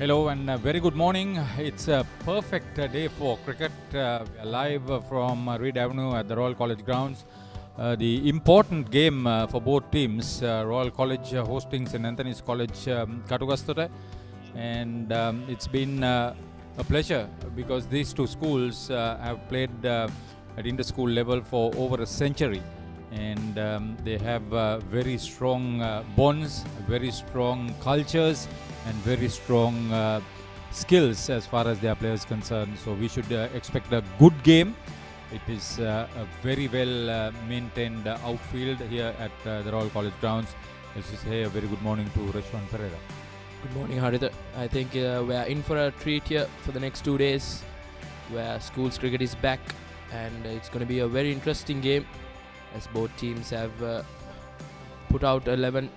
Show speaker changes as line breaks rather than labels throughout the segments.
Hello and very good morning. It's a perfect day for cricket. We are live from Reed Avenue at the Royal College grounds. The important game for both teams, Royal College hosting St. Anthony's College Katugastore. And it's been a pleasure because these two schools have played at inter-school level for over a century. And they have very strong bonds, very strong cultures, and very strong skills as far as their players concerned. So we should expect a good game. It is a very well maintained outfield here at the Royal College grounds. Let's just say a very good morning to Reshwan Pereira.
Good morning, Haritha. I think we are in for a treat here for the next 2 days, where schools cricket is back, and it's going to be a very interesting game, as both teams have put out 11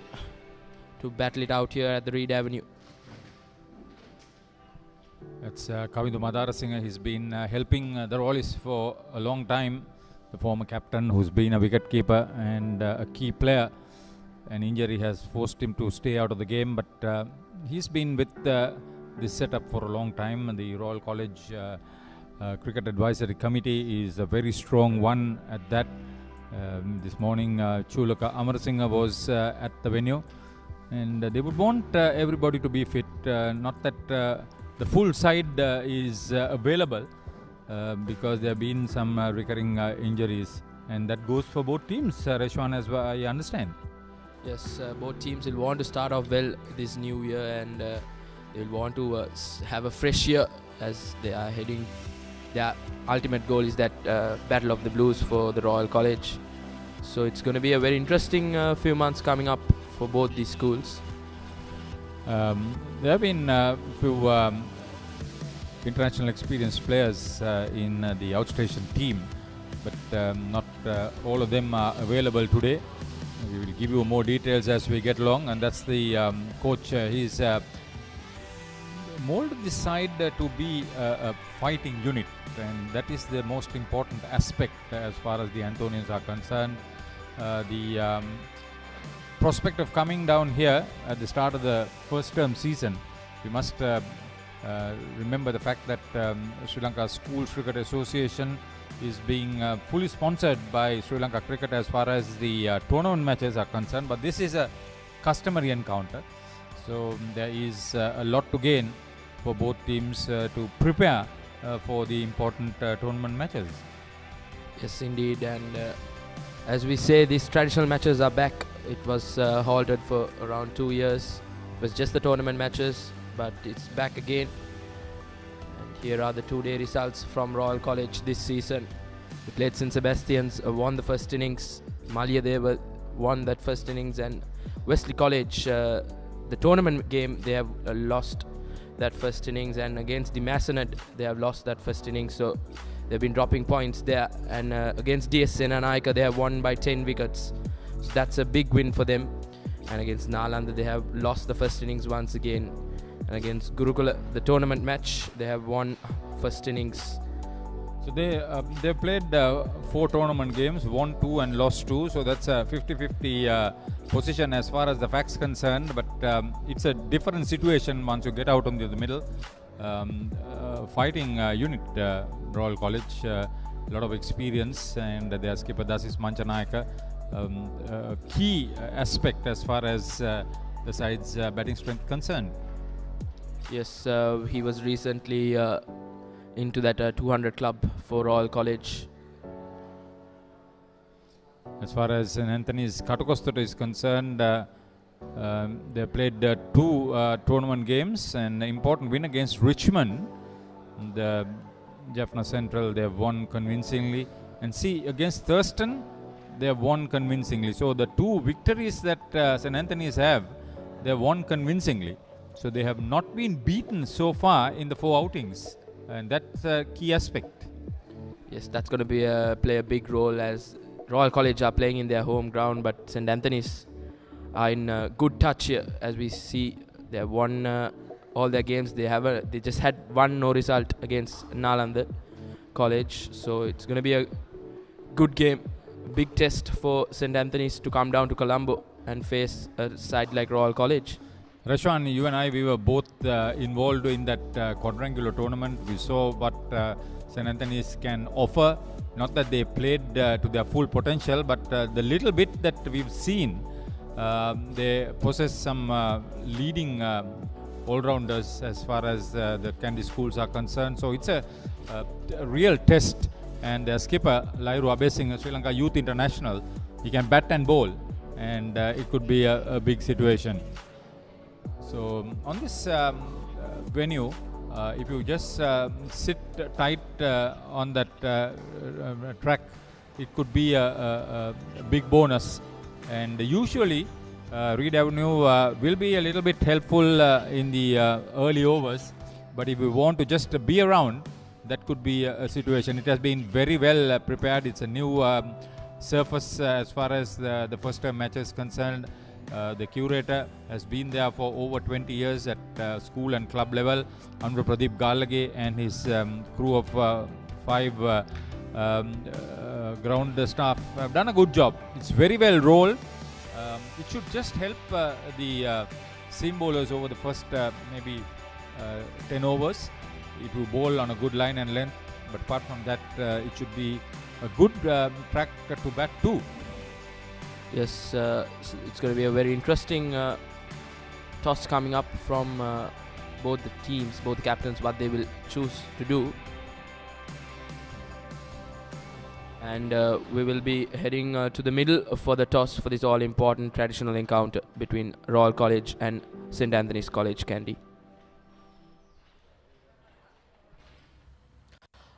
to battle it out here at the Reed Avenue.
That's Kavindu Madarasinghe. He's been helping the Royals for a long time. The former captain who's been a wicketkeeper and a key player. An injury has forced him to stay out of the game, but he's been with this setup for a long time. The Royal College Cricket Advisory Committee is a very strong one at that. This morning, Chulaka Amarasinghe was at the venue, and they would want everybody to be fit. Not that the full side is available because there have been some recurring injuries, and that goes for both teams, Reshwan, as I understand.
Yes, both teams will want to start off well this new year, and they'll want to have a fresh year as they are heading. Their ultimate goal is that Battle of the Blues for the Royal College. So it's going to be a very interesting few months coming up for both these schools.
There have been a few international experienced players in the outstation team, but not all of them are available today. We will give you more details as we get along, and that's the coach. He's molded this side to be a fighting unit, and that is the most important aspect as far as the Anthonians are concerned. The prospect of coming down here at the start of the first term season, we must remember the fact that Sri Lanka Schools Cricket Association is being fully sponsored by Sri Lanka Cricket as far as the tournament matches are concerned, but this is a customary encounter, so there is a lot to gain for both teams to prepare for the important tournament matches.
Yes, indeed, and as we say, these traditional matches are back. It was halted for around 2 years. It was just the tournament matches, but it's back again. And here are the 2-day results from Royal College this season. They played St. Sebastian's, won the first innings. Malayadeva won that first innings, and Wesley College, the tournament game, they have lost that first innings, and against the Massonet, they have lost that first innings. So they've been dropping points there, and against DS Senanaika, they have won by 10 wickets. So that's a big win for them. And against Nalanda, they have lost the first innings once again. And against Gurukula, the tournament match, they have won first innings.
So they played 4 tournament games, won 2 and lost 2. So that's a 50-50 position as far as the facts concerned. But it's a different situation once you get out on the middle. Fighting unit, Royal College, a lot of experience, and their skipper Dasis Manchanayaka, a key aspect as far as the side's batting strength concerned.
Yes, he was recently into that 200 club for Royal College.
As far as St. Anthony's Katugastore is concerned, they played 2 tournament games, and an important win against Richmond. The Jaffna Central, they have won convincingly, and see, against Thurston, they have won convincingly. So the 2 victories that St. Anthony's have, they have won convincingly. So they have not been beaten so far in the 4 outings, and that's a key aspect.
Yes, that's going to play a big role, as Royal College are playing in their home ground, but St. Anthony's are in good touch here. As we see, they have won all their games. They just had 1 no result against Nalanda College, so it's going to be a good game, big test for St. Anthony's to come down to Colombo and face a side like Royal College.
Rashwan, you and I, we were both involved in that quadrangular tournament. We saw what St. Anthony's can offer. Not that they played to their full potential, but the little bit that we've seen, they possess some leading all-rounders as far as the Kandy schools are concerned. So it's a real test. And their skipper, Lairu Abesing, Sri Lanka Youth International, he can bat and bowl, and it could be a big situation. So on this venue, if you just sit tight on that track, it could be a big bonus. And usually Reed Avenue will be a little bit helpful in the early overs, but if you want to just be around, that could be a situation. It has been very well prepared. It's a new surface as far as the first time match is concerned. The curator has been there for over 20 years at school and club level. Andhra Pradeep Galage and his crew of 5 ground staff have done a good job. It's very well rolled. It should just help the seam bowlers over the first maybe 10 overs if you bowl on a good line and length. But apart from that, it should be a good track to bat too.
Yes, it's going to be a very interesting toss coming up from both the teams, both the captains, what they will choose to do. And we will be heading to the middle for the toss for this all-important traditional encounter between Royal College and St. Anthony's College, Kandy.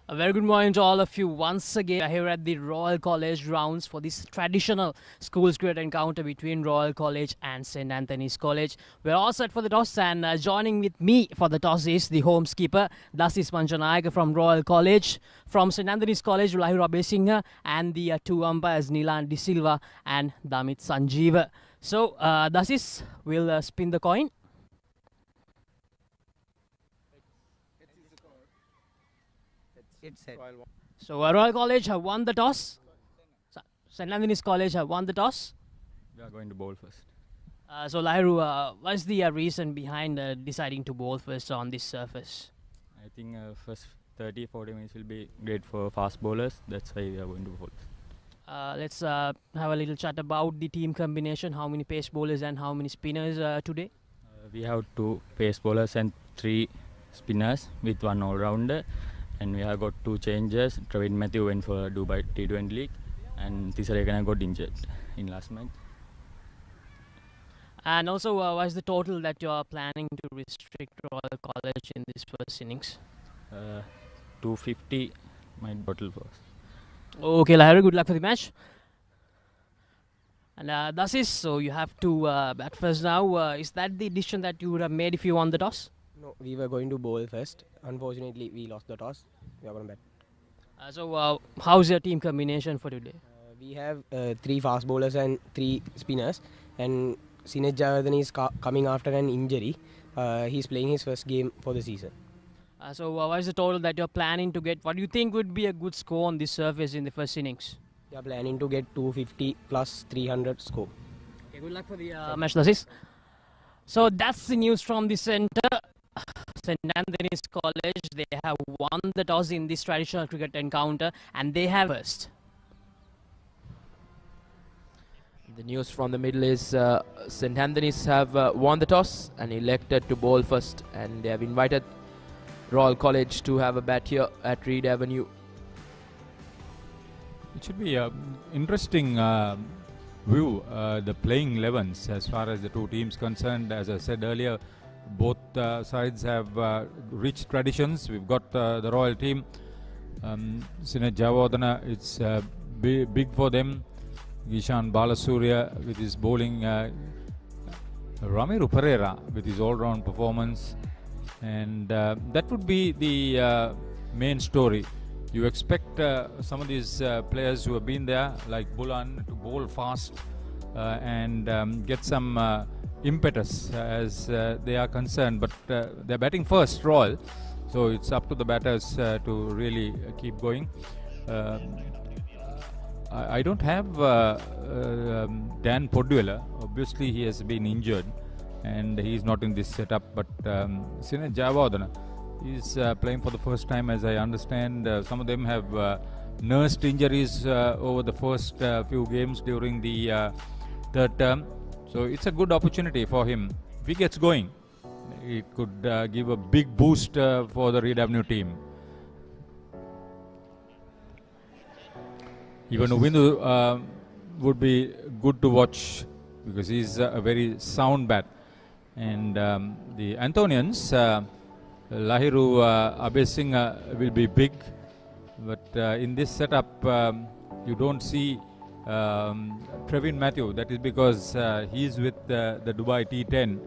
A very good morning to all of you once again here at the Royal College grounds for this traditional schools cricket encounter between Royal College and St. Anthony's College. We're all set for the toss, and joining with me for the toss is the home skipper Dasis Panjanayaka from Royal College. From St. Anthony's College, Lahira Besingha, and the two umpires Nilan De Silva and Damit Sanjeeva. So Dasis will spin the coin.
It's set.
So Royal College have won the toss. St. Anthony's College have won the toss.
We are going to bowl first.
So Lairu, what's the reason behind deciding to bowl first on this surface?
I think first 30-40 minutes will be great for fast bowlers. That's why we are going to bowl.
Let's have a little chat about the team combination. How many pace bowlers and how many spinners today?
We have 2 pace bowlers and 3 spinners with 1 all-rounder. And we have got 2 changes. Travin Matthew went for Dubai T20 League, and Tisarekana got injured in last match.
And also, what is the total that you are planning to restrict Royal College in this first innings?
250 my total first.
Okay, Lahiri, good luck for the match. And that's it. So you have to bat first now. Is that the decision that you would have made if you won the toss?
No, we were going to bowl first. Unfortunately, we lost the toss. We are going to bat.
So how's your team combination for today?
We have 3 fast bowlers and 3 spinners. And Sinej Jayawardene is coming after an injury. He's playing his first game for the season.
So what is the total that you're planning to get? What do you think would be a good score on this surface in the first innings?
We are planning to get 250 plus 300 score.
Okay, good luck for the match, Dasis. So that's the news from the centre. St. Anthony's College, they have won the toss in this traditional cricket encounter, and they have first.
The news from the middle is St. Anthony's have won the toss and elected to bowl first, and they have invited Royal College to have a bat here at Reed Avenue.
It should be an interesting view, the playing 11s as far as the 2 teams concerned. As I said earlier, both sides have rich traditions. We've got the Royal team. Sinej Jayawardene, it's big for them. Ishan Balasurya with his bowling. Ramiru Pereira with his all-round performance. And that would be the main story. You expect some of these players who have been there, like Bulan, to bowl fast and get some impetus as they are concerned, but they're batting first, Royal, so it's up to the batters to really keep going. I don't have Dan Podduela. Obviously he has been injured, and he's not in this setup. But Sinet Jayawardena is playing for the first time, as I understand. Some of them have nursed injuries over the first few games during the third term. So it's a good opportunity for him. If he gets going, it could give a big boost for the Reed Avenue team. Even Uvindu would be good to watch because he's a very sound bat. And the Anthonians, Lahiru Abesinghe will be big, but in this setup you don't see Trevin Matthew. That is because he's with the Dubai T10,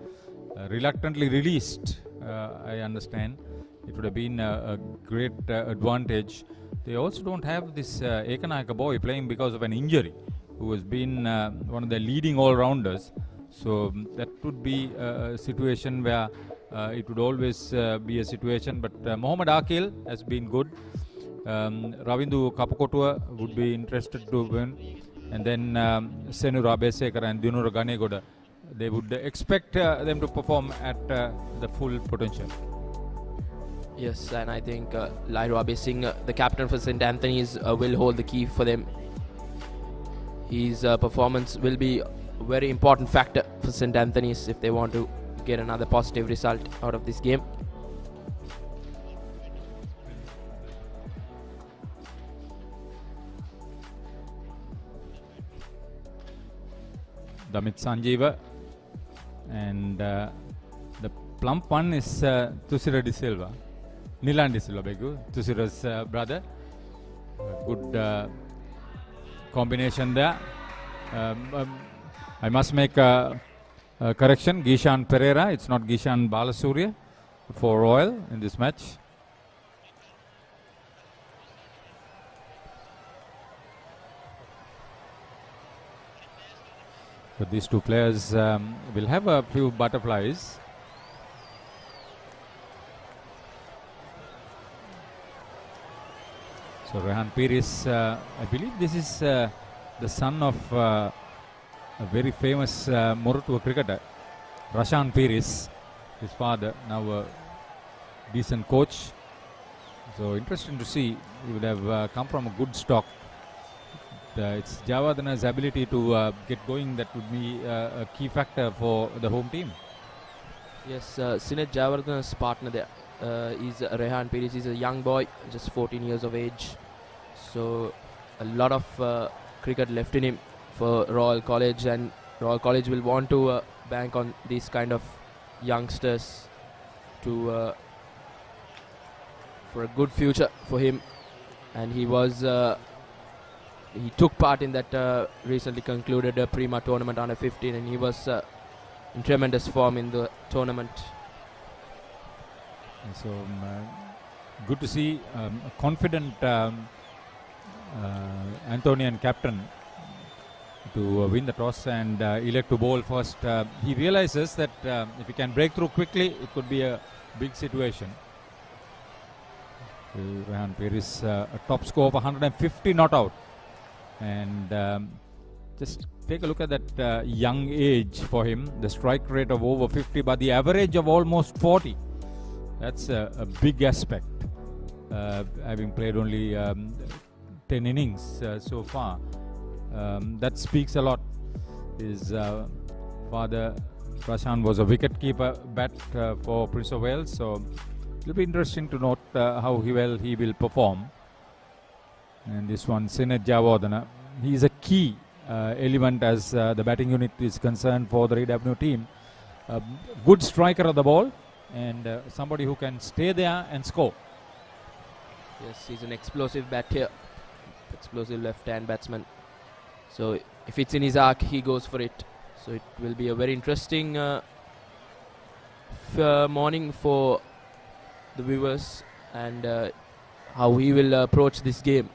reluctantly released, I understand. It would have been a great advantage. They also don't have this Ekanayaka boy playing because of an injury, who has been one of the leading all-rounders. So that would be a situation where it would always be a situation. But Mohammad Akil has been good. Ravindu Kapakotua would be interested to win. And then Senu Rabesekar and Dinura Ganegoda, they would expect them to perform at the full potential.
Yes, and I think Lahiru Abesinghe, the captain for St. Anthony's, will hold the key for them. His performance will be a very important factor for St. Anthony's if they want to get another positive result out of this game.
Damit Sanjeeva, and the plump one is Tusira De Silva. Nilan De Silva, beg you, Tusira's brother. Good combination there. I must make a correction. Gishan Pereira, it's not Gishan Balasurya for Royal in this match. So these two players will have a few butterflies. So Rehan Piris, I believe this is the son of a very famous Moratuwa cricketer, Rashan Piris, his father, now a decent coach. So interesting to see. He would have come from a good stock. It's Jayawardena's ability to get going that would be a key factor for the home team.
Yes, Sinet Jayawardena's partner there is Rehan Piris. He's a young boy, just 14 years of age. So a lot of cricket left in him for Royal College, and Royal College will want to bank on these kind of youngsters to for a good future for him. And he was he took part in that recently concluded Prima tournament under 15, and he was in tremendous form in the tournament.
So good to see a confident Anthonian captain to win the toss and elect to bowl first. He realizes that if he can break through quickly, it could be a big situation. Rehan Piris, a top score of 150 not out. And just take a look at that young age for him. The strike rate of over 50, but the average of almost 40. That's a big aspect. Having played only 10 innings so far. That speaks a lot. His father, Prashant, was a wicket-keeper bat for Prince of Wales. So it'll be interesting to note how he will perform. And this one, Sinet Jayawardena, he is a key element as the batting unit is concerned for the Reed Avenue team. Good striker of the ball and somebody who can stay there and score.
Yes, he's an explosive batter, explosive left-hand batsman. So if it's in his arc, he goes for it. So it will be a very interesting morning for the viewers and how he will approach this game.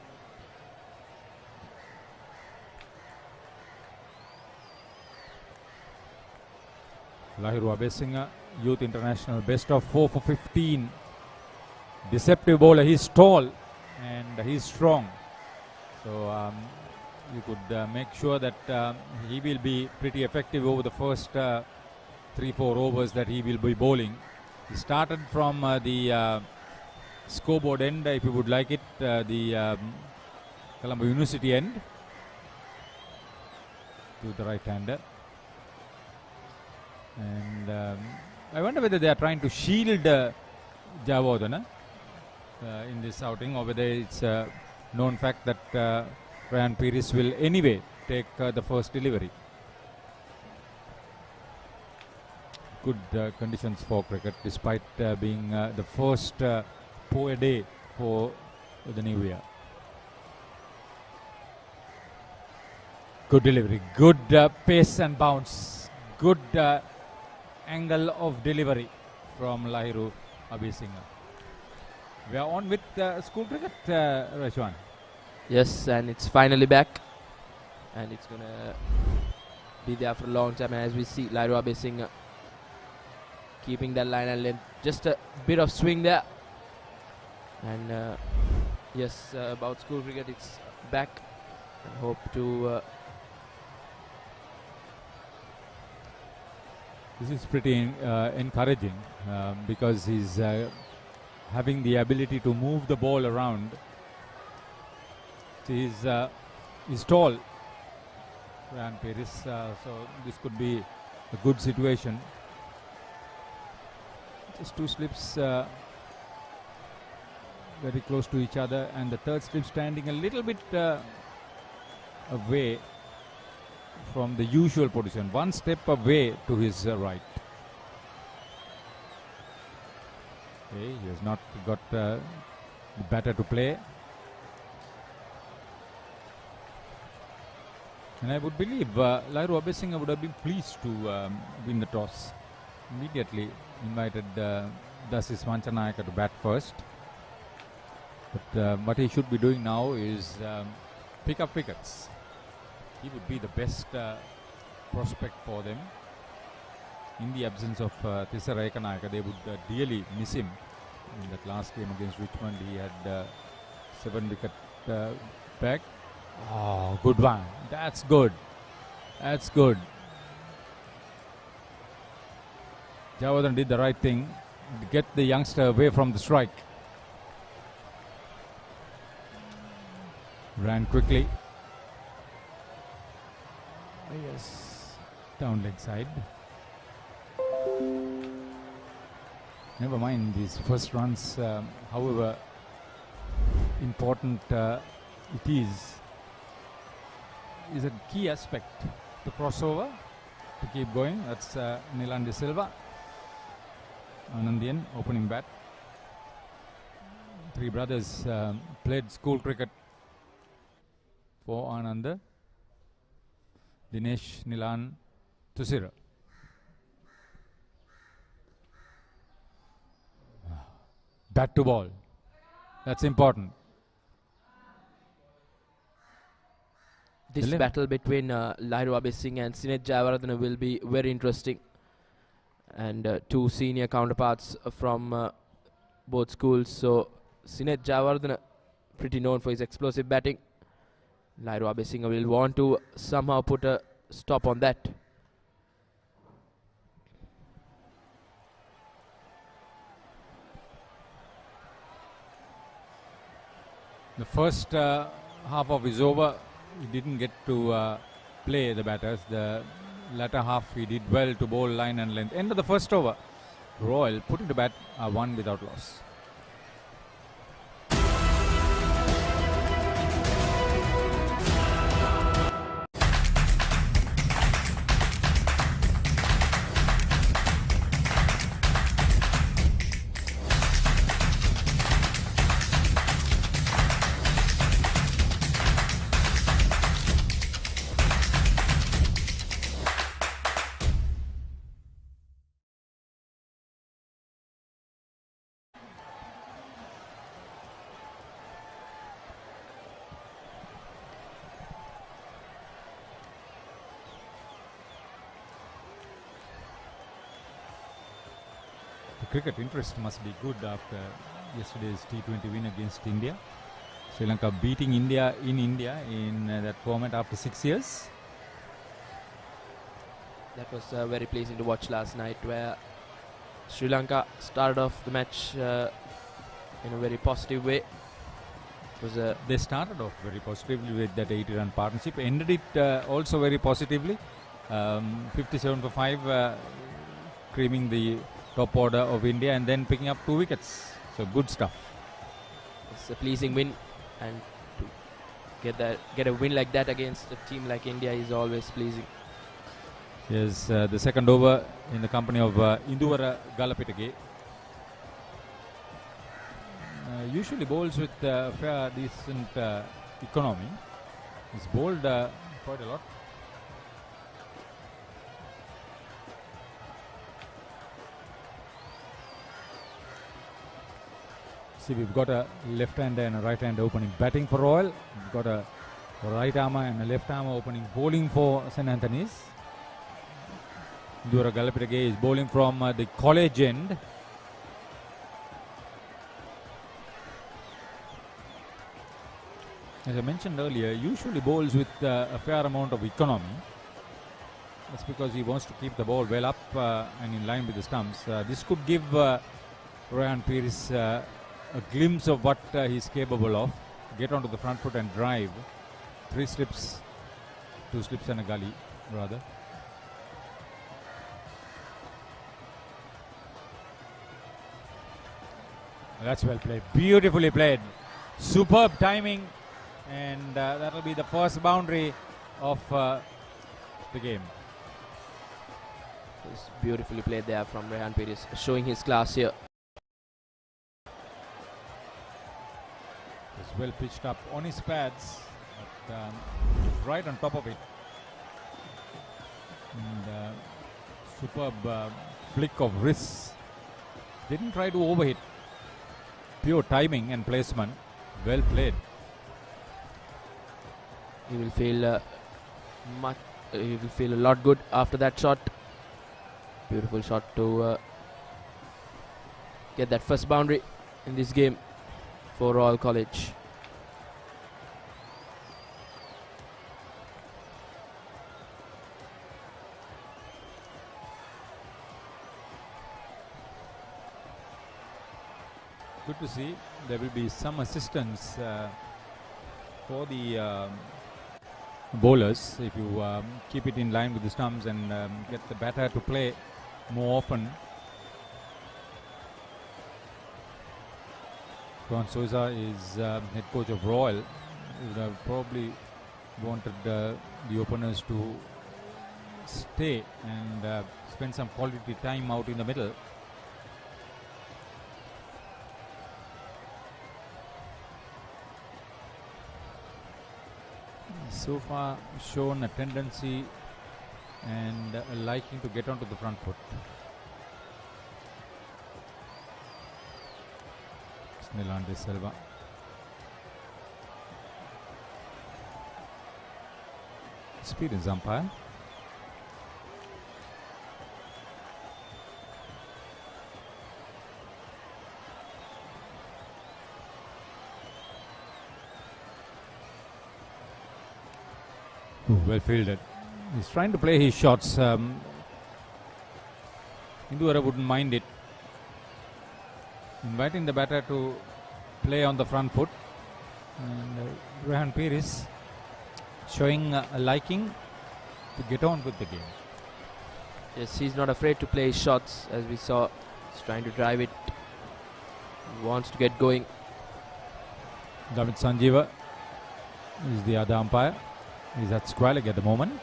Lahiru Abesinghe, Youth International, best of 4 for 15. Deceptive bowler. He's tall and he's strong. So you could make sure that he will be pretty effective over the first 3-4 overs that he will be bowling. He started from the scoreboard end, if you would like it, the Colombo University end, to the right-hander. And I wonder whether they are trying to shield Javadana in this outing, or whether it's a known fact that Ryan Pires will anyway take the first delivery. Good conditions for cricket, despite being the first poor day for the new year. Good delivery, good pace and bounce, good angle of delivery from Lahiru Abhisinghe. We are on with school cricket, Rashwan.
Yes, and it's finally back, and it's gonna be there for a long time. As we see, Lahiru Abhisinghe keeping that line and length. Just a bit of swing there. And yes, about school cricket, it's back. I hope to...
This is pretty encouraging because he's having the ability to move the ball around. He's tall, Ryan Pires, so this could be a good situation. Just two slips very close to each other, and the third slip standing a little bit away from the usual position, one step away to his right. Okay, he has not got the batter to play. And I would believe Lahiru Abhisinghe would have been pleased to win the toss. Immediately invited Dasis Manchanayaka to bat first. But what he should be doing now is pick up wickets. He would be the best prospect for them. In the absence of Thisara Ekanayaka, they would dearly miss him. In that last game against Richmond, he had 7 wicket back. Oh, good one. That's good. That's good. Javadhan did the right thing to get the youngster away from the strike. Ran quickly. Yes, down leg side. Never mind these first runs, however important it is a key aspect. The crossover to keep going. That's Nilan De Silva, Anandian, opening bat. Three brothers played school cricket for Ananda. Dinesh, Nilan, Tusira. Bat to ball. That's important.
This battle between Lahiru Abhisinghe and Sinet Jayawardene will be very interesting. And two senior counterparts from both schools. So Sinet Jayawardene, pretty known for his explosive batting. Lahiru Abhisinghe will want to somehow put a stop on that.
The first half of his over, he didn't get to play the batters. The latter half, he did well to bowl line and length. End of the first over, Royal putting to bat 1 without loss. Cricket interest must be good after yesterday's T20 win against India. Sri Lanka beating India in that format after 6 years.
That was very pleasing to watch last night, where Sri Lanka started off the match in a very positive way. It was
They started off very positively with that 80-run partnership, ended it also very positively. 57 for 5, creaming the top order of India and then picking up 2 wickets. So good stuff.
it's a pleasing win, and to get a win like that against a team like India is always pleasing.
Yes, the second over in the company of Induvara Galapitage. Usually bowls with fair, decent economy. He's bowled quite a lot. See, we've got a left-hander and a right-hander opening batting for Royal. We've got a right armer and a left armer opening bowling for St. Anthony's. Induvara Galapitage is bowling from the college end. As I mentioned earlier, usually bowls with a fair amount of economy. That's because he wants to keep the ball well up and in line with the stumps. This could give Ryan Pearce a glimpse of what he's capable of. Get onto the front foot and drive. 3 slips, 2 slips and a gully rather. That's well played. Beautifully played. Superb timing. And that will be the first boundary of the game.
It's beautifully played there from Rehan Peris, showing his class here.
It's well pitched up on his pads, but right on top of it. And superb flick of wrists. Didn't try to overhit. Pure timing and placement. Well played.
He will feel he will feel a lot good after that shot. Beautiful shot to get that first boundary in this game for Royal College.
Good to see. There will be some assistance for the bowlers if you keep it in line with the stumps and get the batter to play more often. Ron Souza is head coach of Royal. He would have probably wanted the openers to stay and spend some quality time out in the middle. So far shown a tendency and a liking to get onto the front foot. Snillan De Silva. Experienced umpire. Well fielded. He's trying to play his shots. Induvara wouldn't mind it. Inviting the batter to play on the front foot. And Rehan Peris showing a liking to get on with the game.
Yes, he's not afraid to play his shots, as we saw. He's trying to drive it. He wants to get going.
Gamit Sanjeeva is the other umpire. He's at square leg at the moment.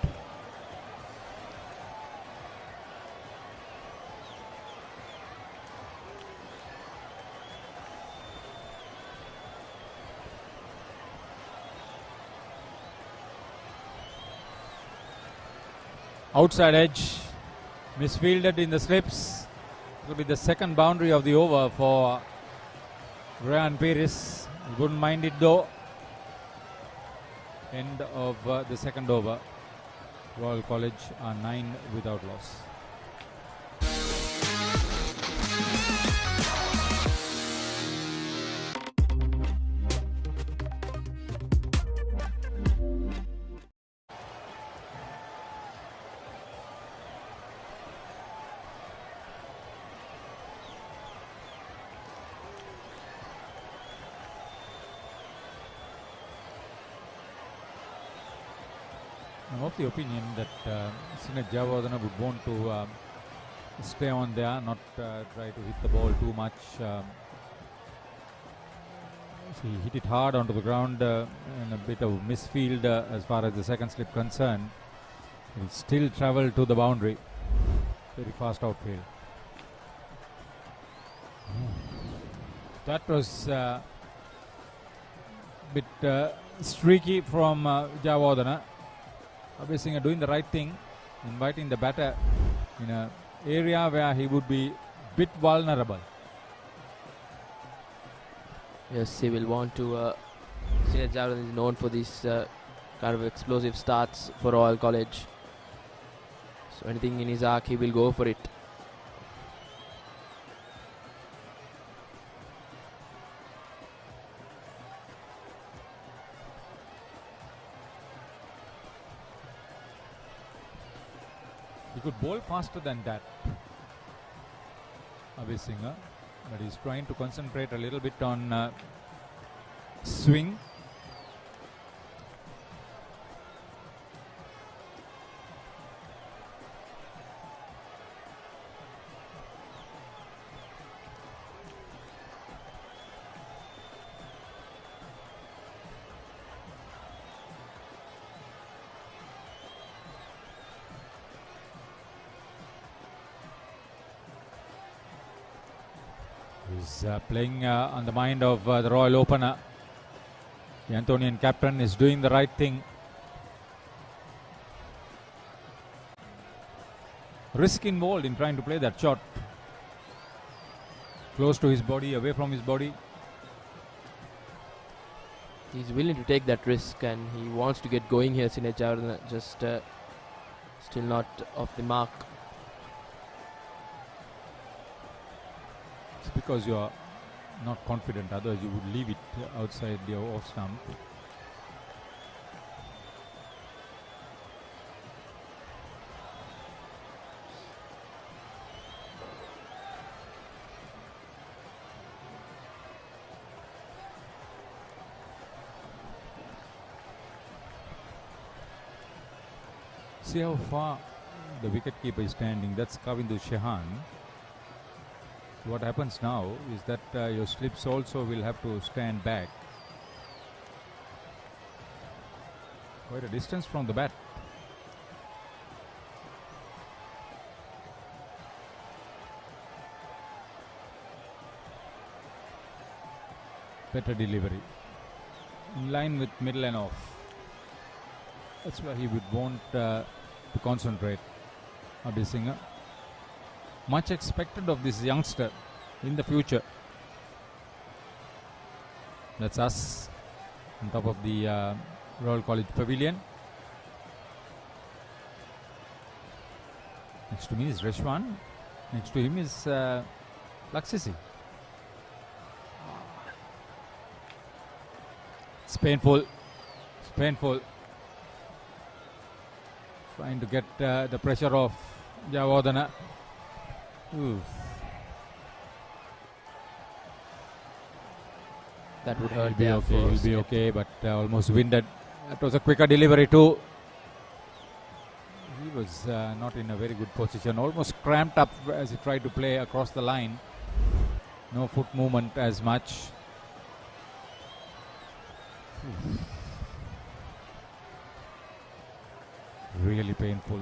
Outside edge, misfielded in the slips. It will be the second boundary of the over for Rehan Peris. He wouldn't mind it though. End of the second over. Royal College are 9 without loss. I'm of the opinion that Sinet Jayawardena would want to stay on there, not try to hit the ball too much. He hit it hard onto the ground and a bit of misfield as far as the second slip concerned. It still travelled to the boundary. Very fast outfield. That was bit streaky from Jayawardena. Abhay Singh doing the right thing, inviting the batter in an area where he would be bit vulnerable.
Yes, he will want to. Sinet Jayawardena is known for these kind of explosive starts for Royal College. So anything in his arc, he will go for it.
He could bowl faster than that, Abhay Singh, but he's trying to concentrate a little bit on swing. He's playing on the mind of the Royal opener. The Anthonian captain is doing the right thing. Risk involved in trying to play that shot. Close to his body, away from his body.
He's willing to take that risk and he wants to get going here. Sinet Jayawardena just still not off the mark.
It's because you are not confident, otherwise you would leave it outside the off stump. See how far the wicketkeeper is standing. That's Kavindu Shehan. What happens now is that your slips also will have to stand back. Quite a distance from the bat. Better delivery. In line with middle and off. That's where he would want to concentrate. Abhay Singh. Much expected of this youngster in the future. That's us on top of the Royal College Pavilion. Next to me is Reshwan. Next to him is Laksisi. It's painful. It's painful. Trying to get the pressure off Jayawardena.
That would hurt.
He'll be okay, but almost winded. That was a quicker delivery too. He was not in a very good position, almost cramped up as he tried to play across the line. No foot movement as much. Really painful.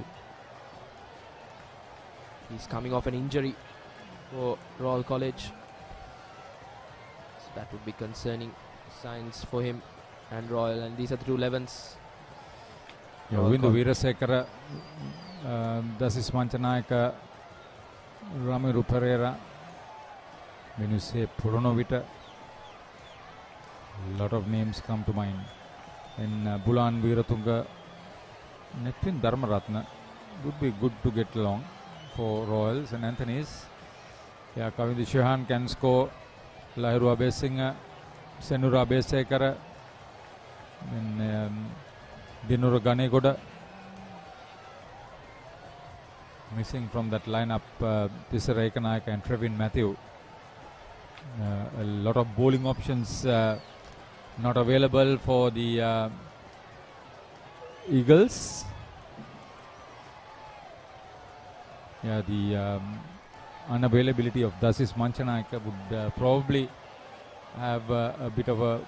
He's coming off an injury for Royal College. So that would be concerning signs for him and Royal. And these are the two 11s.
Windu Veerasekara, Dasis Manchanayaka, Ramiru Pereira. When you say Puronovita, a lot of names come to mind. And Bulan Veeratunga, Neptune Dharmaratna would be good to get along for Royals and Anthony's. Yeah, Kavindu Shehan can score. Lahiru Abhay Singh, Senura Abesekara, and Dinuru Ganegoda. Missing from that lineup, Tisara Ekanayaka and Trevin Matthew. A lot of bowling options not available for the Eagles. Yeah, the unavailability of Dasis Manchanayaka would probably have a bit of a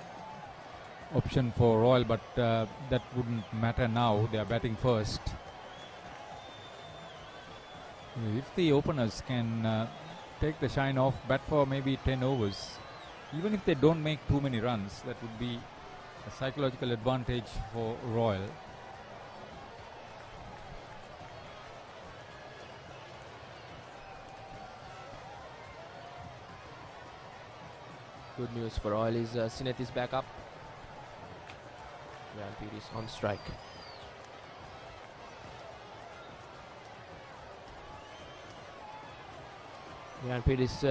option for Royal, but that wouldn't matter now. They are batting first. If the openers can take the shine off, bat for maybe 10 overs, even if they don't make too many runs, that would be a psychological advantage for Royal.
Good news for Royal is Sineth is back up. Rampede is on strike. Rampede is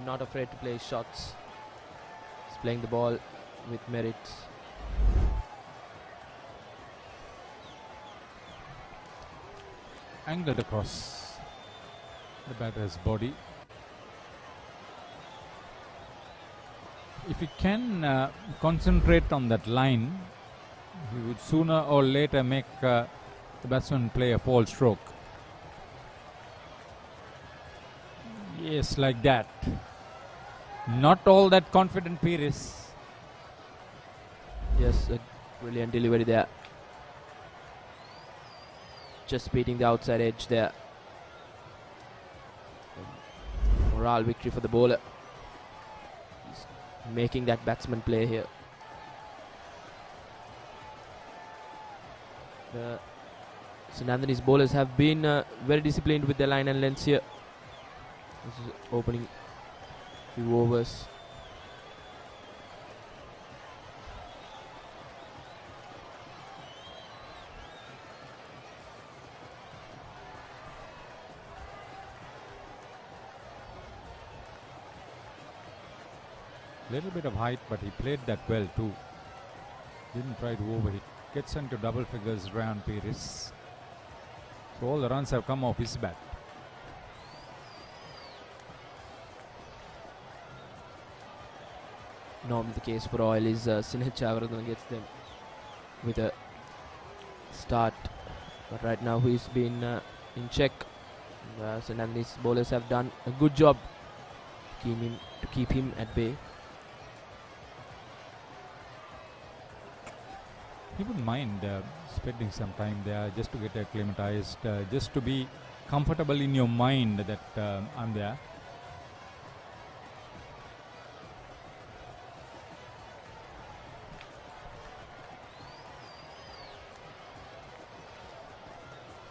not afraid to play shots. He's playing the ball with merit.
Angled across the batter's body. If he can concentrate on that line, he would sooner or later make the batsman play a false stroke. Yes, like that. Not all that confident, Pires.
Yes, a brilliant delivery there. Just beating the outside edge there. Morale victory for the bowler. He's making that batsman play here. The St. Anthony's bowlers have been very disciplined with their line and lengths here. This is opening few overs.
Little bit of height, but he played that well too. Didn't try to overhit. Gets into double figures, Ryan Pires. So all the runs have come off his bat.
Normally the case for Royal is Sineth Chavardhan gets them with a start, but right now he's been in check. St. Anthony's bowlers have done a good job to keep him at bay.
He wouldn't mind spending some time there just to get acclimatized, just to be comfortable in your mind that I'm there.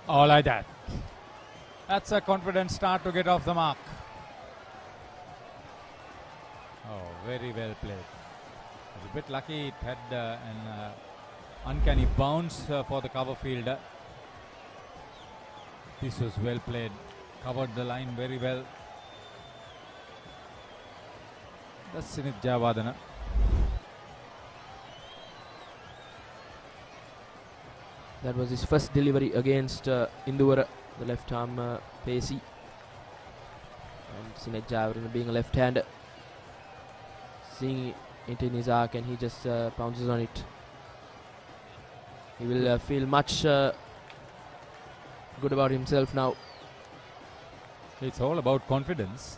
Oh, like that. That's a confident start to get off the mark. Oh, very well played. It was a bit lucky. It had an uncanny bounce for the cover fielder. This was well played. Covered the line very well. That's Sineth Javadana.
That was his first delivery against Induvara, the left arm pacey. And Sineth Javadana being a left-hander, seeing it in his arc, and he just pounces on it. He will feel much good about himself now.
It's all about confidence.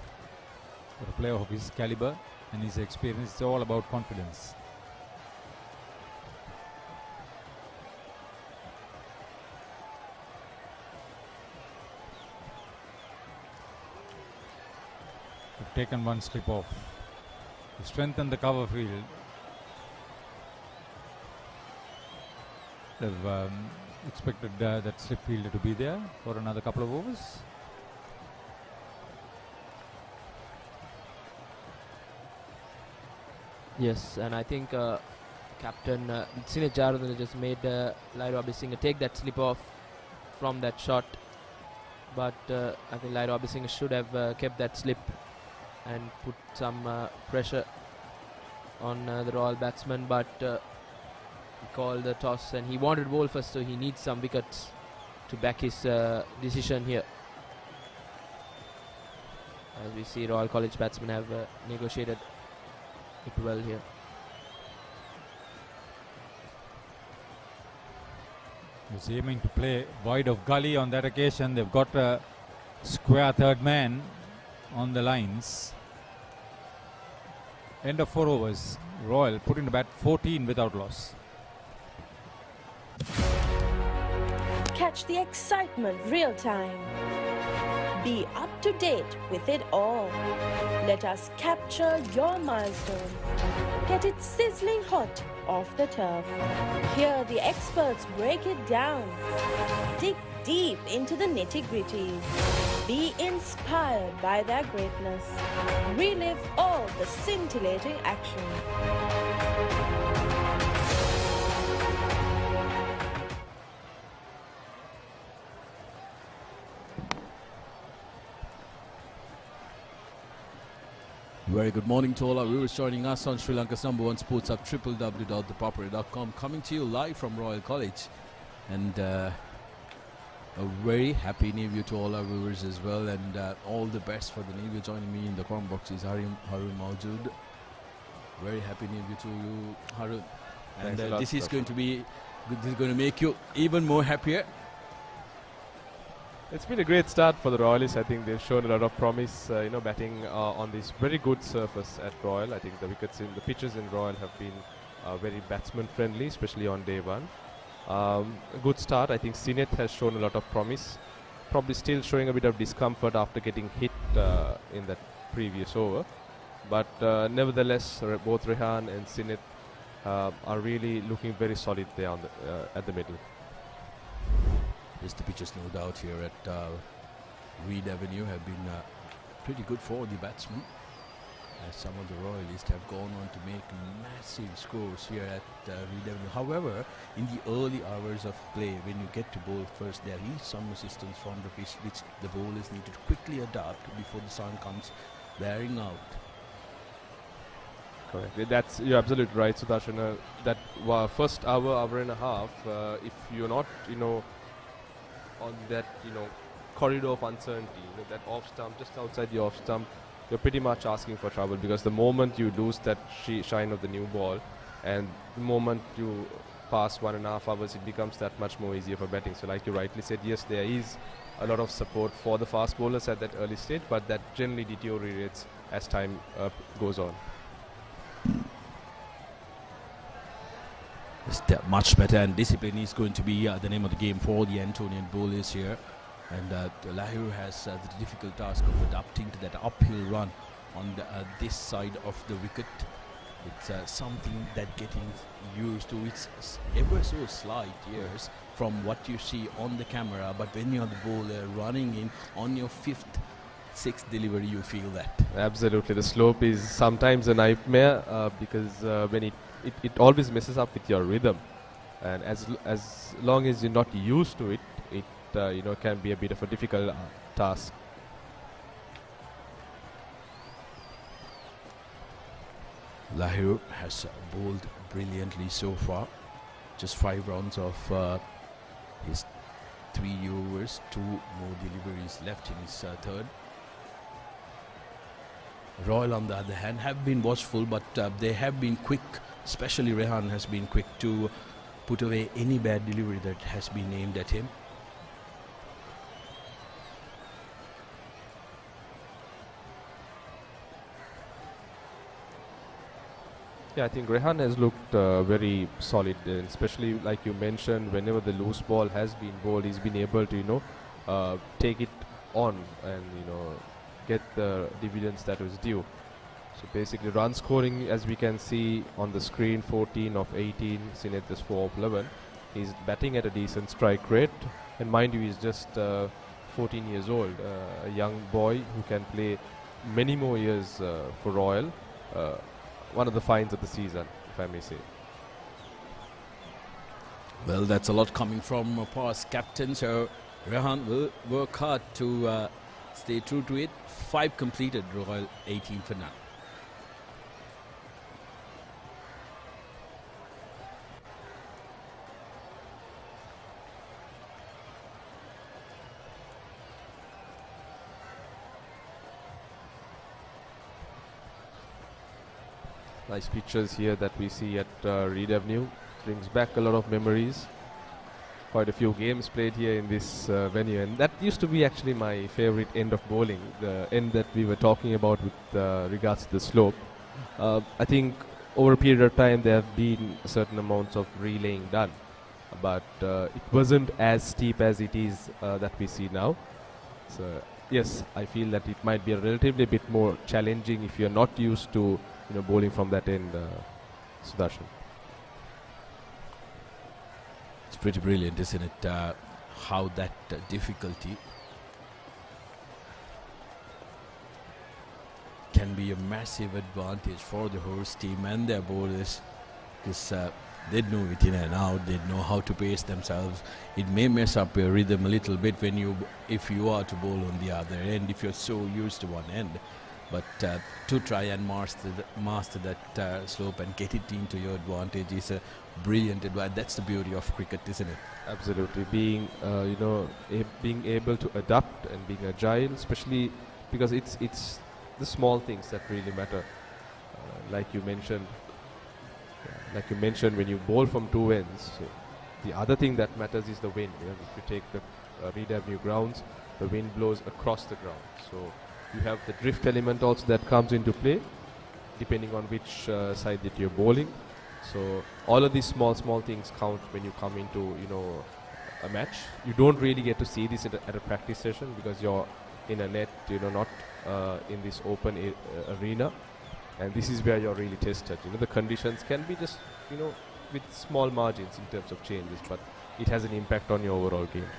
For a player of his caliber and his experience, it's all about confidence. They've taken one slip off to strengthen the cover field. They've expected that slip fielder to be there for another couple of overs.
Yes, and I think Captain Sineth Javadana just made Lairo Abhisinghe take that slip off from that shot. But I think Lairo Abhisinghe should have kept that slip and put some pressure on the Royal batsman. But he called the toss and he wanted ball first, so he needs some wickets to back his decision here. As we see, Royal College batsmen have negotiated it well here.
He's aiming to play wide of gully on that occasion. They've got a Square third man on the lines. End of 4 overs. Royal put in the bat 14 without loss.
Catch the excitement real time. Be up to date with it all. Let us capture your milestones. Get it sizzling hot off the turf. Hear the experts break it down. Dig deep into the nitty-gritties. Be inspired by their greatness. Relive all the scintillating action.
Very good morning to all our viewers joining us on Sri Lanka's #1 sports hub, www.thepapare.com, coming to you live from Royal College. And a very happy new year to all our viewers as well, and all the best for the new year. Joining me in the comment box is Harun Maujud. Very happy new year to you, Harun. And this is going to be good. This is going to make you even more happier.
It's been a great start for the Royalists. I think they've shown a lot of promise, batting on this very good surface at Royal. I think the pitches in Royal have been very batsman friendly, especially on day one. A good start. I think Sinet has shown a lot of promise. Probably still showing a bit of discomfort after getting hit in that previous over. But nevertheless, both Rehan and Sinet are really looking very solid there on at the middle.
Yes, the pitches, no doubt, here at Reed Avenue have been pretty good for the batsmen, as some of the Royalists have gone on to make massive scores here at Reed Avenue. However, in the early hours of play, when you get to bowl first, there is some resistance from the pitch which the bowlers need to quickly adapt before the sun comes bearing out.
Correct. You're absolutely right, Sudarshan. That first hour and a half, if you're not, on that, corridor of uncertainty, that off stump, just outside the off stump, you're pretty much asking for trouble, because the moment you lose that shine of the new ball, and the moment you pass 1.5 hours, it becomes that much more easier for batting. So like you rightly said, yes, there is a lot of support for the fast bowlers at that early stage, but that generally deteriorates as time goes on.
Much better, and discipline is going to be the name of the game for the Antonian bowlers here. And Lahiri has the difficult task of adapting to that uphill run on this side of the wicket. It's something that getting used to. It's ever so slight, yes, from what you see on the camera, but when you're the bowler running in on your 5th, 6th delivery, you feel that.
Absolutely, the slope is sometimes a nightmare because when it always messes up with your rhythm, and as long as you're not used to it, it can be a bit of a difficult task.
Lahiri has bowled brilliantly so far. Just 5 rounds of his 3 overs, 2 more deliveries left in his third. Royal, on the other hand, have been watchful, but they have been quick. Especially Rehan has been quick to put away any bad delivery that has been aimed at him.
Yeah, I think Rehan has looked very solid, especially like you mentioned, whenever the loose ball has been bowled, he's been able to, take it on and, get the dividends that was due. So basically run scoring, as we can see on the screen, 14 of 18, Sinet is 4 of 11. He's batting at a decent strike rate, and mind you, he's just 14 years old, a young boy who can play many more years for Royal. One of the finds of the season, if I may say.
Well, that's a lot coming from past captain, so Rehan will work hard to stay true to it. 5 completed, Royal 18 for now.
Nice pictures here that we see at Reed Avenue. Brings back a lot of memories. quite a few games played here in this venue, and that used to be actually my favorite end of bowling, the end that we were talking about with regards to the slope. I think over a period of time there have been certain amounts of relaying done, but it wasn't as steep as it is that we see now. So yes, I feel that it might be a relatively bit more challenging if you're not used to bowling from that end, Sudarshan.
It's pretty brilliant, isn't it? How that difficulty can be a massive advantage for the host team and their bowlers, because they know it in and out. They know how to pace themselves. It may mess up your rhythm a little bit if you are to bowl on the other end, if you're so used to one end. But to try and master that slope and get it into your advantage is a brilliant advantage. That's the beauty of cricket, isn't it?
Absolutely, being being able to adapt and being agile, especially because it's the small things that really matter. Like you mentioned, when you bowl from two ends, so the other thing that matters is the wind. If you take the Reed Avenue grounds, the wind blows across the ground. So you have the drift element also that comes into play, depending on which side that you're bowling. So all of these small things count when you come into a match. You don't really get to see this at a practice session because you're in a net, not in this open arena, and this is where you're really tested. The conditions can be just with small margins in terms of changes, but it has an impact on your overall game.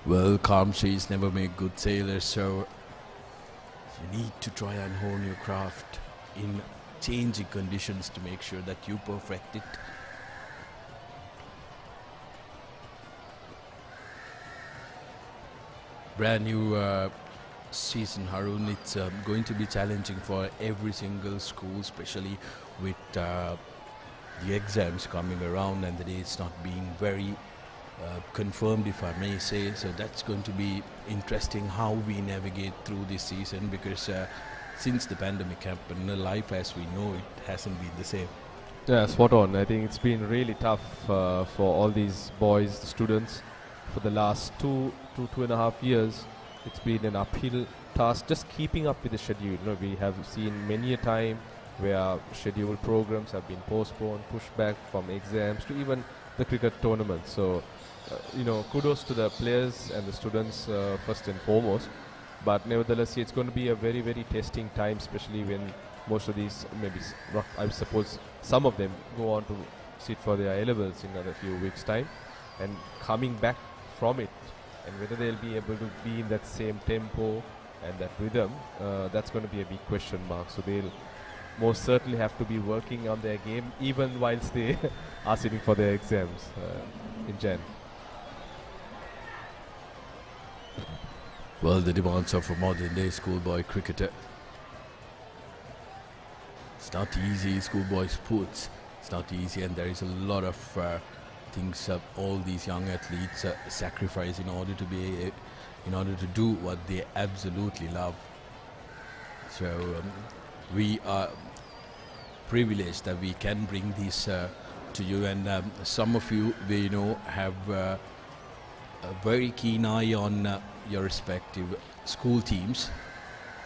Well, calm seas never make good sailors, so you need to try and hone your craft in changing conditions to make sure that you perfect it. Brand new season, Harun. It's going to be challenging for every single school, especially with the exams coming around and the dates not being very confirmed, if I may say. So that's going to be interesting how we navigate through this season, because since the pandemic happened, life as we know it hasn't been the same.
Yeah, spot on. I think it's been really tough for all these boys, the students, for the last 2.5 years. It's been an uphill task just keeping up with the schedule. We have seen many a time where scheduled programs have been postponed, pushed back, from exams to even the cricket tournament. So kudos to the players and the students first and foremost, but nevertheless it's going to be a very, very testing time, especially when most of these, maybe I suppose some of them, go on to sit for their A-levels in another few weeks time, and coming back from it and whether they'll be able to be in that same tempo and that rhythm, that's going to be a big question mark. So they'll most certainly have to be working on their game even whilst they are sitting for their exams in Jan.
Well, the demands of a modern day schoolboy cricketer. It's not easy, schoolboy sports. It's not easy, and there is a lot of things all these young athletes sacrifice in order to do what they absolutely love. So we are privileged that we can bring this to you, and some of you have a very keen eye on your respective school teams,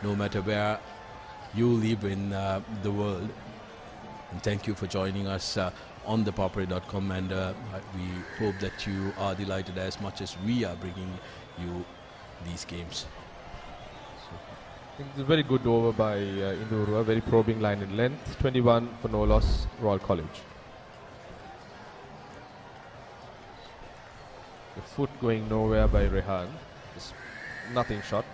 no matter where you live in the world. And thank you for joining us on the Papare.com, and we hope that you are delighted as much as we are bringing you these games.
I think it's a very good over by Induru, a very probing line in length, 21 for no loss, Royal College. The foot going nowhere by Rehan, just nothing shot.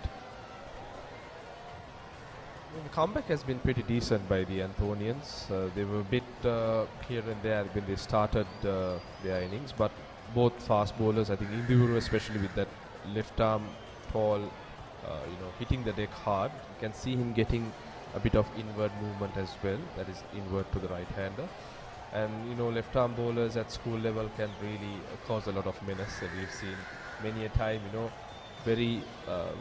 The comeback has been pretty decent by the Anthonians. They were a bit here and there when they started their innings, but both fast bowlers, I think Induru especially with that left arm tall, hitting the deck hard. You can see him getting a bit of inward movement as well, that is inward to the right hander. And left arm bowlers at school level can really cause a lot of menace, and we've seen many a time very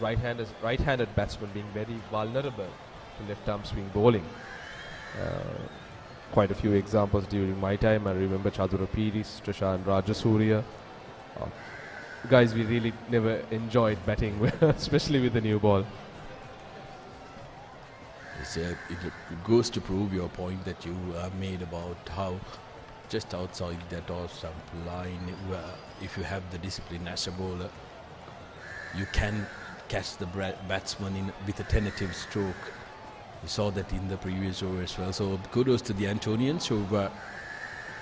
right-handed batsmen being very vulnerable to left arm swing bowling. quite a few examples during my time. I remember Chadura Piris, Trishan Rajasurya. Guys, we really never enjoyed batting, especially with the new ball.
It goes to prove your point that you made about how just outside that off-stump line, if you have the discipline as a bowler, you can catch the batsman with a tentative stroke. We saw that in the previous over as well. So kudos to the Antonians who,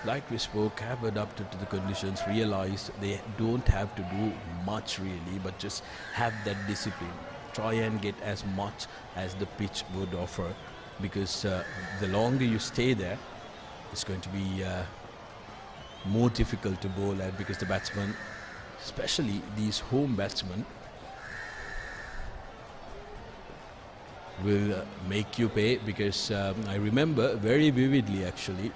like we spoke, have adapted to the conditions, realized they don't have to do much really, but just have that discipline. Try and get as much as the pitch would offer, because the longer you stay there, it's going to be more difficult to bowl at, because the batsmen, especially these home batsmen, will make you pay. Because I remember very vividly actually,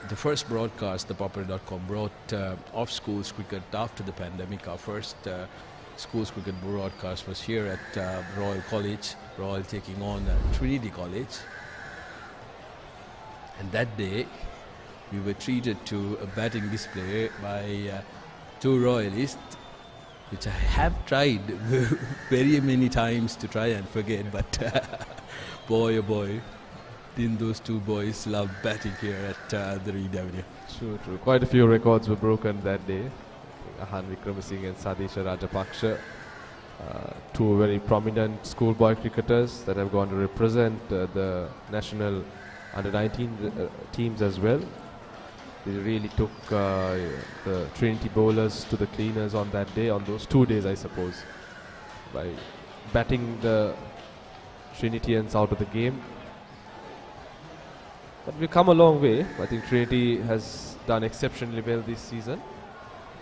the first broadcast the Papare.com brought of schools cricket after the pandemic. Our first schools cricket broadcast was here at Royal College, Royal taking on Trinity College. And that day we were treated to a batting display by two Royalists, which I have tried very many times to try and forget, but boy oh boy, didn't those two boys love batting here at the Reed Avenue.
True. Quite a few records were broken that day. Ahan Wickramasinghe and Sadisha Rajapaksha, two very prominent schoolboy cricketers that have gone to represent the national under-19 teams as well. They really took the Trinity bowlers to the cleaners on that day, on those 2 days I suppose, by batting the Trinitians out of the game. But we've come a long way. I think Trinity has done exceptionally well this season.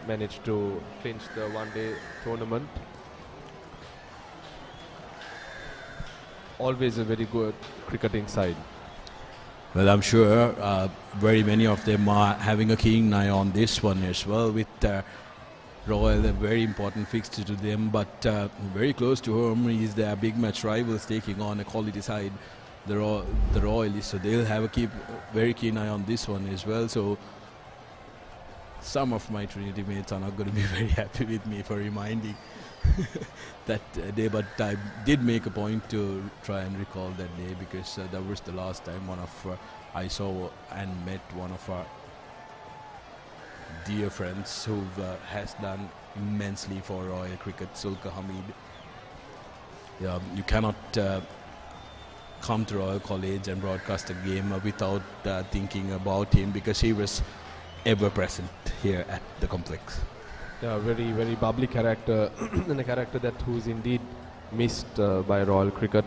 Managed to clinch the one-day tournament. Always a very good cricketing side.
Well, I'm sure very many of them are having a keen eye on this one as well, with Royal, a very important fixture to them, but very close to home is their big match rivals taking on a quality side, the Royalists. So they'll have a very keen eye on this one as well. So some of my Trinity mates are not going to be very happy with me for reminding that day, but I did make a point to try and recall that day, because that was the last time I saw and met one of our dear friends who has done immensely for Royal Cricket, Sulka Hamid. You cannot come to Royal College and broadcast a game without thinking about him, because he was ever present here at the complex.
Yeah, very, very bubbly character, and a character that who's indeed missed by Royal Cricket.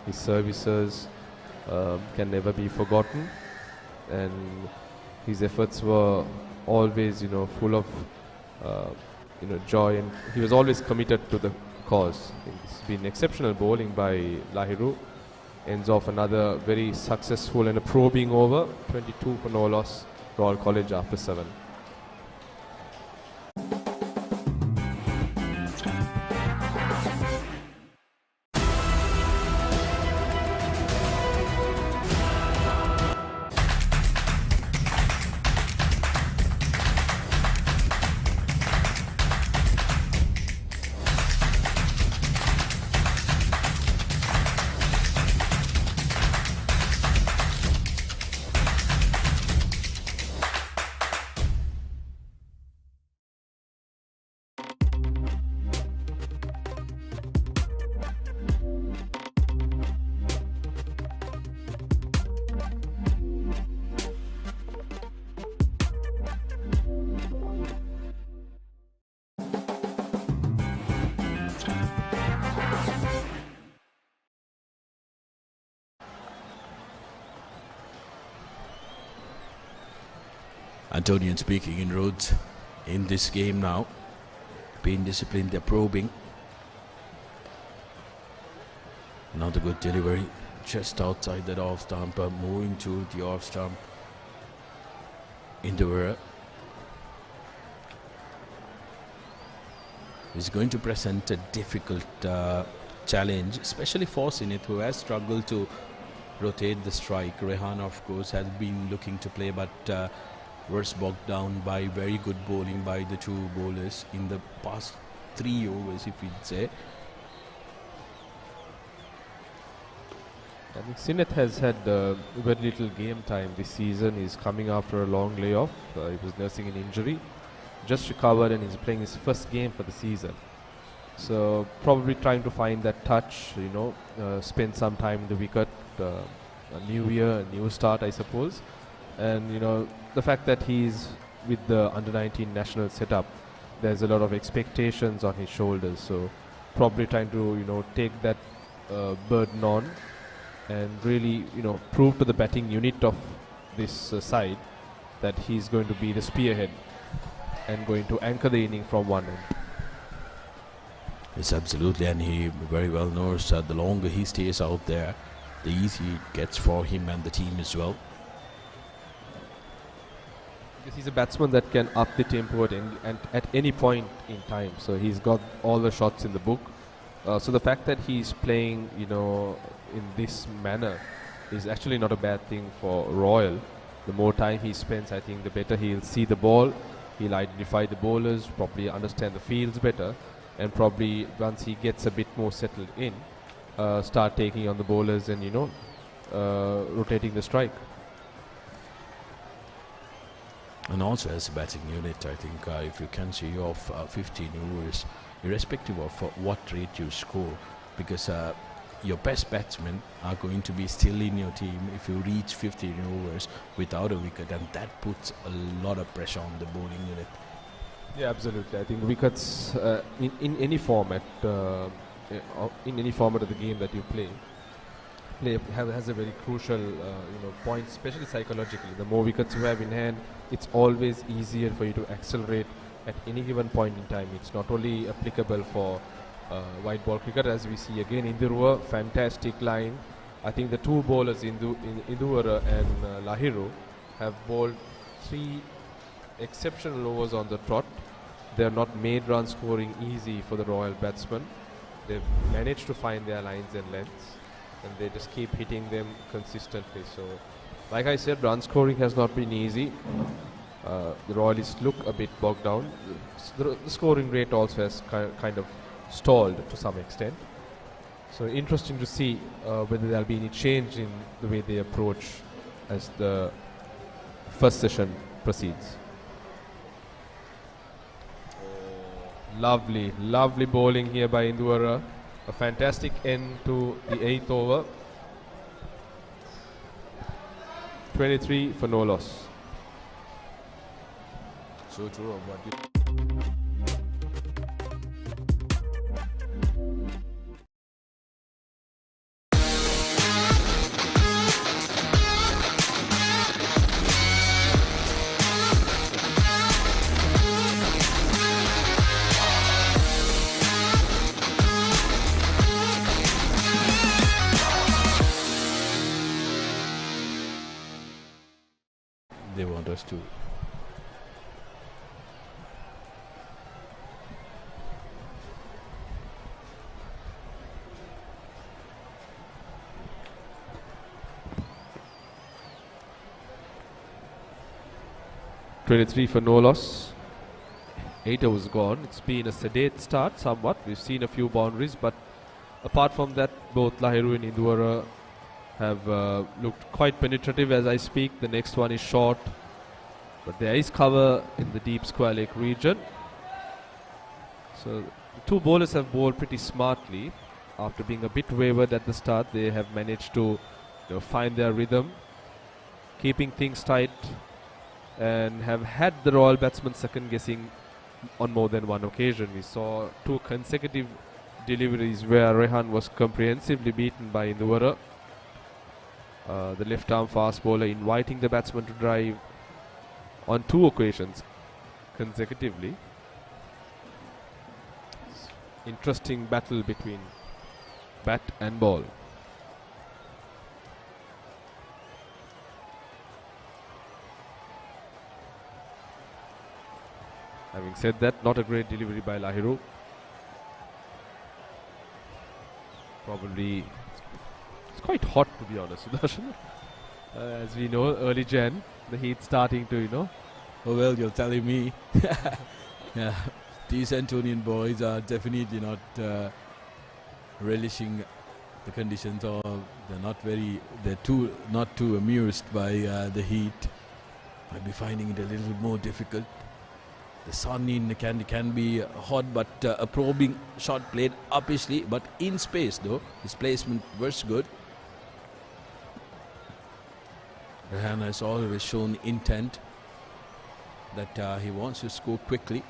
His services can never be forgotten, and his efforts were always, full of, joy, and he was always committed to the cause. It's been exceptional bowling by Lahiru. Ends off another very successful and a probing over, 22 for no loss, Royal College after 7.
Antonian speaking in Rhodes in this game now. Being disciplined, they're probing. Another good delivery just outside that off stump, moving to the off stump into her. Is going to present a difficult challenge, especially for Sinith, who has struggled to rotate the strike. Rehan, of course, has been looking to play, but was bogged down by very good bowling by the two bowlers in the past 3 overs, if we'd say.
I think Sineth has had very little game time this season. He's coming after a long layoff. He was nursing an injury, just recovered, and he's playing his first game for the season. So probably trying to find that touch, spend some time in the wicket, a new year, a new start, I suppose. And the fact that he's with the under-19 national setup, there's a lot of expectations on his shoulders. So probably trying to take that burden on and really prove to the batting unit of this side that he's going to be the spearhead and going to anchor the inning from one end.
Yes, absolutely, and he very well knows that the longer he stays out there, the easier it gets for him and the team as well.
Because he's a batsman that can up the tempo at any point in time. So he's got all the shots in the book. So the fact that he's playing, in this manner is actually not a bad thing for Royal. The more time he spends, I think the better he'll see the ball. He'll identify the bowlers, probably understand the fields better, and probably once he gets a bit more settled in, start taking on the bowlers and rotating the strike.
And also as a batting unit, I think if you can see off 15 overs, irrespective of what rate you score, because your best batsmen are going to be still in your team if you reach 15 overs without a wicket, and that puts a lot of pressure on the bowling unit.
Yeah, absolutely. I think wickets in any format, in any format of the game that you play has a very crucial point, especially psychologically. The more wickets you have in hand, it's always easier for you to accelerate at any given point in time. It's not only applicable for white ball cricket, as we see again. Indurwa, fantastic line. I think the two bowlers, Induvara and Lahiru, have bowled 3 exceptional overs on the trot. They have not made run scoring easy for the Royal batsmen. They've managed to find their lines and lengths, and they just keep hitting them consistently. So, like I said, run scoring has not been easy. The Royalists look a bit bogged down. The scoring rate also has kind of stalled to some extent. So interesting to see whether there'll be any change in the way they approach as the first session proceeds. Lovely, lovely bowling here by Induvara. A fantastic end to the 8th over. 23 for no loss.
So true of what you... They want us to.
.23 for no loss. 8 overs gone. It's been a sedate start somewhat. We've seen a few boundaries, but apart from that, both Lahiru and Induvara have looked quite penetrative as I speak. The next one is short, but there is cover in the deep square leg region. So the two bowlers have bowled pretty smartly. After being a bit wavered at the start, they have managed to find their rhythm, keeping things tight, and have had the Royal batsmen second guessing on more than one occasion. We saw 2 consecutive deliveries where Rehan was comprehensively beaten by Induvara. The left arm fast bowler inviting the batsman to drive on 2 occasions consecutively. Interesting battle between bat and ball. Having said that, not a great delivery by Lahiru. Probably it's quite hot, to be honest. Sudarshan. As we know, early Jan, the heat starting to,
Oh well, you're telling me. Yeah, these Antonian boys are definitely not relishing the conditions, or they're not too amused by the heat. Might be finding it a little more difficult. The sun in the Kandy can be hot, but a probing shot played upishly, but in space though. His placement was good. Rehan has always shown intent that he wants to score quickly.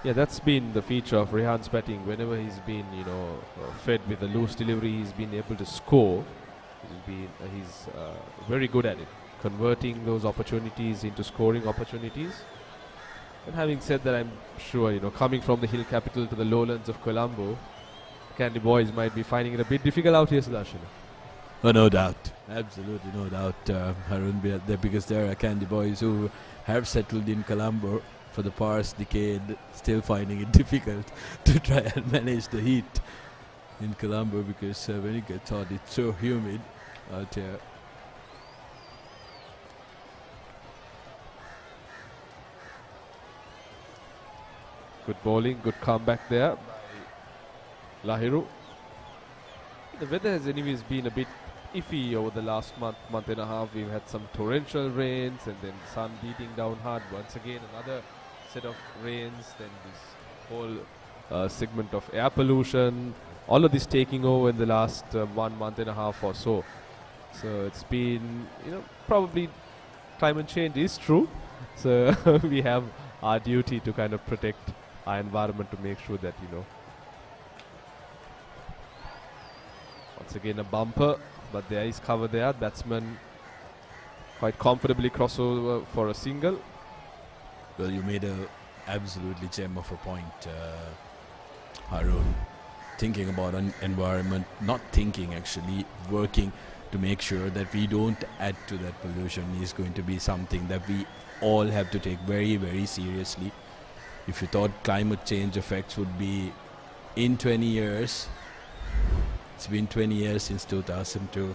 Yeah, that's been the feature of Rehan's batting. Whenever he's been, fed with a loose delivery, he's been able to score. He's very good at it, converting those opportunities into scoring opportunities. And having said that, I'm sure, coming from the hill capital to the lowlands of Colombo, Kandy boys might be finding it a bit difficult out here, Sudarshan.
Oh, no doubt. Absolutely no doubt, Harun, because there are Kandy boys who have settled in Colombo for the past decade, still finding it difficult to try and manage the heat in Colombo, because when it gets hot, it's so humid out here.
Good bowling, good comeback there by Lahiru. The weather has anyways been a bit iffy over the last month and a half. We've had some torrential rains and then sun beating down hard. Once again, another set of rains, then this whole segment of air pollution. All of this taking over in the last 1 month and a half or so. So it's been, probably climate change is true. So we have our duty to kind of protect our environment to make sure that, once again a bumper, but there is cover there. Batsman quite comfortably crossover for a single.
Well, you made a absolutely gem of a point, Harun. Thinking about an environment, not thinking, actually working to make sure that we don't add to that pollution is going to be something that we all have to take very, very seriously. If you thought climate change effects would be in 20 years, it's been 20 years since 2002.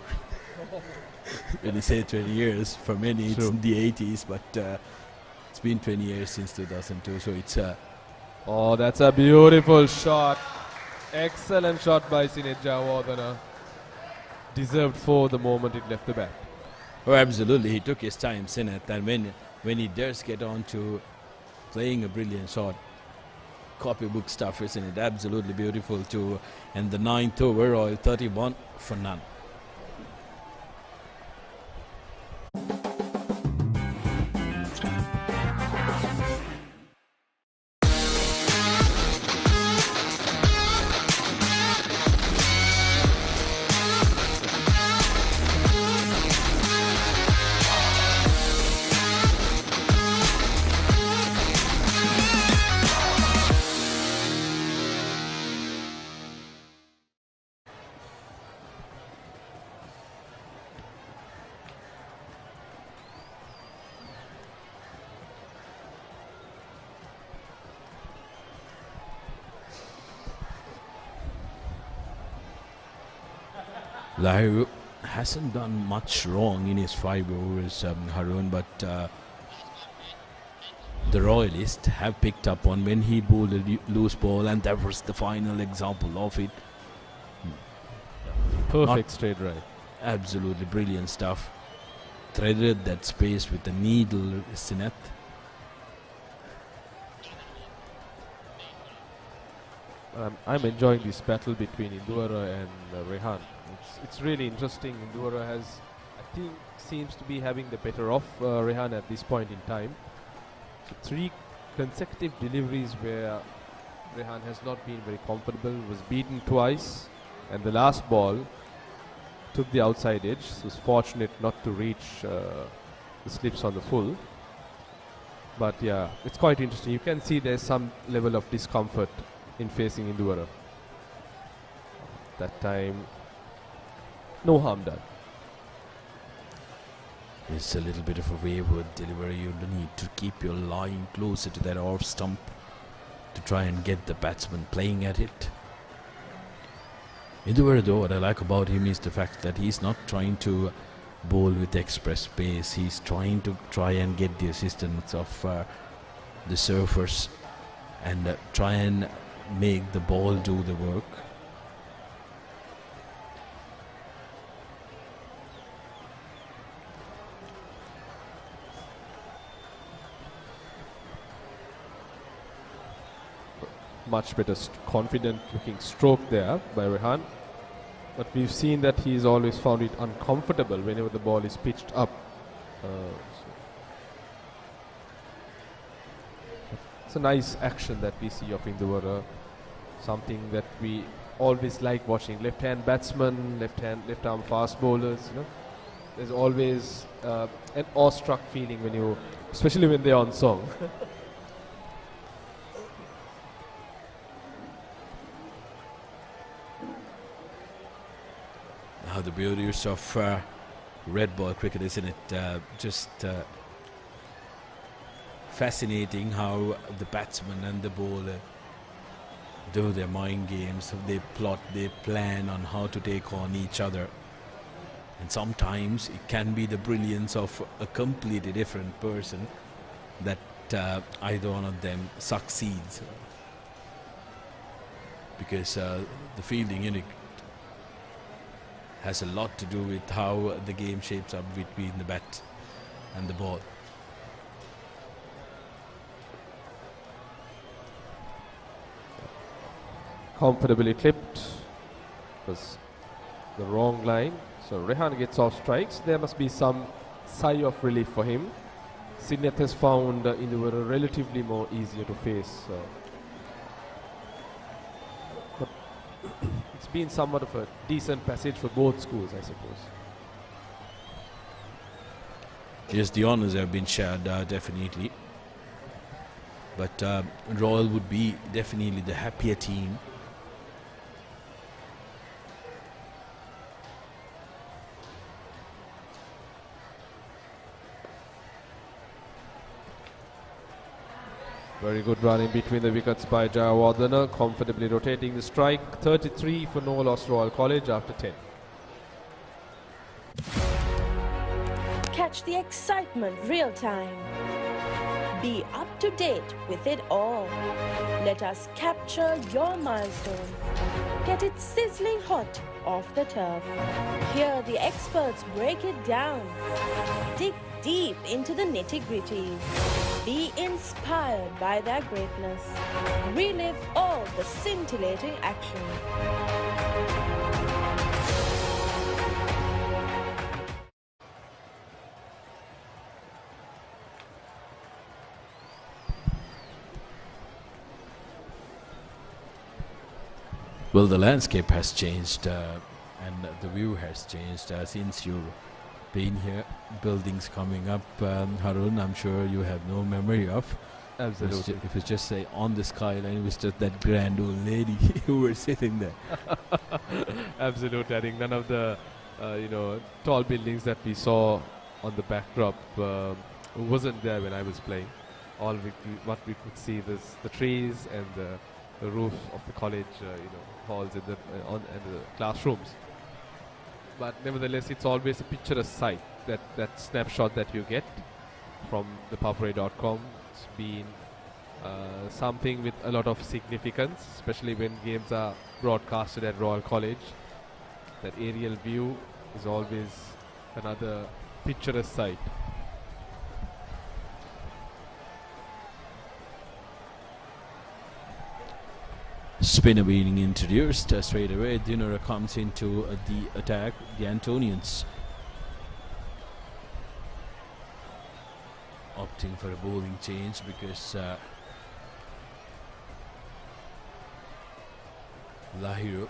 When you say 20 years, for many it's in the 80s, but it's been 20 years since 2002, so it's
oh, that's a beautiful shot. Excellent shot by Sinet Jawardena. Deserved for the moment it left the bat.
Oh, absolutely. He took his time, Sinet, and when he does get on to playing a brilliant shot, copybook stuff, isn't it? Absolutely beautiful too. And the 9th over, Royal 31 for none. Lahiru hasn't done much wrong in his 5 overs, Harun, but the Royalists have picked up on when he bowled a loose ball, and that was the final example of it.
Perfect straight right.
Absolutely brilliant stuff. Threaded that space with the needle, Sinet.
I'm enjoying this battle between Indura and Rehan. It's really interesting. Indura has, I think, seems to be having the better of Rehan at this point in time. So 3 consecutive deliveries where Rehan has not been very comfortable, was beaten twice, and the last ball took the outside edge. So was fortunate not to reach the slips on the full. But yeah, it's quite interesting. You can see there's some level of discomfort in facing Indura. That time, no harm done.
It's a little bit of a wayward delivery. You need to keep your line closer to that off stump to try and get the batsman playing at it. Eduardo, what I like about him is the fact that he's not trying to bowl with express pace. He's trying to get the assistance of the surfers and try and make the ball do the work.
Much better confident looking stroke there by Rehan. But we've seen that he's always found it uncomfortable whenever the ball is pitched up. It's a nice action that we see of Induvara. Something that we always like watching. Left-hand batsman, left-arm fast bowlers. You know, there's always an awestruck feeling when you, especially when they're on song.
Now the beauties of red ball cricket, isn't it? Just fascinating how the batsman and the bowler do their mind games. They plot, they plan on how to take on each other. And sometimes it can be the brilliance of a completely different person that either one of them succeeds. Because the fielding unit has a lot to do with how the game shapes up between the bat and the ball.
Comfortably clipped was the wrong line. So Rehan gets off strikes. There must be some sigh of relief for him. Sidneth has found Induvara relatively more easier to face. But it's been somewhat of a decent passage for both schools, I suppose.
Yes, the honours have been shared, definitely. But Royal would be definitely the happier team.
Very good run in between the wickets by Jayawardena, comfortably rotating the strike. 33 for no loss Royal College after 10.
Catch the excitement real time. Be up to date with it all. Let us capture your milestones. Get it sizzling hot off the turf. Hear the experts break it down. Dig deep into the nitty-gritties. Be inspired by their greatness. Relive all the scintillating action.
Well, the landscape has changed and the view has changed since you've been here. Buildings coming up, Harun, I'm sure you have no memory of.
Absolutely.
If it's just say on the skyline, it was just that grand old lady who were sitting there.
Absolutely. I think none of the tall buildings that we saw on the backdrop wasn't there when I was playing. All what we could see was the trees and the roof of the college, halls and the classrooms. But nevertheless, it's always a picturesque sight. That snapshot that you get from the Papare.com. It's been something with a lot of significance, especially when games are broadcasted at Royal College. That aerial view is always another picturesque sight.
Spinner being introduced straight away. Dinura comes into the attack. The Antonians opting for a bowling change because Lahiru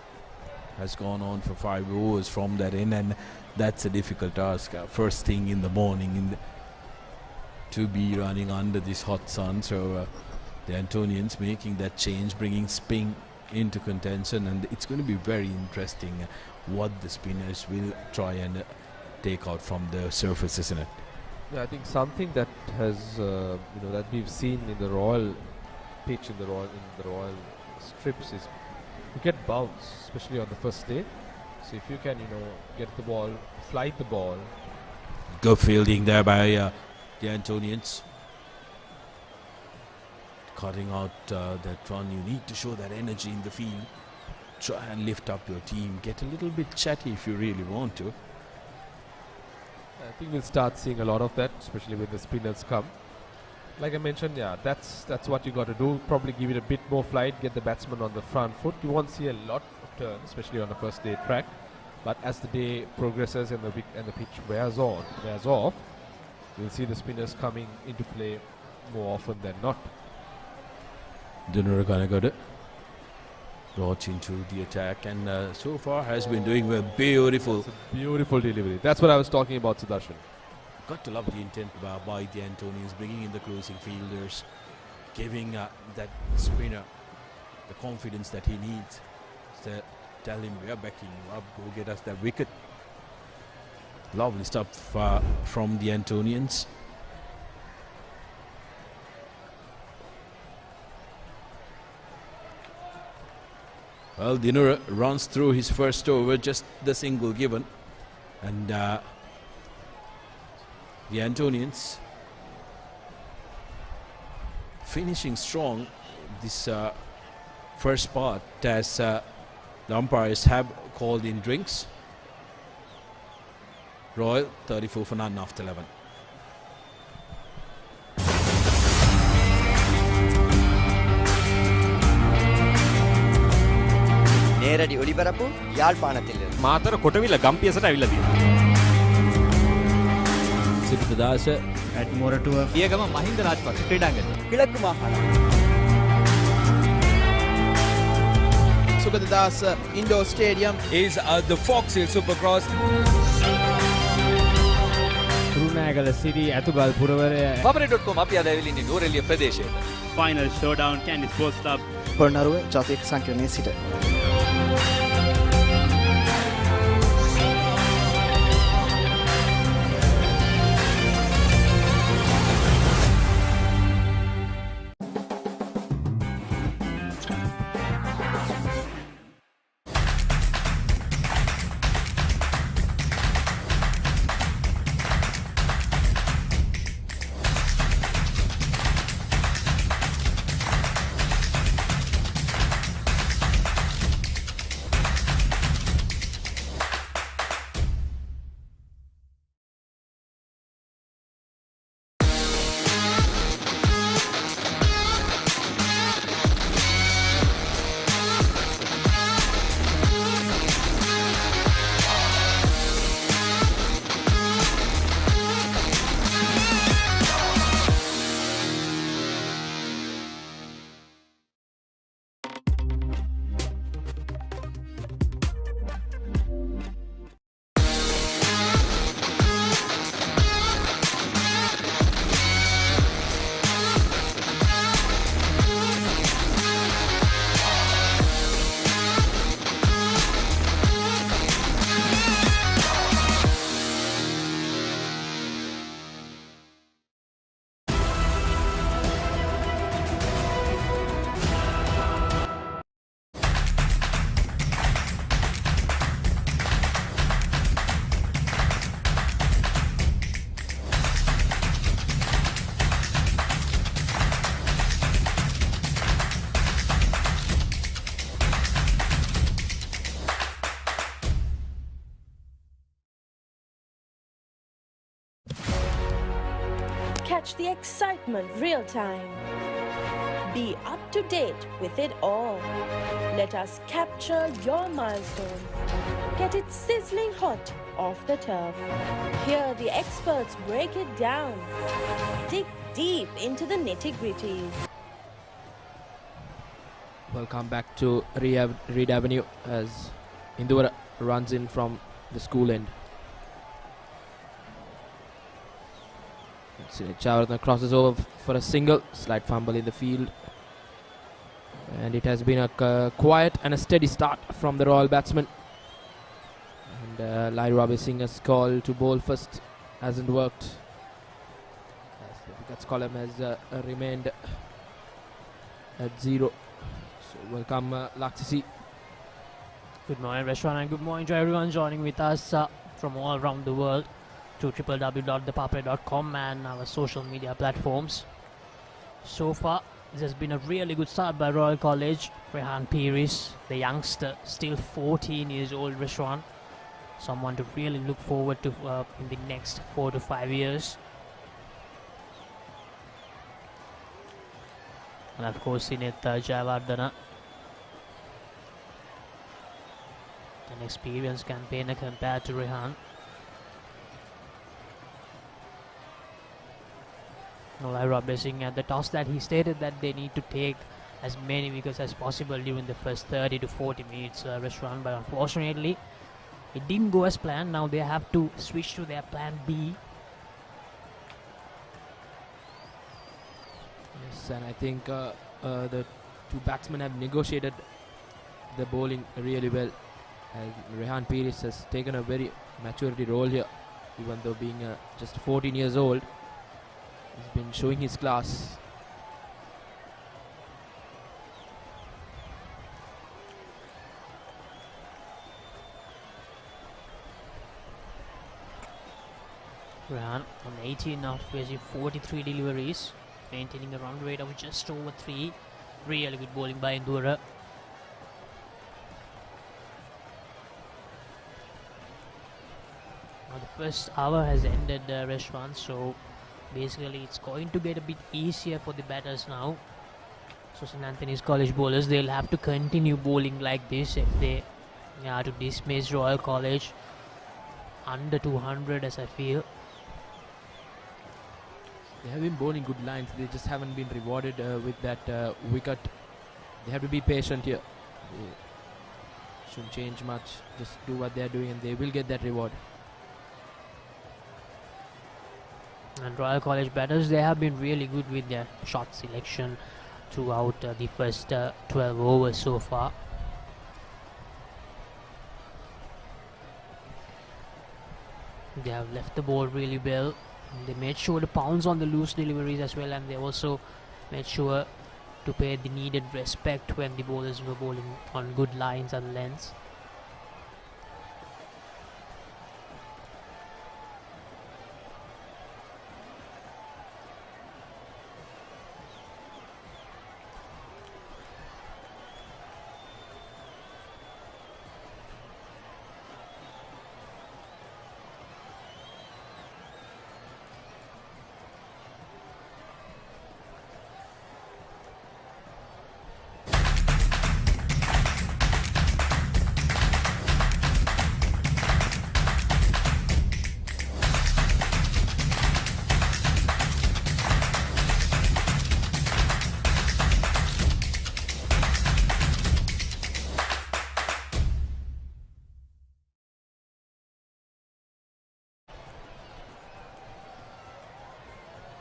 has gone on for 5 overs from that end, and that's a difficult task. First thing in the morning to be running under this hot sun. So the Antonians making that change, bringing spin into contention, and it's going to be very interesting what the spinners will try and take out from the surface, isn't it?
Yeah, I think something that has that we've seen in the Royal pitch, in the Royal strips, is you get bounce, especially on the first day. So if you can, get the ball, flight the ball.
Good fielding there by the Antonians. Cutting out that run, you need to show that energy in the field. Try and lift up your team. Get a little bit chatty if you really want to.
I think we'll start seeing a lot of that, especially when the spinners come. Like I mentioned, that's what you got to do. Probably give it a bit more flight, get the batsman on the front foot. You won't see a lot of turns, especially on the first day track. But as the day progresses and the pitch wears off, you'll see the spinners coming into play more often than not.
Dinner gonna got it. Brought into the attack, and so far has been doing well. Beautiful.
That's a beautiful delivery. That's what I was talking about, Sudarshan.
Got to love the intent by the Antonians, bringing in the closing fielders, giving that spinner the confidence that he needs. So tell him, we are backing you up, go get us that wicket. Lovely stuff from the Antonians. Well, Dinura runs through his first over, just the single given. And the Antonians finishing strong this first part, as the umpires have called in drinks. Royal 34 for none after 11.
නේරඩි ඔලිබරපු යාල්පානතිල්ල
Matara කොටවිල ගම්පියසට ඇවිල්ලා තියෙනවා.
සිරිතදාස
ඇඩ්මොරටුව පියගම මහින්ද රාජපක්ෂ ක්‍රීඩාංගණය.
කිලක්කු මාහාන
Sugathadasa indoor stadium
is the Fox Hill Supercross.
Kurunegala Siri ඇතුගල් පුරවරය
Papare.com අපි අද ඇවිල්ලා ඉන්නේ නෝරෙලිය ප්‍රදේශයට.
Final showdown Kandy sports club
Polonnaruwa ජාතික සංකීර්ණයේ සිට
Catch the excitement real time. Be up to date with it all. Let us capture your milestones. Get it sizzling hot off the turf. Hear the experts break it down. Dig deep into the nitty-gritties.
Welcome back to Reed Avenue as Indura runs in from the school end. Chavarna crosses over for a single, slight fumble in the field. And it has been a quiet and a steady start from the Royal batsman. And Lai Ravi Singh's call to bowl first hasn't worked. As the wickets column has remained at 0. So will come Laksisi
Good morning, restaurant, and good morning to everyone joining with us from all around the world to www.thepapare.com and our social media platforms. So far, this has been a really good start by Royal College. Rehan Piris, the youngster, still 14 years old, Reshwan. Someone to really look forward to in the next 4 to 5 years. And of course, Sinet Jayawardena, an experienced campaigner compared to Rehan. Nola basing at the toss that he stated that they need to take as many wickets as possible during the first 30 to 40 minutes restaurant, but unfortunately it didn't go as planned. Now they have to switch to their plan B.
Yes, and I think the two batsmen have negotiated the bowling really well. And Rehan Piris has taken a very maturity role here, even though being just 14 years old. He's been showing his class.
Rehan on 18 out of 43 deliveries, maintaining a run rate of just over 3. Really good bowling by Indura. Now the first hour has ended, Reshwan, so basically it's going to get a bit easier for the batters now. So St. Anthony's College bowlers, they'll have to continue bowling like this if they are to dismiss Royal College under 200, as I feel.
They have been bowling good lines, they just haven't been rewarded with that wicket. They have to be patient here. They shouldn't change much, just do what they're doing and they will get that reward.
And Royal College batters, they have been really good with their shot selection throughout the first 12 overs so far. They have left the ball really well. They made sure to pounce on the loose deliveries as well, and they also made sure to pay the needed respect when the bowlers were bowling on good lines and lengths.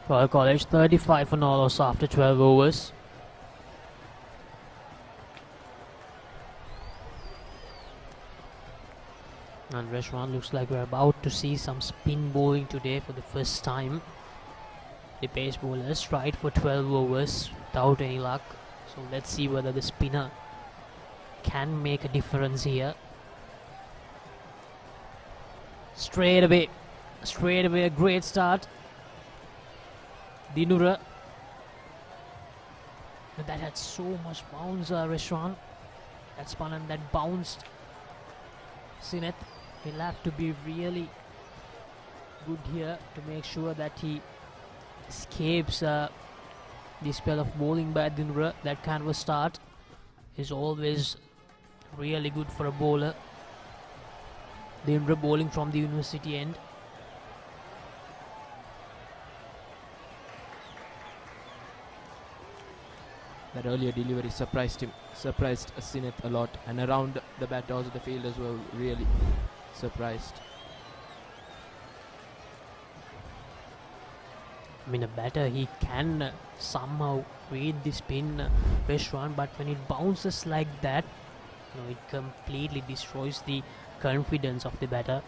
Royal College 35 for Norlos after 12 overs. And Reshwan, looks like we're about to see some spin bowling today for the first time. The pace bowlers tried for 12 overs without any luck. So let's see whether the spinner can make a difference here. Straight away a great start. Dinura. That had so much bounce, Reshwan. That spun and that bounced. Sinet will have to be really good here to make sure that he escapes the spell of bowling by Dinura. That kind of a start is always really good for a bowler. Dinura bowling from the university end.
That earlier delivery surprised Sinet a lot, and around the bat also the fielders were really surprised.
I mean, a batter, he can somehow read the spin, Reshwan, but when it bounces like that, it completely destroys the confidence of the batter.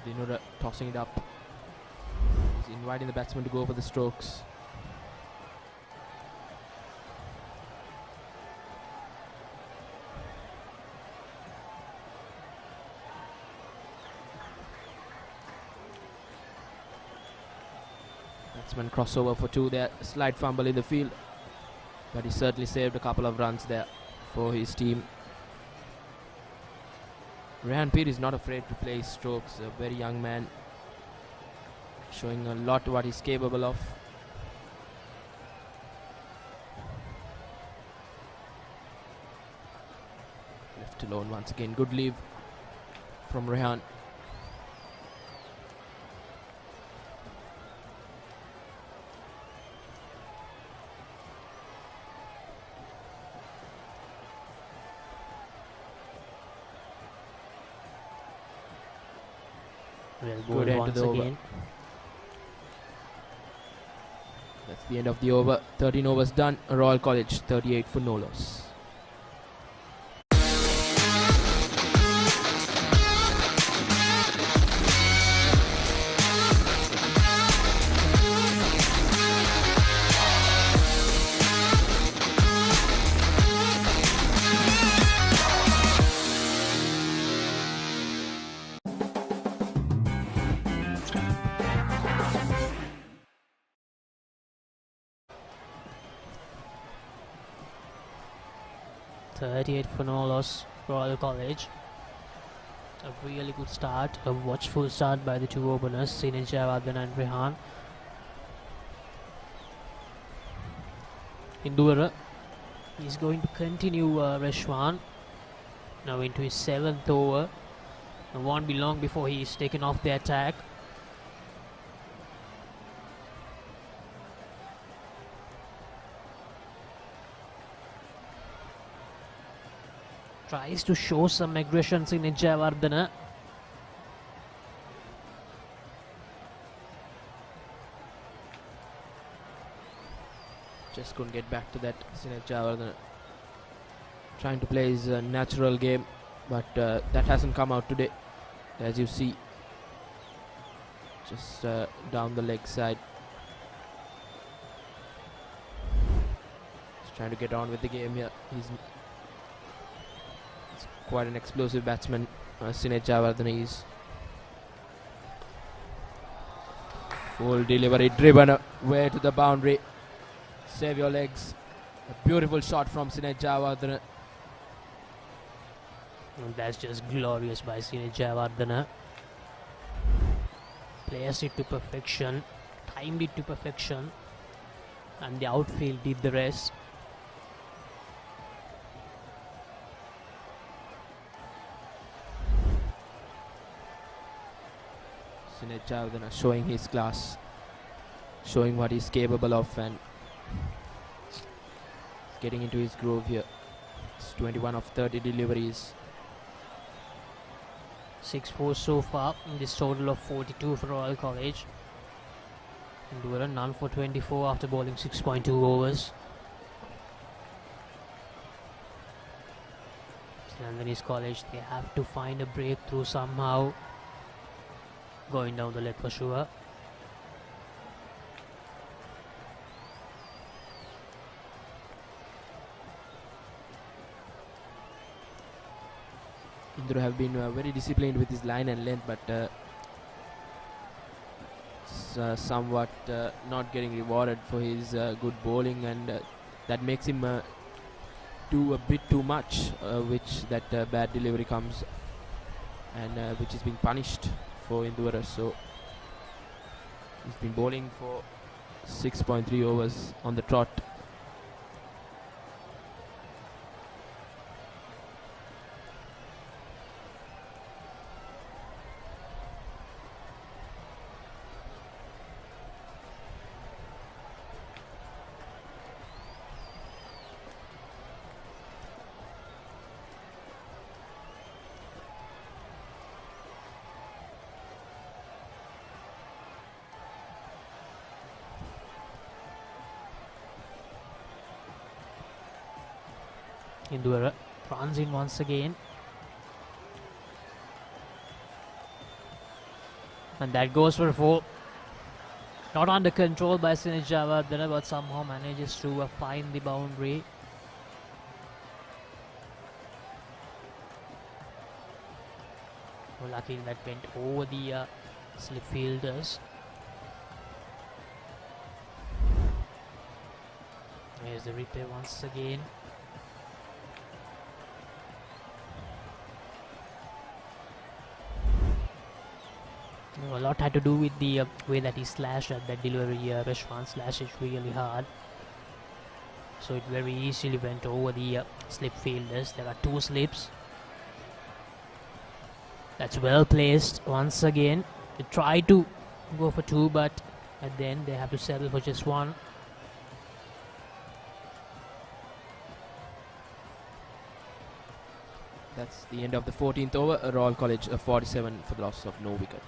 Dinura tossing it up. He's inviting the batsman to go for the strokes. Batsman crossover for 2 there. Slight fumble in the field, but he certainly saved a couple of runs there for his team. Rehan Peer is not afraid to play strokes. A very young man, showing a lot what he's capable of. Left alone once again. Good leave from Rehan.
Good end to the over.
That's the end of the over. 13 overs done. Royal College 38 for no loss.
For no loss, Royal College. A really good start, a watchful start by the 2 openers, Sinaj Jayawardene and Rehan. Indura is going to continue Reshwan now into his 7th over. It won't be long before he is taken off the attack. Tries to show some aggression in Jayawardene.
Just couldn't get back to that. Sinaj Jayawardene trying to play his natural game, but that hasn't come out today, as you see. Just down the leg side. He's trying to get on with the game here. He's quite an explosive batsman, Sinaj Jayawardene is. Full delivery, driven away to the boundary. Save your legs. A beautiful shot from Sinaj Jayawardene.
And that's just glorious by Sinaj Jayawardene. Placed it to perfection, timed it to perfection, and the outfield did the rest.
Sinaj Jayawardene showing his class, showing what he's capable of, and getting into his groove here. It's 21 of 30 deliveries.
6-4 so far in this total of 42 for Royal College. Indura none for 24 after bowling 6.2 overs. St. College, they have to find a breakthrough somehow. Going down the leg for sure.
Indra have been very disciplined with his line and length, but somewhat not getting rewarded for his good bowling, and that makes him do a bit too much, which that bad delivery comes, and which is being punished for Indura. So he's been bowling for 6.3 overs on the trot.
Indura runs in once again, and that goes for 4. Not under control by Sinet Javardhana, but somehow manages to find the boundary. Well, luckily that went over the slip fielders. Here's the replay once again. A lot had to do with the way that he slashed at that delivery. Reshwan slashed it really hard, so it very easily went over the slip fielders. There are 2 slips. That's well placed once again. They try to go for 2, but at the end they have to settle for just 1.
That's the end of the 14th over. Royal College 47 for the loss of no wicket.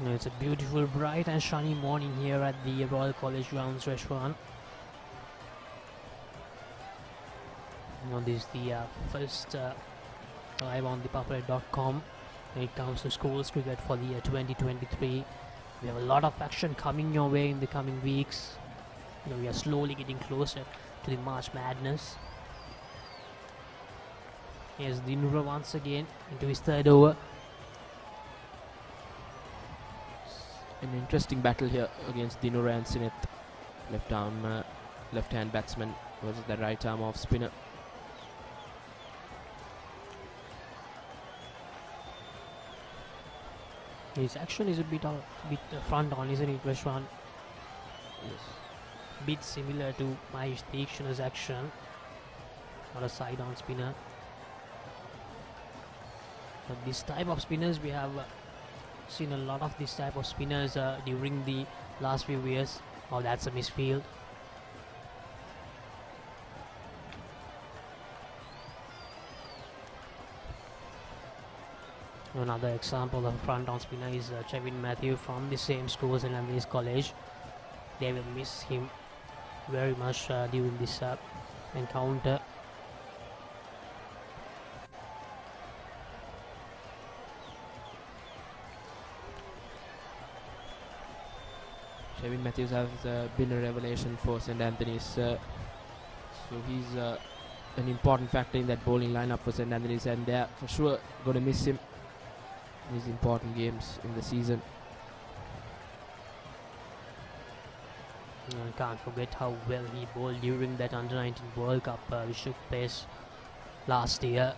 It's a beautiful, bright and sunny morning here at the Royal College grounds, Reshwan. This is the first live on the Papare.com when it comes to schools cricket for the 2023. We have a lot of action coming your way in the coming weeks. We are slowly getting closer to the March Madness. Here's Dinura once again into his 3rd over.
An interesting battle here against Dinura and Sinet. Left-hand batsman versus the right-arm off spinner.
His action is a bit front on, isn't it, Reshwan?
Yes.
Bit similar to Mahesh Deekshana's action. Not a side-on spinner. But this type of spinners, we have seen a lot of this type of spinners during the last few years. Oh, that's a misfield. Another example of a front-on spinner is Chevin Matthew from the same school, St. Anthony's College. They will miss him very much during this encounter.
Chevin Matthews has been a revelation for St. Anthony's, so he's an important factor in that bowling lineup for St. Anthony's, and they're for sure going to miss him in these important games in the season.
I can't forget how well he bowled during that Under-19 World Cup which took place last year.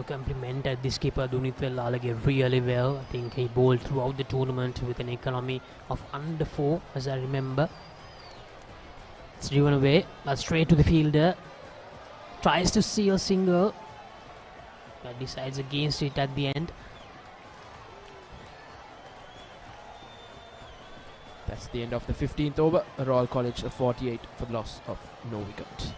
Complimented the skipper Dunithwel Lalage really well. I think he bowled throughout the tournament with an economy of under 4, as I remember. It's driven away, but straight to the fielder. Tries to seal single, but decides against it at the end.
That's the end of the 15th over. Royal College 48 for the loss of no wicket.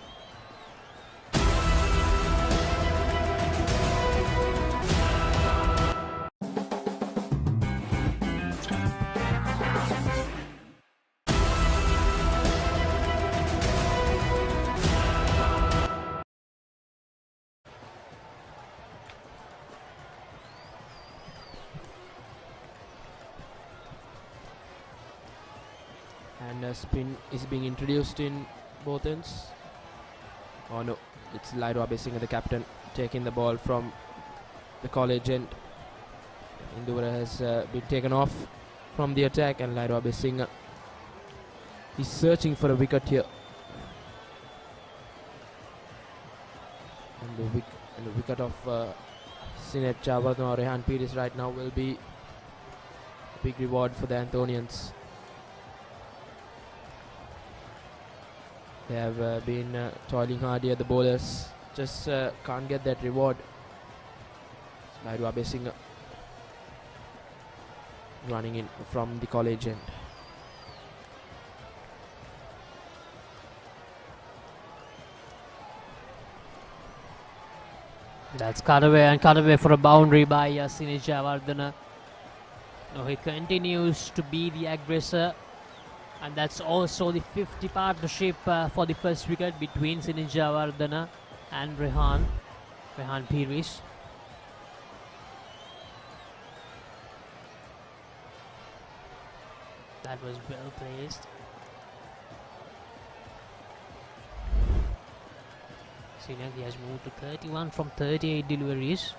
And a spin is being introduced in both ends. Oh no, it's Lairua Bessinga, the captain, taking the ball from the college end. Indura has been taken off from the attack, and Lairua Bessinga is searching for a wicket here. And the wicket of Sinet Javardhana or Rehan Peters right now will be a big reward for the Anthonians. They have been toiling hard here, the bowlers just can't get that reward. Lairua Bessinga running in from the college end.
That's cut away for a boundary by Sinej Javardhana. Now he continues to be the aggressor, and that's also the 50 partnership for the first wicket between Sinej Javardhana and Rehan Pires. That was well placed. Sinej has moved to 31 from 38 deliveries.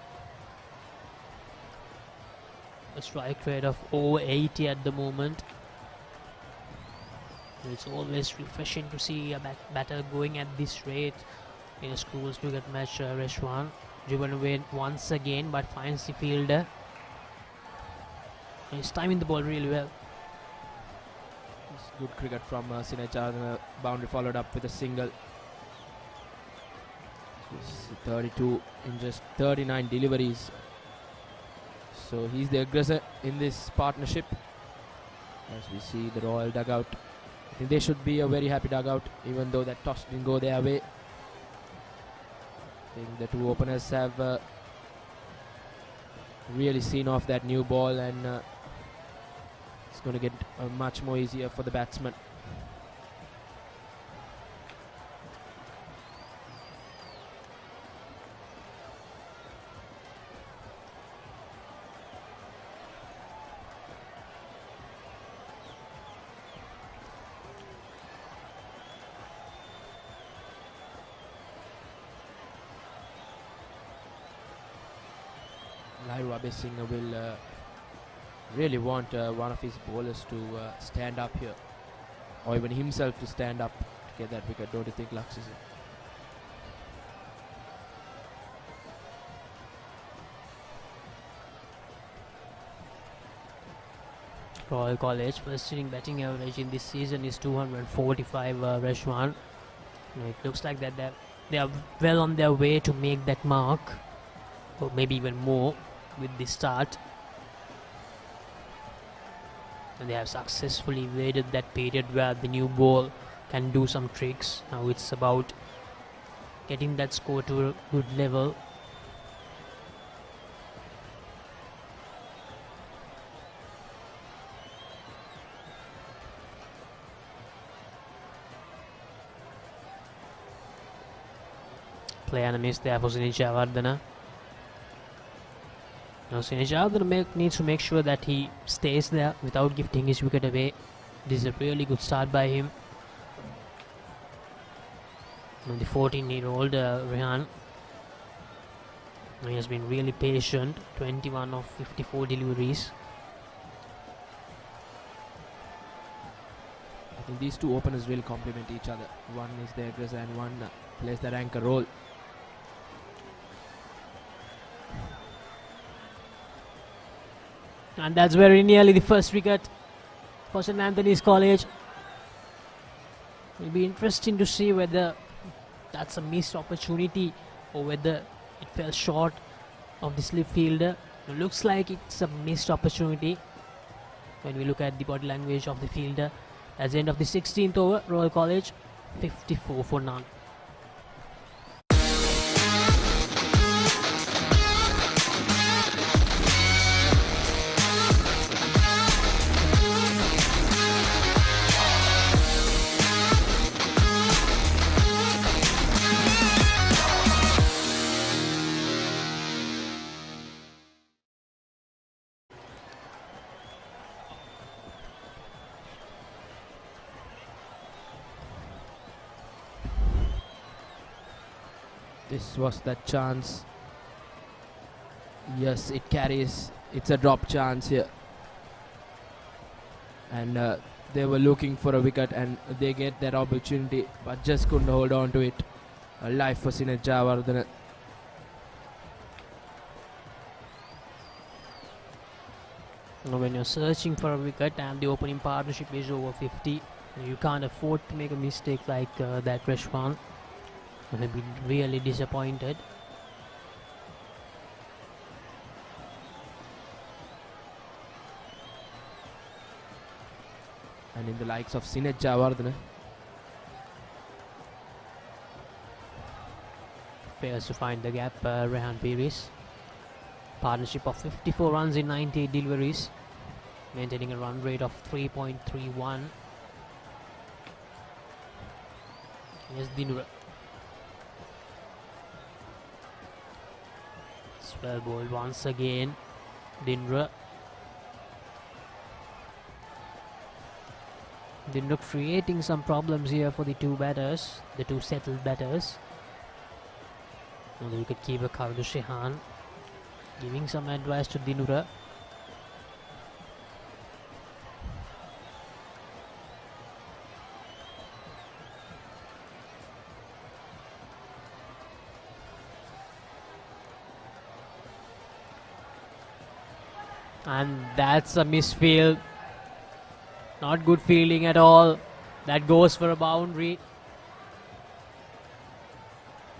A strike rate of over 80 at the moment. It's always refreshing to see a batter going at this rate in a schools cricket match. Reshwan driven away once again, but finds the fielder. He's timing the ball really well.
It's good cricket from Sinej Javardhana. Boundary followed up with a single. 32 in just 39 deliveries. So he's the aggressor in this partnership. As we see the Royal dugout, I think they should be a very happy dugout, even though that toss didn't go their way. I think the two openers have really seen off that new ball, and it's going to get much more easier for the batsman. Singh will really want one of his bowlers to stand up here, or even himself to stand up to get that wicket. Don't you think, Laxis?
Royal College first inning batting average in this season is 245. Reshwan. It looks like that they are well on their way to make that mark, or maybe even more with the start. And they have successfully evaded that period where the new ball can do some tricks. Now it's about getting that score to a good level. Play and a miss there for Sinej Javardhana. Now Sinej Javardhana needs to make sure that he stays there without gifting his wicket away. This is a really good start by him. Now the 14-year-old Rehan, he has been really patient. 21 of 54 deliveries.
I think these two openers will complement each other. One is the aggressor and one plays that anchor role.
And that's very nearly the first wicket for St. Anthony's College. It'll be interesting to see whether that's a missed opportunity or whether it fell short of the slip fielder. It looks like it's a missed opportunity when we look at the body language of the fielder. That's the end of the 16th over. Royal College 54 for none.
This was that chance. Yes, it carries. It's a drop chance here. And they were looking for a wicket and they get that opportunity but just couldn't hold on to it. A life for Sinej Javardhana.
When you're searching for a wicket and the opening partnership is over 50, you can't afford to make a mistake like that. Reshwan will have been really disappointed.
And in the likes of Sinej Javardhana,
fails to find the gap. Rehan Pires. Partnership of 54 runs in 98 deliveries, maintaining a run rate of 3.31. Here's Dinura. Swell ball once again. Dinura. Dinura creating some problems here for the two batters, the two settled batters. Now the wicketkeeper Kavadu Shehan giving some advice to Dinura. And that's a misfield. Not good fielding at all. That goes for a boundary.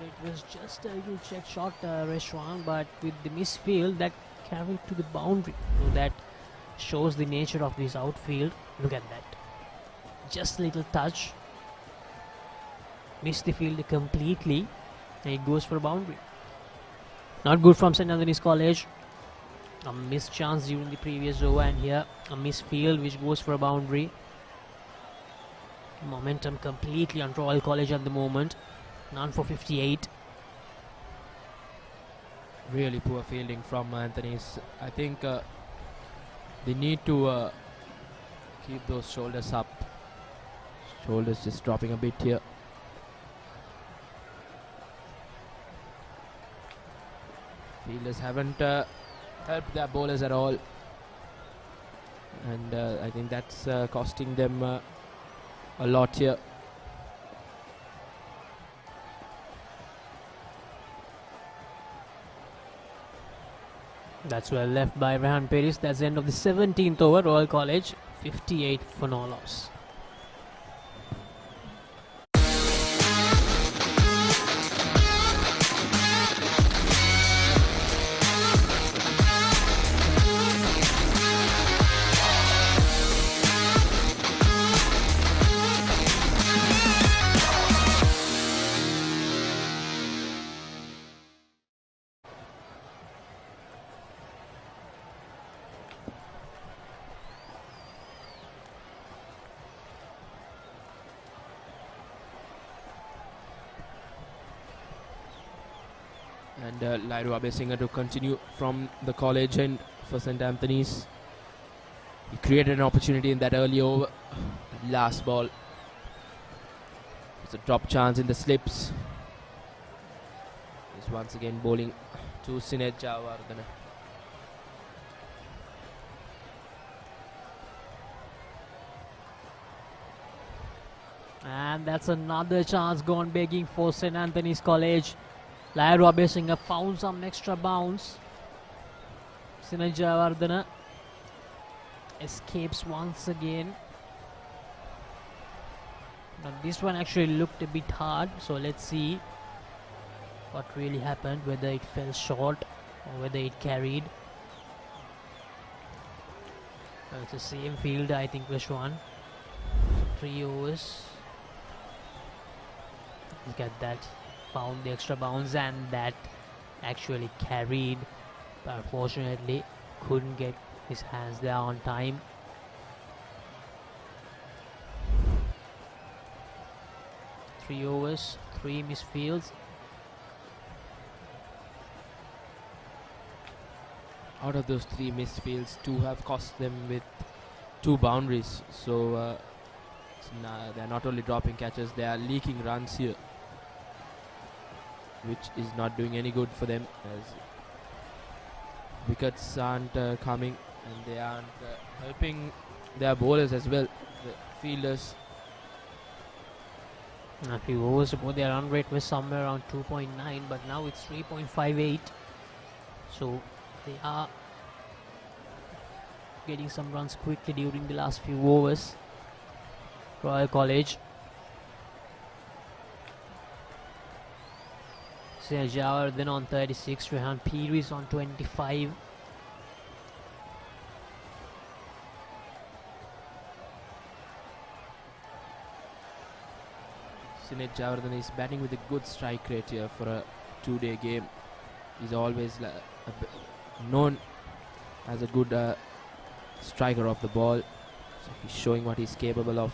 It was just a little check shot, Reshwan, but with the misfield that carried to the boundary. So that shows the nature of this outfield. Look at that. Just a little touch. Missed the field completely. And it goes for a boundary. Not good from St. Anthony's College. A missed chance during the previous over, and here a misfield which goes for a boundary. Momentum completely on Royal College at the moment. None for 58.
Really poor fielding from Anthony's. I think they need to keep those shoulders up. Shoulders just dropping a bit here. Fielders haven't helped their bowlers at all, and I think that's costing them a lot here.
That's well left by Rehan Pires. That's the end of the 17th over. Royal College 58 for no loss.
And Lairu Abesinger to continue from the college end for St. Anthony's. He created an opportunity in that early over. That last ball. It's a drop chance in the slips. He's once again bowling to Sinej Javardhana.
And that's another chance gone begging for St. Anthony's College. Lairu Abesinger found some extra bounce. Sinej Javardhana escapes once again. Now this one actually looked a bit hard, so let's see what really happened, whether it fell short or whether it carried. Well, it's the same field, I think, Vishwan. 3 overs. Look at that. Found the extra bounce, and that actually carried, but unfortunately couldn't get his hands there on time. Three overs, 3 misfields.
Out of those 3 misfields, 2 have cost them with 2 boundaries. So they're not only dropping catches, they are leaking runs here, which is not doing any good for them, as wickets aren't coming, and they aren't helping their bowlers as well, the fielders.
A few overs ago their run rate was somewhere around 2.9, but now it's 3.58. So they are getting some runs quickly during the last few overs. Royal College. Sinej Javardhana on 36, Rehan Pires on 25.
Sinej Javardhana is batting with a good strike rate here for a two-day game. He's always known as a good striker of the ball. So he's showing what he's capable of.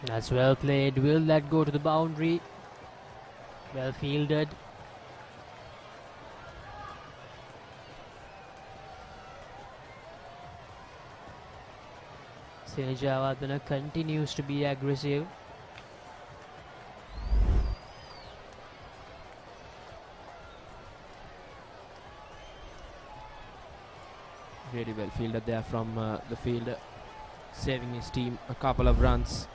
That's well played. Will that go to the boundary? Well fielded. Sinejavardhana continues to be aggressive.
Really well fielded there from the fielder, saving his team a couple of runs.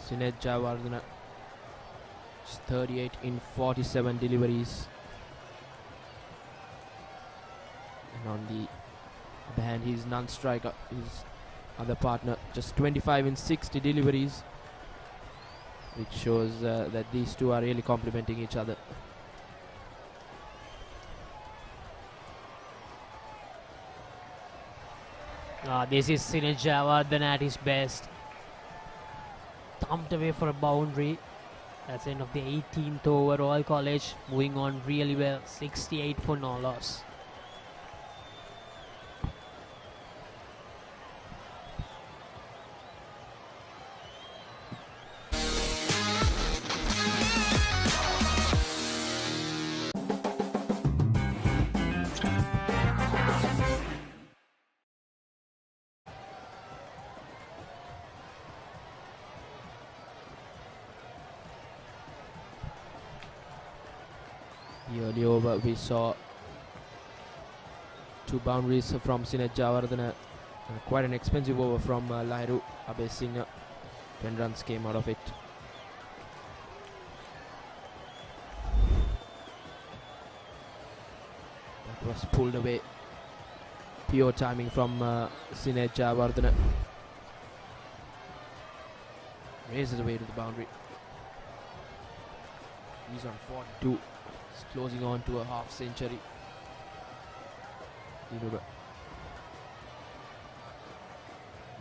Sinejavardhana 38 in 47 deliveries. And on the other hand, his non-striker, his other partner, just 25 in 60 deliveries, which shows that these two are really complementing each other.
This is Sinejavardhana at his best. Thumped away for a boundary. That's the end of the 18th over. Royal College moving on really well. 68 for no loss.
Early over, we saw two boundaries from Sinejavardhana. Quite an expensive over from Lairu Abesingha. 10 runs came out of it. That was pulled away. Pure timing from Sinejavardhana. Raises away to the boundary. He's on 42. He's closing on to a half century.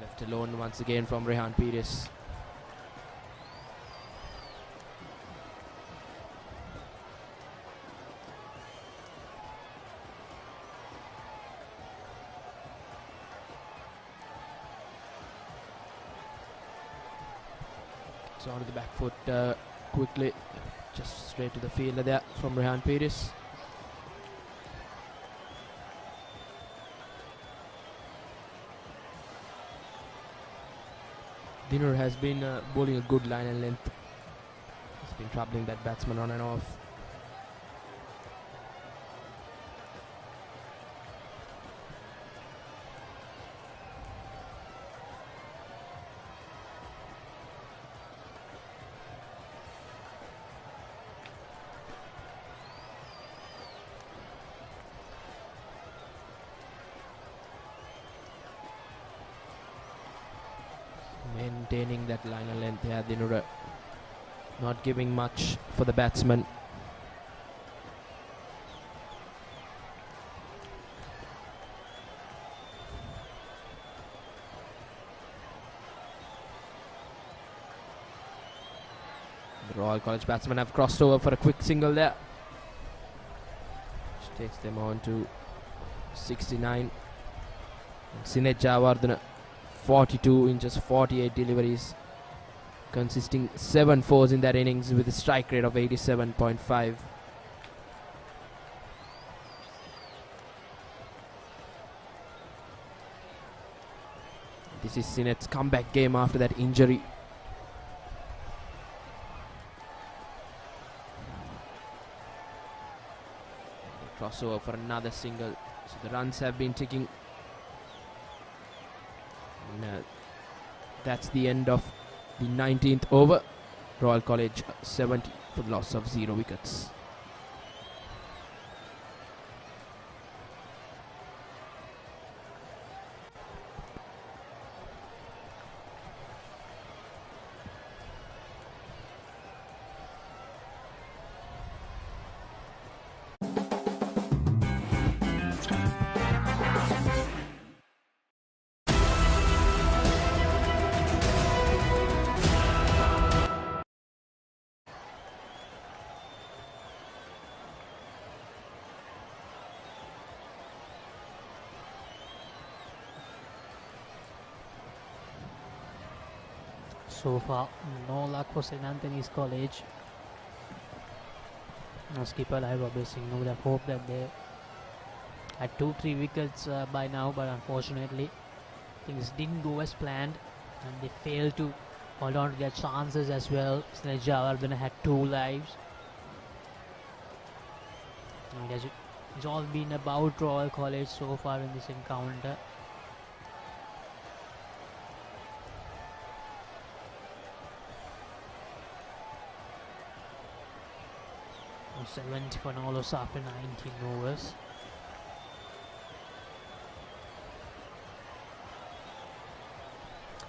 Left alone once again from Rehan Pires. So onto the back foot quickly. Just straight to the fielder there from Rehan Pires. Dinur has been bowling a good line and length. He's been troubling that batsman on and off. Maintaining that line and length here, Dinura. Not giving much for the batsman. The Royal College batsmen have crossed over for a quick single there, which takes them on to 69. Sinejavardhana 42 in just 48 deliveries, consisting 7 fours in that innings with a strike rate of 87.5. This is Sinet's comeback game after that injury. Crossover for another single, so the runs have been ticking. And that's the end of the 19th over. Royal College 70 for the loss of 0 wickets.
so far. No luck for St. Anthony's College. Now skipper Lai Robertson would have hoped that they had 2-3 wickets by now, but unfortunately things didn't go as planned and they failed to hold on to their chances as well. Sinet Javardhana had 2 lives. It's all been about Royal College so far in this encounter. Oh, 70 for Nolos after 19 overs.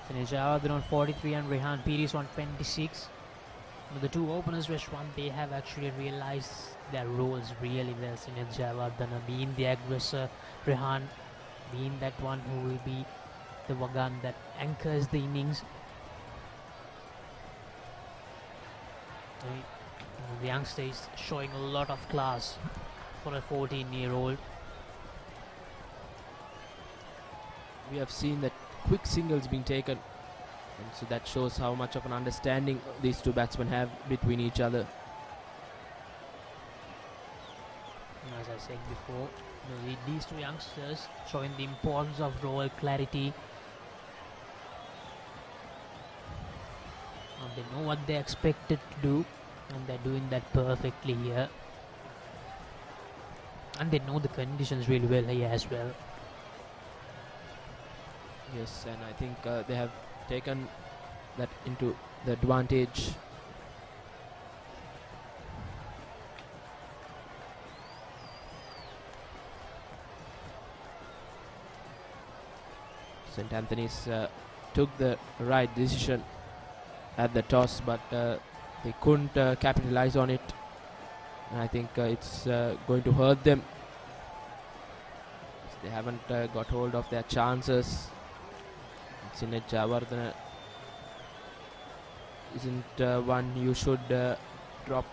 Sinet Javardhana on 43 and Rehan Piris on 26. But the 2 openers, Reshwan, they have actually realized their roles really well. Sinet Javardhana being the aggressor, Rehan being that one who will be the gun that anchors the innings. The youngster is showing a lot of class for a 14-year-old.
We have seen that quick singles being taken, and so that shows how much of an understanding these 2 batsmen have between each other.
As I said before, these 2 youngsters showing the importance of role clarity. And they know what they're expected to do, and they're doing that perfectly here. And they know the conditions really well here as well.
Yes, and I think they have taken that into the advantage. St. Anthony's took the right decision at the toss, but they couldn't capitalize on it. And I think it's going to hurt them. They haven't got hold of their chances. Sinet Javardhana isn't one you should drop.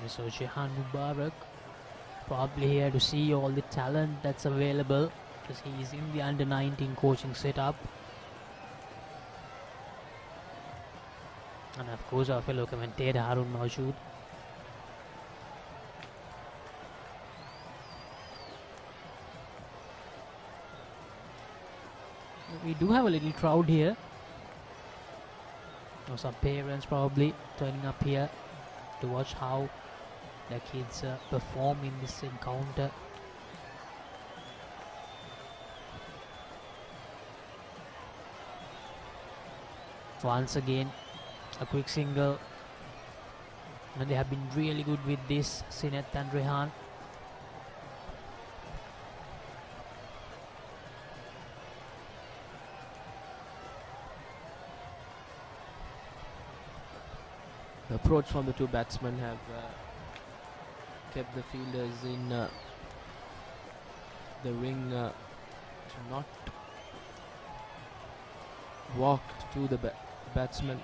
So Jehan Mubarak probably here to see all the talent that's available, because he is in the under-19 coaching setup. And of course our fellow commentator Harun Maujood. We do have a little crowd here. Or some parents probably turning up here to watch how their kids perform in this encounter. Once again, a quick single, and they have been really good with this, Sinet and Rehan.
The approach from the 2 batsmen have kept the fielders in the ring to not walk to the batsman.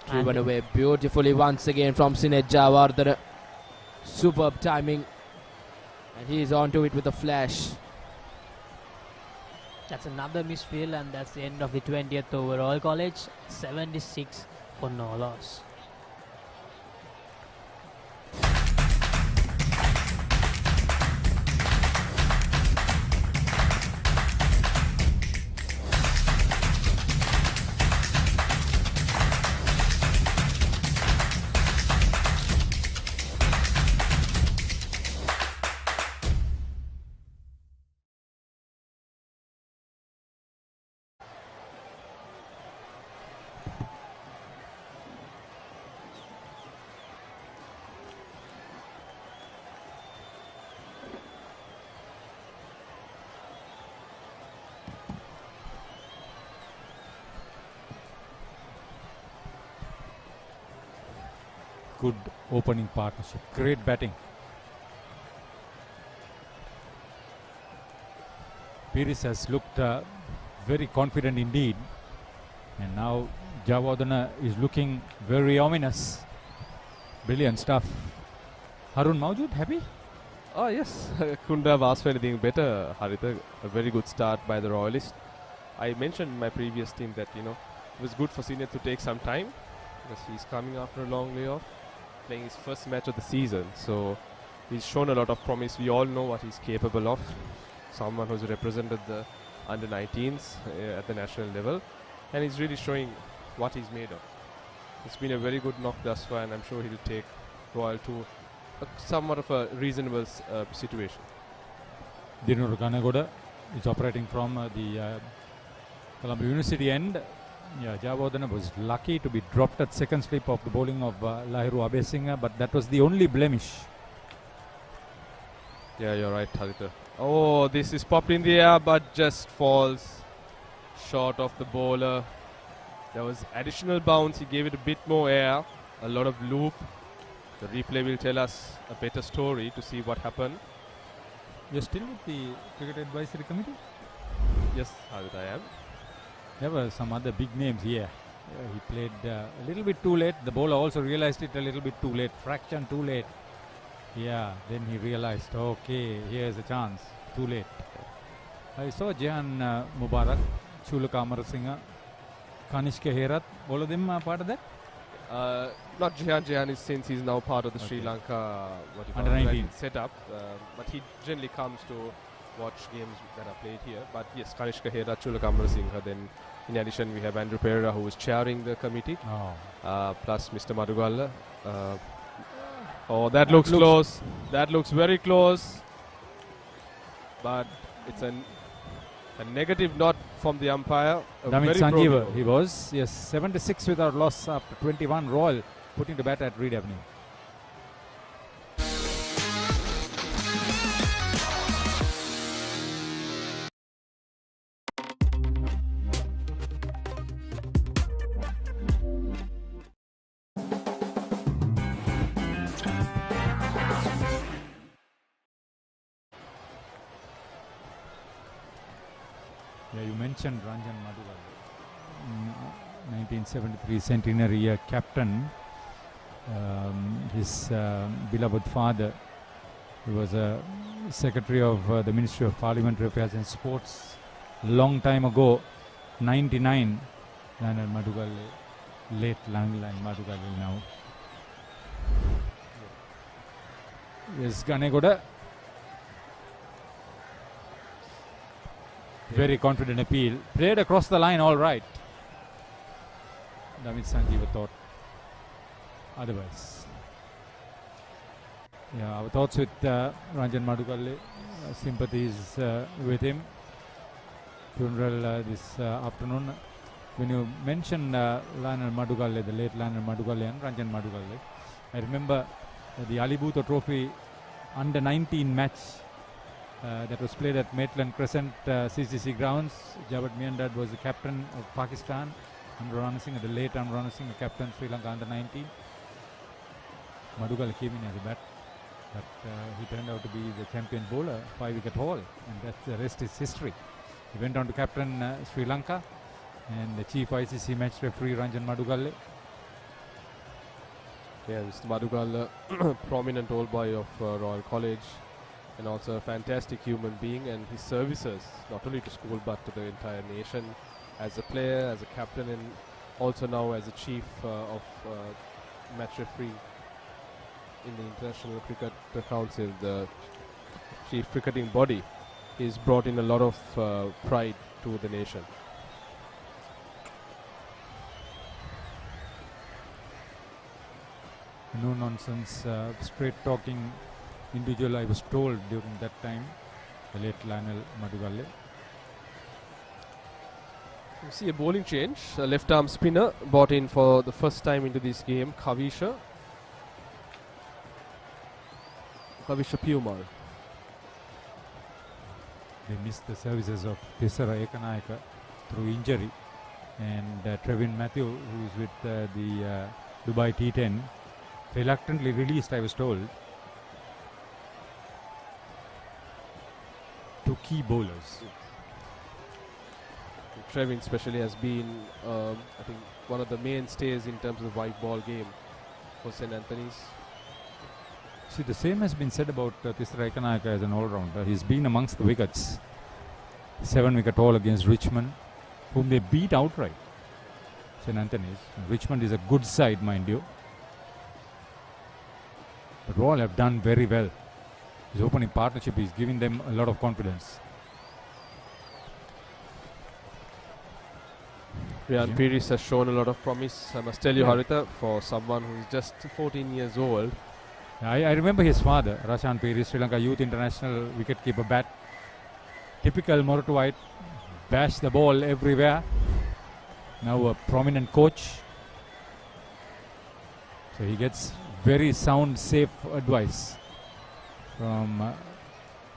Driven away beautifully once again from Sinet Javardhana. Superb timing. And he is onto it with a flash.
That's another misfield, and that's the end of the 20th over. Royal College 76 for no loss.
Good opening partnership, great batting. Piris has looked very confident indeed, and now Javardhana is looking very ominous. Brilliant stuff. Harun Mawjood, happy?
Oh yes, couldn't have asked for anything better, Haritha. A very good start by the Royalists. I mentioned in my previous team that, you know, it was good for Senior to take some time because he's coming after a long layoff, playing his first match of the season. So he's shown a lot of promise. We all know what he's capable of. Someone who's represented the under-19s at the national level, and he's really showing what he's made of. It's been a very good knock thus far, and I'm sure he'll take Royal to somewhat of a reasonable situation.
Dinur Ganagoda is operating from the Colombo University end. Yeah, Javadana was lucky to be dropped at second slip of the bowling of Lahiru Abesingha, but that was the only blemish.
Yeah, you're right, Haritha. Oh, this is popped in the air, but just falls short of the bowler. There was additional bounce. He gave it a bit more air, a lot of loop. The replay will tell us a better story to see what happened.
You're still with the Cricket Advisory Committee?
Yes, Haritha, I am.
There were some other big names here. He played a little bit too late. The bowler also realized it a little bit too late. Fraction too late. Yeah, then he realized, okay, here's a chance. Too late. I saw Jehan Mubarak, Chulaka Amarasinghe, Kanishka Herat. All of them are part of that?
Not Jehan. Jehan is, since he's now part of the Sri Lanka
Under 19
setup, but he generally comes to watch games that are played here. But yes, Kanishka Hera, Chulaka Amarasinghe. Then in addition we have Andrew Pereira, who is chairing the committee, plus Mr. Madugalla. Oh, that looks close. That looks very close. But it's a negative not from the umpire.
Damit Sanjeeva, he was, yes, 76 without loss after 21. Royal putting to bat at Reed Avenue. Yeah, you mentioned Ranjan Madhugal, 1973 centenary year captain. His beloved father, he was a secretary of the Ministry of Parliamentary Affairs and Sports long time ago, 99. Ranjan Madhugal, late Langan Madhugal now. Yes, Ganegoda. Very confident appeal. Played across the line all right. Damit Sanjeeva thought otherwise. Yeah, our thoughts with Ranjan Madhugal, sympathies with him. Funeral this afternoon. When you mention Lionel Madhugal, the late Lionel Madhugal and Ranjan Madhugal, I remember the Alibhuto Trophy under 19 match that was played at Maitland Crescent CCC grounds. Jawad Miandad was the captain of Pakistan. Amran Singh, the late Amran Singh, captain Sri Lanka under 19. Madhugal came in as a bat, but he turned out to be the champion bowler, 5-wicket haul, and that's the rest is history. He went on to captain Sri Lanka, and the chief ICC match referee Ranjan Madhugal.
Yeah, Mr. Madhugal, prominent old boy of Royal College, and also a fantastic human being, and his services not only to school but to the entire nation as a player, as a captain, and also now as a chief of match referee in the International Cricket Council, the chief cricketing body. He's brought in a lot of pride to the nation.
No nonsense, straight talking individual, I was told during that time, the late Lionel Madhugal.
You see a bowling change, a left arm spinner brought in for the first time into this game, Kavisha Piyumar.
They missed the services of Tisara Ekanayaka through injury, and Trevin Matthew, who is with the Dubai T10, reluctantly released, I was told. Two key bowlers.
Trevin especially has been, I think, one of the mainstays in terms of the white ball game for St. Anthony's.
See, the same has been said about Tisra Ekanayaka as an all-rounder. He's been amongst the wickets. 7-wicket haul against Richmond, whom they beat outright. St. Anthony's. Richmond is a good side, mind you. But Royal have done very well. His opening partnership is giving them a lot of confidence.
Ryan Pires has shown a lot of promise, I must tell you, Haritha, for someone who is just 14 years old.
I remember his father, Rashan Pires, Sri Lanka Youth International wicketkeeper bat. Typical Moratuite, bash the ball everywhere. Now a prominent coach. So he gets very sound, safe advice from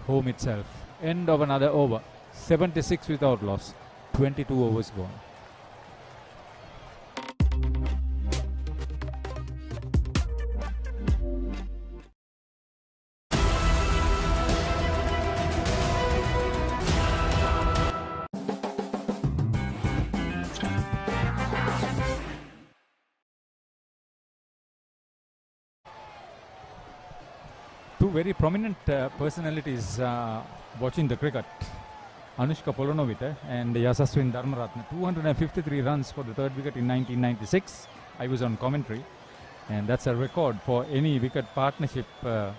home itself. End of another over. 76 without loss. 22 overs gone. Two very prominent personalities watching the cricket. Anushka Polonovita and Yasaswin Dharmaratne. 253 runs for the third wicket in 1996. I was on commentary, and that's a record for any wicket partnership. I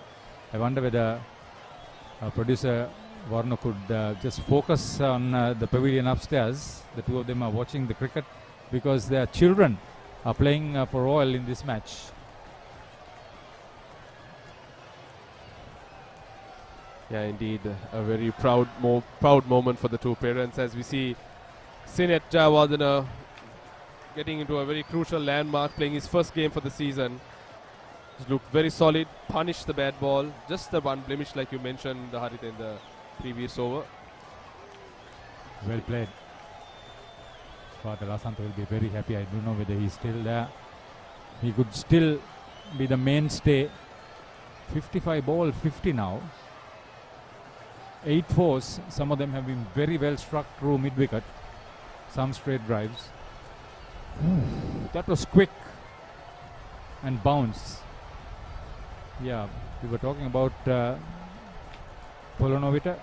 wonder whether producer Varno could just focus on the pavilion upstairs. The two of them are watching the cricket because their children are playing for Royal in this match.
Yeah, indeed, a very proud moment for the two parents, as we see Sinet Jayawardena getting into a very crucial landmark, playing his first game for the season. He's looked very solid, punished the bad ball, just the one blemish like you mentioned, Harit, in the previous over.
Well played. Father Asanta will be very happy. I don't know whether he's still there. He could still be the mainstay. 55 ball, 50 now. 8 fours, some of them have been very well struck through mid-wicket. Some straight drives. That was quick and bounce. Yeah, we were talking about Polonovita,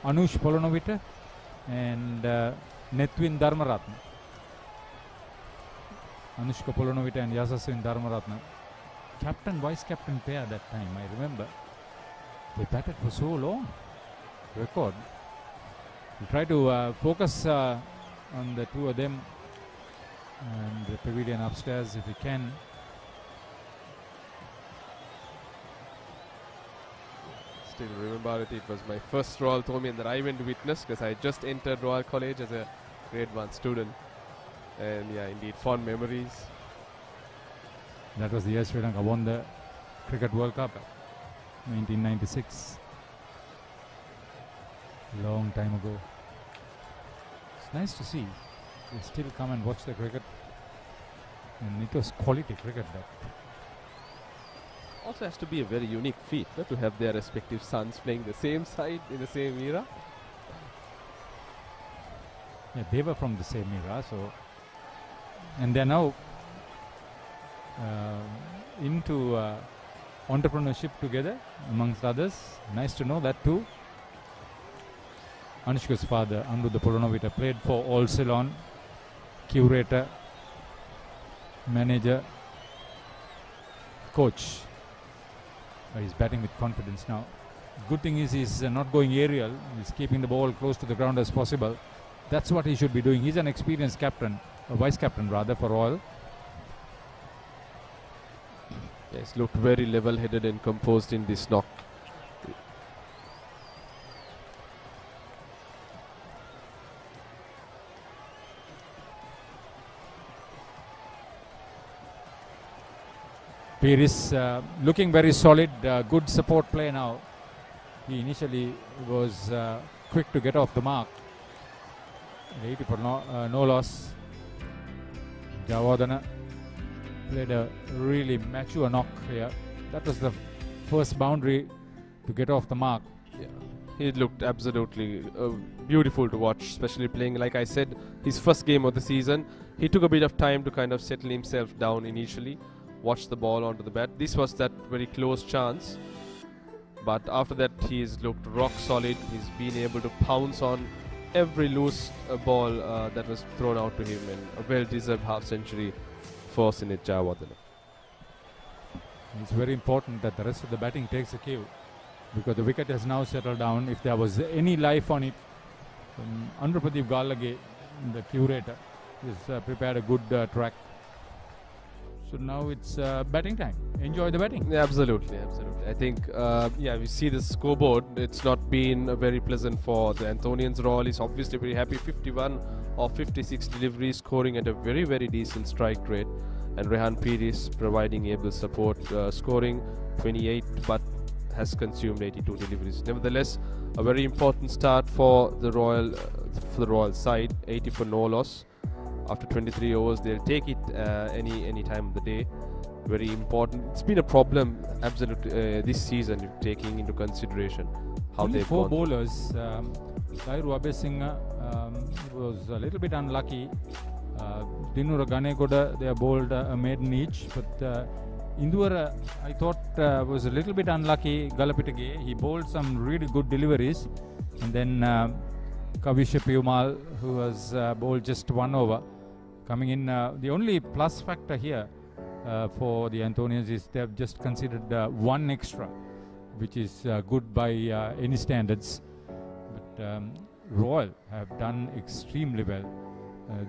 Anush Polonovita and Netwin Dharmaratne. Anushka Polonovita and Yasaswin Dharmaratne. Captain, vice-captain pair that time, I remember. They batted for so long. Record. We'll try to focus on the two of them and the pavilion upstairs if we can.
Still remember it was my first Royal tournament that I went to witness, because I just entered Royal College as a grade 1 student. And yeah, indeed, fond memories.
That was the year Sri Lanka won the Cricket World Cup. 1996. Long time ago. It's nice to see. They still come and watch the cricket. And it was quality cricket that.
Also has to be a very unique feat, not to have their respective sons playing the same side in the same era.
Yeah, they were from the same era, so. And they're now into entrepreneurship together, amongst others. Nice to know that too. Anushka's father, Amrudha Polonovita, played for All Ceylon, curator, manager, coach. He's batting with confidence now. Good thing is he's not going aerial. He's keeping the ball close to the ground as possible. That's what he should be doing. He's an experienced captain, a vice captain rather, for Royal.
Yes, looked very level-headed and composed in this knock.
Pires looking very solid, good support play now. He initially was quick to get off the mark. 80 for no loss. Jayawardena played a really mature knock here. That was the first boundary to get off the mark.
Yeah, he looked absolutely beautiful to watch, especially playing, like I said, his first game of the season. He took a bit of time to kind of settle himself down initially, watch the ball onto the bat. This was that very close chance, but after that he's looked rock solid. He's been able to pounce on every loose ball that was thrown out to him, and a well-deserved half-century for Sinet Jayawardene.
It's very important that the rest of the batting takes a cue, because the wicket has now settled down. If there was any life on it, Andrapradeep Galage, the curator, has prepared a good track. So now it's batting time. Enjoy the batting.
Yeah, absolutely. I think, we see the scoreboard. It's not been very pleasant for the Anthonians. Royal is obviously very happy. 51 of 56 deliveries, scoring at a very, very decent strike rate. And Rehan Pires providing able support, scoring 28, but has consumed 82 deliveries. Nevertheless, a very important start for the Royal side. 80 for no loss. After 23 overs, they'll take it any time of the day. Very important. It's been a problem, absolutely, this season, taking into consideration how
only
they've
4
gone.
bowlers. Kairu Abesingha was a little bit unlucky. Dinura Ganekoda, they bowled a maiden each, but Indura, I thought, was a little bit unlucky. Galapitage, he bowled some really good deliveries, and then Kavisha Piyumal, who was bowled just 1 over. Coming in, the only plus factor here for the Anthonians is they have just considered 1 extra, which is good by any standards. But Royal have done extremely well.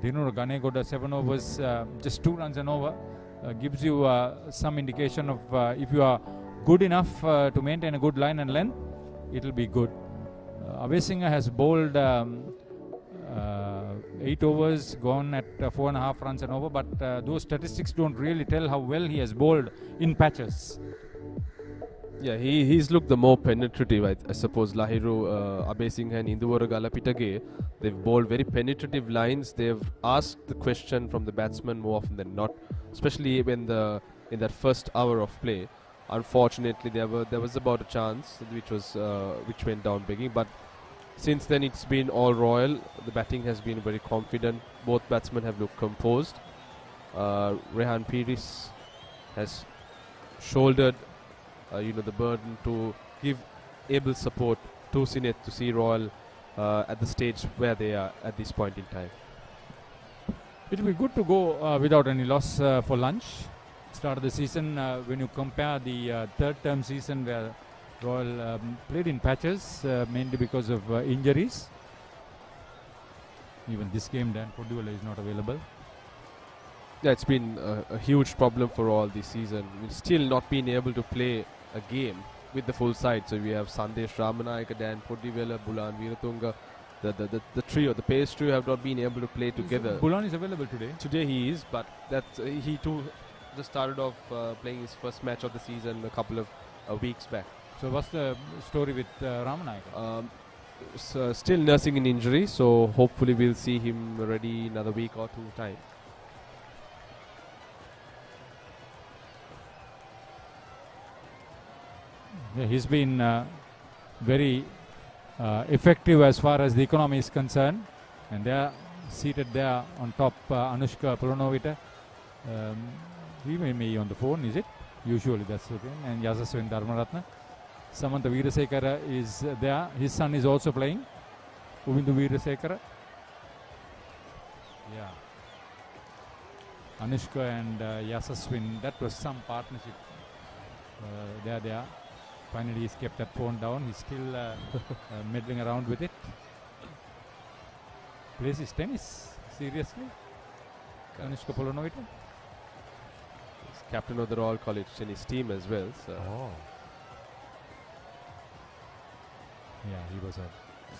Dinur Ganegoda 7 overs, just 2 runs and over, gives you some indication of if you are good enough to maintain a good line and length, it will be good. Abesingha has bowled 8 overs, gone at 4.5 runs and over, but those statistics don't really tell how well he has bowled in patches.
Yeah, he's looked the more penetrative, I suppose. Lahiru, Abesingha and Induvara Galapitage, they've bowled very penetrative lines. They've asked the question from the batsman more often than not, especially when in that first hour of play. Unfortunately, there was about a chance which went down begging, but since then it's been all Royal. The batting has been very confident. Both batsmen have looked composed. Rehan Pires has shouldered the burden to give able support to Sinet to see Royal at the stage where they are at this point in time.
It will be good to go without any loss for lunch. Start of the season, when you compare the third term season where Royal played in patches, mainly because of injuries. Even this game, Dan Podula is not available.
Yeah, it's been a huge problem for Royal this season. We've still not been able to play a game with the full side. So we have Sandesh Ramanayaka, Dan Podivela, Bulan Veeratunga. The trio, the pace trio, have not been able to play together.
Bulan is available today.
Today he is, but he too just started off playing his first match of the season a couple of weeks back.
So what's the story with Ramanayaka?
So still nursing an injury, so hopefully we'll see him ready another week or 2 time.
Yeah, he's been very effective as far as the economy is concerned, and they are seated there on top. Anushka Polonovita, he may be on the phone, is it? Usually that's the thing. And Yasaswin Dharmaratna. Samantha Veerasekara is there. His son is also playing. Uvindu Veerasekara. Yeah. Anushka and Yasaswin, that was some partnership. They are. Finally, he's kept that phone down. He's still meddling around with it. Plays his tennis, seriously? Anushka Polonovita?
He's captain of the Royal College tennis team as well. So.
Oh. Yeah, he was a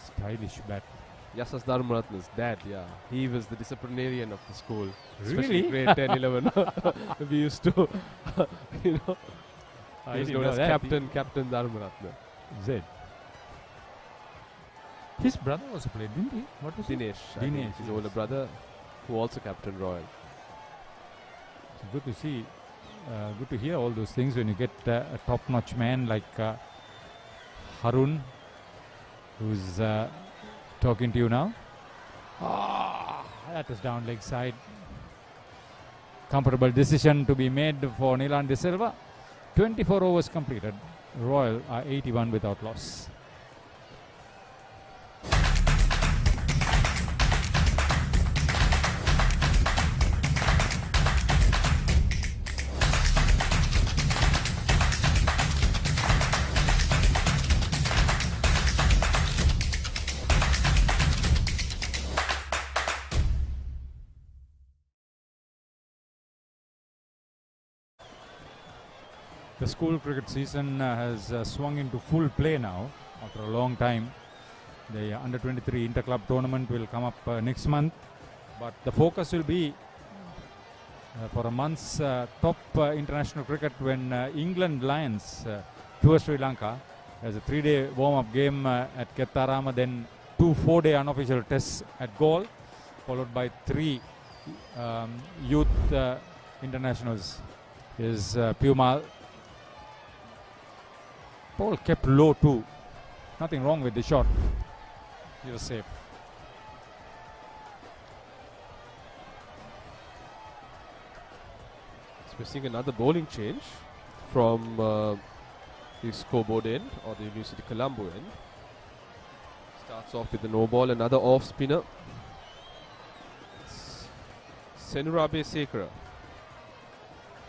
stylish bat.
Yasas Dharmaratna's dad, yeah. He was the disciplinarian of the school.
Really?
Especially grade 10, 11. We used to, he was known as Captain Dharmaratna.
Zed. His brother also played, didn't he? What was
Dinesh.
Dinesh,
His older brother, who also captained Royal.
It's good to see, good to hear all those things when you get a top-notch man like Harun, who's talking to you now. That was down leg side. Comfortable decision to be made for Nilan De Silva. 24 overs completed. Royal are 81 without loss. The school cricket season has swung into full play now after a long time. The under 23 interclub tournament will come up next month, but the focus will be for a month's top international cricket when England Lions tour Sri Lanka. There's a 3-day warm-up game at Kettarama, then 2 4-day unofficial tests at Galle, followed by 3 youth internationals. Is Pumal. Ball kept low too. Nothing wrong with the shot. He was safe.
So we're seeing another bowling change from the scoreboard end or the University Colombo end. Starts off with the no ball, another off spinner. Senurabe Sekara.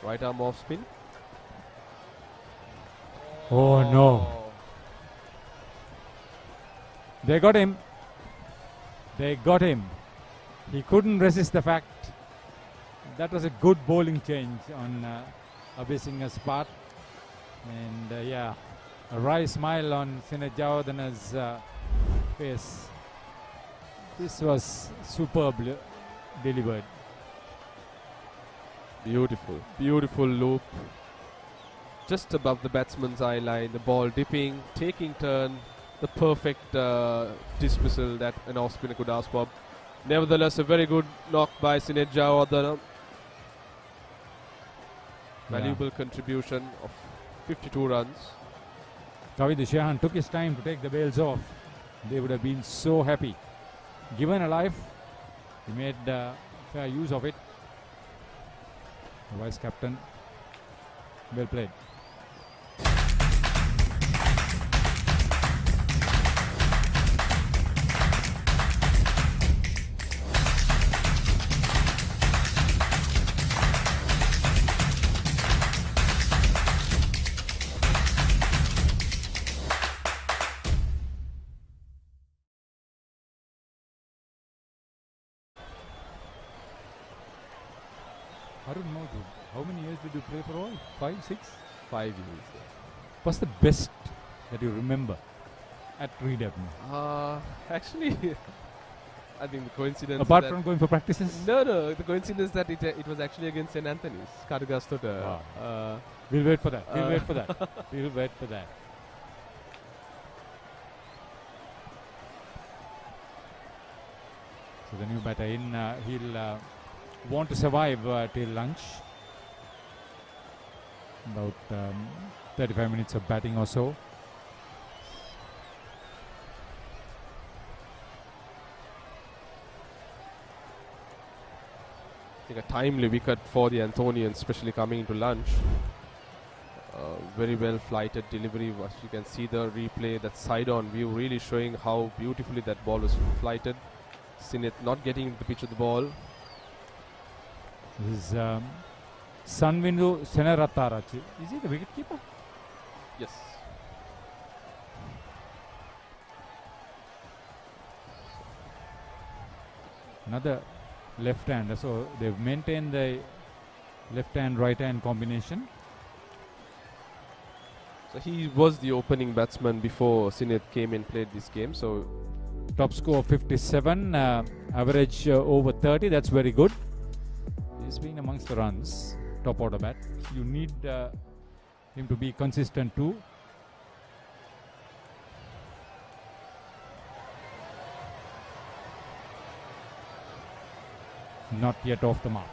Right arm off spin.
Oh no. They got him. They got him. He couldn't resist the fact. That was a good bowling change on Abhay Singh's part. And yeah, a wry smile on Sinet Javadana's face. This was superbly delivered.
Beautiful, beautiful loop. Just above the batsman's eye line, the ball dipping, taking turn, the perfect dismissal that an off spinner could ask for. Nevertheless, a very good knock by Sinet Javadana. Valuable contribution of 52 runs.
Kavit Shehan took his time to take the bails off. They would have been so happy. Given a life, he made fair use of it. The vice captain, well played. I don't know, dude. How many years did you play for all? 5, 6?
5 years.
What's the best that you remember at Reed Avenue?
Actually, I think the coincidence.
Apart from going for practices?
No. The coincidence that it was actually against St. Anthony's. Karagastota.
Wow. We'll wait for that. We'll wait for that. We'll wait for that. So the new batter in, he'll want to survive till lunch. About 35 minutes of batting or so.
I think a timely wicket for the Anthonians, especially coming into lunch. Very well flighted delivery. As you can see the replay, that side-on view really showing how beautifully that ball was flighted. Sinet not getting the pitch of the ball.
This is Sanvindu Senaratarachi. Is he the wicketkeeper?
Yes.
Another left-hander. So they've maintained the left-hand, right-hand combination.
So he was the opening batsman before Sinet came and played this game. So
top score 57, average over 30. That's very good. He's been amongst the runs, top order bat. You need him to be consistent too. Not yet off the mark.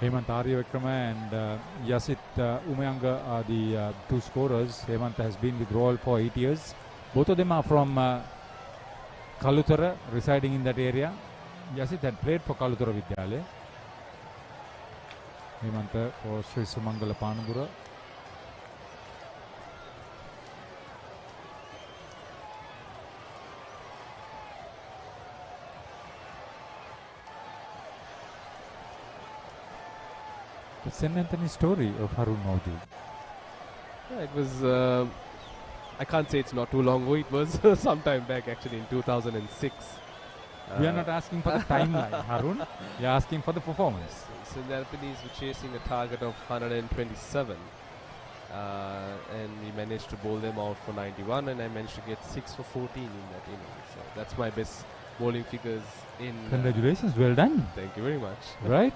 Hemant Aryavikrama and Yasit Umayanga are the two scorers. Hemant has been with Royal for 8 years. Both of them are from Kalutara, residing in that area. Yasit had played for Kalutara Vidyalaya. Hemanta for Sri Sumangala Panagura. The St. Anthony story of Harun Maudi.
Yeah, it was, I can't say it's not too long ago, it was some time back actually in 2006.
We are not asking for the timeline, Harun. We are asking for the performance.
St. Anthony's were chasing a target of 127. And we managed to bowl them out for 91, and I managed to get 6 for 14 in that innings. So that's my best bowling figures in.
Congratulations, well done.
Thank you very much.
Right?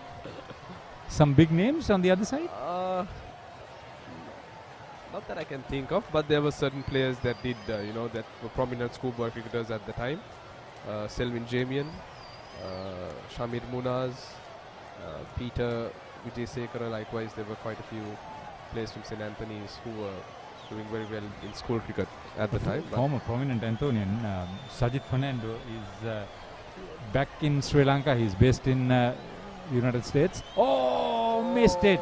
Some big names on the other side?
Not that I can think of, but there were certain players that did, that were prominent schoolboy cricketers at the time. Selvin Jamian, Shamir Munaz, Peter Vijaysekara, likewise there were quite a few players from St. Anthony's who were doing very well in school cricket at the time.
Former prominent Anthonian, Sajid Fernando, is back in Sri Lanka. He's based in United States. Oh, missed it.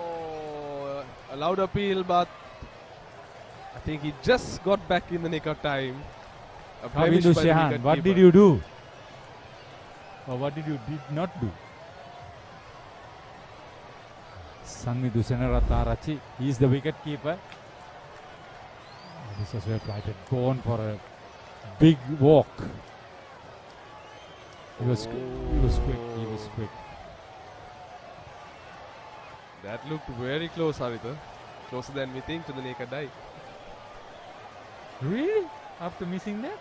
A loud appeal, but I think he just got back in the nick of time.
Kavindu Shehan, what did you do? Or what did you not do? Sanmidu Senaratarachi, he is the wicket keeper. This was well flighted. Gone for a big walk. He was quick.
That looked very close, Harita. Closer than we think to the naked eye.
Really? After missing that?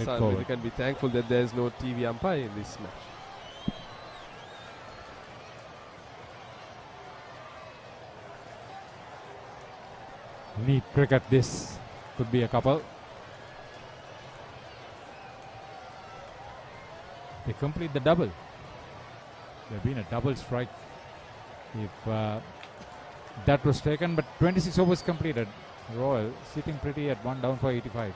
So we can be thankful that there is no TV umpire in this match.
Neat cricket, this could be a couple. They complete the double. There been a double strike if that was taken, but 26 overs completed. Royal sitting pretty at 1 down for 85.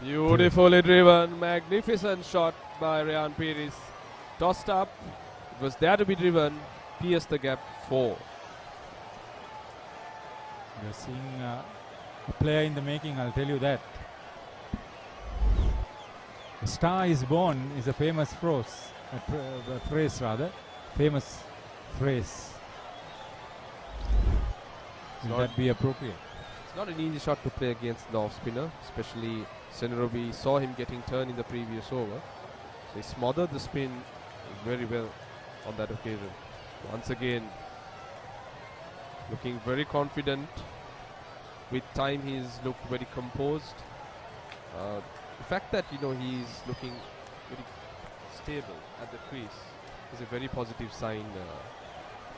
Beautifully driven, magnificent shot by Ryan Pires. Tossed up, it was there to be driven, pierced the gap 4.
We are seeing a player in the making, I'll tell you that. A star is born is a famous phrase. Famous phrase. Will that be appropriate?
It's not an easy shot to play against the off-spinner, especially Senarobi saw him getting turned in the previous over. So he smothered the spin very well on that occasion. Once again, looking very confident. With time, he's looked very composed. The fact that he's looking very stable at the crease is a very positive sign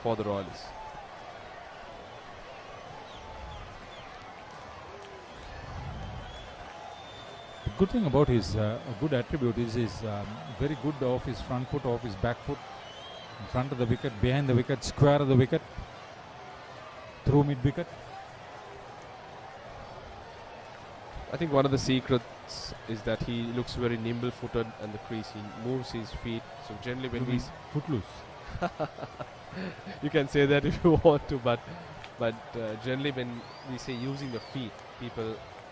for the Royalists.
The good thing about his a good attribute is his very good off his front foot, off his back foot, in front of the wicket, behind the wicket, square of the wicket, through mid wicket.
I think one of the secrets is that he looks very nimble-footed and the crease. He moves his feet. So generally when he's
footloose.
You can say that if you want to, but generally when we say using the feet,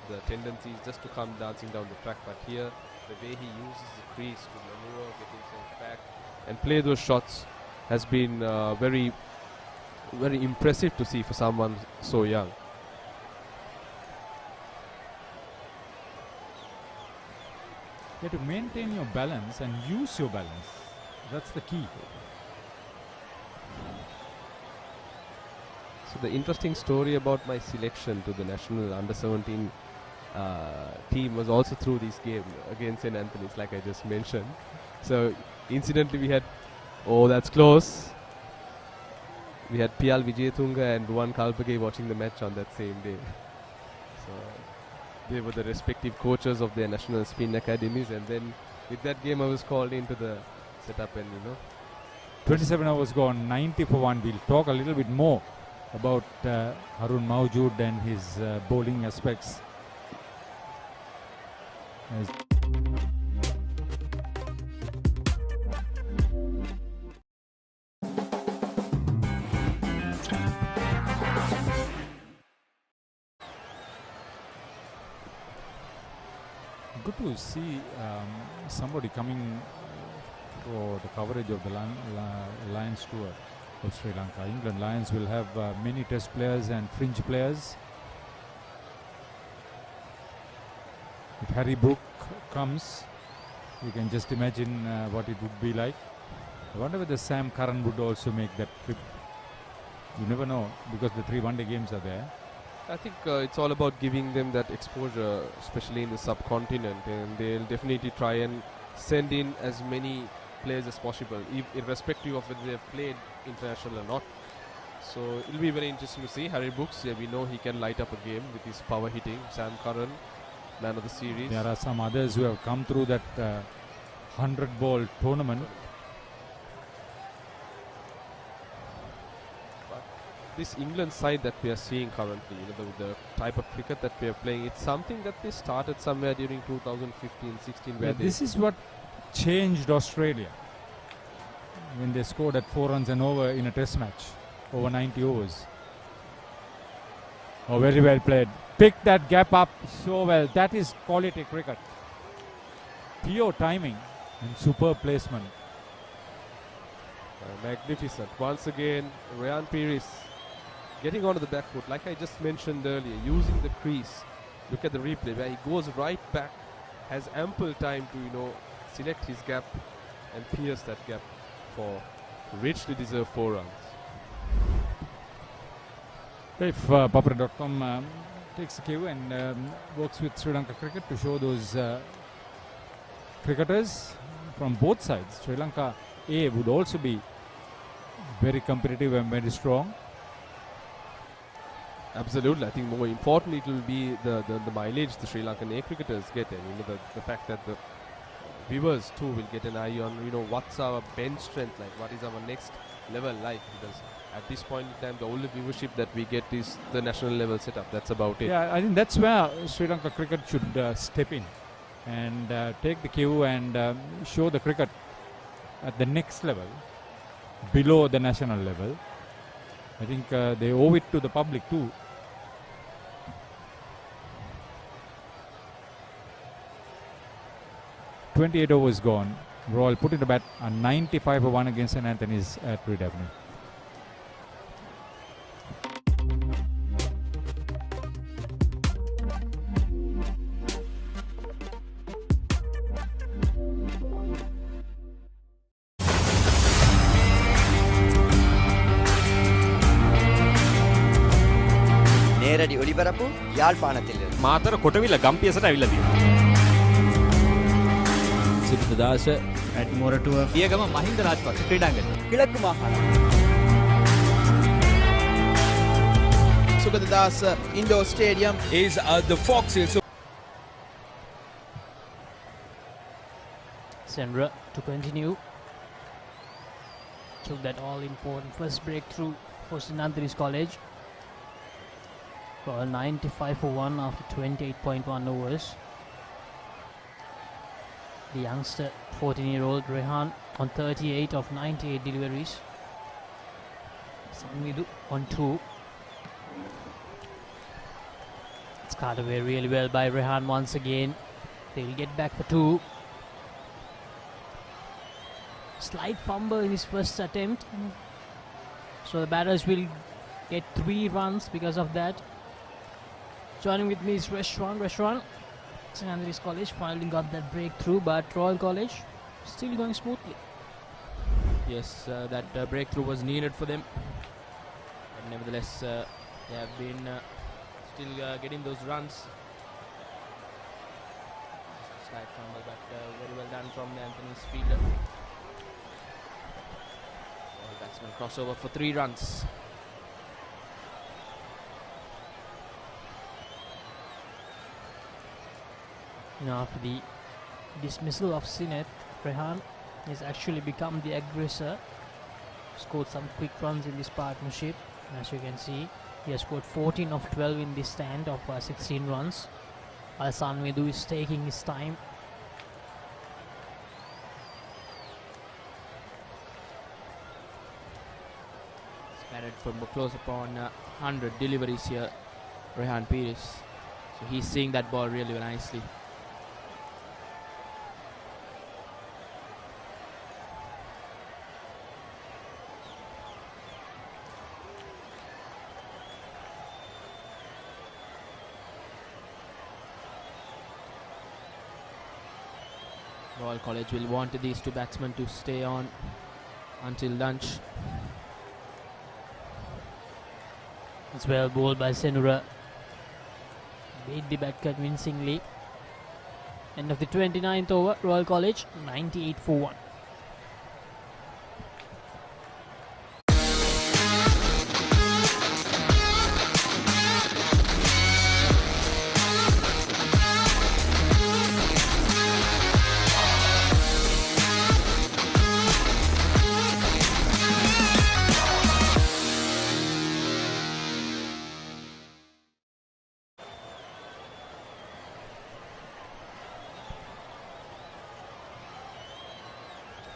the tendency is just to come dancing down the track. But here the way he uses the crease to maneuver, get himself back, and play those shots has been very, very impressive to see for someone so young.
You have to maintain your balance and use your balance. That's the key.
So the interesting story about my selection to the national under-17 team was also through this game against St. Anthony's, like I just mentioned. So incidentally we had, oh that's close, we had Piyal Vijayatunga and Ruwan Kalpage watching the match on that same day. So they were the respective coaches of their national spin academies, and then with that game I was called into the setup, and
27 hours gone, 90 for 1. We'll talk a little bit more about Harun Mawjood and his bowling aspects. Good to see somebody coming for the coverage of the Lions tour of Sri Lanka. England Lions will have many test players and fringe players. If Harry Brook comes, you can just imagine what it would be like. I wonder whether Sam Curran would also make that trip. You never know, because the 3 one-day games are there.
I think it's all about giving them that exposure, especially in the subcontinent, and they'll definitely try and send in as many players as possible, irrespective of whether they've played international or not. So it'll be very interesting to see. Harry Brooks, yeah, we know he can light up a game with his power hitting. Sam Curran, man of the series.
There are some others who have come through that 100-ball tournament.
This England side that we are seeing currently, the type of cricket that we are playing, it's something that they started somewhere during 2015-16. Where
this is what changed Australia when they scored at 4 runs and over in a test match, over 90 overs. Oh, very well played. Pick that gap up so well. That is quality cricket. Pure timing and superb placement.
Magnificent. Once again, Ryan Peris getting onto the back foot, like I just mentioned earlier, using the crease. Look at the replay where he goes right back, has ample time to select his gap and pierce that gap for richly deserved 4 runs.
If Papare.com takes the cue and works with Sri Lanka cricket to show those cricketers from both sides, Sri Lanka A would also be very competitive and very strong.
Absolutely. I think more importantly it will be the mileage the Sri Lankan A cricketers get, and the fact that the viewers too will get an eye on what's our bench strength like, what is our next level like, because at this point in time the only viewership that we get is the national level setup. That's about it.
Yeah, I think that's where Sri Lanka cricket should step in and take the cue and show the cricket at the next level, below the national level. I think they owe it to the public too. "28 overs gone. Royal put in the bat a 95 for 1 against St. Anthony's at Reed Avenue.
නේරඩි ඔලිබරපු යාල්පානතිල්ල
Matara කොටවිල ගම්පියසට ඇවිල්ලා තියෙනවා.
සිද්ධදාස
ඇඩ්මොරටුව පියගම මහින්ද රාජපක්ෂ ක්‍රීඩාංගණය
කිලක්කු මාහාන
Sugadadasa Indoor Stadium
is the Fox Hills.
Sandra to continue. Took that all-important first breakthrough for St. Anthony's College. For 95 for 1 after 28.1 overs. The youngster, 14-year-old Rehan, on 38 of 98 deliveries. Sanvidu on 2. It's cut away really well by Rehan once again. They will get back for 2. slight fumble in his first attempt. So the batters will get 3 runs because of that. Joining with me is Restaurant. St. Anthony's College finally got that breakthrough, but Royal College still going smoothly.
Yes, that breakthrough was needed for them. But nevertheless, they have been still getting those runs. Slight fumble, but very well done from the Anthony's fielder. Batsman crossover for 3 runs.
Now, after the dismissal of Sineth, Rehan has actually become the aggressor. Scored some quick runs in this partnership. As you can see, he has scored 14 of 12 in this stand of 16 runs. Alsan Medu is taking his time.
Batted from close upon 100 deliveries here, Rehan Pires. So he's seeing that ball really nicely. Royal College will want these 2 batsmen to stay on until lunch.
It's well bowled by Senura. Beat the bat convincingly. End of the 29th over, Royal College 98 for 1.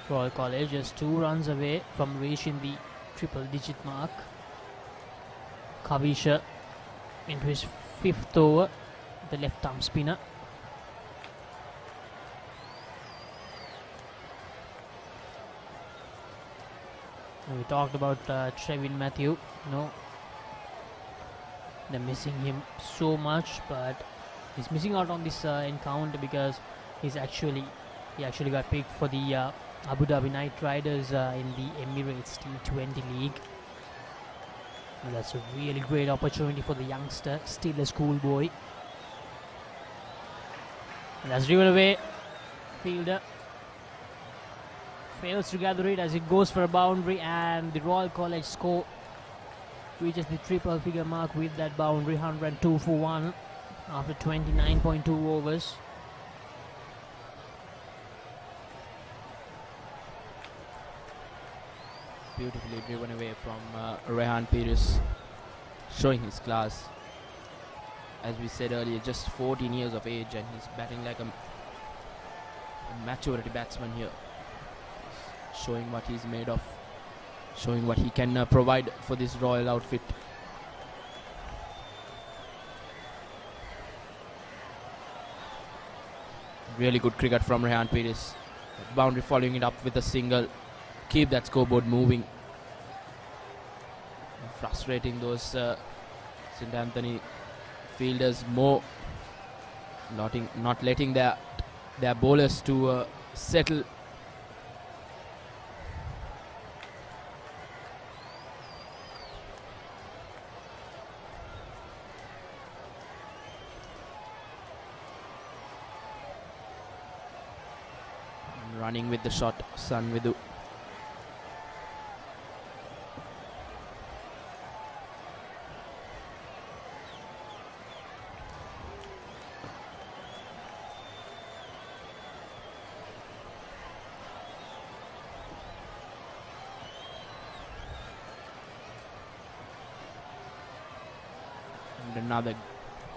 Royal College is 2 runs away from reaching the triple digit mark. Kavisha into his 5th over, the left arm spinner. We talked about Trevin Matthew. They're missing him so much, but he's missing out on this encounter because he actually got picked for the Abu Dhabi Knight Riders in the Emirates T20 League. And that's a really great opportunity for the youngster, still a schoolboy. And that's driven away. Fielder fails to gather it as it goes for a boundary, and the Royal College score reaches the triple figure mark with that boundary, 102 for 1 after 29.2 overs.
Beautifully driven away from Rehan Pires, showing his class. As we said earlier, just 14 years of age, and he's batting like a maturity batsman here, showing what he's made of, showing what he can provide for this Royal outfit. Really good cricket from Rehan Pires. Boundary following it up with a single. Keep that scoreboard moving. Frustrating those St. Anthony fielders more. Not letting their bowlers to settle. Running with the shot, Sanvidu. And another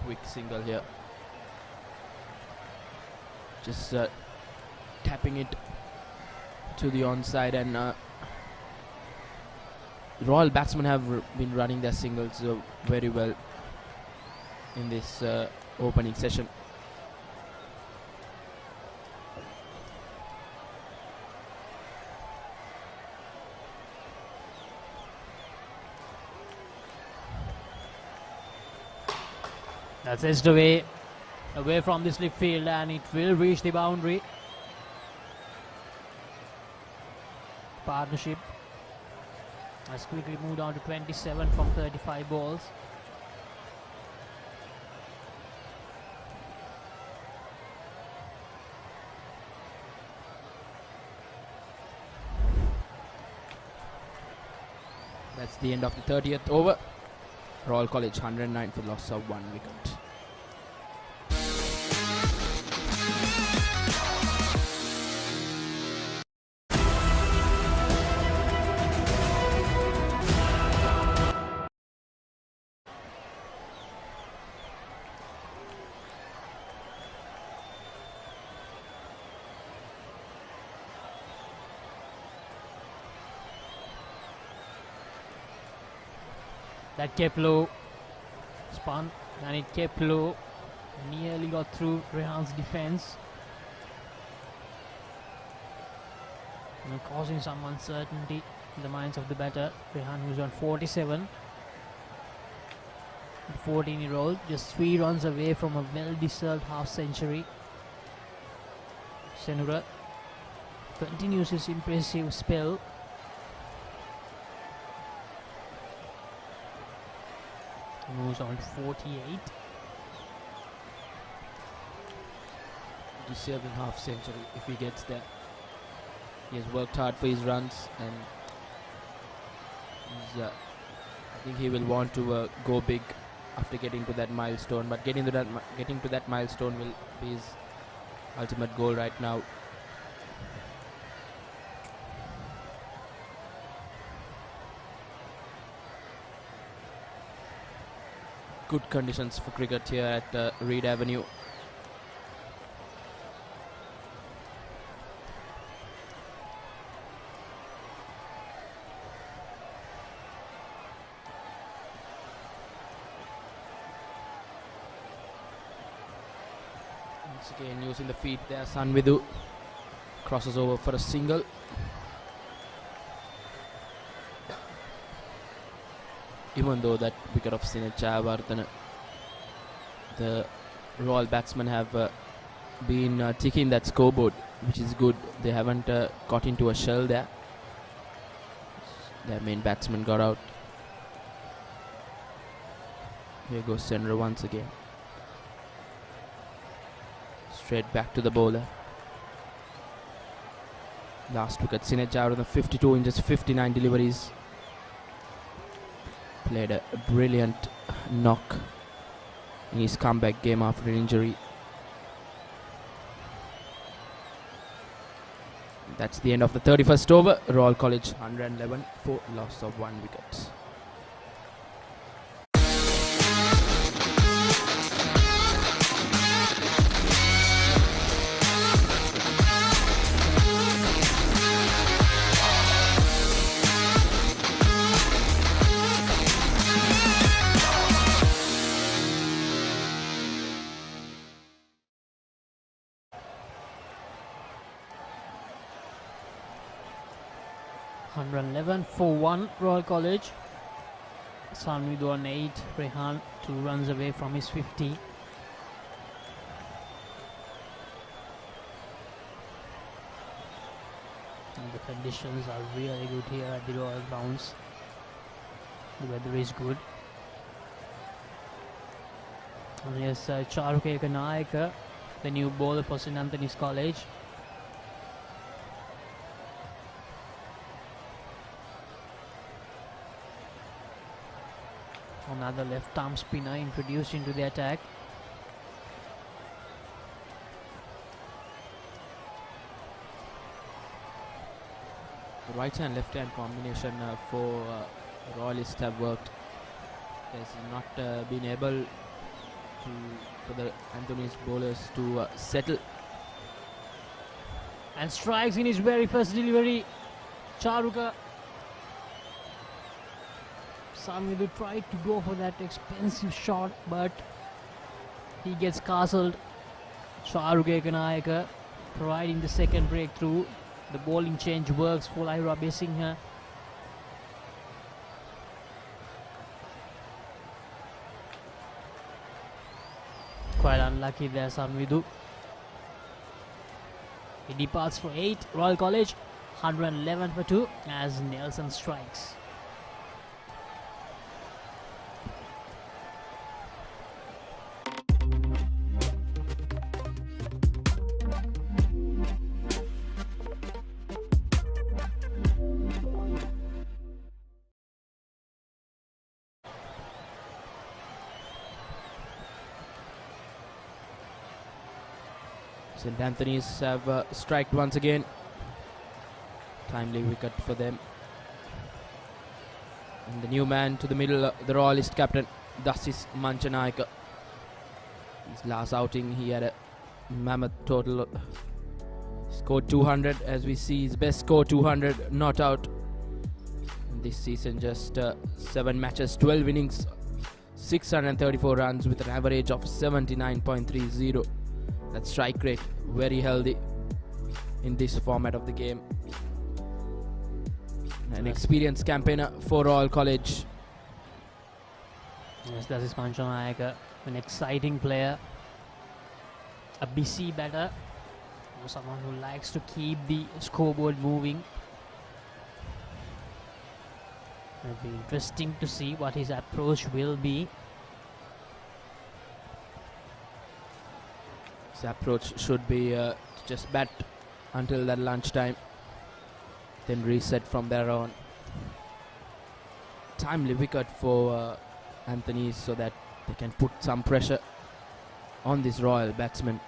quick single here. Just tapping it to the onside, and Royal batsmen have been running their singles very well in this opening session.
That's edged away from the slip field, and it will reach the boundary. Partnership has quickly moved on to 27 from 35 balls.
That's the end of the 30th over. Royal College 109 for loss of 1 wicket.
That kept low, spun, and it kept low, nearly got through Rehan's defense, causing some uncertainty in the minds of the batter. Rehan, who's on 47, 14-year-old, just 3 runs away from a well-deserved half-century. Senura continues his impressive spell. Moves on 48.
Deserving half century if he gets there. He has worked hard for his runs, and I think he will want to go big after getting to that milestone. But getting to that milestone will be his ultimate goal right now. Good conditions for cricket here at Reed Avenue. Once again using the feet there, Sanvidu crosses over for a single. Even though that wicket of Sinachayawardene, the Royal batsmen have been ticking that scoreboard, which is good. They haven't got into a shell there. Their main batsman got out. Here goes Senra once again. Straight back to the bowler. Last wicket, Sinachayawardene, 52 in just 59 deliveries. Played a brilliant knock in his comeback game after an injury. That's the end of the 31st over. Royal College 111 for loss of 1 wicket.
For 1 Royal College. Sanvidu on 8, Rehan 2 runs away from his 50. And the conditions are really good here at the Royal Grounds. The weather is good. And here's Charukeka Naika, the new bowler for St. Anthony's College. Another left arm spinner introduced into the attack.
The right hand left hand combination for Royalists have worked. Has not been able for the Anthony's bowlers to settle.
And strikes in his very first delivery. Charuka. Sanvidu tried to go for that expensive shot, but he gets castled. Charukeka Naika providing the second breakthrough. The bowling change works for Ira Besingha. Quite unlucky there, Sanvidu. He departs for 8. Royal College 111 for 2 as Nelson strikes.
St. Anthony's have striked once again. Timely wicket for them. And the new man to the middle, the Royalist captain, Dasis Manchanayaka. His last outing, he had a mammoth total. Scored 200, as we see his best score 200, not out. This season, just 7 matches, 12 innings, 634 runs with an average of 79.30. That strike rate, very healthy in this format of the game. An experienced campaigner for Royal College.
Yes, that is Manchanayaka, an exciting player, a busy batter, someone who likes to keep the scoreboard moving. It'll be interesting to see what his approach will be.
His approach should be to just bat until that lunchtime, then reset from there on. Timely wicket for Anthony so that they can put some pressure on this Royal batsman.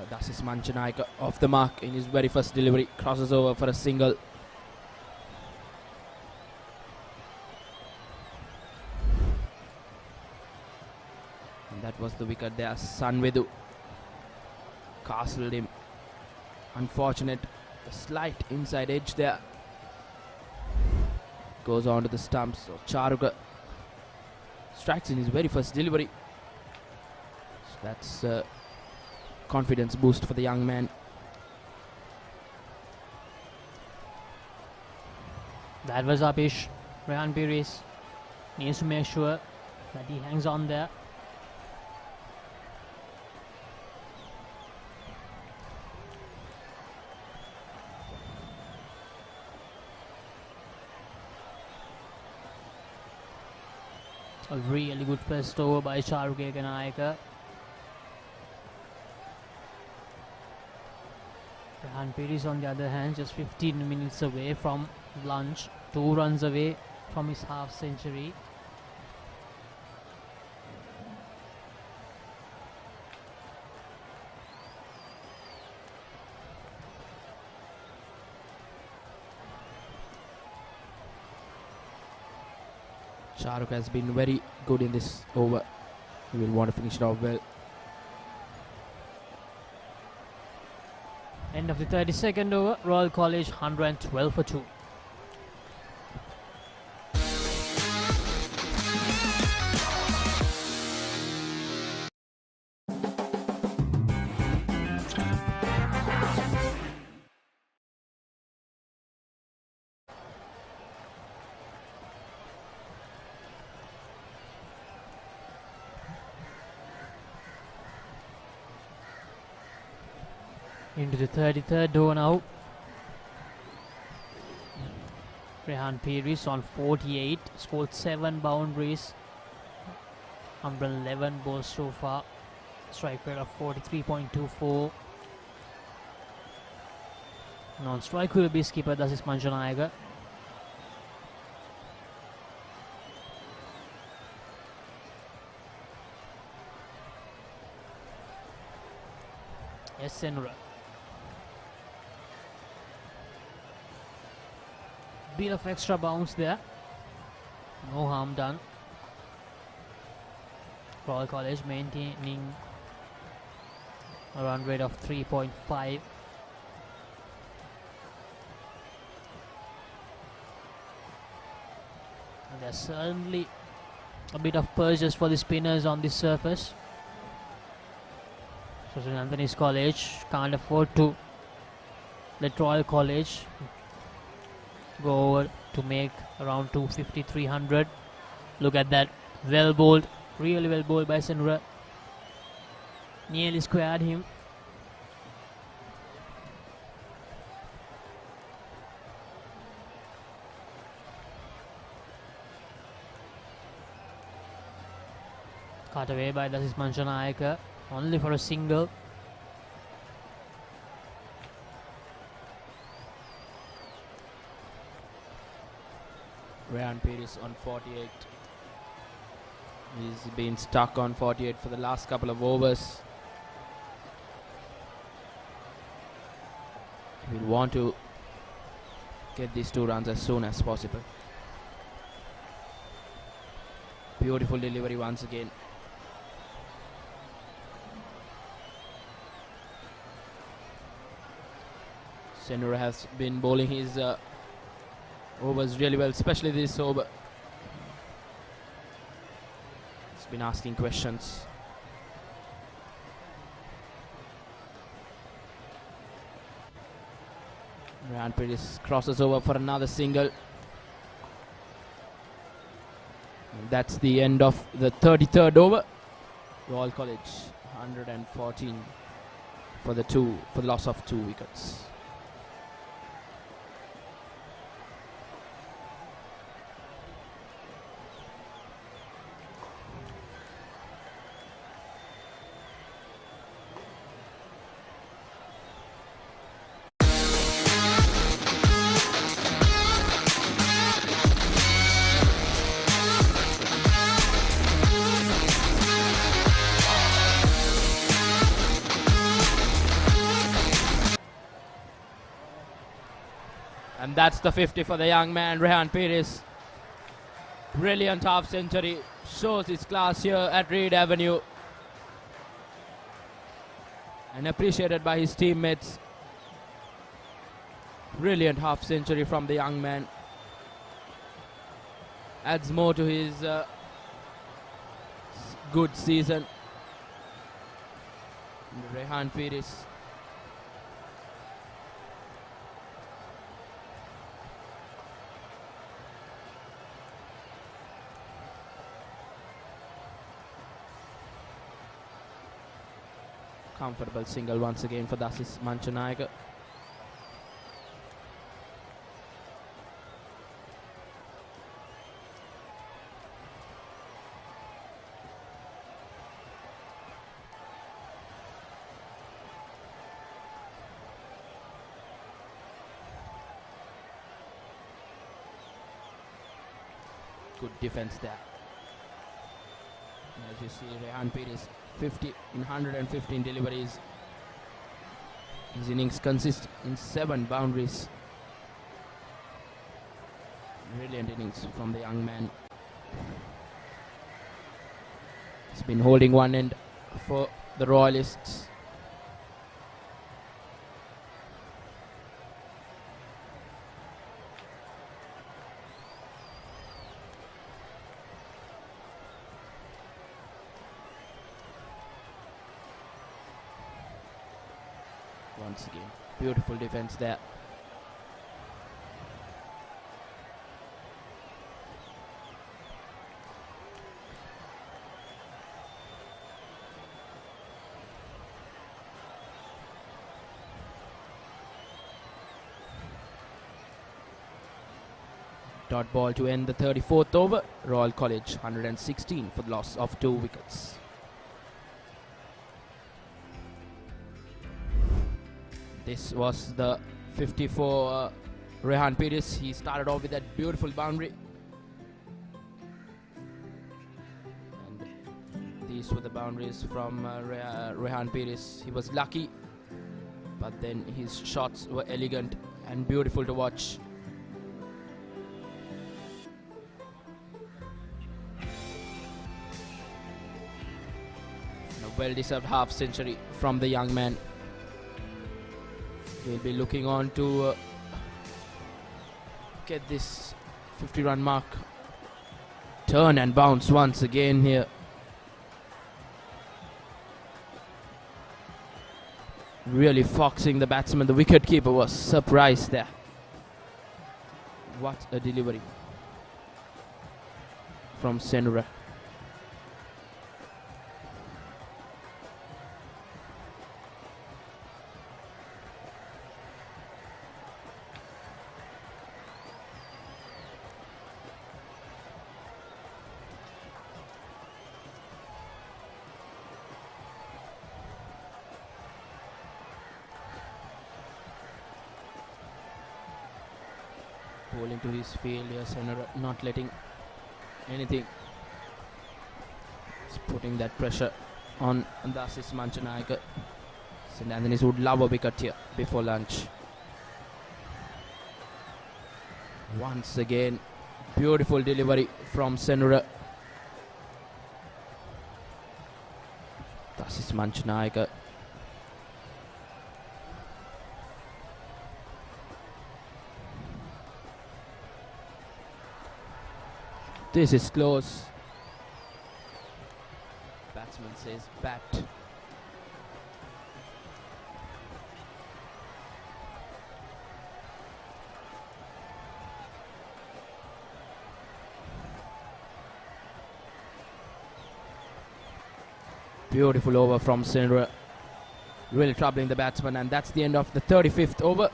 Dasis Manchanayaka off the mark in his very first delivery, crosses over for a single. That was the wicket there. Sanvedu castled him. Unfortunate, a slight inside edge there. Goes on to the stumps. So Charuka strikes in his very first delivery. So that's a confidence boost for the young man.
That was Apish. Rehan Piris needs to make sure that he hangs on there. A really good first over by Charuka Kanayaka. Rehan Piris on the other hand, just 15 minutes away from lunch, 2 runs away from his half century.
Shahrukh has been very good in this over. He will want to finish it off well.
End of the 32nd over, Royal College 112 for 2. Into the 33rd over now. Rehan Piris on 48, scored 7 boundaries, 111 balls so far, strike rate of 43.24. Non-strike will be skipper Dasis Manchanayaka. Senra. Bit of extra bounce there, no harm done. Royal College maintaining a run rate of 3.5. And there's certainly a bit of purges for the spinners on this surface. So St. Anthony's College can't afford to let Royal College go over to make around 250, 300. Look at that. Well bowled. Really well bowled by Senra. Nearly squared him. Cut away by Dasis Manchanayaka. Only for a single.
Rehan Pires on 48. He's been stuck on 48 for the last couple of overs. We'll want to get these 2 runs as soon as possible. Beautiful delivery once again. Senra has been bowling his overs really well, especially this over. He's been asking questions. Rehan Pires crosses over for another single. And that's the end of the 33rd over. Royal College 114 for the loss of 2 wickets. And that's the 50 for the young man, Rehan Pires. Brilliant half century. Shows his class here at Reed Avenue. And appreciated by his teammates. Brilliant half century from the young man. Adds more to his good season. Rehan Pires. Comfortable single once again for Dasis Manchanayaka. Good defense there. As you see, Rehan Pires 50 in 115 deliveries. His innings consist in 7 boundaries. Brilliant innings from the young man. He's been holding one end for the Royalists. Once again, beautiful defense there. Dot ball to end the 34th over. Royal College 116 for the loss of 2 wickets. This was the 50 for Rehan Pires. He started off with that beautiful boundary. And these were the boundaries from Rehan Pires. He was lucky, but then his shots were elegant and beautiful to watch. A well-deserved half century from the young man. He'll be looking on to get this 50-run mark. Turn and bounce once again here. Really foxing the batsman. The wicketkeeper was surprised there. What a delivery from Senra. Bowling to his field, yes, and not letting anything. He's putting that pressure on Dasis Manchanayaka. St. Anthony's would love a wicket here before lunch. Once again, beautiful delivery from Senra. Dasis Manchanayaka. This is close. Batsman says bat. Beautiful over from Senra. Really troubling the batsman, and that's the end of the 35th over.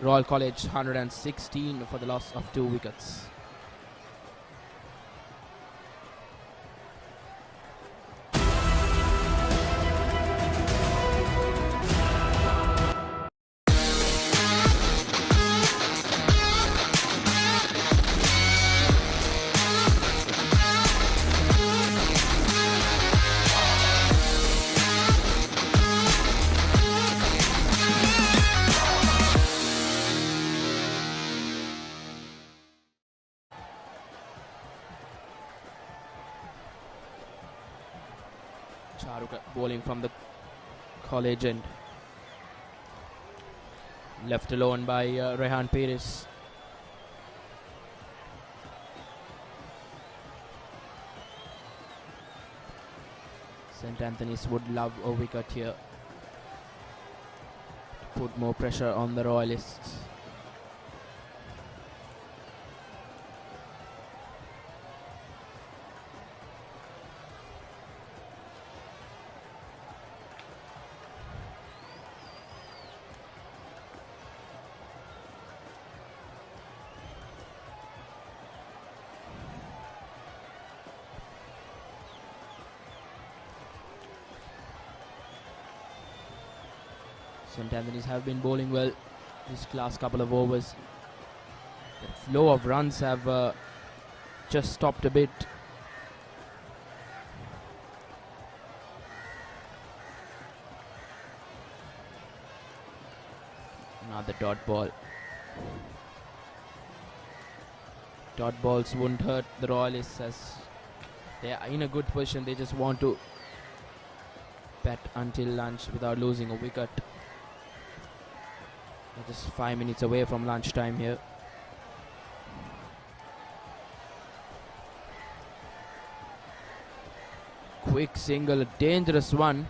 Royal College 116 for the loss of 2 wickets. Bowling from the college end. Left alone by Rehan Pires. St. Anthony's would love a wicket here. Put more pressure on the Royalists. St. Anthony's have been bowling well this last couple of overs. The flow of runs have just stopped a bit. Another dot ball. Dot balls won't hurt the Royalists as they are in a good position. They just want to bat until lunch without losing a wicket. They're just 5 minutes away from lunchtime here. Quick single, a dangerous one.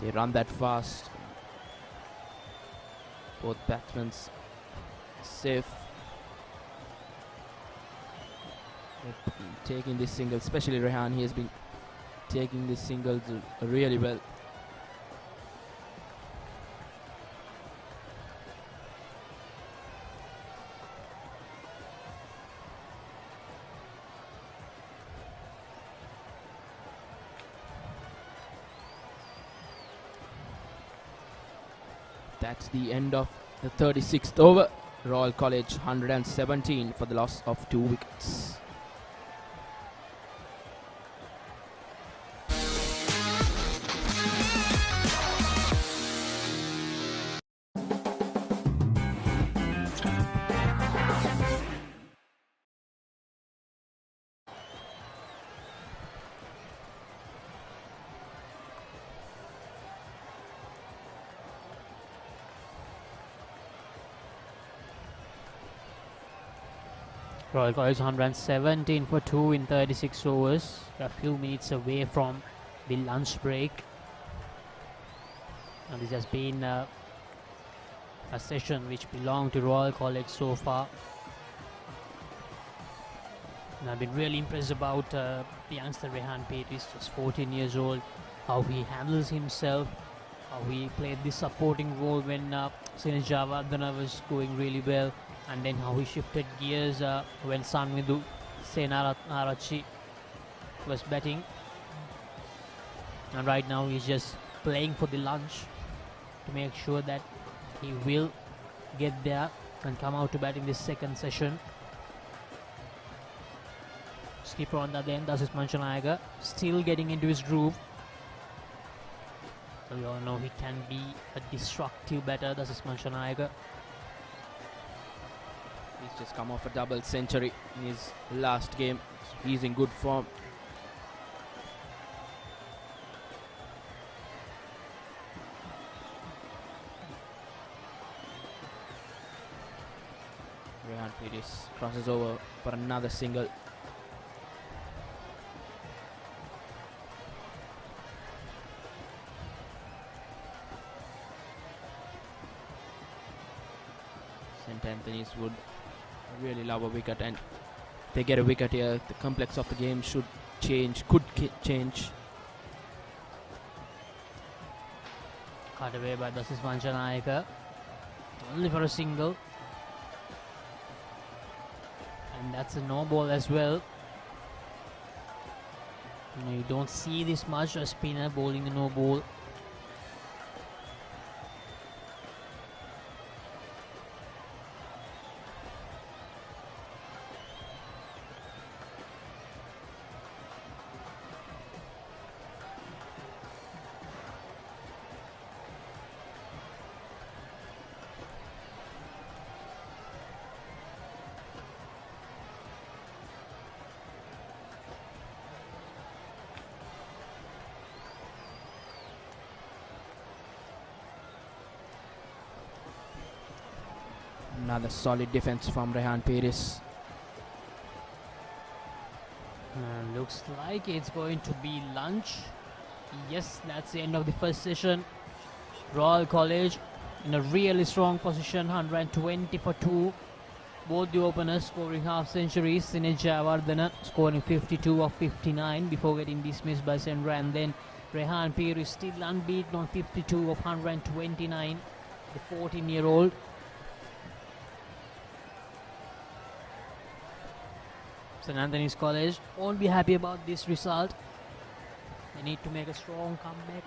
They run that fast. Both batsmen safe. They're taking this single, especially Rehan. He has been taking this single really well. That's the end of the 36th over. Royal College 117 for the loss of 2 wickets.
Royal College 117 for 2 in 36 overs. A few minutes away from the lunch break. And this has been a session which belonged to Royal College so far. And I've been really impressed about the youngster Rehan Paris, just 14 years old, how he handles himself, how he played this supporting role when Sinesh Javardhana was going really well, and then how he shifted gears when Sanvidu Senarachi was batting. And right now he's just playing for the lunch to make sure that he will get there and come out to bat in this second session. Skipper on the other end, that's Manchanayaga, still getting into his groove. We all know he can be a destructive batter, that's Manchanayaga.
He's just come off a double century in his last game, so he's in good form. Rehan Paris crosses over for another single. St. Anthony's would really love a wicket, and if they get a wicket here, the complex of the game should change, could change.
Cut away by Dasis Manchanayaga, only for a single. And that's a no ball as well. You don't see this much, a spinner bowling a no ball.
Another solid defense from Rehan Paris.
Looks like it's going to be lunch. Yes, that's the end of the first session. Royal College in a really strong position, 120 for 2. Both the openers scoring half centuries. Sinesh Javardhana scoring 52 of 59 before getting dismissed by Sendra, and then Rehan Paris still unbeaten on 52 of 129, the 14-year-old. St. Anthony's College won't be happy about this result. They need to make a strong comeback.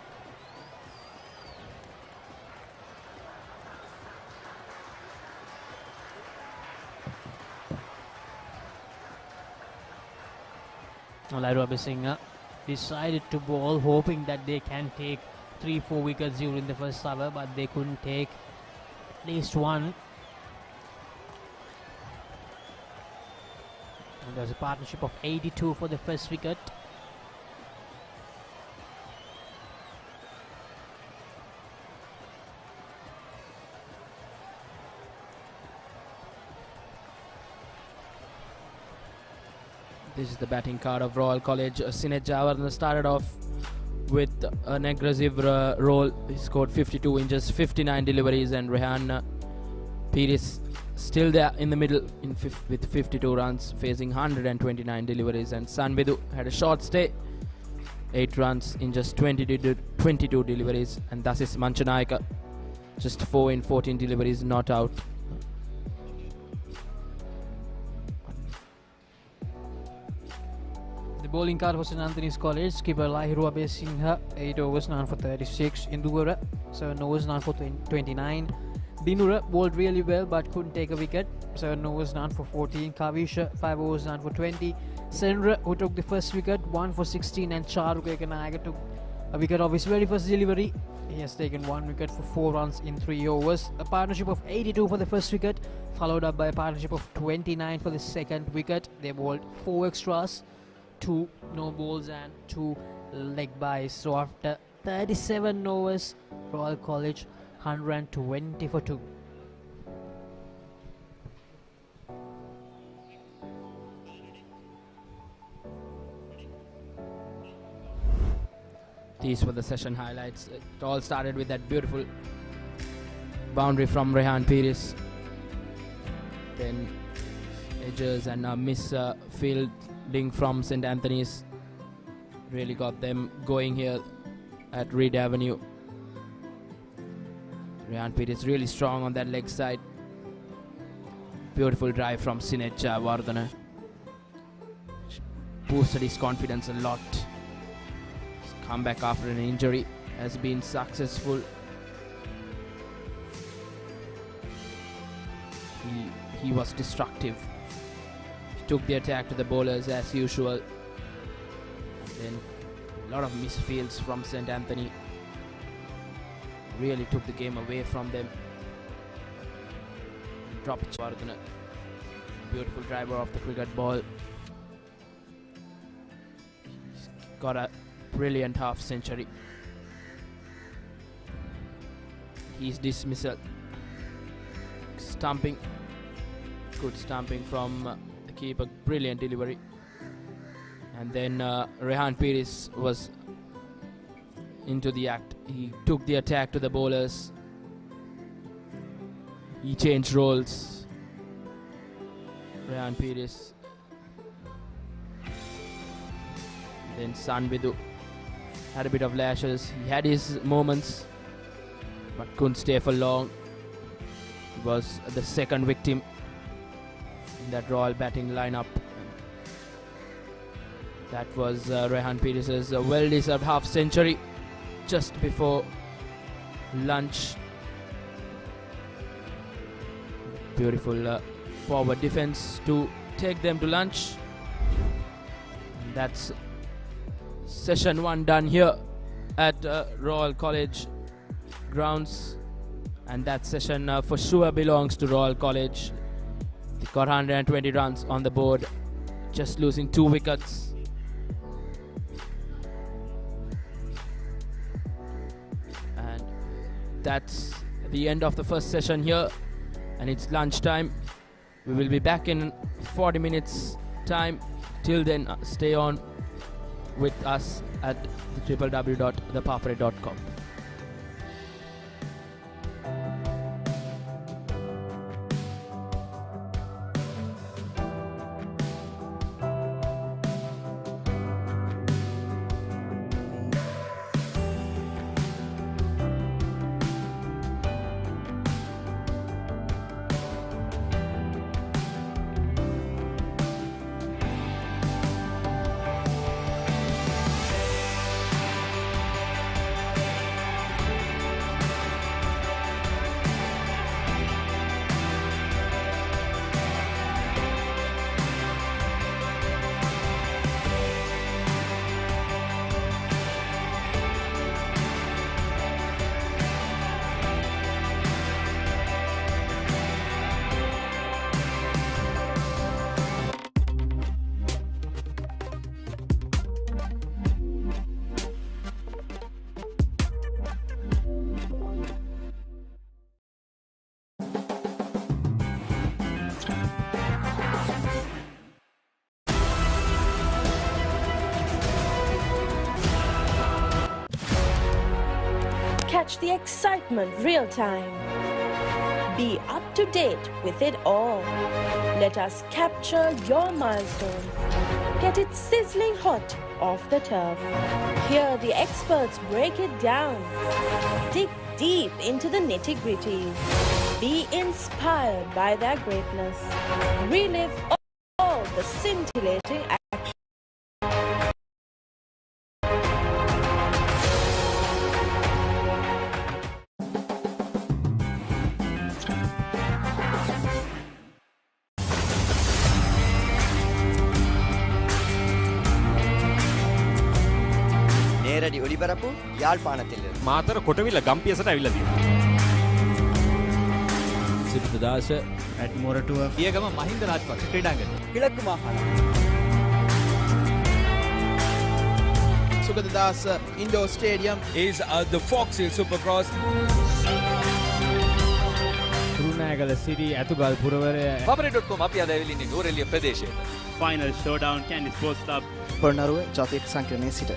Lairu Abhisinga decided to bowl, hoping that they can take 3-4 wickets during the first over, but they couldn't take at least one. And there's a partnership of 82 for the first wicket.
This is the batting card of Royal College. Sinesh Javardhana started off with an aggressive role. He scored 52 in just 59 deliveries, and Rehan Paris still there in the middle with 52 runs, facing 129 deliveries. And Sanvidu had a short stay, 8 runs in just 22 deliveries. And thus is Manchanayaga, just 4 in 14 deliveries, not out.
The bowling card for St. Anthony's College. Skipper Lairu Abhisinga, 8 overs, 9 for 36. Induvara, 7 overs, 9 for 29. Dinura bowled really well but couldn't take a wicket. 7 overs, 9 for 14. Kavisha, 5 overs, 9 for 20. Sendra, who took the first wicket, 1 for 16. And Charuk Ekanayaga took a wicket of his very first delivery. He has taken 1 wicket for 4 runs in 3 overs. A partnership of 82 for the first wicket, followed up by a partnership of 29 for the second wicket. They bowled 4 extras, 2 no balls and 2 leg byes. So after 37 overs, Royal College 120 for 2.
These were the session highlights. It all started with that beautiful boundary from Rehan Pires. Then edges and a miss fielding from St. Anthony's really got them going here at Reed Avenue. Rehan Pires really strong on that leg side. Beautiful drive from Sinej Vardhana. Boosted his confidence a lot. His comeback after an injury has been successful. He was destructive. He took the attack to the bowlers as usual. And then a lot of misfields from St. Anthony. Really took the game away from them. Drop it, Vardhana. Beautiful driver of the cricket ball. He's got a brilliant half century. His dismissal. Stumping. Good stumping from the keeper. Brilliant delivery. And then Rehan Pires was into the act. He took the attack to the bowlers. He changed roles. Rehan Pires. Then Sanvidu had a bit of lashes. He had his moments, but couldn't stay for long. He was the second victim in that Royal batting lineup. That was Rehan Pires' well-deserved half century just before lunch. Beautiful forward defense to take them to lunch. And that's session 1 done here at Royal College grounds, and that session for sure belongs to Royal College. They got 120 runs on the board, just losing 2 wickets. And that's the end of the first session here, and it's lunchtime. We will be back in 40 minutes time. Till then, stay on with us at www.thepapare.com.
Catch the excitement real time. Be up to date with it all. Let us capture your milestones. Get it sizzling hot off the turf. Hear the experts break it down. Dig deep into the nitty-gritties. Be inspired by their greatness. Relive all the scintillating action.
நேரடி ஒளிபரப்பு யாழ்ப்பாணத்தில்
මාතර කොටවිල ගම්පියසට ඇවිල්ලා තියෙනවා.
සිද්ධාස
ඇට්මොරටුව
පියගම මහින්ද රාජපක්ෂ ක්‍රීඩාංගණය.
கிழக்கு மாகாணம்
Sugadadasa Indoor Stadium
is the Fox Hill Supercross.
රුණෑගල සිටි ඇතුගල් පුරවරය
Papare.com අපි අද ඇවිල්ලා ඉන්නේ නෝරෙලිය ප්‍රදේශයේ.
Final showdown Kandy sports club
Polonnaruwa ජාතික සංකීර්ණයේ සිට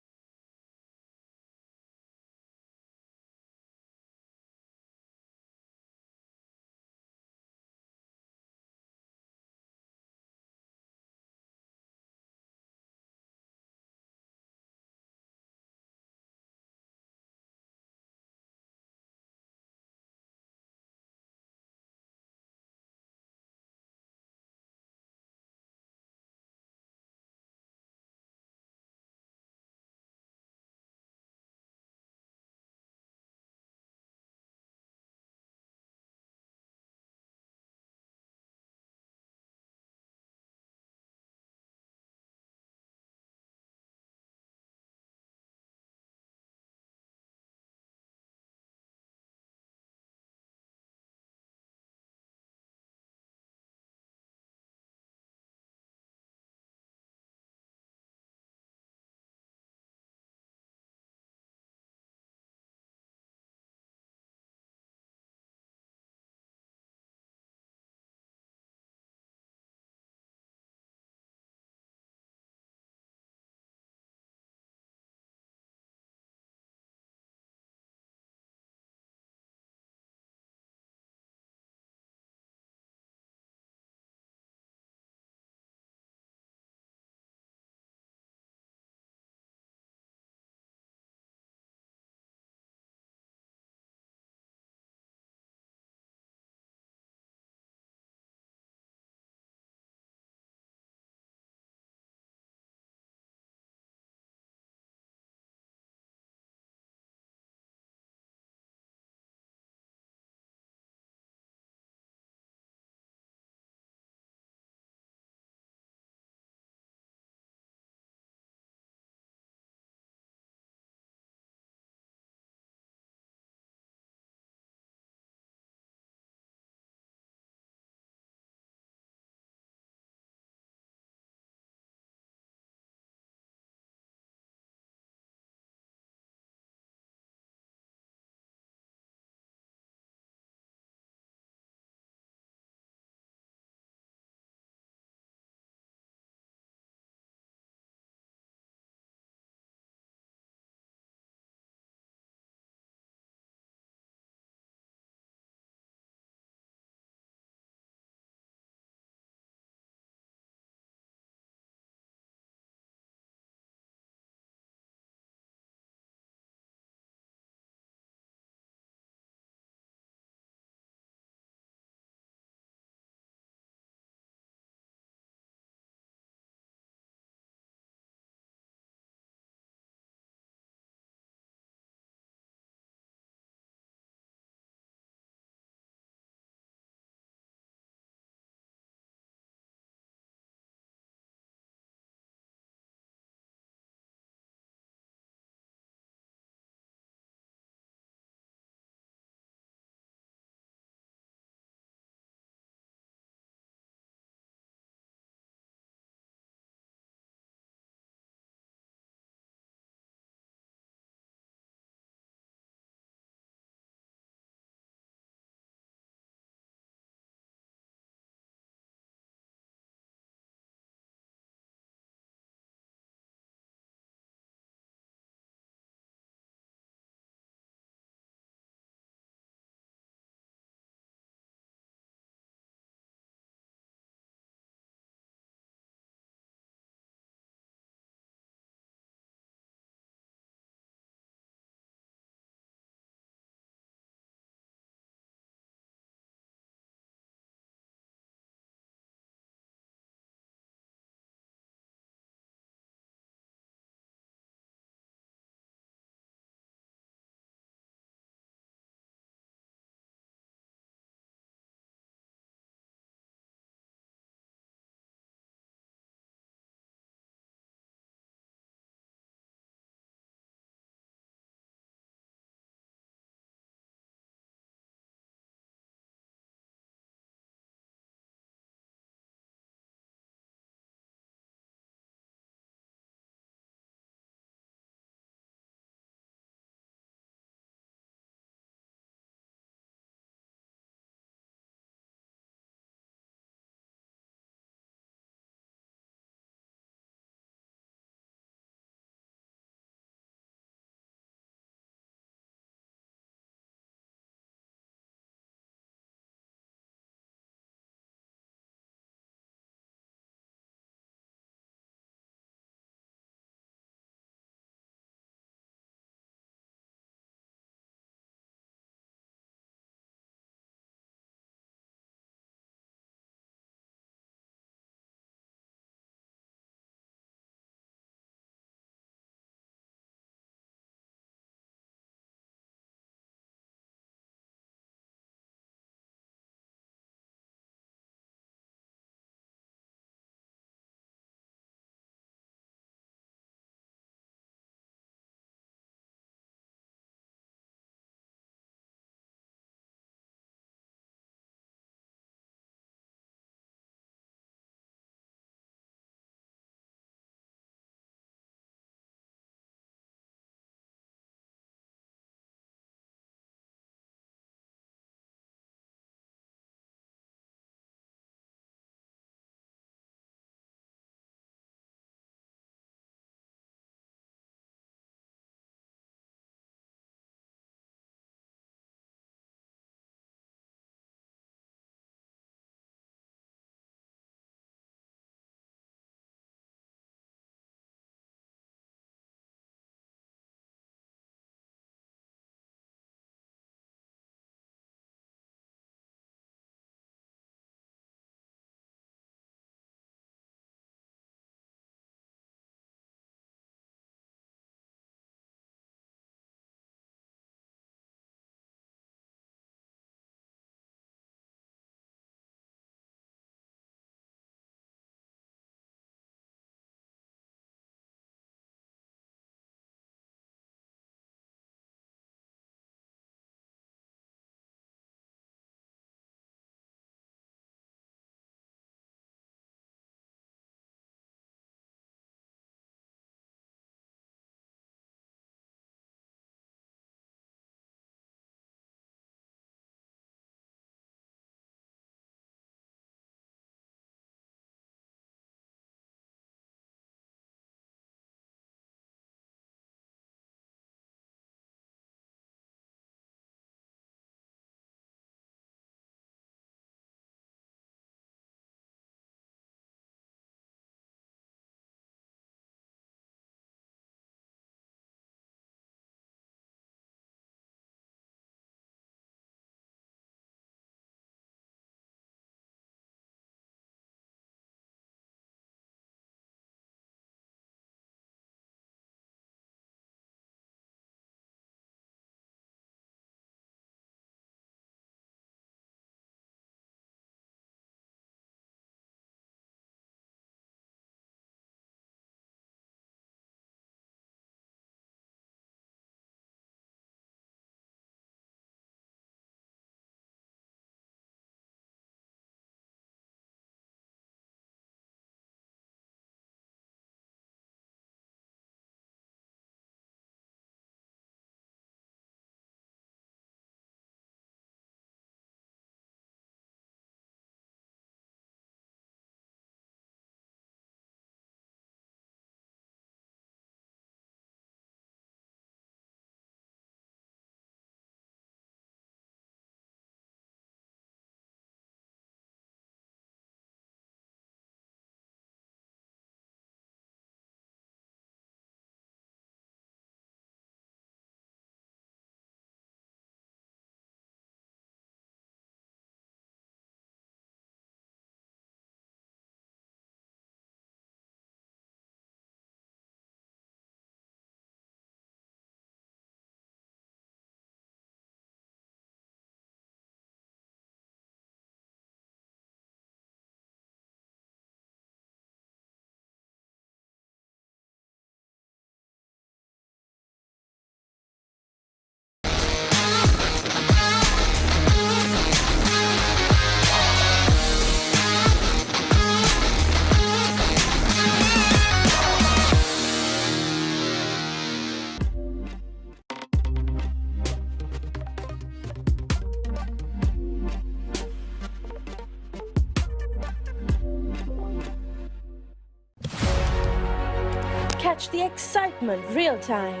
Catch the excitement real time.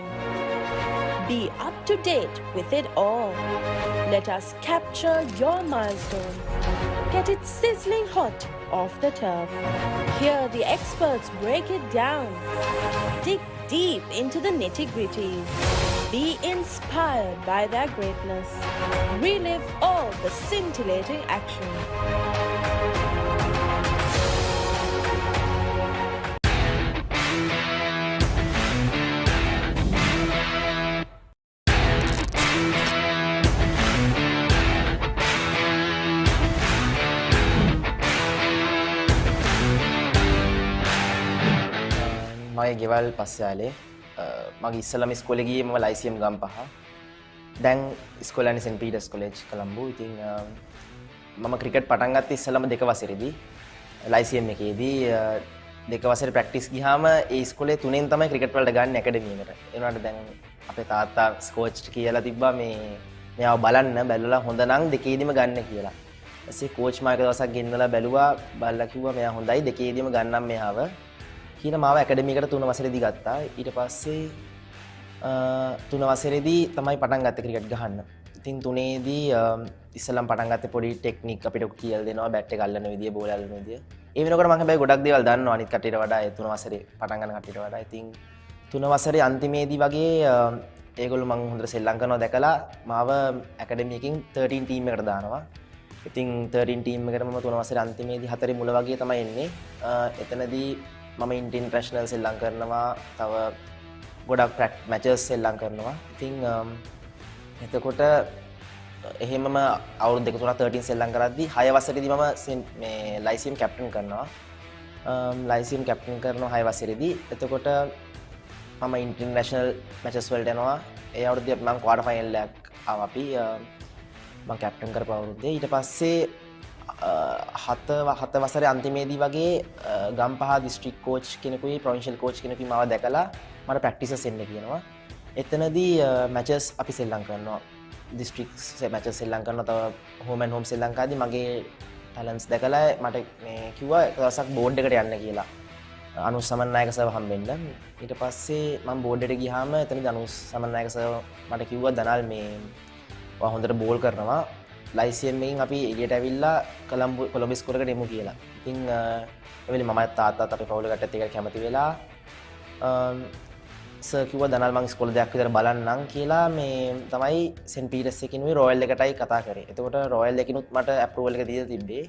Be up to date with it all. Let us capture your milestones. Get it sizzling hot off the turf. Hear the experts break it down. Dig deep into the nitty-gritties. Be inspired by their greatness. Relive all the scintillating action.
මගේ ගෙවල් පස්යාලේ මගේ ඉස්සලම ඉස්කෝලේ ගියේ මම ලයිසියම් ගම්පහ. දැන් ඉස්කෝලේ යන්නේ scent Peters college Colombo. ඉතින් මම ක්‍රිකට් පටන් ගත්තේ ඉස්සලම 2 වසරේදී ලයිසියම් එකේදී 2 වසරේ ප්‍රැක්ටිස් ගියාම ඒ ඉස්කෝලේ 3ෙන් තමයි ක්‍රිකට් වලට ගන්න ඇකඩමි එකට. ඒ වුණාට දැන් අපේ තාත්තා කෝච් කියලා තිබ්බා මෙයාව බලන්න බැලුවා හොඳ නම් 2ෙදිම ගන්න කියලා. ඊපස්සේ කෝච් මාක දවසක් ගෙන්නලා බැලුවා බලලා කිව්වා මෙයා හොඳයි 2ෙදිම ගන්නම් මෙයාව. කියලා මාව ඇකඩමි එකට 3 වසරේදී ගත්තා. ඊට පස්සේ 3 වසරේදී තමයි පටන් ගත්තේ ක්‍රිකට් ගහන්න. ඉතින් 3ේදී ඉස්සලම් පටන් ගත්තේ පොඩි ටෙක්නික් අපිට කියලා දෙනවා බැට් එක අල්ලන විදිය, බෝල් අල්ලන විදිය. ඒ වෙනකොට මම හැබැයි ගොඩක් දේවල් දන්නවා අනිත් කට්ටියට වඩා ඒ 3 වසරේ පටන් ගන්න කට්ටියට වඩා. ඉතින් 3 වසරේ අන්තිමේදී වගේ ඒගොල්ලෝ මම හොඳට සෙල්ලම් කරනවා දැකලා මාව ඇකඩමි එකකින් 13 ටීම් එකට දානවා. ඉතින් 13 ටීම් එකට මම 3 වසරේ අන්තිමේදී 4 මුල වගේ තමයි එන්නේ. එතනදී මම ඉන්ටර්නැෂනල් සෙල්ලම් කරනවා, තව ගොඩක් මැචස් සෙල්ලම් කරනවා. ඉතින් එතකොට එහෙමම අවුරුදු 2-3 13 සෙල්ලම් කරද්දී 6 වසරේදී මම මේ ලයිසියම් කැප්ටන් කරනවා. ලයිසියම් කැප්ටන් කරනවා 6 වසරේදී. එතකොට මම ඉන්ටර්නැෂනල් මැචස් වලට යනවා. ඒ අවුරුද්දේ මම ක්වාටර් ෆයිනල් එකක් ආවා අපි මම කැප්ටන් කරපු අවුරුද්දේ. ඊට පස්සේ 7 වසරේ අන්තිමේදී වගේ Gampaha district coach කෙනෙකුයි provincial coach කෙනෙකුයි මාව දැකලා මට ප්‍රැක්ටිසස් එන්න කියනවා. එතනදී මැචස් අපි සෙල්ලම් කරනවා. දිස්ත්‍රික් මැචස් සෙල්ලම් කරනවා. තව හෝම් ඇන්ඩ් හෝම් ශ්‍රී ලංකාවේදී මගේ ටැලන්ට්ස් දැකලා මට මේ කිව්වා එක දවසක් බෝඩ් එකට යන්න කියලා. අනුස් සමන්නායක සර්ව හම්බෙන්න. ඊට පස්සේ මම බෝඩ් එකට ගියාම එතනදී අනුස් සමන්නායක සර්ව මට කිව්වා දනල් මේ ඔයා හොඳට බෝල් කරනවා. ලයිසියම් එකෙන් අපි එළියට ඇවිල්ලා කොළඹ ඉස්කෝලේකට එමු කියලා. ඉතින් ඒ වෙලේ මමත් තාත්තාත් අපේ පවුල කට්ටියත් එක්ක කැමති වෙලා සර් කිව්වා දනල් මං ඉස්කෝලේ දෙයක් විතර බලන්නම් කියලා මේ තමයි සෙන්ට් පීටර්ස් එකකිනුයි රොයල් එකටයි කතා කරේ. එතකොට රොයල් එකකිනුත් මට අප්‍රූවල් එක දීලා තිබ්බේ.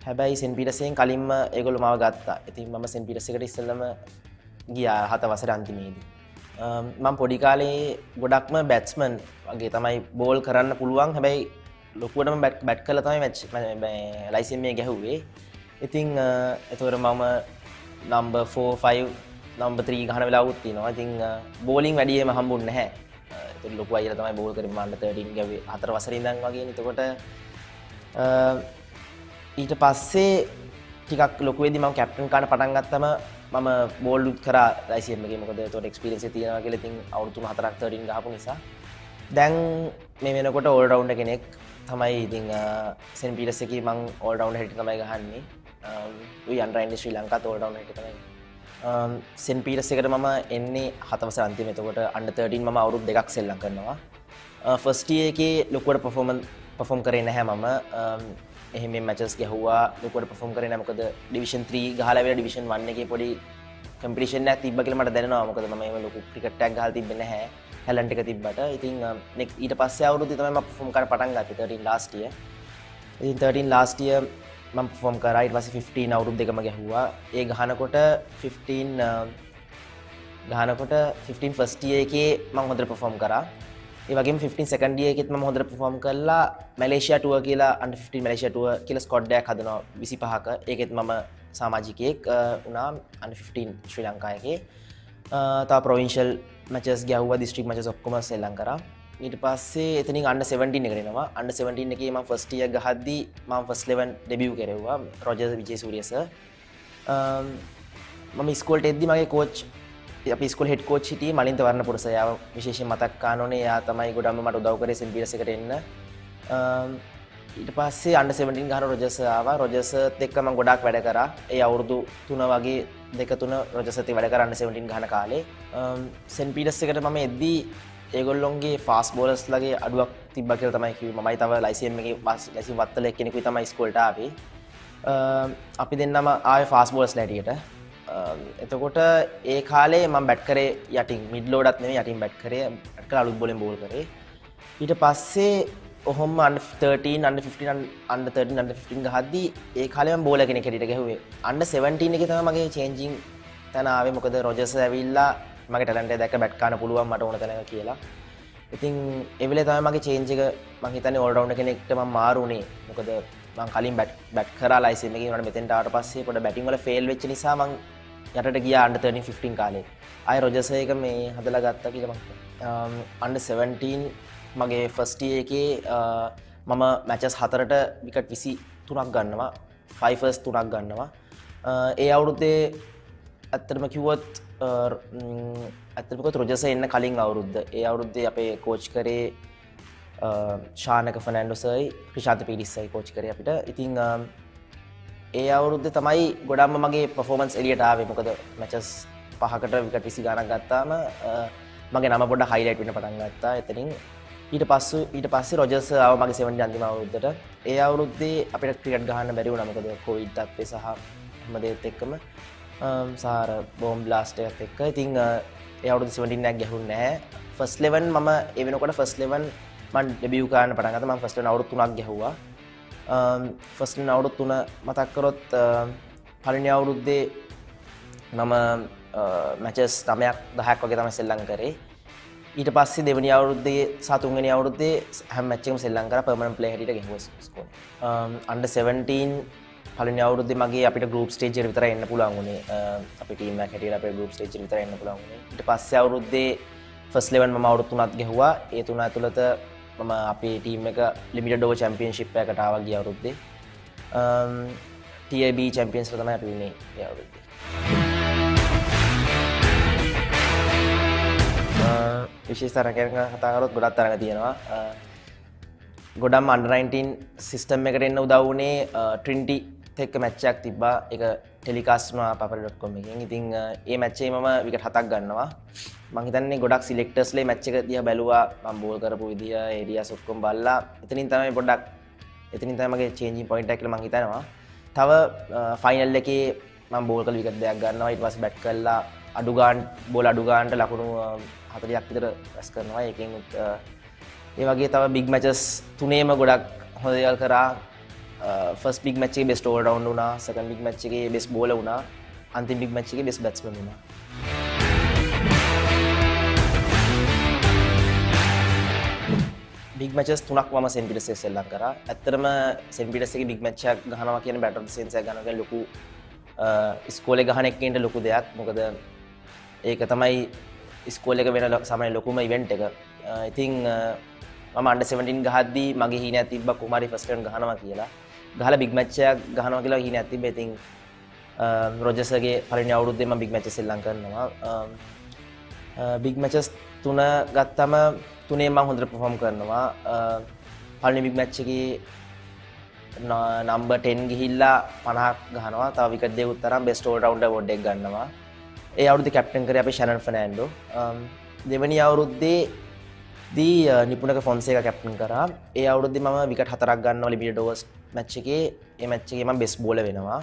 හැබැයි සෙන්ට් පීටර්ස් එකෙන් කලින්ම ඒගොල්ලෝ මාව ගත්තා. ඉතින් මම සෙන්ට් පීටර්ස් එකට ඉස්සෙල්ලම ගියා 7 වසරේ අන්තිමේදී. මම පොඩි කාලේ ගොඩක්ම බැට්ස්මන් වගේ තමයි බෝල් කරන්න පුළුවන්. හැබැයි ලොකුවටම බැට් කළා තමයි මැච් ලයිසියම් එක ගැහුවේ. ඉතින් එතකොට මම නම්බර් 4 5 නම්බර් 3 ගහන වෙලාවුත් තියෙනවා. ඉතින් බෝලින් වැඩි එහෙම හම්බුන්නේ නැහැ. එතකොට ලොකු අයියලා තමයි බෝල් කරේ. මම අnder 13 ගැව්වේ 4 වසරේ ඉඳන් වගේනේ. එතකොට ඊට පස්සේ ටිකක් ලොකු වෙද්දි මම කැප්ටන් කාට පටන් ගත්තම මම බෝල් උත් කරා ලයිසියම් එකේ. මොකද එතකොට එක්ස්පීරියන්ස් එක තියෙනවා කියලා. ඉතින් අවුරුදු 3-4ක් 13 ගහපු නිසා දැන් මේ වෙනකොට ඕල් රවුන්ඩර් කෙනෙක් තමයි. ඉතින් සෙන්ට් පීටර්ස් එකේ මම ඕල් රවුන්ඩර් හැටියට තමයි ගහන්නේ. උයි අnder 19 ශ්‍රී ලංකාවට ඕල් රවුන්ඩර් හැටියට තමයි. සෙන්ට් පීටර්ස් එකට මම එන්නේ 7 වසර අන්තිම. එතකොට අnder 13 මම අවුරුදු 2ක් සෙල්ලම් කරනවා. ෆස්ට් ඉයර් එකේ ලොකුවට පර්ෆෝම් කරේ නැහැ මම. එහෙම මැචස් ගැහුවා. ලොකුවට පර්ෆෝම් කරේ නැහැ. මොකද ඩිවිෂන් 3 ගහලා වෙලා ඩිවිෂන් 1 එකේ පොඩි කම්පිටිෂන් එකක් තිබ්බා කියලා මට දැනෙනවා. මොකද මම එහෙම ලොකු ක්‍රිකට් එකක් ගහලා තිබ්බේ නැහැ. ටැලන්ට් එක තිබ්බට. ඉතින් ඊට පස්සේ අවුරුද්දේ තමයි මම පර්ෆෝම් කරන්න පටන් ගත්තේ 13 last year. ඉතින් 13 last year මම පර්ෆෝම් කරා. ඊට පස්සේ 15 අවුරුදු දෙකම ගැහුවා. ඒ ගහනකොට 15 first year එකේ මම හොඳට පර්ෆෝම් කරා. ඒ වගේම 15 second year එකෙත් මම හොඳට පර්ෆෝම් කරලා මැලේසියා ටුවර් කියලා under 15 මැලේසියා ටුවර් කියලා ස්ක්වොඩ් එකක් හදනවා 25ක. ඒකෙත් මම සමාජිකයෙක් වුණා under 15 ශ්‍රී ලංකාවේ. තව ප්‍රොවින්ෂල් මැචස් ගැහුවා. දිස්ත්‍රික් මැචස් ඔක්කොම සෙල්ලම් කරා. ඊට පස්සේ එතනින් under 17 එකට එනවා. under 17 එකේ මම ෆස්ට් ඉයර් ගහද්දි මම ෆස්ට් 11 ඩෙබියු කරෙව්වා රොජර් විජේසූරිය සර්. මම ඉස්කෝලේට එද්දි මගේ කෝච් අපි ඉස්කෝලේ හෙඩ් කෝච් හිටියේ මලින්ත වර්ණපුර සර්. යාව විශේෂයෙන් මතක් කරන්න ඕනේ. එයා තමයි ගොඩක්ම මට උදව් කරේ සෙන්ට් පීටර්ස් එකට එන්න. ඊට පස්සේ under 17 ගහන රොජර් සර් ආවා. රොජර් සර්ත් එක්ක මම ගොඩාක් වැඩ කරා. ඒ අවුරුදු 3 වගේ දෙක තුන රොජර්ස් එක්ක වැඩ කරන්න 17 ගහන කාලේ සෙන්ට් පීටර්ස් එකට මම එද්දී ඒගොල්ලොන්ගේ ෆාස්ට් බෝලර්ස්ලාගේ අඩුවක් තිබ්බා කියලා තමයි කිව්වේ. මමයි තව ලයිසියම් එකේ ලයිසියම් වත්තල එක්කෙනෙකුයි තමයි ඉස්කෝලේට ආවේ. අපි දෙන්නම ආවේ ෆාස්ට් බෝලර්ස්ලා හැටියට. එතකොට ඒ කාලේ මම බැට් කරේ යටින් මිඩ් ලෝඩත් නෙමෙයි යටින් බැට් කරේ. බැට් කරලා අලුත් බෝලෙන් බෝල් කරේ. ඊට පස්සේ ඔහොම under 13 under 15 under 13 under 15 ගහද්දී ඒ කාලේ මම බෝලර් කෙනෙක් හැටියට ගැහුවේ. under 17 එකේ තමයි මගේ චේන්ජින් තැන ආවේ. මොකද රොජර්ස් ඇවිල්ලා මගේ ටැලන්ට් එක දැක්ක බැට් කරන්න පුළුවන් මට ඕන තැනක කියලා. ඉතින් ඒ වෙලේ තමයි මගේ චේන්ජ් එක මම හිතන්නේ ඕල් රවුන්ඩර් කෙනෙක්ට මම මාරු වුණේ. මොකද මම කලින් බැට් කරා ලයිසන් එකේ උනට මෙතෙන්ට ආවට පස්සේ පොඩ බැටිං වල ෆේල් වෙච්ච නිසා මම යටට ගියා under 13 15 කාලේ. ආයෙ රොජර්ස් එක මේ හදලා ගත්තා කියලා මම under 17 මගේ ෆස්ට් ඉයර් එකේ මම මැචස් 4ට විකට් 23ක් ගන්නවා 5 ෆර්ස්ට් 3ක් ගන්නවා ඒ අවුරුද්දේ ඇත්තටම කිව්වොත් රොජර්ස් එන්න කලින් අවුරුද්ද ඒ අවුරුද්දේ අපේ කෝච් කරේ ශානක ෆර්නැන්ඩෝ සර්යි ක්‍රිෂාන්ත පීරිස්සයි කෝච් කරේ අපිට. ඉතින් ඒ අවුරුද්දේ තමයි ගොඩක්ම මගේ පර්ෆෝමන්ස් එළියට ආවේ. මොකද මැචස් 5කට විකට් 20 ගණන් ගත්තාම මගේ නම පොඩ්ඩක් හයිලයිට් වෙන්න පටන් ගත්තා. එතනින් ඊට පස්සේ රොජර්ස් ආව මගේ 70 අන්තිම අවුරුද්දට. ඒ අවුරුද්දේ අපිට ක්‍රිකට් ගහන්න බැරි වුණා. මොකද කොවිඩ් තත්ත්වය සහ හැම දේත් එක්කම සාර බෝම් බ්ලාස්ට් එකත් එක්ක. ඉතින් ඒ අවුරුද්දේ 17 එකක් ගැහුන්නේ නැහැ. ෆස්ට් 11 මම ඒ වෙනකොට ෆස්ට් 11 මම ඩෙබියු කරන්න පටන් ගත්තා. මම ෆස්ට් 11 අවුරුදු 3ක් ගැහුවා. ෆස්ට් 11 අවුරුදු 3 මතක් කරොත් පළවෙනි අවුරුද්දේ මම මැචස් 9ක් 10ක් වගේ තමයි සෙල්ලම් කරේ. ඊට පස්සේ දෙවෙනි අවුරුද්දේ සහ තුන්වෙනි අවුරුද්දේ හැම මැච් එකම සෙල්ලම් කරා පර්මනන්ට් ප්ලේයර් හැටියට ගැහුවා ස්කෝර්. under 17 පළවෙනි අවුරුද්දේ මගේ අපිට ගෲප් ස්ටේජ් එකට විතරයි එන්න පුළුවන් වුණේ. අපේ ටීම් එක හැටියට අපේ ගෲප් ස්ටේජ් එකට විතරයි එන්න පුළුවන් වුණේ. ඊට පස්සේ අවුරුද්දේ ෆස්ට් 11 මම අවුරුදු 3ක් ගැහුවා. ඒ 3 ඇතුළත මම අපේ ටීම් එක ලිමිටඩ් ඕවර් චැම්පියන්ෂිප් එකකට ආවා ගිය අවුරුද්දේ. TAB චැම්පියන්ස් ලා තමයි අපි වුණේ ඒ අවුරුද්දේ. විශේෂ තරගයක් කතා කරොත් ගොඩක් තරග තියෙනවා. ගොඩක්ම under 19 සිස්ටම් එකට එන්න උදව් වුණේ ට්‍රිනිටි එක්ක මැච් එකක් තිබ්බා. ඒක ටෙලිකාස්ට් වුණා papare.com එකෙන්. ඉතින් ඒ මැච් එකේ මම විකට් 7ක් ගන්නවා. මම හිතන්නේ ගොඩක් සිලෙක්ටර්ස්ලා මැච් එක දිහා බැලුවා. මම බෝල් කරපු විදිය ඒරියාස් ඔක්කොම බලලා එතනින් තමයි මගේ චේන්ජින් පොයින්ට් එක කියලා මම හිතනවා. තව ෆයිනල් එකේ මම බෝල් කරලා විකට් දෙකක් ගන්නවා. ඊට පස්සේ බැට් කරලා අඩු ගානට ලකුණු 40ක් විතර රැස් කරනවා. ඒකෙන් ඒ වගේ තව බිග් මැචස් තුනේම ගොඩක් හොඳ දේවල් කරා. ෆස්ට් බිග් මැච් එකේ බෙස්ට් ඕල් රවුන්ඩර් වුණා. සෙකන්ඩ් බිග් මැච් එකේ බෙස්ට් බෝලර් වුණා. අන්තිම බිග් මැච් එකේ බෙස්ට් බැට්ස්මන් වුණා. බිග් මැචස් තුනක් මම සෙන්ට් පීටර්ස් එකේ සෙල්ලම් කරා. ඇත්තටම සෙන්ට් පීටර්ස් එකේ බිග් මැච් එකක් ගහනවා කියන්නේ බැටර් සෙන්ස් එකක් ගන්නවා කියන්නේ ලොකු ඉස්කෝලේ ගහන එක්කින්ට ලොකු දෙයක්. මොකද ඒක තමයි ඉස්කෝලේ එක වෙන සමහර ලොකුම ඉවෙන්ට් එක. ඉතින් මම under 17 ගහද්දී මගේ හීනයක් තිබ්බා කුමාරි ෆස්ට් රන් ගහනවා කියලා. ගහලා බිග් මැච් එකක් ගහනවා කියලා හීනයක් තිබ්බා. ඉතින් රොජර්ස්ගේ පළවෙනි අවුරුද්දේ මම බිග් මැච් සෙල්ලම් කරනවා. බිග් මැචස් 3 ගත්තම තුනේ මම හොඳට perform කරනවා. පළවෙනි බිග් මැච් එකේ නම්බර් 10 ගිහිල්ලා 50ක් ගහනවා. තව විකට් දෙකක් තරම් බෙස්ට් ඕල් රවුන්ඩර් අවෝඩ් එක ගන්නවා. ඒ අවුරුද්දේ කැප්ටන් කරේ අපි ෂැනන් ෆර්නැන්ඩෝ. දෙවෙනි අවුරුද්දේ දී නිපුණක ෆොන්සේකා කැප්ටන් කරා. ඒ අවුරුද්දේ මම විකට් 4ක් ගන්නවා ලිමිටඩ් ඕවර්ස් මැච් එකේ. ඒ මැච් එකේ මම බෙස්ට් බෝලර් වෙනවා.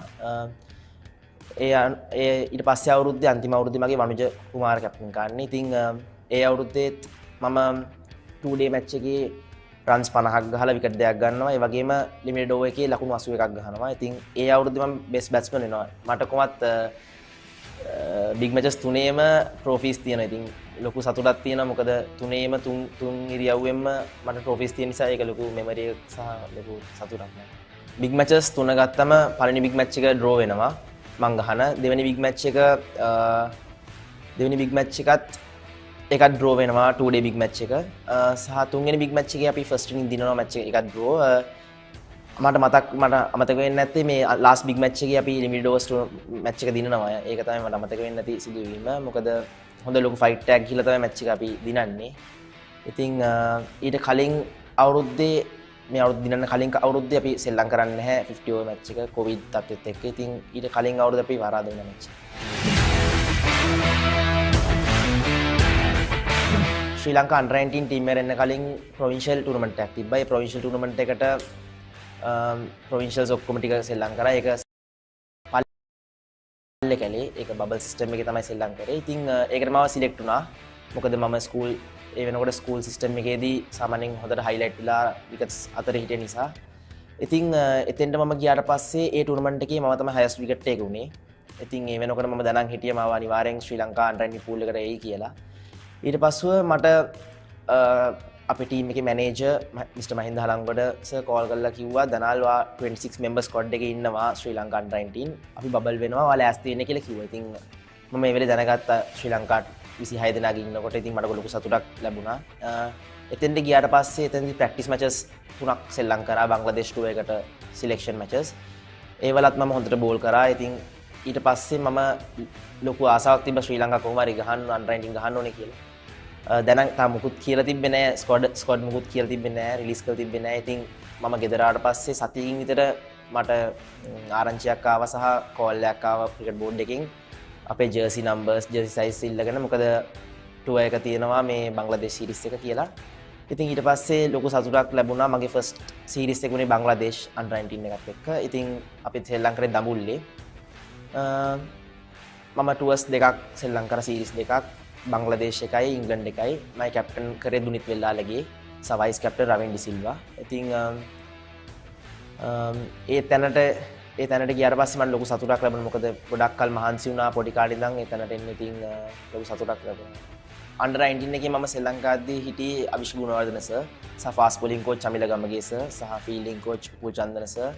ඊට පස්සේ අවුරුද්දේ අන්තිම අවුරුද්දේ මගේ වනුජ කුමාර කැප්ටන් කරන්නේ. ඉතින් ඒ අවුරුද්දේත් මම 2 day මැච් එකේ රන්ස් 50ක් ගහලා විකට් දෙකක් ගන්නවා. ඒ වගේම ලිමිටඩ් ඕවර් එකේ ලකුණු 81ක් ගහනවා. ඉතින් ඒ අවුරුද්දේ මම බෙස්ට් බැට්ස්මන් වෙනවා. මට කොහොමත් බිග් මැචස් තුනේම ට්‍රොෆීස් තියෙනවා. ඉතින් ලොකු සතුටක් තියෙනවා. මොකද තුනේම තුන් ඉරියව්වෙම මට ට්‍රොෆීස් තියෙන නිසා ඒක ලොකු මෙමරි එකක් සහ ලොකු සතුටක් නෑ. බිග් මැචස් 3 ගත්තම පළවෙනි බිග් මැච් එක ඩ්‍රෝ වෙනවා මං ගහන. දෙවෙනි බිග් මැච් එකත් එකත් ඩ්‍රෝ වෙනවා 2 day බිග් මැච් එක. සහ තුන්වෙනි බිග් මැච් එකේ අපි ෆස්ට් ඉනින් දිනනවා මැච් එක එකත් ඩ්‍රෝ. මට අමතක වෙන්නේ නැත්තේ මේ ලාස්ට් බිග් මැච් එකේ අපි ලිමිටඩ් ඕවර්ස් මැච් එක දිනනවා. ඒක තමයි මට අමතක වෙන්නේ නැති සිදුවීම. මොකද හොඳ ලොකු ෆයිට් එකක් ගිහලා තමයි මැච් එක අපි දිනන්නේ. ඉතින් ඊට කලින් අවුරුද්දේ මේ අවුරුදු දිනන කලින් අවුරුද්දේ අපි සෙල්ලම් කරන්නේ නැහැ 50 over match එක කොවිඩ් තත්ත්වෙත් එක්ක. ඉතින් ඊට කලින් අවුරුද්ද අපි වරාද වෙන match එක. ශ්‍රී ලංකා under 19 team එකට එන්න කලින් provincial tournament එකක් තිබ්බා. ඒ provincial tournament එකට provincials ඔක්කොම ටික සෙල්ලම් කරා. ඒක පල්ලේ කැලේ ඒක බබල් සිස්ටම් එකේ තමයි සෙල්ලම් කරේ. ඉතින් ඒකට මම සිලෙක්ට් වුණා. මොකද මම ස්කූල් ඒ වෙනකොට ස්කූල් සිස්ටම් එකේදී සාමාන්‍යයෙන් හොඳට හයිලයිට් වෙලා විකට්ස් අතර හිටිය නිසා. ඉතින් එතෙන්ට මම ගියාට පස්සේ ඒ ටූර්නමන්ට් එකේ මම තමයි හයස්ට් විකට් එක උනේ. ඉතින් ඒ වෙනකොට මම දැනන් හිටියේ මාව අනිවාර්යෙන් ශ්‍රී ලංකා under 19 pool එකට එයි කියලා. ඊට පස්සෙ මට අපේ ටීම් එකේ manager mister Mahinda Halangoda sir call කරලා කිව්වා දනාල්වා 26 member squad එකේ ඉන්නවා ශ්‍රී ලංකා under 19 අපි බබල් වෙනවා ඔයාලා ඇස් තියෙන්නේ කියලා කිව්වා. ඉතින් මම මේ වෙලේ දැනගත්තා ශ්‍රී ලංකාට 26 දෙනාගේ ඉන්නකොට ඉතින් මට ලොකු සතුටක් ලැබුණා. එතෙන්ට ගියාට පස්සේ එතනදී ප්‍රැක්ටිස් මැචස් 3ක් සෙල්ලම් කරා බංග්ලාදේශ ටූර් එකට සිලෙක්ෂන් මැචස්. ඒවලත් මම හොඳට බෝල් කරා. ඉතින් ඊට පස්සේ මම ලොකු ආසාවක් තිබ්බා ශ්‍රී ලංකා කොහොම හරි ගහන්න under 19 ගහන්න ඕනේ කියලා. දැන් තා මුකුත් කියලා තිබ්බේ නැහැ ස්ක්වොඩ් මුකුත් කියලා තිබ්බේ නැහැ රිලීස් කරලා තිබ්බේ නැහැ. ඉතින් මම ගෙදර ආවට පස්සේ සතියකින් විතර මට ආරංචියක් ආවා සහ කෝල් එකක් ආවා ක්‍රිකට් බෝඩ් එකකින් අපේ ජර්සි නම්බර්ස් ජර්සි සයිස් ඉල්ලගෙන මොකද ටුවර් එක තියෙනවා මේ බංග්ලාදේශ සීරීස් එක කියලා. ඉතින් ඊට පස්සේ ලොකු සතුටක් ලැබුණා. මගේ ෆස්ට් සීරීස් එක උනේ බංග්ලාදේශ under 19 එකත් එක්ක. ඉතින් අපි සෙල්ලම් කරේ දඹුල්ලේ. මම ටුවර්ස් දෙකක් සෙල්ලම් කරා සීරීස් දෙකක්. බංග්ලාදේශ එකයි ඉංග්ලන්ඩ් එකයි. මම කැප්ටන් කරේ දුනිත් වෙල්ලාලගේ සහ වයිස් කැප්ටන් රවින් ඩිසිල්වා. ඉතින් ඒ තැනට ගියාට පස්සේ මට ලොකු සතුටක් ලැබුණා. මොකද ගොඩක් කල් මහන්සි වුණා පොඩි කාලේ ඉඳන් ඒ තැනට එන්න. ඉතින් ලොකු සතුටක් ලැබුණා. under 19 එකේ මම ශ්‍රී ලංකාවේදී හිටියේ අවිෂ් ගුණවර්ධන සර් සහ fast bowling coach Chamila Gamage sir සහ ෆීල්ඩින් කෝච් පුල් Chandana sir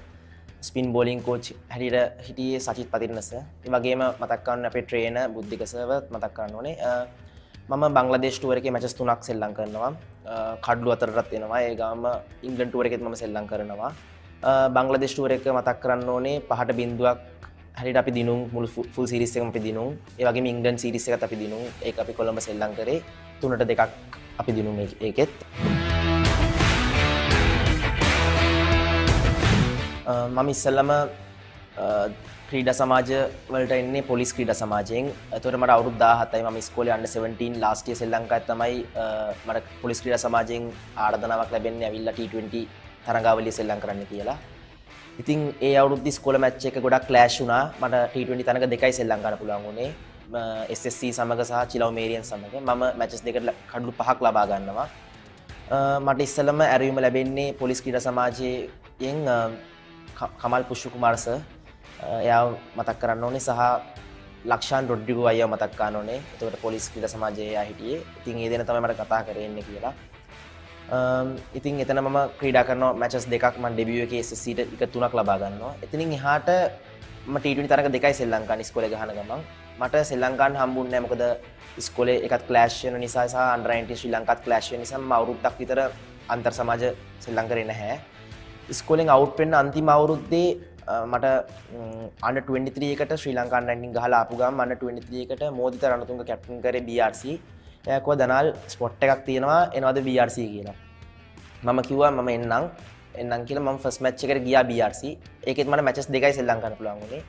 spin bowling coach හැටියට හිටියේ සචිත් පතිරණ සර්. ඒ වගේම මතක් කරන්න අපේ ට්‍රේනර් බුද්ධික සර්වත් මතක් කරන්න ඕනේ. මම බංග්ලාදේශ ටූර් එකේ මැචස් 3ක් සෙල්ලම් කරනවා. කඩ්ලු අතරටත් එනවා. ඒ ගාම ඉංග්ලන්ඩ් ටූර් එකේත් මම සෙල්ලම් කරනවා. බංග්ලාදේශ ටූර් එක මතක් කරන්න ඕනේ 5ට බිංදුවක් හරියට අපි දිනුම් මුළු ෆුල් සීරීස් එකම අපි දිනුම්. ඒ වගේම ඉංග්ලන්ඩ් සීරීස් එකත් අපි දිනුම්. ඒක අපි කොළඹ සෙල්ලම් කරේ 3ට 2ක් අපි දිනුම් ඒකෙත්. මම ඉස්සෙල්ලම ක්‍රීඩා සමාජ වලට එන්නේ පොලිස් ක්‍රීඩා සමාජයෙන්. එතකොට මට අවුරුදු 17යි මම ඉස්කෝලේ under 17 last year ශ්‍රී ලංකාවේ තමයි මට පොලිස් ක්‍රීඩා සමාජයෙන් ආරාධනාවක් ලැබෙන්නේ ඇවිල්ලා T20 තරඟාවලිය සෙල්ලම් කරන්න කියලා. ඉතින් ඒ අවුරුද්දේ ඉස්කෝලේ මැච් එක ගොඩක් ක්ලෑෂ් වුණා. මට T20 තරඟ දෙකයි සෙල්ලම් කරන්න පුළුවන් වුණේ. SSC සමග සහ චිලව් මේරියන් සමග. මම මැචස් දෙකට කඩලු 5ක් ලබා ගන්නවා. මට ඉස්සෙල්ලම ඇරයුම ලැබෙන්නේ පොලිස් ක්‍රීඩා සමාජයෙන් කමල් පුෂ්ප කුමාර සර්. එයා මතක් කරන්න ඕනේ සහ ලක්ෂාන් රොඩ්රිගෝ අයියා මතක් කරන්න ඕනේ. එතකොට පොලිස් ක්‍රීඩා සමාජයේ එයා හිටියේ. ඉතින් ඒ දෙන තමයි මට කතා කරේ ඉන්නේ කියලා. ඉතින් එතන මම ක්‍රීඩා කරන මැචස් දෙකක් මම ඩෙබියු එකේ SSC ට එක 3ක් ලබා ගන්නවා. එතනින් එහාට මම T20 තරඟ දෙකයි සෙල්ලම් කරන ඉස්කෝලේ ගහන ගමන් මට ශ්‍රී ලංකාවට හම්බුන්නේ නැහැ. මොකද ඉස්කෝලේ එකත් ක්ලෑෂ් වෙන නිසා සහ under 19 ශ්‍රී ලංකාවත් ක්ලෑෂ් වෙන නිසා මම අවුරුද්දක් විතර අන්තර් සමාජ සෙල්ලම් කරේ නැහැ. ඉස්කෝලෙන් අවුට් වෙන්න අන්තිම අවුරුද්දේ මට under 23 එකට ශ්‍රී ලංකා under 19 ගහලා ආපු ගමන් under 23 එකට මෝදිත රණතුංග කැප්ටන් කරේ BRC. එයා කිව්වා දනාල් ස්පොට් එකක් තියෙනවා එනවාද BRC කියලා. මම කිව්වා මම එන්නම් කියලා. මම ෆස්ට් මැච් එකට ගියා BRC. ඒකෙත් මට මැචස් දෙකයි සෙල්ලම් කරන්න පුළුවන් වුණේ.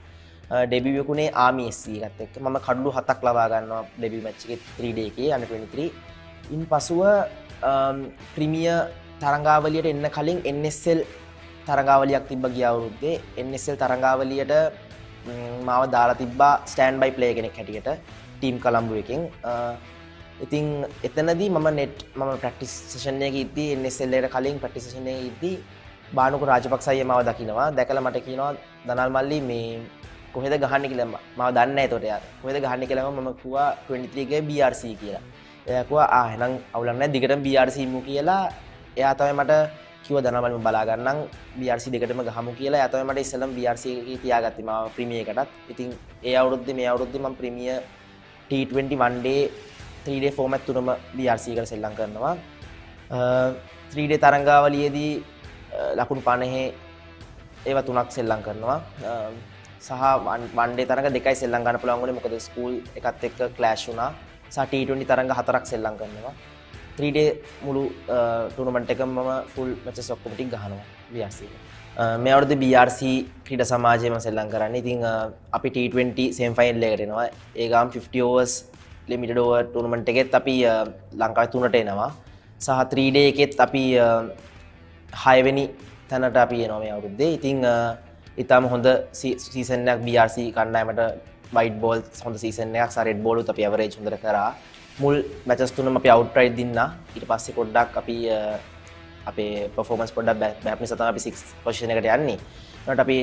ඩෙබියු එකුනේ ආමි SC එකත් එක්ක. මම කඩලු 7ක් ලබා ගන්නවා ඩෙබියු මැච් එකේ 3 day එකේ under 23. ඉන් පසුව ප්‍රීමියර් තරඟාවලියට එන්න කලින් NSL තරඟාවලියක් තිබ්බ ගිය අවුරුද්දේ. NSL තරඟාවලියට මාව දාලා තිබ්බා ස්ටෑන්ඩ් බයි ප්ලේයර් කෙනෙක් හැටියට ටීම් කොළඹ එකෙන්. ඉතින් එතනදී මම ප්‍රැක්ටිස් සෙෂන් එකේ ඉද්දී NSL එකට කලින් ප්‍රැක්ටිස් සෙෂන් එකේ ඉද්දී බානුක රාජපක්ෂ අයියා මාව දකිනවා. දැකලා මට කියනවා දනාල් මල්ලි මේ කොහෙද ගහන්නේ කියලා. මාව දන්නේ නැහැ ඒතකොට එයා. කොහෙද ගහන්නේ කියලා මම කිව්වා 23 එකේ BRC කියලා. එයා කිව්වා එහෙනම් අවුලක් නැහැ දිගටම BRC ඉමු කියලා. එයා තමයි මට කිව්වා දනාල් මල්ලි මම බලා ගන්නම් BRC දෙකටම ගහමු කියලා. එයා තමයි මට ඉස්සෙල්ලම BRC එකේ තියාගත්තේ මාව ප්‍රීමියර් එකටත්. ඉතින් ඒ අවුරුද්දේ මේ අවුරුද්දේ මම premier T20 one day 3 day format තුනම BRC එකට සෙල්ලම් කරනවා. 3 day තරඟාවලියේදී ලකුණු 50 ඒවා 3ක් සෙල්ලම් කරනවා. සහ one day තරඟ දෙකයි සෙල්ලම් ගන්න පුළුවන් වුණේ මොකද ස්කූල් එකත් එක්ක ක්ලෑෂ් වුණා. සහ T20 තරඟ 4ක් සෙල්ලම් කරනවා. 3-day මුළු ටූර්නමන්ට් එකම මම ෆුල් මැචස් ඔක්කොම ටික ගහනවා BRC එක. මේ අවුරුද්දේ BRC ක්‍රීඩා සමාජයේ මම සෙල්ලම් කරන්නේ. ඉතින් අපි T20 සෙමි ෆයිනල් එකට එනවා. ඒ ගාම් 50 overs limited over ටූර්නමන්ට් එකෙත් අපි ලංකාවේ 3ට එනවා. සහ 3-day එකෙත් අපි 6 වෙනි තැනට අපි එනවා මේ අවුරුද්දේ. ඉතින් ඊටම හොඳ සීසන් එකක් BRC කණ්ඩායමට white ball හොඳ සීසන් එකක් සහ red ball උත් අපි average හොඳට කරා. මුල් මැචස් තුනම අපි outright දින්නා. ඊට පස්සේ පොඩ්ඩක් අපි අපේ performance පොඩ්ඩක් බෑප් නිසා තමයි අපි 6th position එකට යන්නේ. ඊට අපි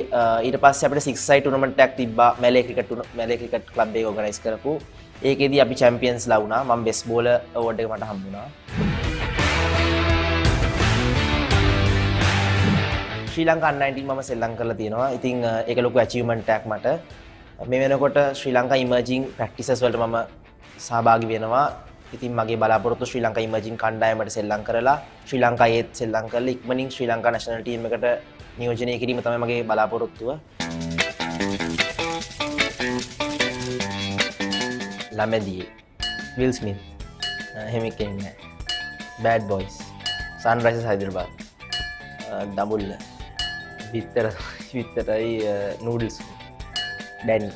ඊට පස්සේ අපිට 6 side tournament එකක් තිබ්බා මැලේ ක්‍රිකට් ක්ලබ් එක organize කරපු. ඒකෙදී අපි champions ලා වුණා. මම best bowler award එක මට හම්බුණා. ශ්‍රී ලංකා U19 මම සෙල්ලම් කරලා තියෙනවා. ඉතින් ඒක ලොකු achievement එකක් මට. මේ වෙනකොට ශ්‍රී ලංකා emerging practices වලට මම සහභාගී වෙනවා. ඉතින් මගේ බලාපොරොත්තු ශ්‍රී ලංකා emerging කණ්ඩායමට සෙල්ලම් කරලා ශ්‍රී ලංකාවේත් සෙල්ලම් කරලා ඉක්මනින් ශ්‍රී ලංකා national team එකට නියෝජනය කිරීම තමයි මගේ බලාපොරොත්තුව. ළමැදියේ Will Smith එහෙම කියන්නේ Bad Boys Sunrisers Hyderabad Dambulla විතරයි noodles Danny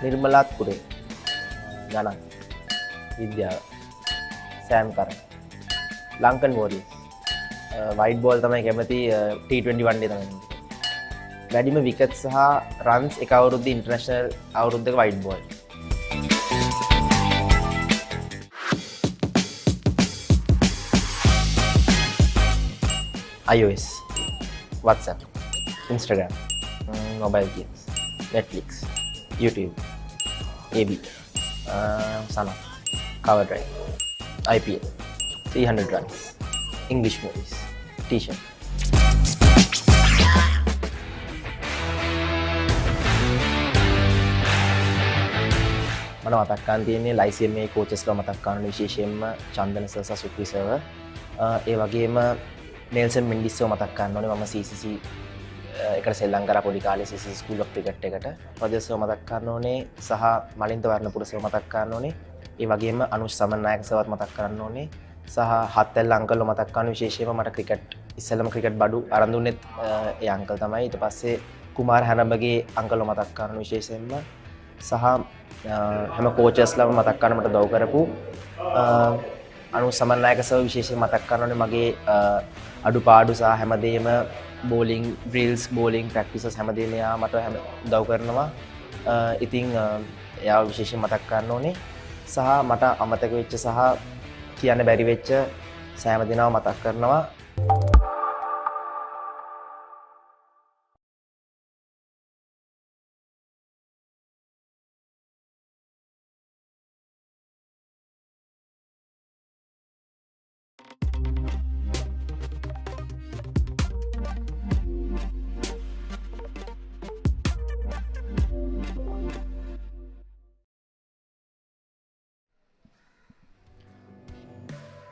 නිර්මලාත්පුරේ ගණන් විද්‍යාව සෑම් කරන් ලංකන් වෝරියර්ස් white ball තමයි කැමති T20 one day තමයි වැඩිම විකට් සහ runs එක අවුරුද්ද international අවුරුද්දක white ball iOS WhatsApp Instagram mobile games Netflix YouTube AB Sana Cover Drive IPL 300 runs English movies T-shirt මට මතක් කරන් තියෙන්නේ ලයිසියම් එකේ කෝචස්ලා මතක් කරන විශේෂයෙන්ම චන්දන සර් සහ සුක්‍රි සර් ඒ වගේම නෙල්සන් මෙන්ඩිස්ව මතක් කරන්න ඕනේ මම CCC එකට සෙල්ලම් කරා පොඩි කාලේ CCC ස්කූල් ඔෆ් ක්‍රිකට් එකට රොජර්ස්ව මතක් කරන්න ඕනේ සහ මලින්ත වර්ණපුරසව මතක් කරන්න ඕනේ ඒ වගේම අනුෂ් සමන්නායක සර්වත් මතක් කරන්න ඕනේ සහ හත්වැල් අංකල්ව මතක් කරන විශේෂයෙන්ම මට ක්‍රිකට් ඉස්සෙල්ලම ක්‍රිකට් බඩු අරන් දුන්නෙත් ඒ අංකල් තමයි ඊට පස්සේ කුමාර හැනබගේ අංකල්ව මතක් කරන විශේෂයෙන්ම සහ හැම කෝචස්ලාම මතක් කරන්න මට උදව් කරපු අනුෂ් සමන්නායක සර් විශේෂයෙන් මතක් කරනෝනේ මගේ අඩුපාඩු සහ හැමදේම බෝලිං ඩ්‍රිල්ස් බෝලිං ප්‍රැක්ටිසස් හැමදේම එයා මට උදව් කරනවා ඉතින් එයා විශේෂයෙන් මතක් කරන්න ඕනේ සහ මට අමතක වෙච්ච සහ කියන්න බැරි වෙච්ච සෑම දිනම මතක් කරනවා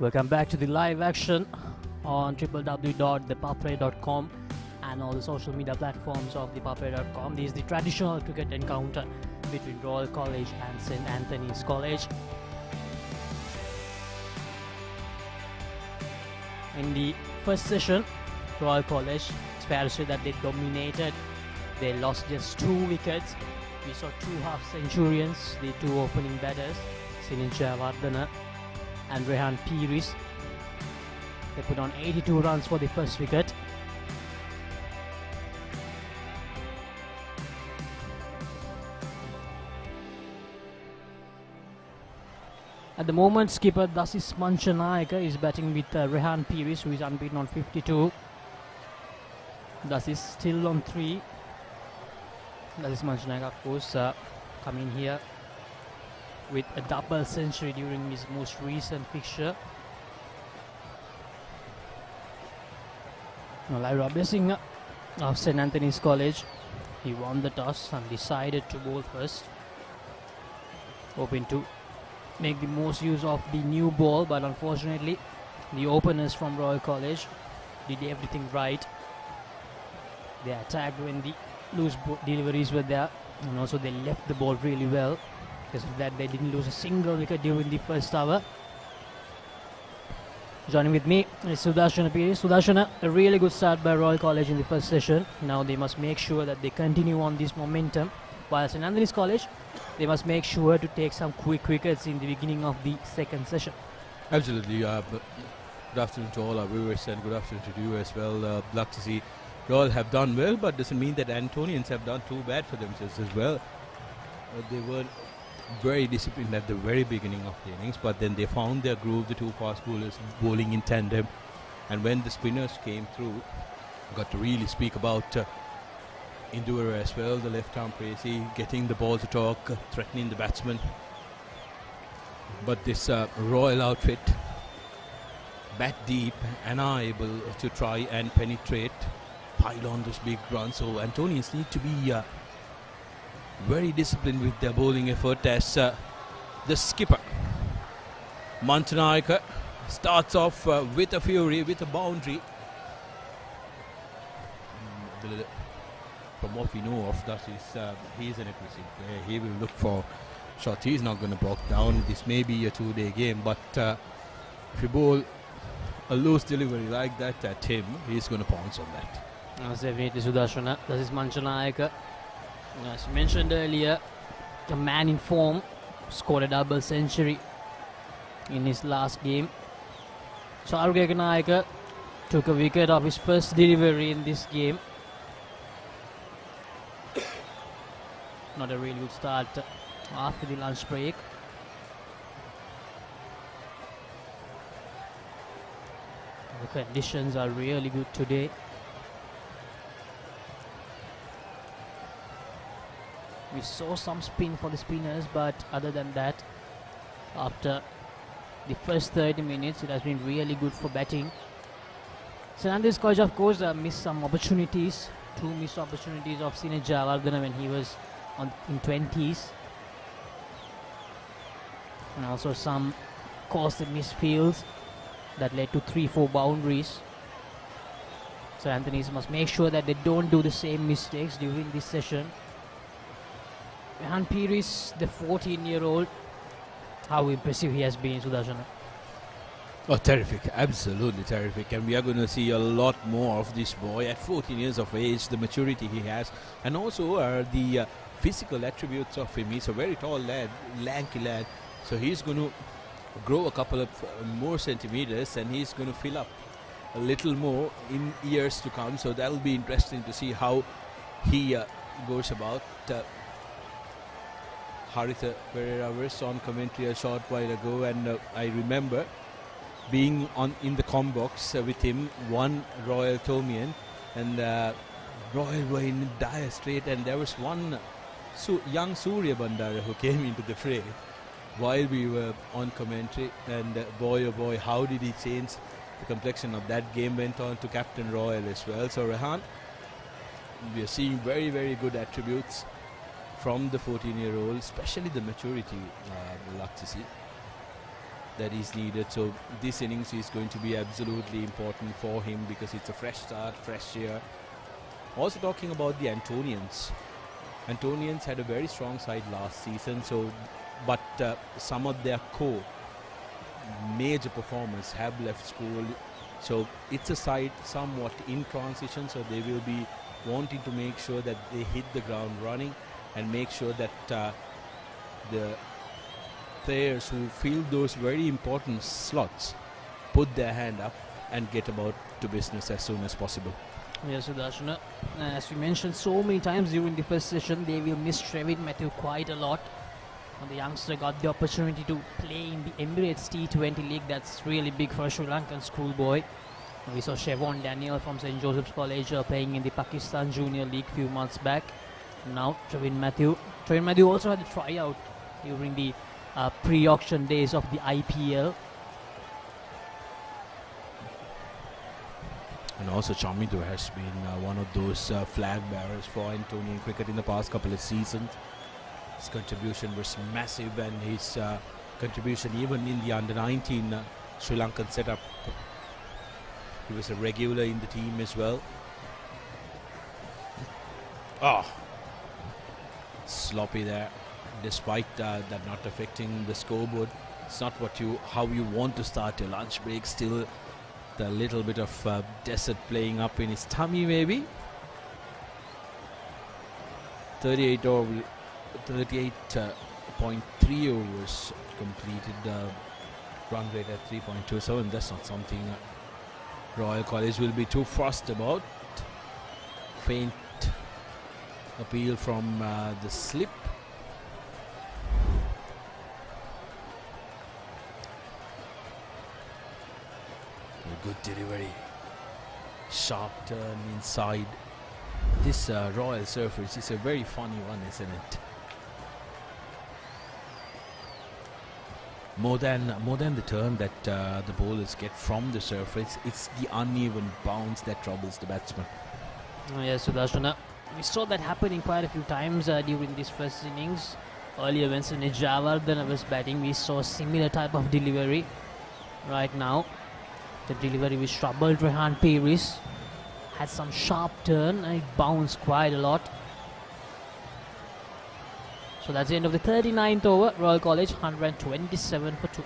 Welcome back to the live action on www.thepapare.com and all the social media platforms of thepapare.com. This is the traditional cricket encounter between Royal College and St. Anthony's College. In the first session, Royal College, it's fair to say that they dominated. They lost just 2 wickets. We saw 2 half-centurions, the 2 opening batters, Sunil Jayawardena and Rehan Piris. They put on 82 runs for the first wicket. At the moment, skipper Dasis Manchanayaka is batting with Rehan Piris, who is unbeaten on 52. Dasis still on 3. Dasis Manchanayaka, of course, coming here with a double century during his most recent fixture. Now, Lyra Blessing of St. Anthony's College, he won the toss and decided to bowl first, hoping to make the most use of the new ball, but unfortunately the openers from Royal College did everything right. They attacked when the loose deliveries were there, and also they left the ball really well. Because of that, they didn't lose a single wicket during the first hour. Joining with me is Sudarshana Piri. Sudarshana, a really good start by Royal College in the first session. Now they must make sure that they continue on this momentum. While St. Anthony's College, they must make sure to take some quick wickets in the beginning of the second session.
Absolutely. Good afternoon to all our viewers and good afternoon to you as well. Luck to see Royal have done well, but doesn't mean that Antonians have done too bad for themselves as well. They were very disciplined at the very beginning of the innings, but then they found their groove, the two fast bowlers bowling in tandem, and when the spinners came through, got to really speak about Indura as well, the left arm crazy, getting the ball to talk, threatening the batsman. But this Royal outfit, bat deep and are able to try and penetrate, pile on those big runs. So Antonians need to be very disciplined with their bowling effort as the skipper Mantanayaka starts off with a fury, with a boundary. From what we know of, that is he's an aggressive player. He will look for shots. He's not going to block down. This may be a two-day game, but if you bowl a loose delivery like that at him, he's going to pounce on that.
That's definitely Sudarshana. This is Mantanayaka. As mentioned earlier, a man in form, scored a double century in his last game. Charugeka took a wicket off his first delivery in this game. Not a really good start after the lunch break. The conditions are really good today. We saw some spin for the spinners, but other than that, after the first 30 minutes, it has been really good for batting. St. Anthony's College, of course, missed some opportunities. Two missed opportunities of Sine Javardhana when he was in 20s. And also some caused misfields that led to 3-4 boundaries. So Anthony's must make sure that they don't do the same mistakes during this session. Rehan Piris, the 14-year-old, how impressive he has been, Sudarshana.
Oh, terrific, absolutely terrific. And we are going to see a lot more of this boy at 14 years of age, the maturity he has, and also the physical attributes of him. He's a very tall lad, lanky lad, so he's going to grow a couple of more centimeters and he's going to fill up a little more in years to come. So that'll be interesting to see how he goes about. Haritha Pereira was on commentary a short while ago, and I remember being in the com box with him, one Royal Tomian, and Royal were in dire strait, and there was one young Surya Bandara who came into the fray while we were on commentary, and boy oh boy, how did he change the complexion of that game. Went on to captain Royal as well. So Rehan, we are seeing very, very good attributes from the 14-year-old, especially the maturity, luck to see, that is needed. So this innings is going to be absolutely important for him because it's a fresh start, fresh year. Also talking about the Antonians. Antonians had a very strong side last season, but some of their core major performers have left school. So it's a side somewhat in transition, so they will be wanting to make sure that they hit the ground running and make sure that the players who fill those very important slots put their hand up and get about to business as soon as possible.
Yes, Sudarshana. As we mentioned so many times during the first session, they will miss Trevin Matthew quite a lot. And the youngster got the opportunity to play in the Emirates T20 League. That's really big for a Sri Lankan schoolboy. We saw Shevon Daniel from St. Joseph's College playing in the Pakistan Junior League a few months back. Now Trevin Matthew. Trevin Matthew also had a tryout during the pre-auction days of the IPL.
And also Chamidu has been one of those flag bearers for Antonian cricket in the past couple of seasons. His contribution was massive, and his contribution even in the under-19 Sri Lankan setup. He was a regular in the team as well. Oh, sloppy there, despite that not affecting the scoreboard. It's not how you want to start your lunch break. Still, the little bit of desert playing up in his tummy, maybe. 38.3 overs completed. Run rate at 3.27. That's not something Royal College will be too fussed about. Faint appeal from the slip. A good delivery. Sharp turn inside. This Royal surface is a very funny one, isn't it? More than the turn that the bowlers get from the surface, it's the uneven bounce that troubles the batsman.
Yes, Sudarshana. We saw that happening quite a few times during this first innings. Earlier when Sunil Javardhan was batting, we saw a similar type of delivery. Right now, the delivery which troubled Rehan Peiris had some sharp turn and it bounced quite a lot. So that's the end of the 39th over. Royal College 127 for 2.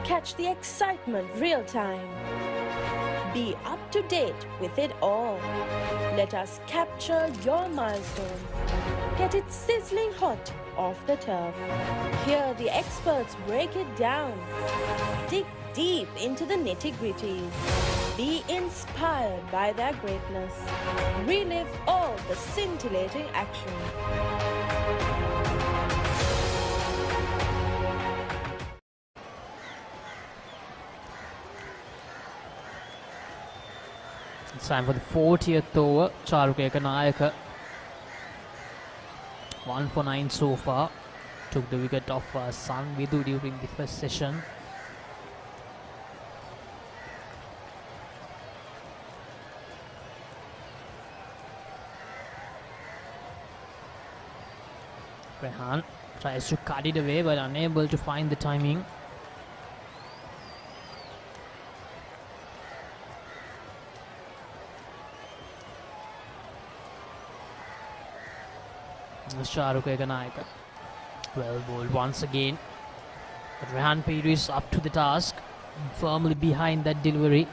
Catch the excitement real time. Be up to date with it all. Let us capture your milestones. Get it sizzling hot off the turf. Hear the experts break it down. Dig deep into the nitty-gritties. Be inspired by their greatness. Relive all the scintillating action.
It's time for the 40th over. Charukeka Nayaka 1 for 9 so far. Took the wicket of San Vidhu during the first session. Rehan tries to cut it away but unable to find the timing. Charukeka Nayaka. Well bowled once again. But Rehan Peiris up to the task. Firmly behind that delivery.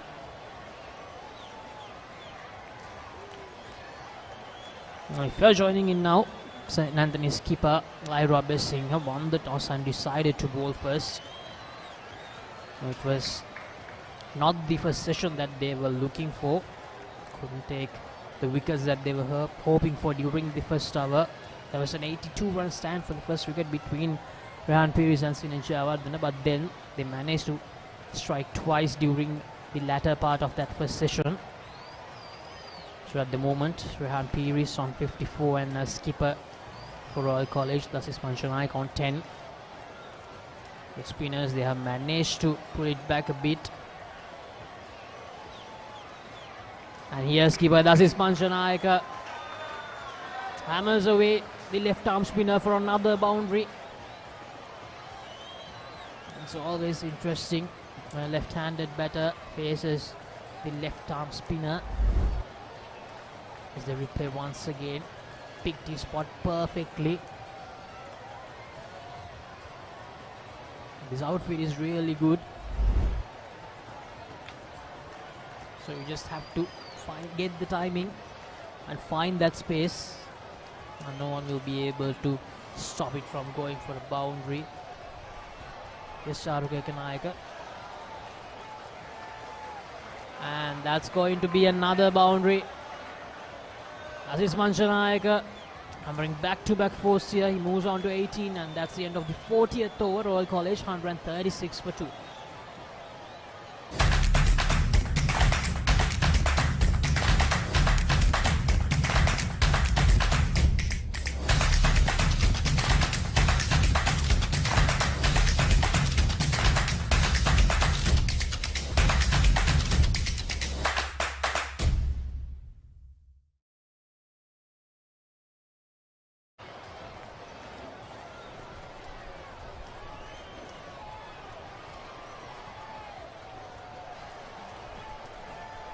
Now if you are joining in now, St. Anthony's keeper Lyra Besingha won the toss and decided to bowl first. It was not the first session that they were looking for. Couldn't take the wickets that they were hoping for during the first over. There was an 82-run stand for the first wicket between Rehan Peiris and Sunil Javardhan, but then they managed to strike twice during the latter part of that first session. So at the moment, Rehan Peiris on 54 and skipper for Royal College, thus is Manchanaik on 10. The spinners, they have managed to pull it back a bit. And here's skipper, thus is Manchanaik. Hammers away the left arm spinner for another boundary. It's always interesting when a left-handed batter faces the left arm spinner. As the replay once again picked his spot perfectly. This outfit is really good. So you just have to get the timing and find that space. And no one will be able to stop it from going for a boundary. Yes, Charukeka Nayaka. And that's going to be another boundary. As is Manchanaik hammering back-to-back fours here. He moves on to 18 and that's the end of the 40th over. Royal College 136 for 2.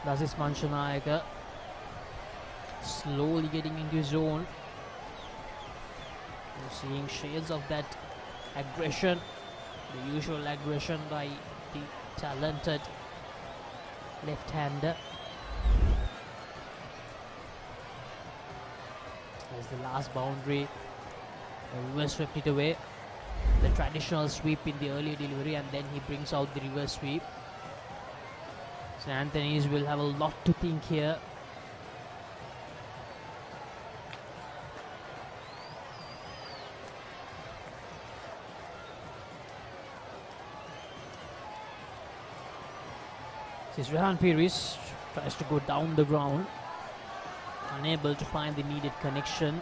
That's Manchanaik slowly getting into his zone. We're seeing shades of that aggression, the usual aggression by the talented left-hander. As the last boundary, the reverse swept it away. The traditional sweep in the early delivery, and then he brings out the reverse sweep. So Anthony's will have a lot to think here. This Rehan Pires tries to go down the ground, unable to find the needed connection.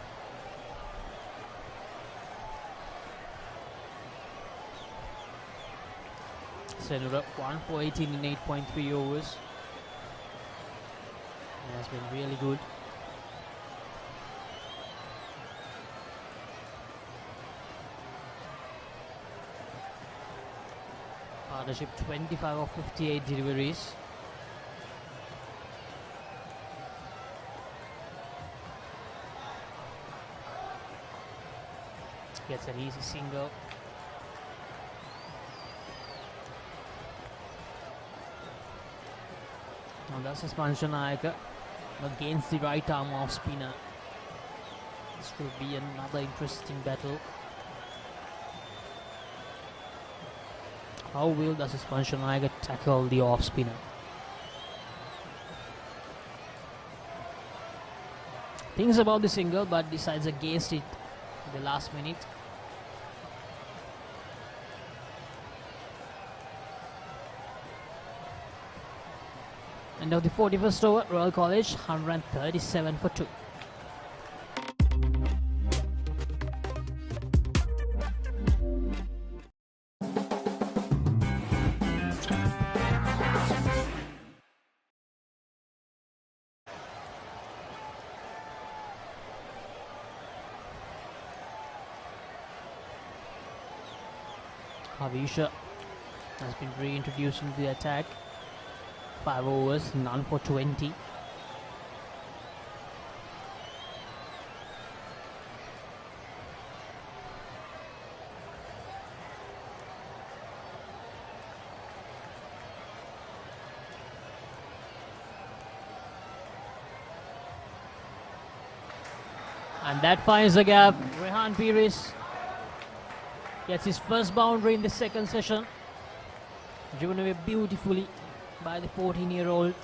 Senura 1 for 18 in 8.3 overs. It has been really good. Partnership 25 of 58 deliveries. Gets an easy single. Now that's Spansha Nayaka against the right arm off spinner. This could be another interesting battle. How will Spansha Nayaka tackle the off spinner? Thinks about the single but decides against it in the last minute. End of the 41st over, Royal College 137 for 2. Kavisha has been reintroduced into the attack. 5 overs, none for 20. And that finds the gap. Rehan Pires gets his first boundary in the second session. Driven away beautifully by the 14-year-old.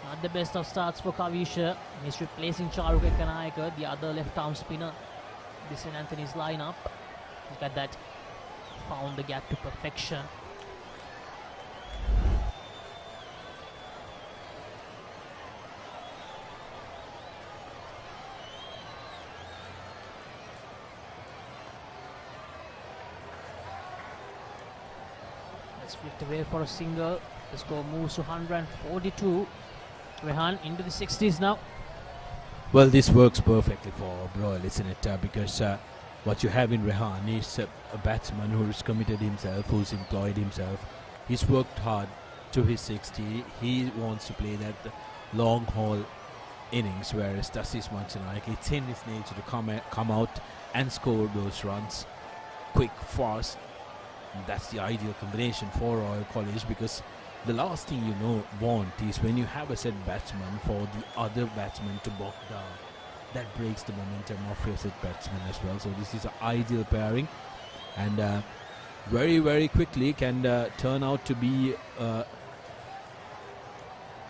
Not the best of starts for Kavisha. He's replacing Charuk Kanayaka, the other left-arm spinner. This St. Anthony's lineup. Look at that. Found the gap to perfection. That's flipped away for a single. The score moves to 142. Rehan into the 60s now.
Well, this works perfectly for Royal, isn't it? Because what you have in Rehan is a batsman who's committed himself, who's employed himself. He's worked hard to his 60. He wants to play that long haul innings, whereas Tassis Manchanayake, it's in his nature to come out and score those runs quick, fast. That's the ideal combination for Royal College, because the last thing you want is when you have a set batsman for the other batsman to bog down. That breaks the momentum of your set batsman as well. So this is an ideal pairing, and very, very quickly can turn out to be a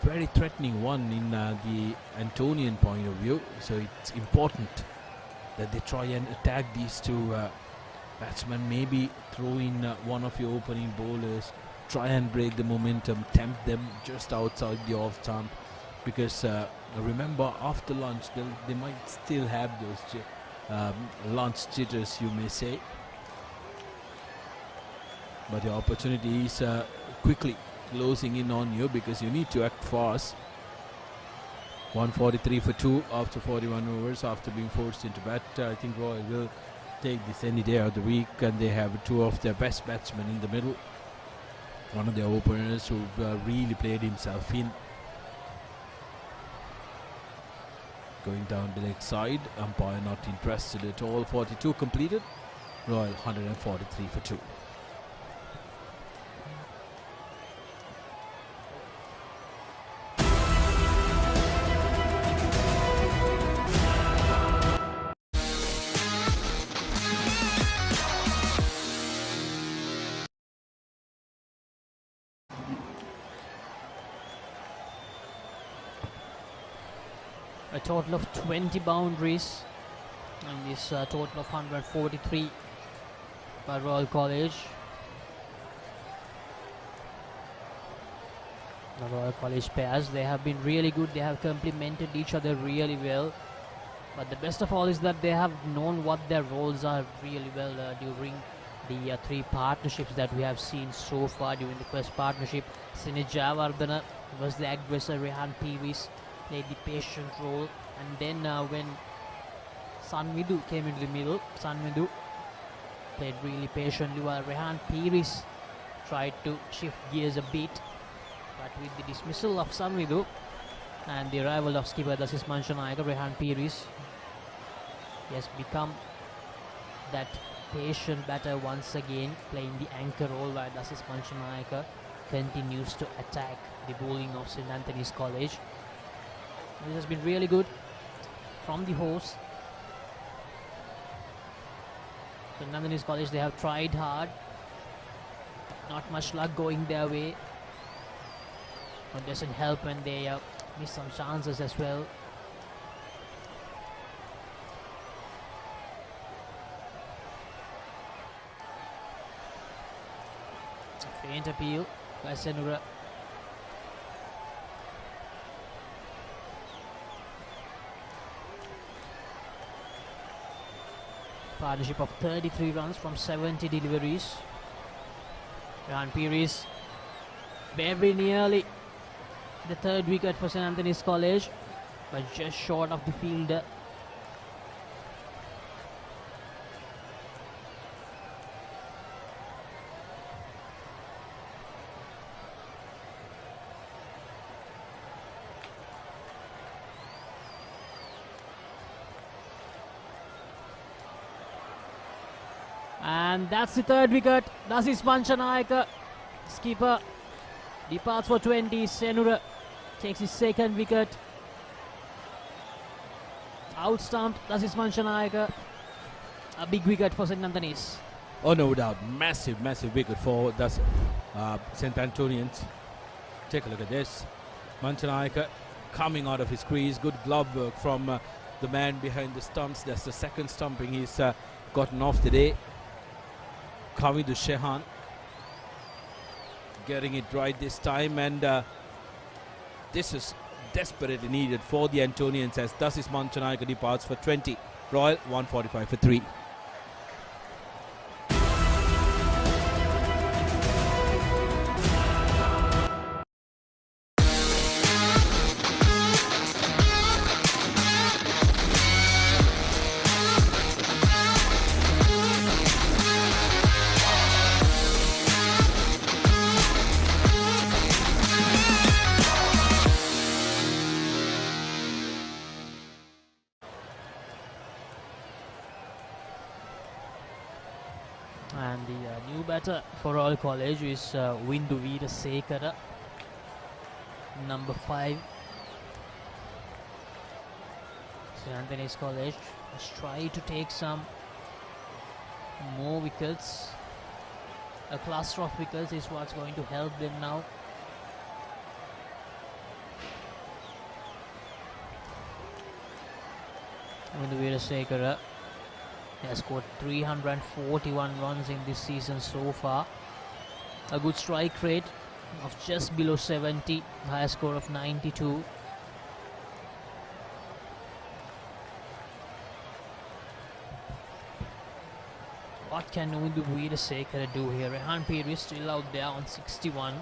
very threatening one in the Antonian point of view. So it's important that they try and attack these two batsmen, maybe throw in one of your opening bowlers, try and break the momentum, tempt them just outside the off stump, because remember, after lunch they might still have those lunch jitters, you may say, but the opportunity is quickly closing in on you, because you need to act fast. 143 for 2 after 41 overs, after being forced into bat. I think Royal will take this any day of the week, and they have two of their best batsmen in the middle. One of their openers who've really played himself in. Going down the leg side, umpire not interested at all. 42 completed. Royal 143 for 2.
A total of 20 boundaries and this total of 143 by Royal College. The Royal College pairs, they have been really good, they have complemented each other really well, but the best of all is that they have known what their roles are really well during the three partnerships that we have seen so far. During the first partnership, Sinejavardhana was the aggressor, Rehan Peevis played the patient role, and then when Sanvidu came into the middle, Sanvidu played really patiently while Rehan Peevis tried to shift gears a bit, but with the dismissal of Sanvidu and the arrival of skipper Dasis Manchanayaka, Rehan Peevis has become that patient batter once again, playing the anchor role while Dasis Manchanayaka continues to attack the bowling of St. Anthony's College. This has been really good from the host. St. Anthony's College, they have tried hard. Not much luck going their way. It doesn't help when they miss some chances as well. A faint appeal by Senura. Partnership of 33 runs from 70 deliveries. Rehan Peevis very nearly the third wicket for St. Anthony's College, but just short of the fielder. And that's the third wicket. Dasis Manchanayaka, skipper, departs for 20. Senura takes his second wicket. Outstumped Dasis Manchanayaka. A big wicket for St. Anthony's.
Oh, no doubt. Massive, massive wicket for St. Antonians. Take a look at this. Manchanayaka coming out of his crease. Good glove work from the man behind the stumps. That's the second stumping he's gotten off the day. Kamidu Shehan getting it right this time, and this is desperately needed for the Antonians as Dasis Manchanayaka departs for 20. Royal 145 for 3.
And the new batter for Royal College is Windu Veerasekara, number 5. St. Anthony's College has tried to take some more wickets. A cluster of wickets is what's going to help them now. Windu Veerasekara has scored 341 runs in this season so far. A good strike rate of just below 70, high score of 92. What can Windu Veerasekara do here? Rehan Peevis still out there on 61.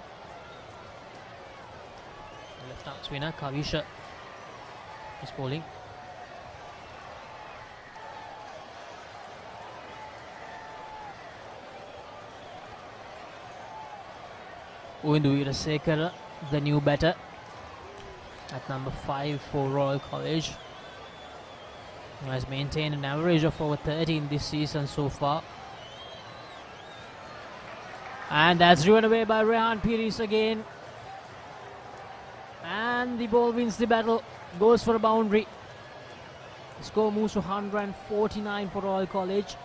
Left arm spinner Kavisha is bowling. Windu Veerasekara, the new batter, at number 5 for Royal College. He has maintained an average of over 30 in this season so far. And that's driven away by Rehan Piris again. And the ball wins the battle, goes for a boundary. The score moves to 149 for Royal College.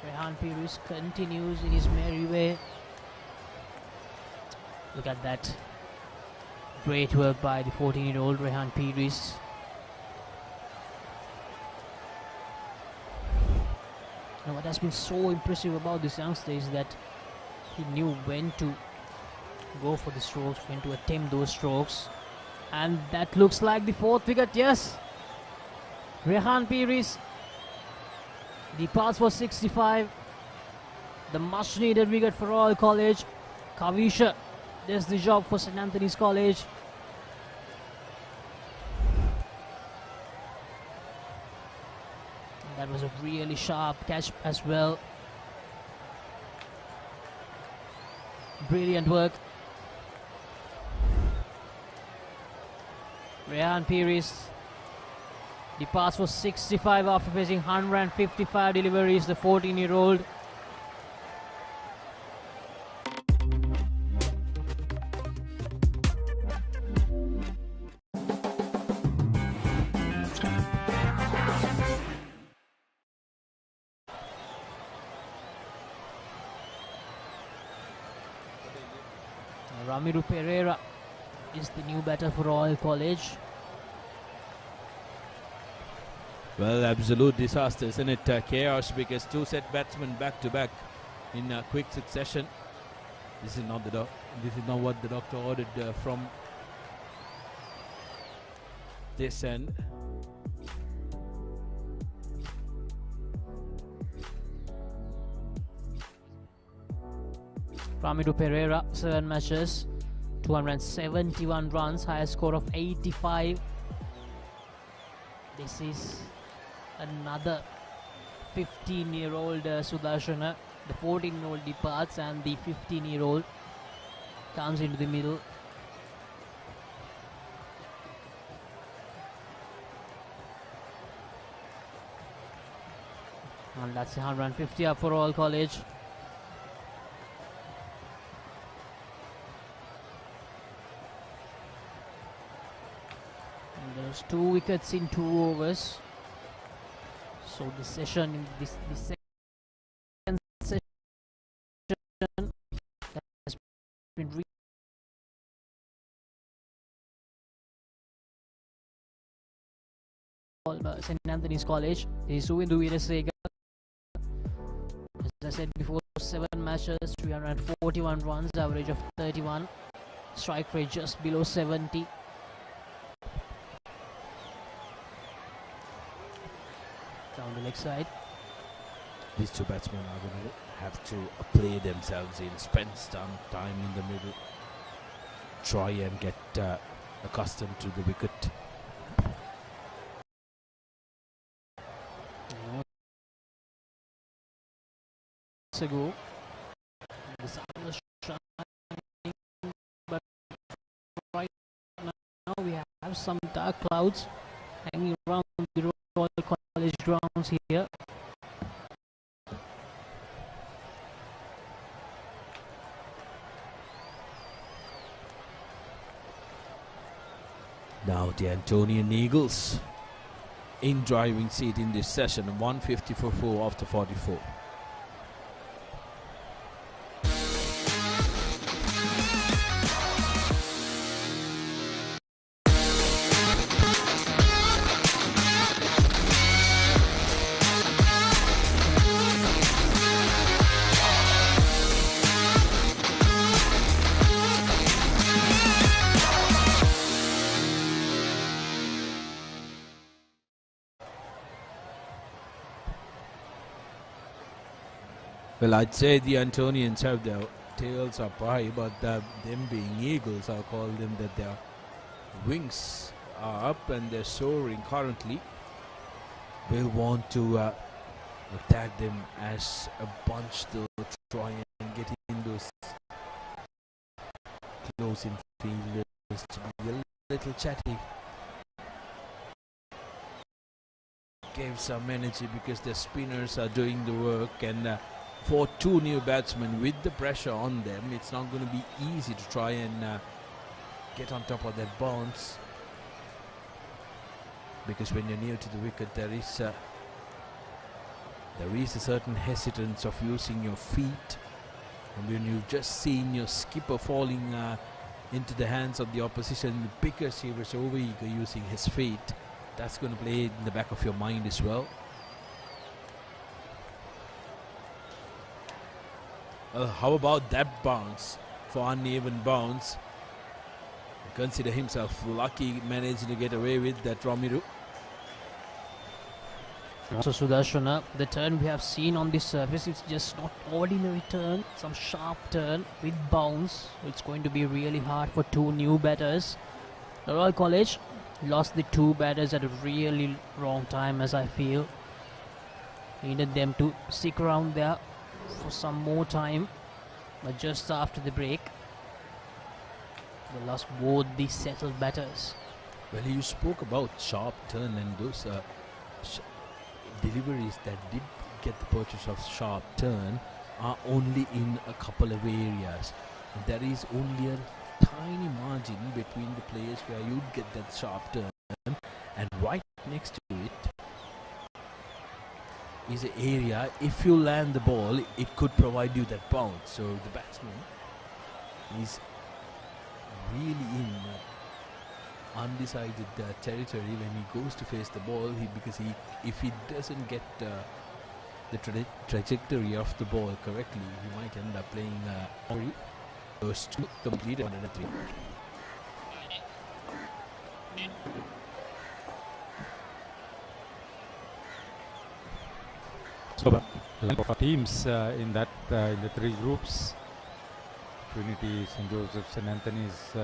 Rehan Piris continues in his merry way. Look at that. Great work by the 14-year-old Rehan Piris. Now what has been so impressive about this youngster is that he knew when to go for the strokes, when to attempt those strokes. And that looks like the fourth wicket, yes. Rehan Piris departs for 65. The much needed wicket for Royal College. Kavisha does the job for St. Anthony's College. And that was a really sharp catch as well. Brilliant work. Rehan Piris departs for 65 after facing 155 deliveries, the 14-year-old. Ramiru Pereira is the new batter for Royal College.
Well, absolute disaster, isn't it? Chaos, because two set batsmen back to back in quick succession. This is not what the doctor ordered from this end.
Ramiru Pereira, 7 matches, 271 runs, highest score of 85. This is another 15-year-old Sudarshana. The 14-year-old departs and the 15-year-old comes into the middle. And that's 150 up for Royal College. There's 2 wickets in 2 overs. So the session in this second session has been St. Anthony's College. This is Suvindu Veerasega. As I said before, 7 matches, 341 runs, average of 31. Strike rate just below 70. Down the leg side.
These two batsmen are going to have to play themselves in, spend some time in the middle, try and get accustomed to the wicket.
Ago, the sun was shining, but right now we have some dark clouds hanging around the Royal College grounds here.
Now the Antonian Eagles in driving seat in this session, 150 for 4 after 44. Well, I'd say the Antonians have their tails up high, but them being eagles, I'll call them that their wings are up and they're soaring currently. We'll want to attack them as a bunch to try and get in those close-in fielders to be a little chatty. gave some energy because the spinners are doing the work, and for two new batsmen with the pressure on them, it's not going to be easy to try and get on top of that bounce, because when you're near to the wicket there is a certain hesitance of using your feet, and when you've just seen your skipper falling into the hands of the opposition because he was over eager using his feet, that's going to play in the back of your mind as well. How about that bounce for uneven bounce? Consider himself lucky, managed to get away with that, Ramiru.
So Sudarshana, the turn we have seen on this surface, it's just not ordinary turn, some sharp turn with bounce. It's going to be really hard for two new batters. The Royal College lost the two batters at a really wrong time, as I feel. Needed them to stick around there for some more time, but just after the break they lost both the settled batters.
Well, you spoke about sharp turn, and those deliveries that did get the purchase of sharp turn are only in a couple of areas. And there is only a tiny margin between the players where you'd get that sharp turn, and right next to it is an area, if you land the ball, it could provide you that bounce. So the batsman is really in undecided territory when he goes to face the ball, because if he doesn't get the trajectory of the ball correctly, he might end up playing those two complete 103.
So the teams in the three groups, Trinity, St. Joseph, St. Anthony's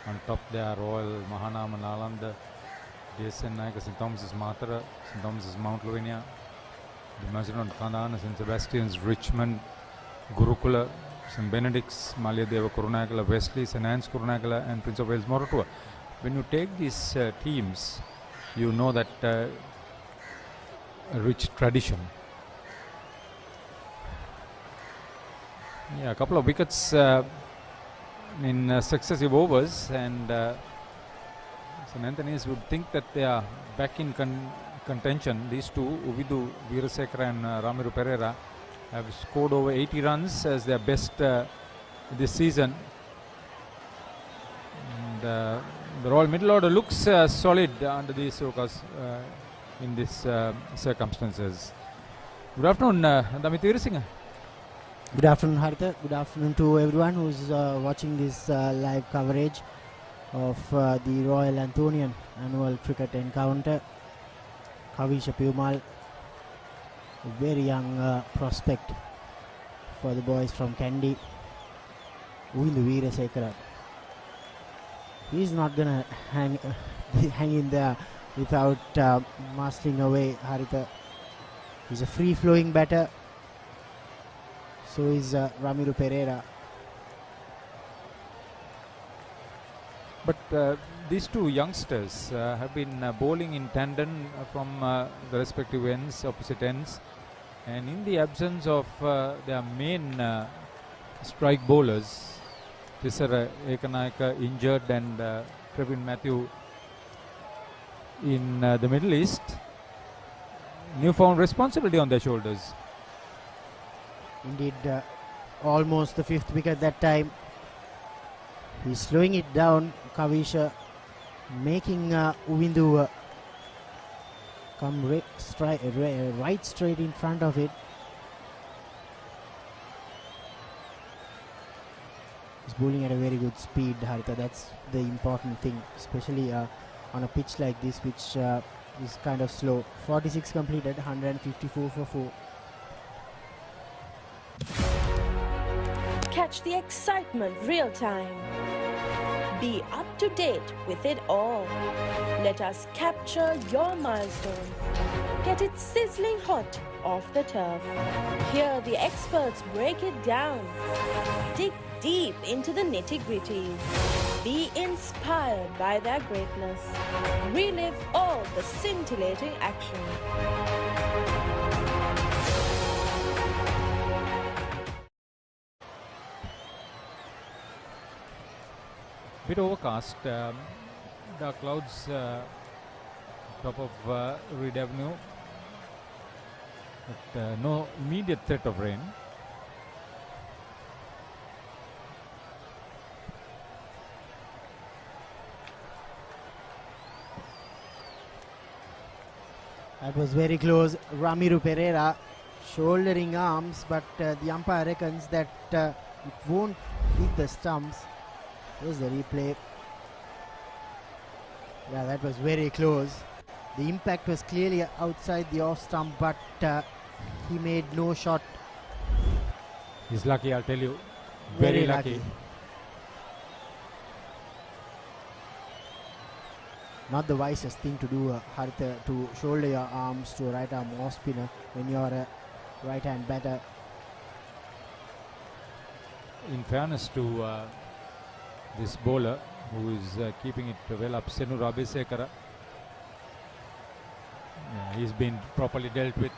on top there, Royal, Mahanama, Nalanda, DSN Naika, St. Thomas's Matara, St. Thomas's Mount Lavinia, the Macedon Kandana, St. Sebastian's, Richmond, Gurukula, St. Benedict's, Malayadeva Kurunagala, Wesley, St. Anne's Kurunagala, and Prince of Wales Moratuwa. When you take these teams, you know that a rich tradition. Yeah, a couple of wickets in successive overs, and St. Anthony's would think that they are back in contention. These two, Uvidu Veerasekara and Ramiru Pereira, have scored over 80 runs as their best this season. And the Royal middle order looks solid under these in these circumstances. Good afternoon, Damit Veerasekara.
Good afternoon, Haritha. Good afternoon to everyone who's watching this live coverage of the Royal Anthonian Annual Cricket Encounter. Kavisha Pumal, a very young prospect for the boys from Kandy. Uvindu Veerasekara. He's not gonna hang in there without masteling away, Haritha. He's a free-flowing batter. So is Ramiru Pereira.
But these two youngsters have been bowling in tandem from the respective ends, opposite ends, and in the absence of their main strike bowlers, Tisara Ekanayaka injured and Trevin Matthew in the Middle East, newfound responsibility on their shoulders.
Indeed, almost the fifth wicket that time. He's slowing it down, Kavisha, making Uvindu come right straight in front of it. He's bowling at a very good speed, Haritha. That's the important thing, especially on a pitch like this, which is kind of slow. 46 completed, 154 for 4.
Catch the excitement real time. Be up to date with it all. Let us capture your milestones. Get it sizzling hot off the turf. Hear the experts break it down. Dig deep into the nitty-gritties. Be inspired by their greatness. Relive all the scintillating action.
Bit overcast. The clouds top of Reed Avenue, but no immediate threat of rain.
That was very close. Ramiro Pereira shouldering arms, but the umpire reckons that it won't hit the stumps. Here's the replay. Yeah, that was very close. The impact was clearly outside the off stump, but he made no shot.
He's lucky, I'll tell you. Very lucky.
Not the wisest thing to do, Haritha, to shoulder your arms to a right arm off spinner when you're a right hand batter.
In fairness to this bowler who is keeping it well up, Senu Rabisekara, he's been properly dealt with.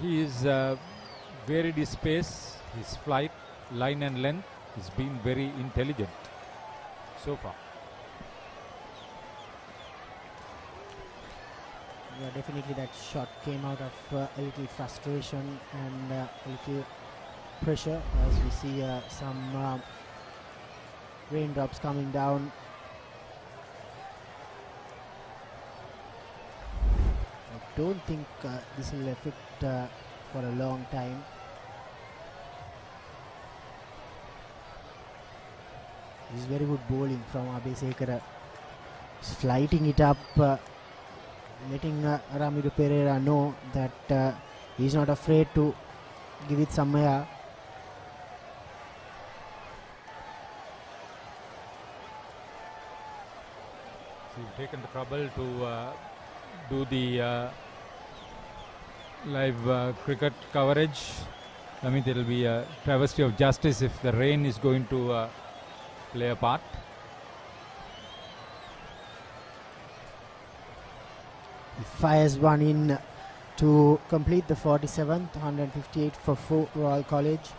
He is varied his pace, his flight, line and length. He's been very intelligent so far.
Yeah, definitely that shot came out of a little frustration and a little pressure, as we see some raindrops coming down. I don't think this will affect for a long time. This is very good bowling from Abesekara. He's flighting it up, letting Ramiro Pereira know that he's not afraid to give it some air.
So you've taken the trouble to do the live cricket coverage. I mean, there will be a travesty of justice if the rain is going to play a part.
He fires one in to complete the 47th, 158 for 4 Royal College.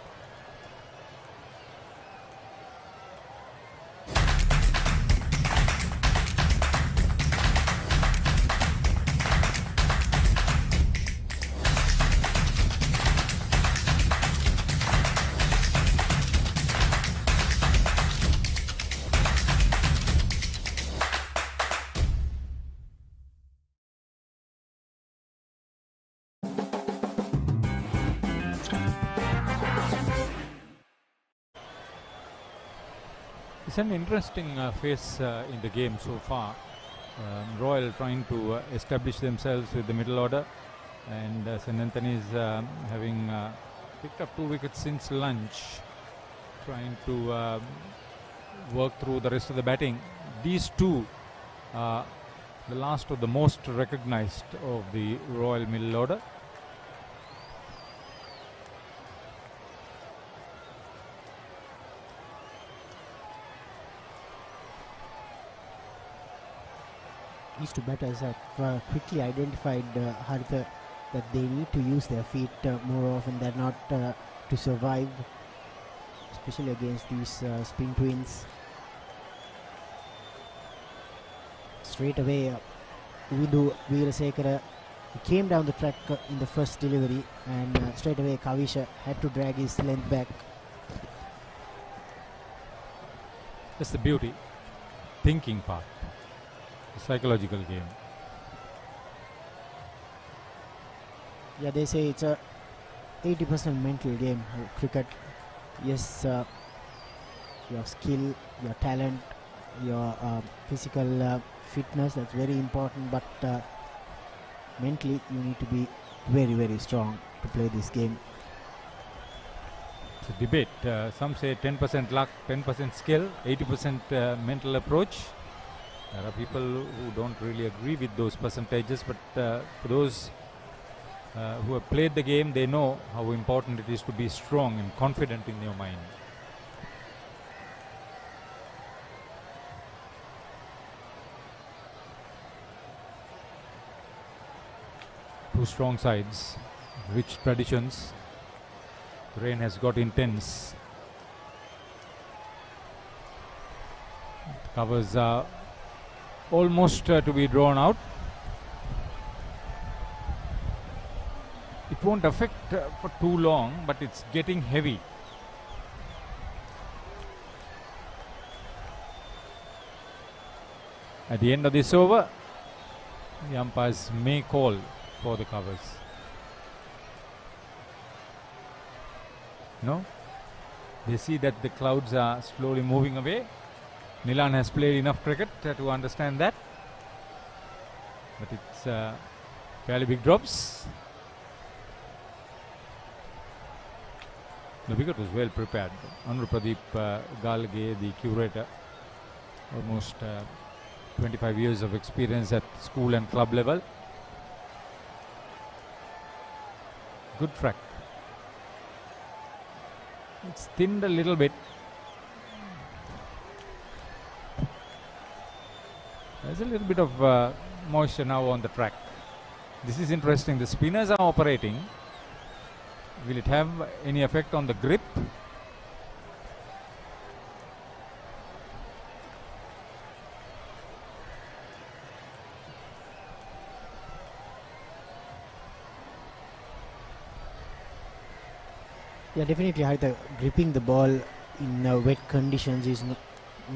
It's an interesting phase in the game so far. Royal trying to establish themselves with the middle order, and St. Anthony's having picked up 2 wickets since lunch, trying to work through the rest of the batting. These two are the last of the most recognized of the Royal middle order.
These two batters have quickly identified Haritha that they need to use their feet more often than not to survive, especially against these spin twins. Straight away, Uvidu Veerasekara came down the track in the first delivery, and straight away Kavisha had to drag his length back.
That's the beauty, thinking part. Psychological game.
Yeah, they say it's a 80% mental game, cricket. Yes, your skill, your talent, your physical fitness, that's very important, but mentally you need to be very, very strong to play this game.
It's a debate. Some say 10% luck, 10% skill, 80% mental approach. There are people who don't really agree with those percentages, but for those who have played the game, they know how important it is to be strong and confident in your mind. Two strong sides, rich traditions. The rain has got intense. Covers are almost to be drawn out. It won't affect for too long, but it's getting heavy. At the end of this over, the umpires may call for the covers. No? They see that the clouds are slowly moving away. Nilan has played enough cricket to understand that. But it's fairly big drops. The wicket was well prepared. Anur Pradeep Galge, the curator, almost 25 years of experience at school and club level. Good track. It's thinned a little bit. There's a little bit of moisture now on the track. This is interesting. The spinners are operating. Will it have any effect on the grip?
Yeah, definitely. Gripping the ball in wet conditions is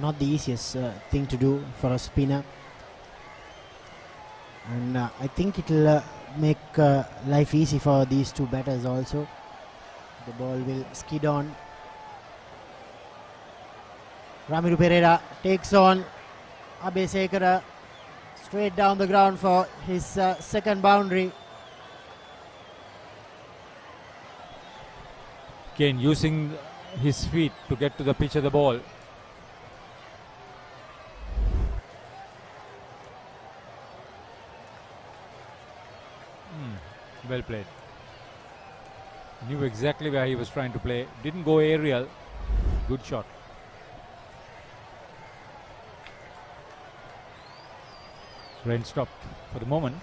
not the easiest thing to do for a spinner. And I think it will make life easy for these two batters also. The ball will skid on. Ramiru Pereira takes on Abesekara straight down the ground for his second boundary.
Again, using his feet to get to the pitch of the ball. Well played. Knew exactly where he was trying to play. Didn't go aerial. Good shot. Rain stopped for the moment.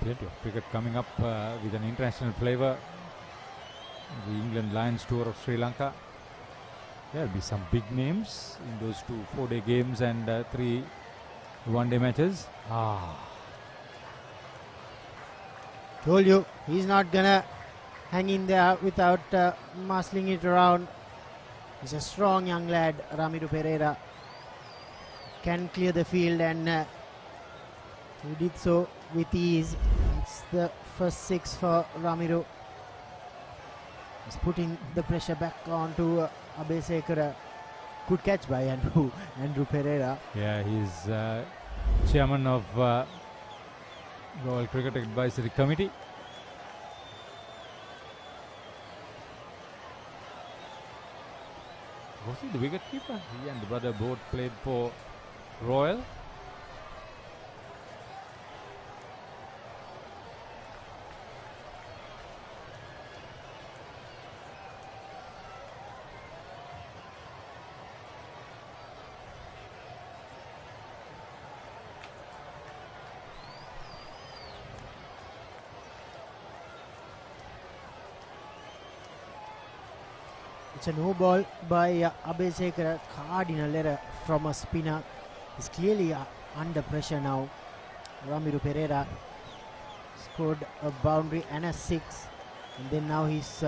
Plenty of cricket coming up with an international flavour. The England Lions tour of Sri Lanka. There will be some big names in those 2 4-day games and 3 one-day matches.
Told you, he's not gonna hang in there without muscling it around. He's a strong young lad, Ramiru Pereira. Can clear the field, and he did so with ease. It's the first 6 for Ramiru. He's putting the pressure back onto Abesekara. Good catch by Andrew Pereira.
Yeah, he's chairman of Royal Cricket Advisory Committee. Was he the wicket keeper? He and the brother both played for Royal.
It's a no ball by Abesekara. Cardinal error from a spinner. He's clearly under pressure now. Ramiru Pereira scored a boundary and a 6. And then now he's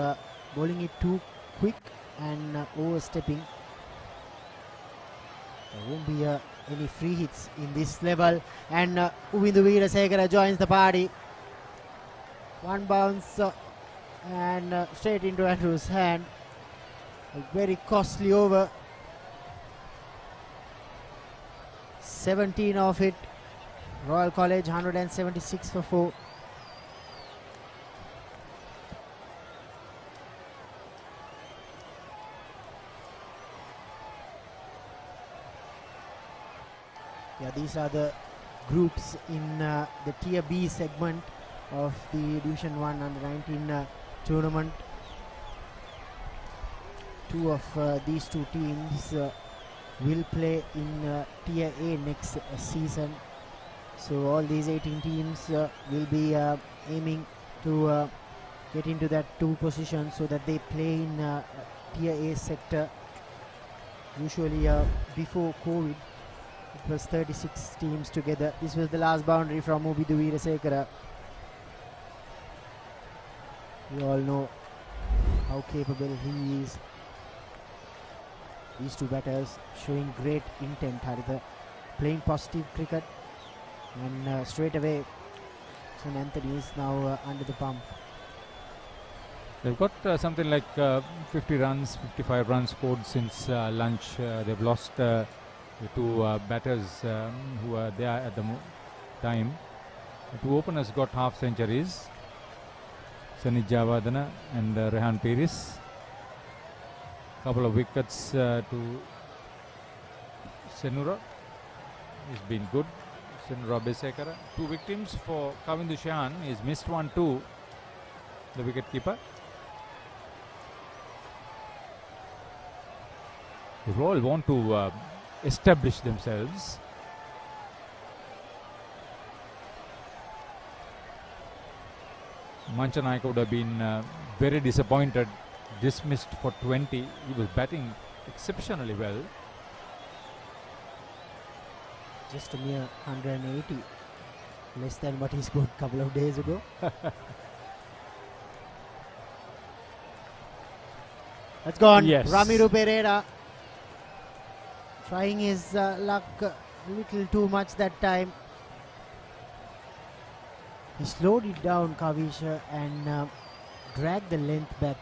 bowling it too quick and overstepping. There won't be any free hits in this level. And Uvindu Veerasekara joins the party. One bounce and straight into Andrew's hand. A very costly over. 17 of it. Royal College 176 for 4. Yeah, these are the groups in the Tier B segment of the Division 1 Under-19 tournament. Two of these two teams will play in Tier A next season. So all these 18 teams will be aiming to get into that 2 positions so that they play in Tier A sector. Usually before COVID it was 36 teams together. This was the last boundary from Ubidu Weerasekara. We all know how capable he is. These two batters showing great intent, Haritha, playing positive cricket, and straight away St. Anthony is now under the pump.
They've got something like 50 runs, 55 runs scored since lunch. They've lost the 2 batters who are there at the time. The 2 openers got half centuries, Sanit Javadana and Rehan Piris. Couple of wickets to Senura. He's been good. Senura Besekara. 2 victims for Kavindu Shahan. He's missed one too, the wicketkeeper. The Royal want to establish themselves. Manchanaika would have been very disappointed, dismissed for 20. He was batting exceptionally well.
Just a mere 180, less than what he scored a couple of days ago. That's gone.
Yes.
Ramiro Pereira trying his luck a little too much that time. He slowed it down, Kavisha, and dragged the length back.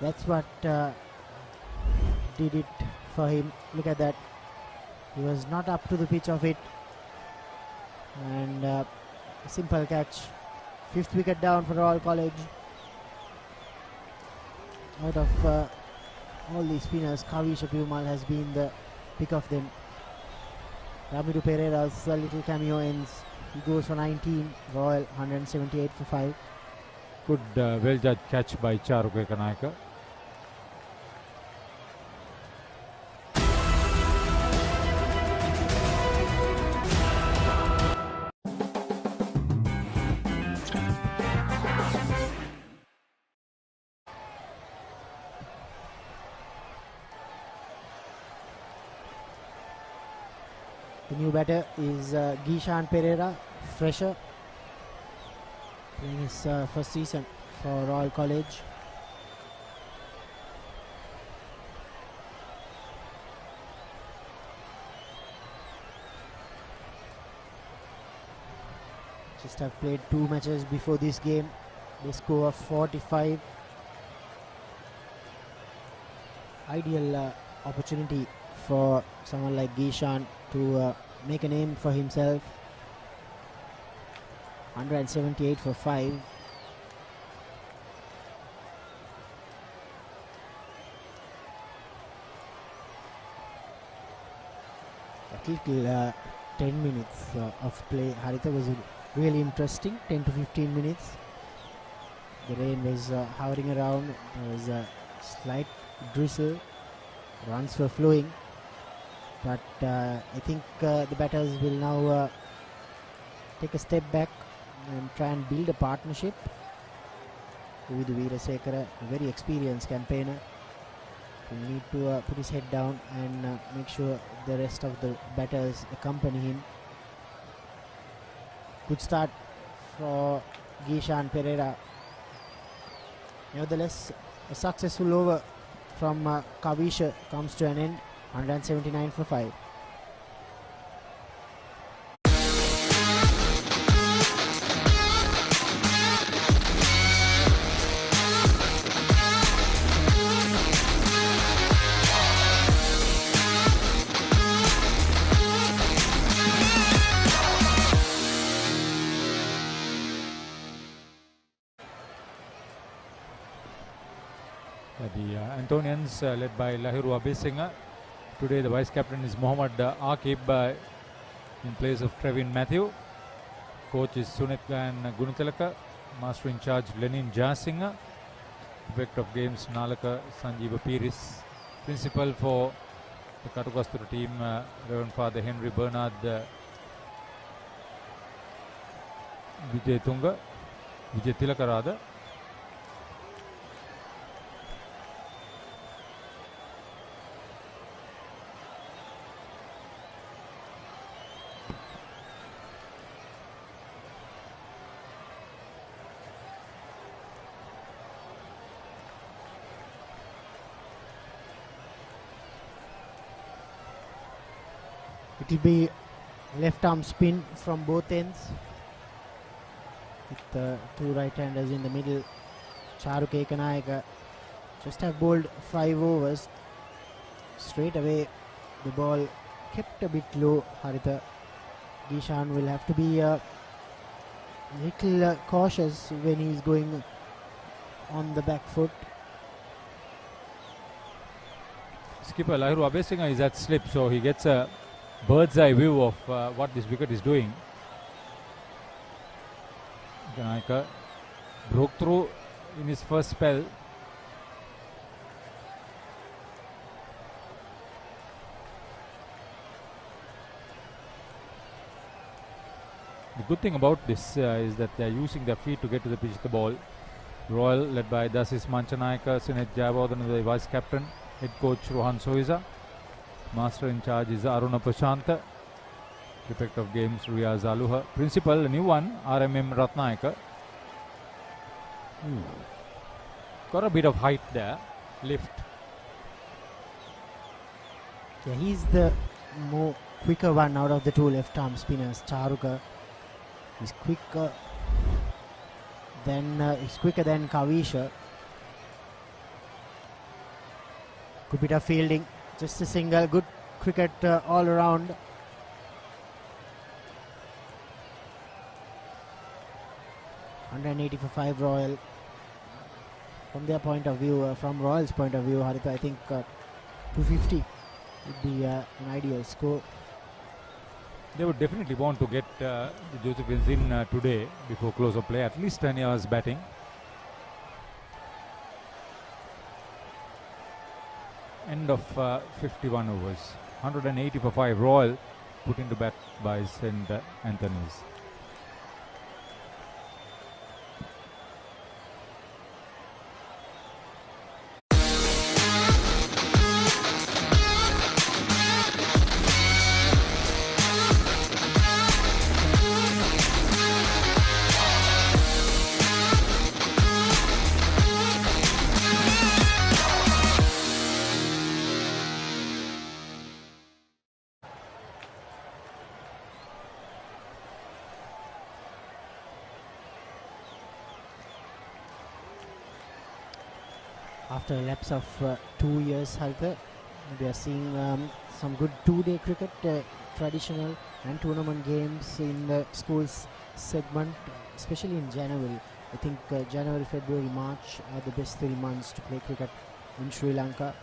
That's what did it for him. Look at that. He was not up to the pitch of it. And a simple catch. 5th wicket down for Royal College. Out of all these spinners, Kavisha Perumal has been the pick of them. Ramiro Pereira's little cameo ends. He goes for 19. Royal 178 for 5.
Good well judged catch by Charu Ekanaika.
The new batter is Gishan Pereira, fresher, playing his first season for Royal College. Just have played 2 matches before this game. They score of 45. Ideal opportunity for someone like Gishan to make a name for himself. 178 for 5. That little 10 minutes of play, Haritha, was really interesting. 10 to 15 minutes. The rain was hovering around. There was a slight drizzle. Runs were flowing. But I think the batters will now take a step back and try and build a partnership with Weerasekara, a very experienced campaigner. He need to put his head down and make sure the rest of the batters accompany him. Good start for Gishan Pereira. Nevertheless, a successful over from Kavisha comes to an end. 179 for 5.
The Antonians led by Lahiru Abesingha. Today the vice captain is Mohammad Aqib. in place of Trevin Matthew. Coach is Sunitgan Gunatilaka. Master in charge Lenin Jasinga. Director of games Nalaka Sanjeeva Piris. Principal for the Katukastura team Reverend Father Henry Bernard Vijay Tunga, Vijay Tilaka rather.
It will be left arm spin from both ends with the two right-handers in the middle. Charuk Ekanayaka just have bowled 5 overs. Straight away the ball kept a bit low. Haritha Gishan will have to be a little cautious when he is going on the back foot.
Skipper Lahiru Abesingha is at slip, so he gets a bird's eye view of what this wicket is doing. Ganayaka broke through in his first spell. The good thing about this is that they are using their feet to get to the pitch the ball. Royal led by Dasis Manchanayaka, Sinet Jayawardene, the vice captain, head coach Rohan Soiza. Master in charge is Aruna Prashanta. Director of games Riyaz Aluha. Principal, a new one, RMM Ratnayaka. Got a bit of height there, lift.
Yeah, he's the more quicker one out of the two left arm spinners. Charuka is quicker than Kavisha. Good bit of fielding, just a single, good cricket all around. .180 for 5 Royal. From their point of view, from Royal's point of view, Haritha, I think 250 would be an ideal score.
They would definitely want to get the Josephines in today before close of play, at least 10 hours batting. End of 51 overs. 180 for 5 Royal, put into bat by St. Anthony's.
After a lapse of 2 years, Haritha, we are seeing some good two-day cricket, traditional and tournament games in the schools segment, especially in January. I think January, February, March are the best 3 months to play cricket in Sri Lanka.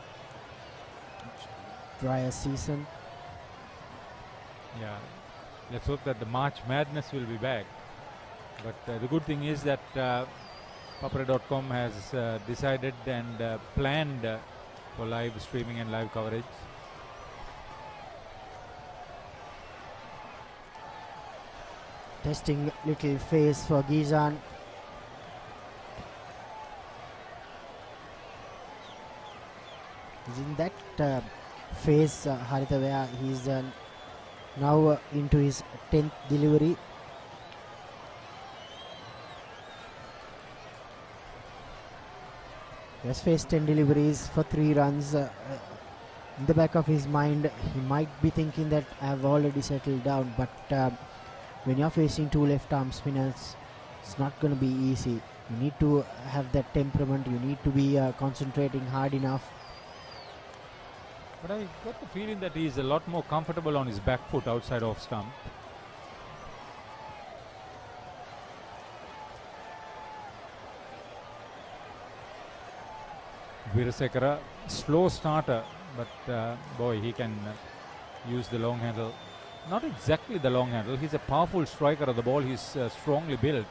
Drier season.
Yeah, let's hope that the March madness will be back. But the good thing is that Papare.com has decided and planned for live streaming and live coverage.
Testing little face for Gizan. He's in that phase, Haritha, where he's now into his 10th delivery. He has faced 10 deliveries for 3 runs. In the back of his mind, he might be thinking that I have already settled down, but when you're facing 2 left arm spinners, it's not going to be easy. You need to have that temperament, you need to be concentrating hard enough.
But I got the feeling that he's a lot more comfortable on his back foot outside off stump. Virasekara, slow starter, but boy, he can use the long handle not exactly the long handle. He's a powerful striker of the ball. He's strongly built.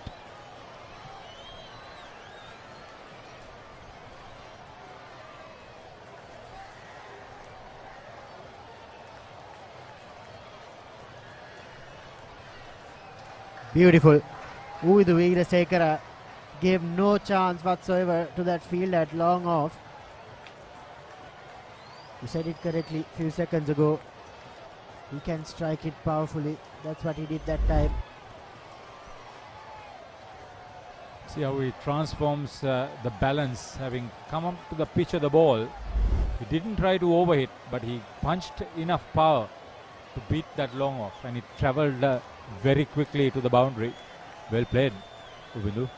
Beautiful. Uvidu Veerasekara gave no chance whatsoever to that field at long off. You said it correctly a few seconds ago. He can strike it powerfully. That's what he did that time.
See how he transforms the balance, having come up to the pitch of the ball. He didn't try to overhit, but he punched enough power to beat that long off, and it travelled very quickly to the boundary. Well played, Uvindu.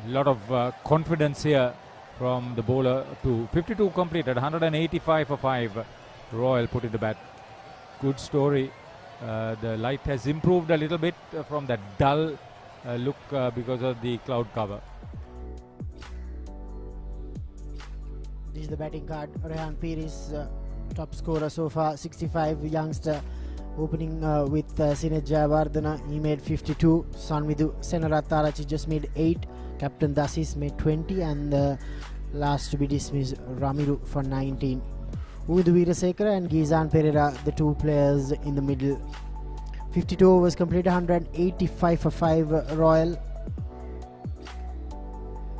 A lot of confidence here from the bowler to 52 completed, 185 for 5. Royal put in the bat. Good story. The light has improved a little bit from that dull look because of the cloud cover.
This is the batting card. Rehan Pires, top scorer so far, 65. Youngster opening with Sinet Jayawardena. He made 52. Sanvidu Senaratharachi just made 8. Captain Dasis made 20. And the last to be dismissed, Ramiru for 19. Uvidu Veerasekara and Gizan Pereira, the two players in the middle. 52 overs completed, 185 for 5 Royal.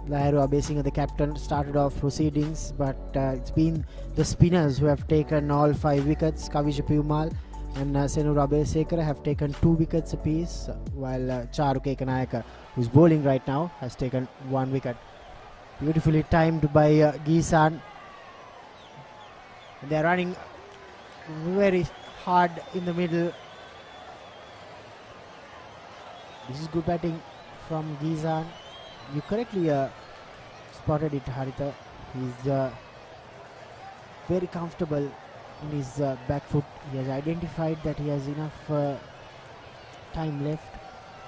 Lahiru Abesinghe, the captain, started off proceedings, but it's been the spinners who have taken all 5 wickets. Kavisha Piumal and Senur Abesekara have taken 2 wickets apiece, while Charu Kekanayaka, who's bowling right now, has taken 1 wicket. Beautifully timed by Gisan. They are running very hard in the middle. This is good batting from Gizan. You correctly spotted it, Haritha. He's very comfortable in his back foot. He has identified that he has enough time left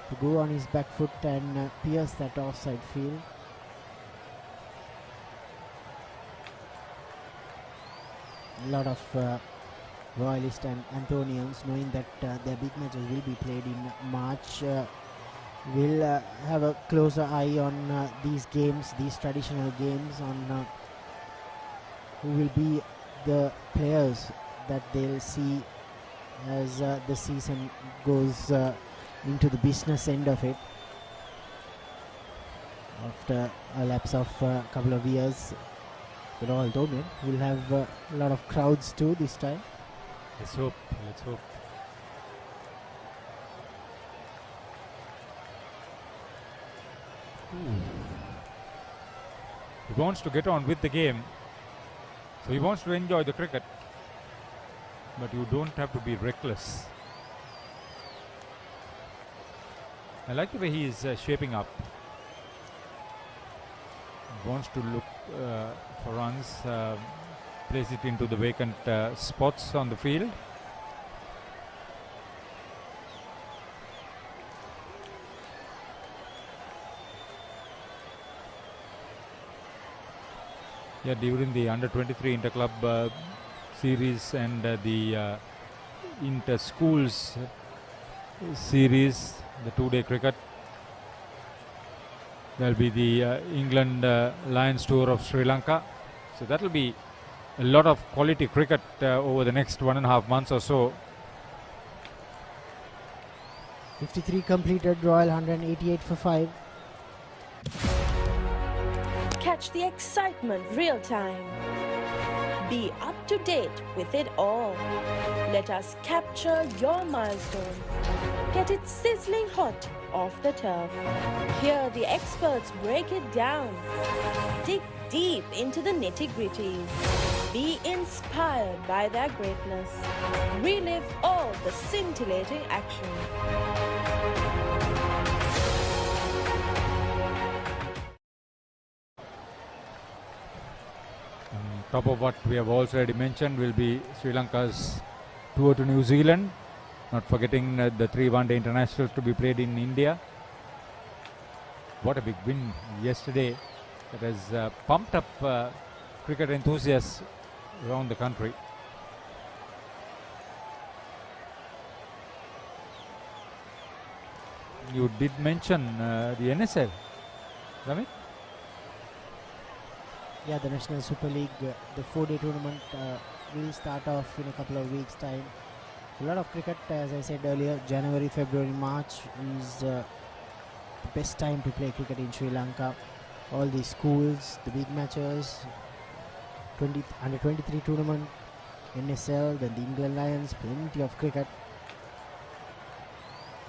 to go on his back foot and pierce that offside field. A lot of Royalists and Anthonians, knowing that their big matches will be played in March, will have a closer eye on these games, these traditional games, on who will be the players that they'll see as the season goes into the business end of it. After a lapse of a couple of years, the Royal Dominion will have a lot of crowds too this time.
Let's hope. Let's hope. He wants to get on with the game, so he wants to enjoy the cricket, but you don't have to be reckless. I like the way he is shaping up. He wants to look for runs, place it into the vacant spots on the field. Yeah, during the under-23 inter-club series and the inter-schools series, the 2-day cricket, there will be the England Lions Tour of Sri Lanka. So that will be a lot of quality cricket over the next 1.5 months or so.
53 completed, Royal 188 for 5.
Catch the excitement real time. Be up to date with it all. Let us capture your milestones. Get it sizzling hot off the turf. Hear the experts break it down. Dig deep into the nitty-gritties. Be inspired by their greatness. Relive all the scintillating action.
Top of what we have already mentioned will be Sri Lanka's tour to New Zealand, not forgetting the 3 one-day internationals to be played in India. What a big win yesterday that has pumped up cricket enthusiasts around the country. You did mention the NSL, Ramit?
Yeah, the National Super League, the 4-day tournament will start off in a couple of weeks' time. A lot of cricket, as I said earlier, January, February, March is the best time to play cricket in Sri Lanka. All the schools, the big matches, under 23 tournament, NSL, then the England Lions, plenty of cricket.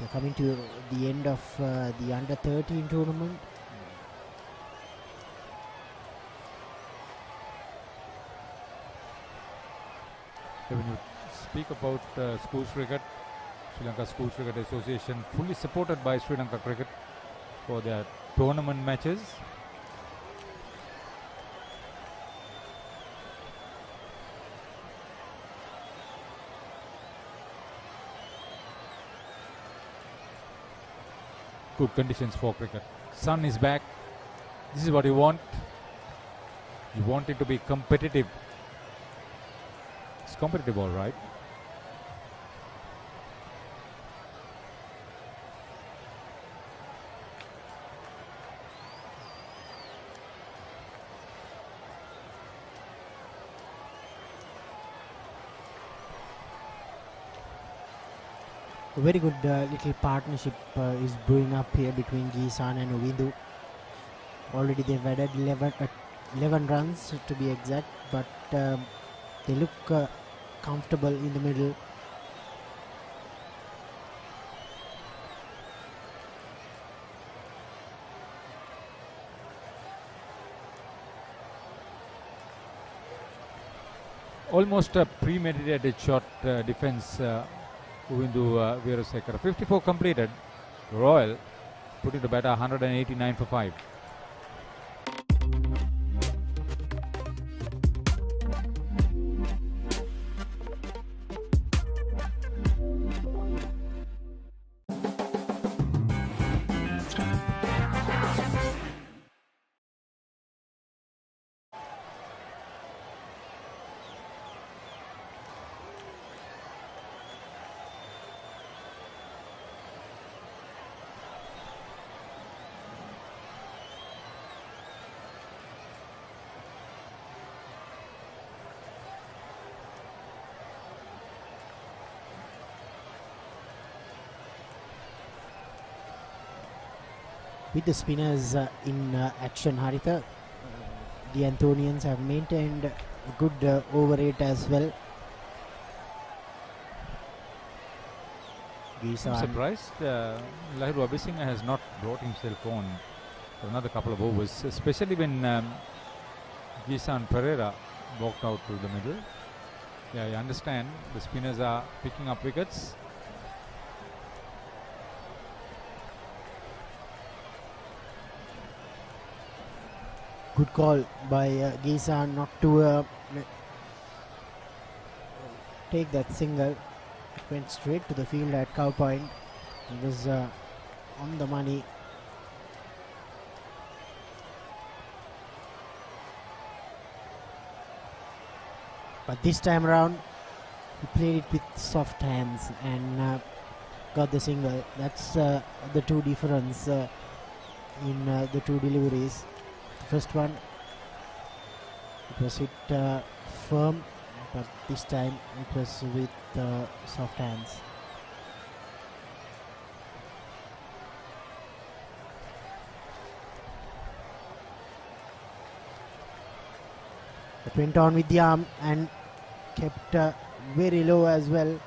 We're coming to the end of the under 13 tournament.
So when you speak about schools cricket, Sri Lanka Schools Cricket Association fully supported by Sri Lanka Cricket for their tournament matches. Good conditions for cricket. Sun is back. This is what you want. You want it to be competitive. It's competitive, all right.
A very good little partnership is brewing up here between Gisan and Uvindu. Already they've added 11 runs to be exact, but they look comfortable in the middle.
Almost a premeditated shot defense. Uvindu Veerasekara. 54 completed. Royal putting to batter 189 for 5.
With the spinners in action, Haritha, the Anthonians have maintained a good over rate as well.
I'm surprised Lahiru Abhisinghe has not brought himself on for another couple of overs, especially when Gisan Pereira walked out to the middle. Yeah, I understand the spinners are picking up wickets.
Good call by Gisan not to take that single. It went straight to the field at cow point. It was on the money. But this time around, he played it with soft hands and got the single. That's the two difference in the two deliveries. The first one, it was hit firm, but this time it was with soft hands. It went on with the arm and kept very low as well.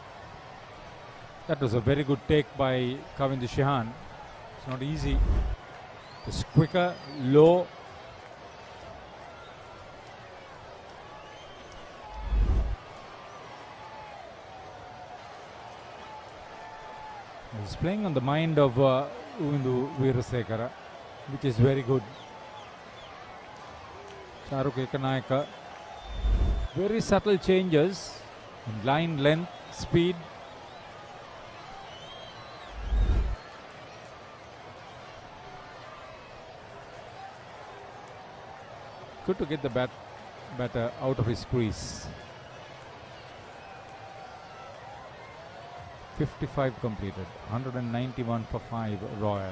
That was a very good take by Kavinder Shehan. It's not easy. It's quicker, low. He's playing on the mind of Uvindu Veerasekara, which is very good. Charuk Ekanayaka. Very subtle changes in line, length, speed. Good to get the batter out of his crease. 55 completed, 191 for 5 Royal.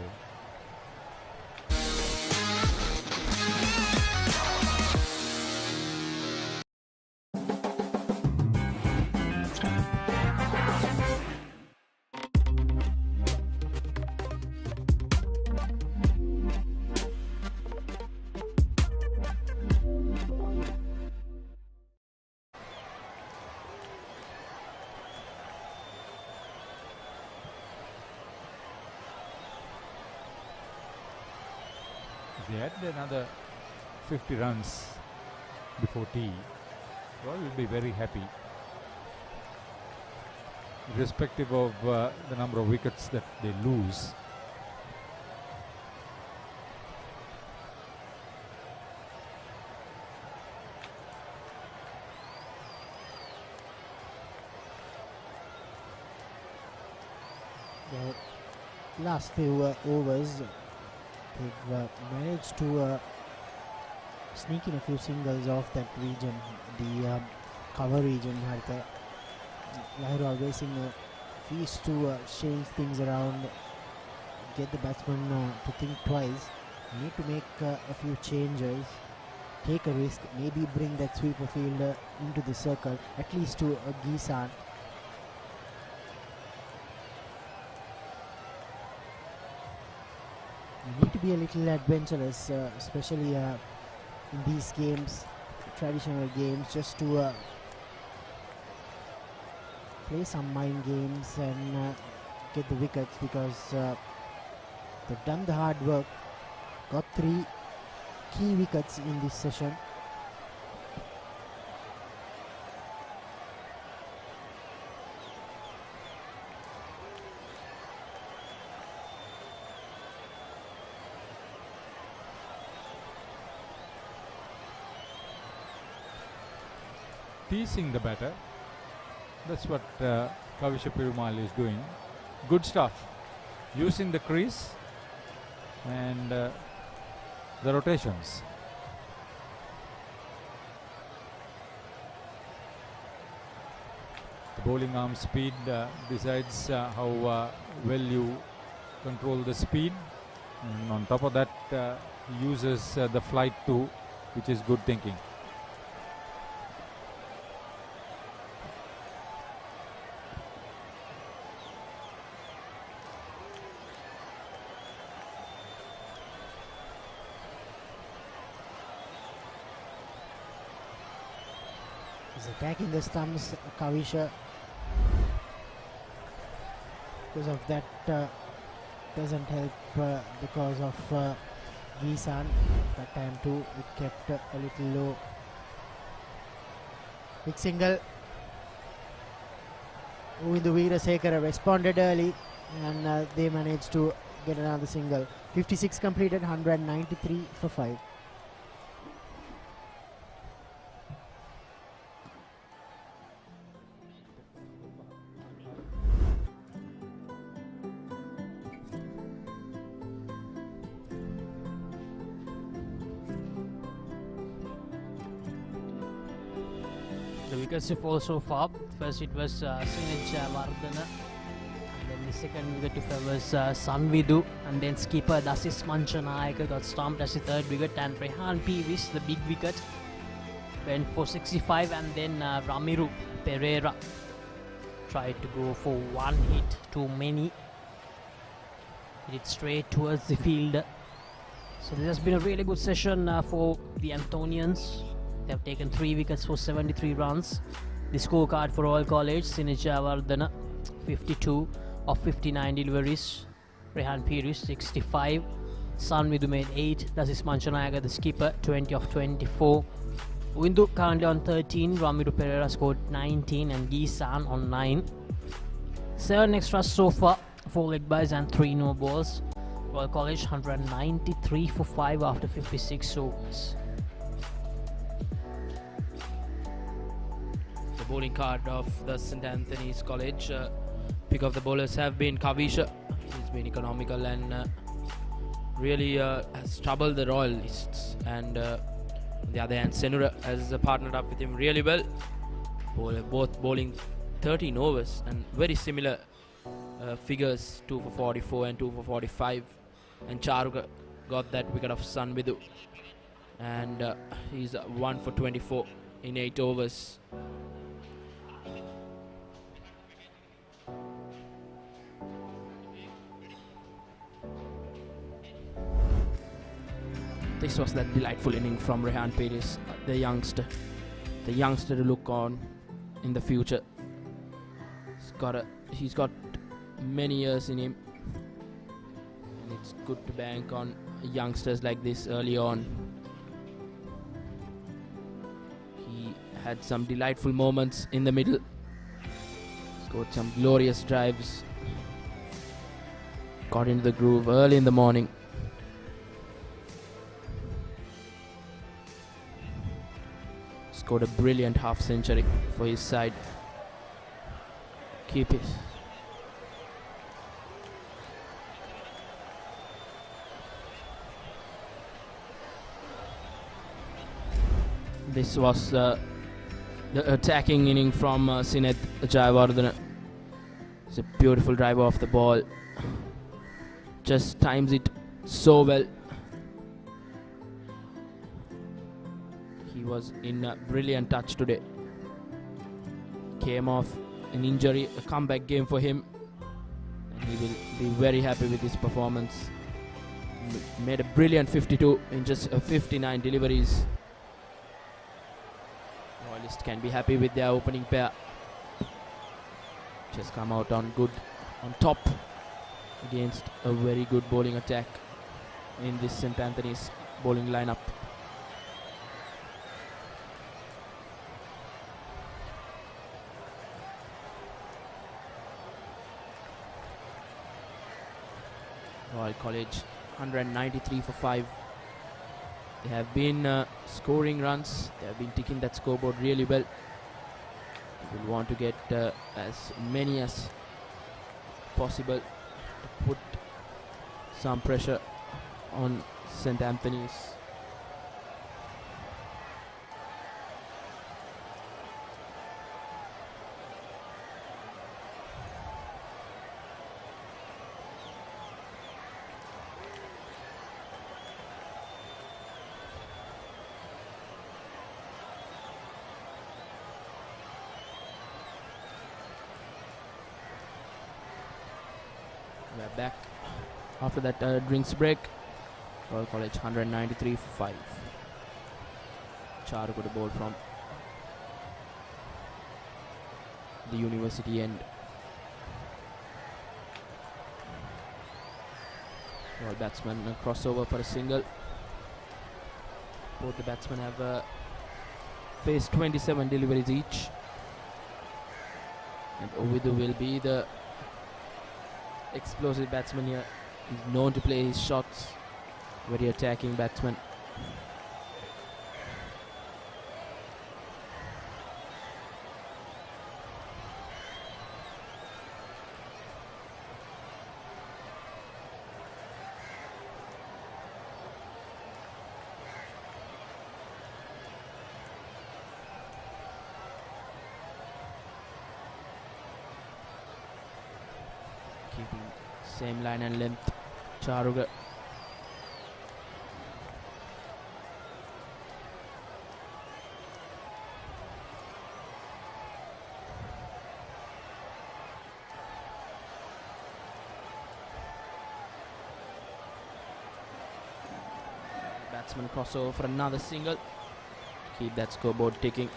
If they had another 50 runs before tea, Royal will be very happy, irrespective of the number of wickets that they lose.
The last few overs, they've managed to sneak in a few singles off that region, the cover region. Lahore always in a feast to change things around, get the batsman to think twice. You need to make a few changes, take a risk, maybe bring that sweeper fielder into the circle, at least to Gisan. You need to be a little adventurous, especially in these games, traditional games, just to play some mind games and get the wickets, because they've done the hard work, got 3 key wickets in this session.
Teasing the batter. That's what Kavisha Perumal is doing. Good stuff. Using the crease and the rotations. The bowling arm speed decides how well you control the speed. And on top of that, he uses the flight too, which is good thinking.
He's attacking the stumps, Kavisha. Because of that, doesn't help the cause of Gisan. That time too, it kept a little low. Big single. Uvindu Veerasekara responded early, and they managed to get another single. 56 completed, 193 for 5.
The wickets to fall so far. First it was Sinaj Vardhana, and then the second wicket to fall was Sanvidu, and then skipper Dasis Manchanayaka got stomped as the third wicket, and Rehan Peevish, the big wicket, went for 65, and then Ramiru Pereira tried to go for one hit too many. Hit it straight towards the fielder. So this has been a really good session for the Anthonians. They have taken 3 wickets for 73 runs. The scorecard for Royal College: Sinaj Vardhana 52 of 59 deliveries, Rehan Peevish 65, Sanvidu made 8, Dasis Manchanayaka the skipper 20 of 24, Uvindu currently on 13, Ramiru Pereira scored 19, and Gisan on 9. 7 extras so far, 4 leg byes and 3 no balls. Royal College 193 for 5 after 56 overs.
The bowling card of the St. Anthony's College. Pick of the bowlers have been Kavisha. He's been economical and really has troubled the Royalists. And On the other hand, Senura has partnered up with him really well. Both bowling 13 overs and very similar figures, 2 for 44 and 2 for 45. And Charuga got that wicket of Sanvidu, and he's 1 for 24 in 8 overs. This was that delightful inning from Rehan Pires, the youngster to look on in the future. He's got many years in him, and it's good to bank on youngsters like this early on. He had some delightful moments in the middle, scored some glorious drives, got into the groove early in the morning. Scored a brilliant half century for his side. Keep it. This was the attacking inning from Sineth Jayawardena. It's a beautiful drive off the ball. Just times it so well. He was in a brilliant touch today. Came off an injury, a comeback game for him, and he will be very happy with his performance. Made a brilliant 52 in just 59 deliveries. Royalists can be happy with their opening pair. Just come out on top against a very good bowling attack in this St. Anthony's bowling lineup. Royal College 193 for 5. They have been scoring runs. They have been ticking that scoreboard really well. We'll want to get as many as possible to put some pressure on St. Anthony's. We're back after that drinks break. Royal College 193 for 5. Charu got a ball from the university end. Royal batsman a crossover for a single. Both the batsmen have faced 27 deliveries each. And Ovidu will be the explosive batsman here. He's known to play his shots. Very attacking batsman. Keeping same line and length. Charuga. Batsman crossover for another single. Keep that scoreboard ticking.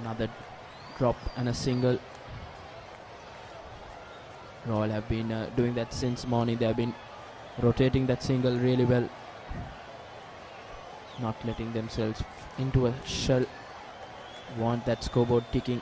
Another drop and a single. Royal have been doing that since morning. They have been rotating that single really well, not letting themselves into a shell. Want that scoreboard ticking.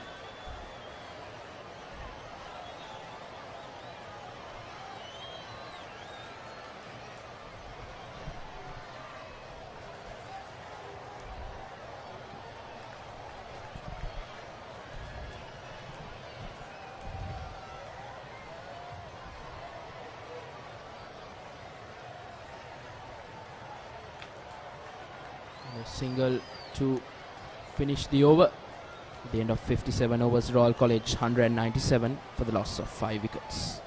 single to finish the over. At the end of 57 overs, Royal College 197 for the loss of 5 wickets.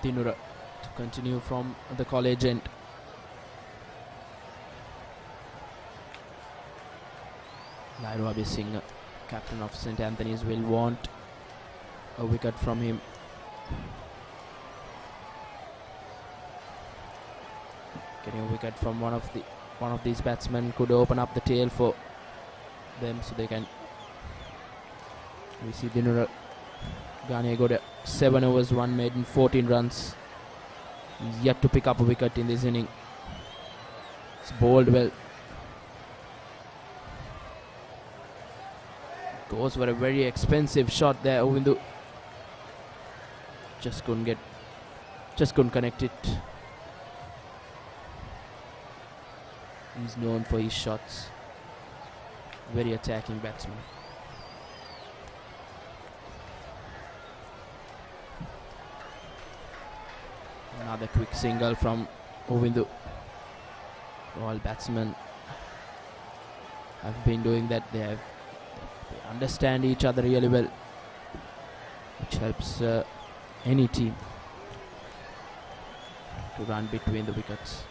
Dinura to continue from the college end. Nairobi Singh, captain of St. Anthony's, will want a wicket from him. Getting a wicket from one of these batsmen could open up the tail for them, so they can. We see Dinura Ghane got 7 overs, 1 maiden, 14 runs. He's yet to pick up a wicket in this inning. It's bowled well. Goes for a very expensive shot there, Ovindu. Just couldn't connect it. He's known for his shots. Very attacking batsman. Another quick single from Ovindu. All batsmen have been doing that. They understand each other really well, which helps any team to run between the wickets.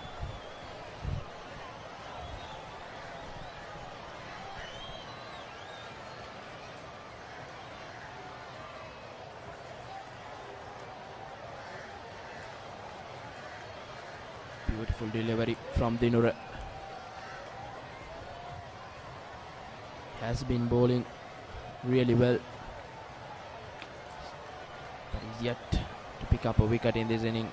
Beautiful delivery from Dinura. Has been bowling really well, but he's yet to pick up a wicket in this innings.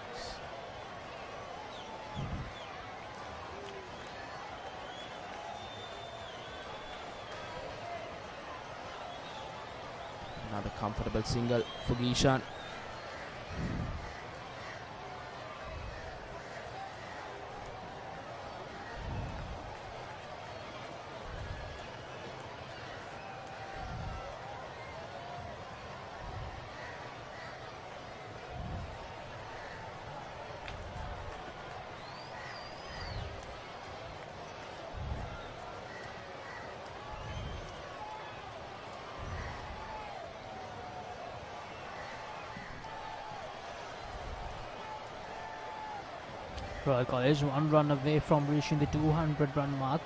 Another comfortable single for Gishan.
Royal College 1 run away from reaching the 200 run mark.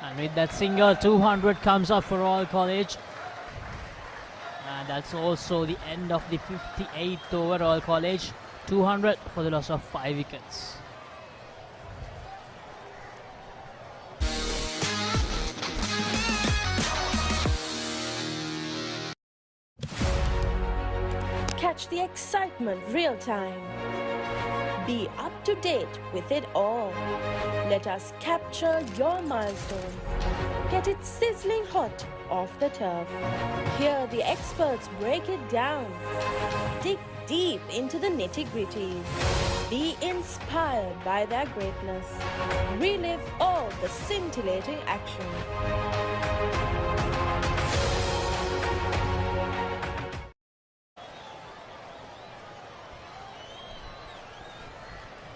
And with that single, 200 comes up for Royal College. And that's also the end of the 58th over. Royal College 200 for the loss of 5 wickets.
Catch the excitement real time. Be up to date with it all. Let us capture your milestones. Get it sizzling hot off the turf. Hear the experts break it down. Dig deep into the nitty-gritties. Be inspired by their greatness. Relive all the scintillating action.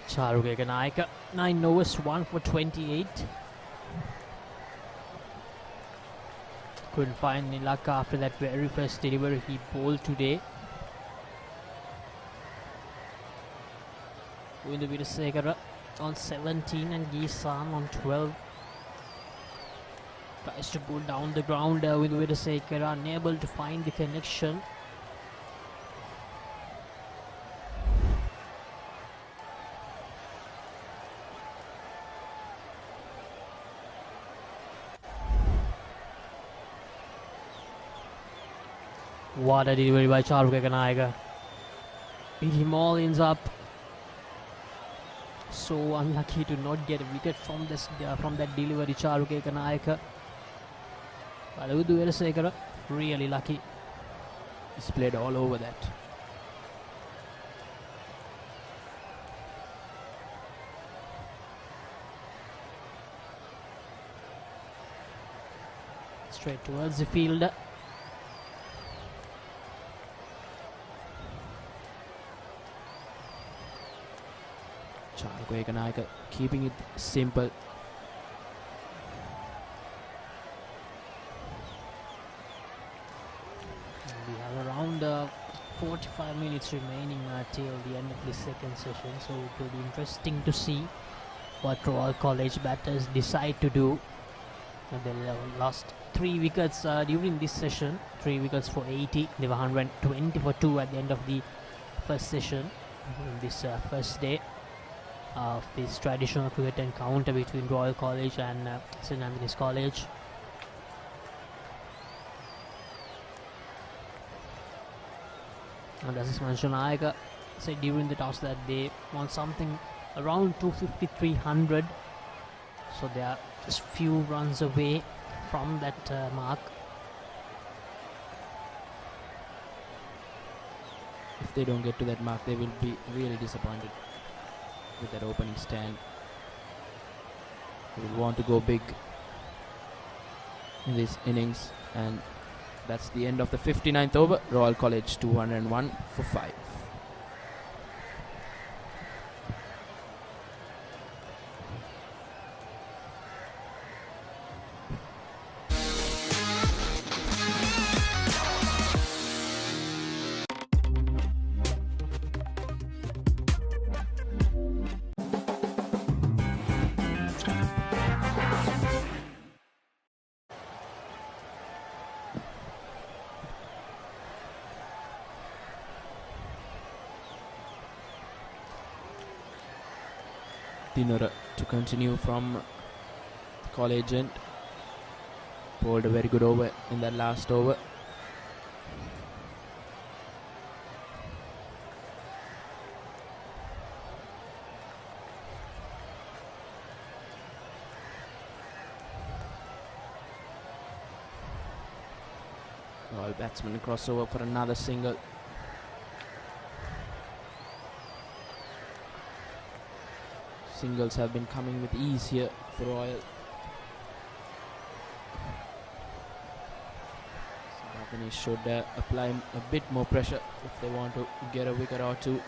Charu Naika, 9 overs, 1 for 28. Couldn't find any luck after that very first delivery he bowled today. Windu Vidasekara on 17 and Gisan on 12. Tries to go down the ground with Vidasekara, unable to find the connection. What a delivery by Charu Naika. Beat him all ends up so unlucky to not get a wicket from this from that delivery. Charuke Kanayaka. Really lucky. He's played all over that. Straight towards the field. Charuke Kanayaka keeping it simple. We have around 45 minutes remaining till the end of the second session, so it will be interesting to see what Royal College batters decide to do. They lost 3 wickets during this session, 3 wickets for 80. They were 120 for 2 at the end of the first session, in this first day of this traditional cricket encounter between Royal College and St. Anthony's College. And as Manshanaika said during the toss that they want something around 250-300, so they are just few runs away from that mark. If they don't get to that mark, they will be really disappointed with that opening stand. They will want to go big in this innings, and that's the end of the 59th over. Royal College 201 for 5. Dinura to continue from the college end. Bowled a very good over in that last over. Royal batsman crossover for another single. Singles have been coming with ease here for Royal. So Anthony should apply a bit more pressure if they want to get a wicket or two.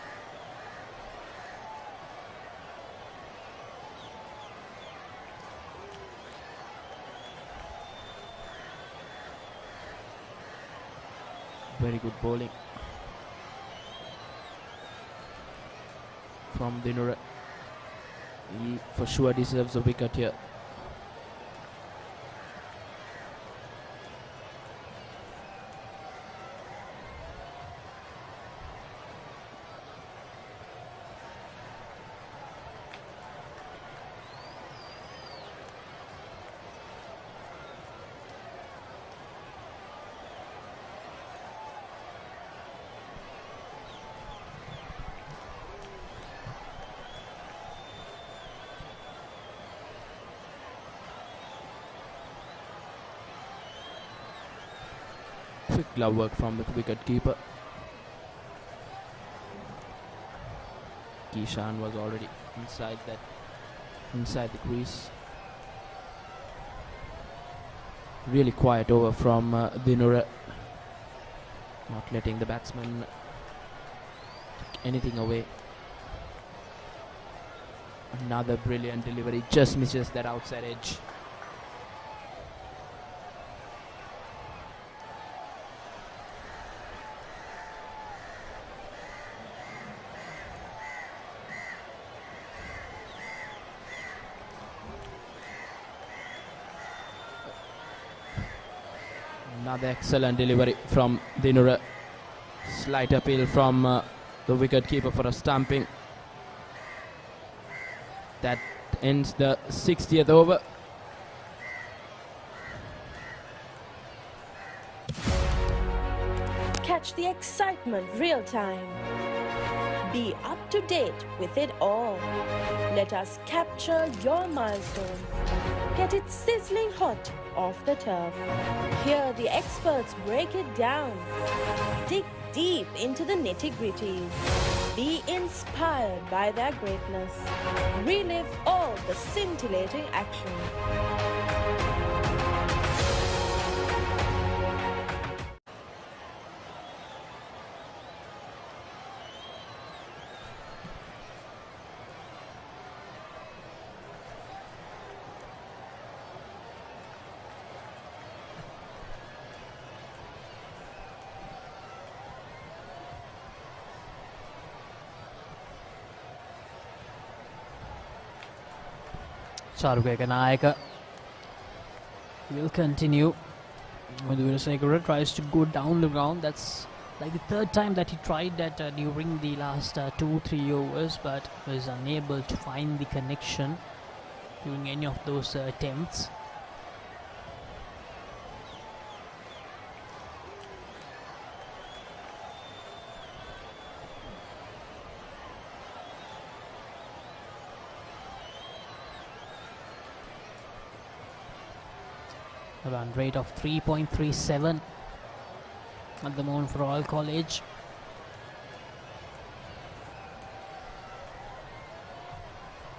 Very good bowling from Dinura. He for sure deserves a wicket here. Quick glove work from the wicket keeper. Kishan was already inside the crease. Really quiet over from Dinura, not letting the batsman take anything away. Another brilliant delivery, just misses that outside edge. Another excellent delivery from Dinura. Slight appeal from the wicket keeper for a stumping. That ends the 60th over.
Catch the excitement real time. Be up to date with it all. Let us capture your milestones. Get it sizzling hot off the turf. Hear the experts break it down. Dig deep into the nitty-gritties. Be inspired by their greatness. Relive all the scintillating action.
Charukekanayaka will continue. Veerasegara tries to go down the ground. That's like the third time that he tried that during the last 2-3 overs, but was unable to find the connection during any of those attempts. A run rate of 3.37 at the moment for Royal College.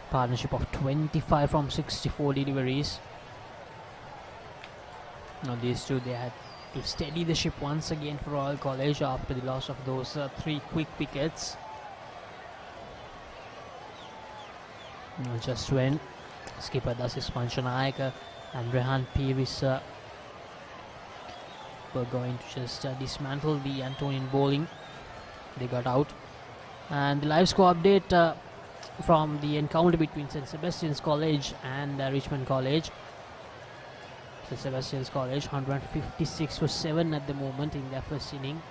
Partnership of 25 from 64 deliveries. Now these two, they had to steady the ship once again for Royal College after the loss of those 3 quick wickets. Now just when skipper Dasis Panchanayaka and Rehan Peris were going to just dismantle the Antonian bowling, they got out. And the live score update from the encounter between St. Sebastian's College and Richmond College. St. Sebastian's College 156 for 7 at the moment in their first inning.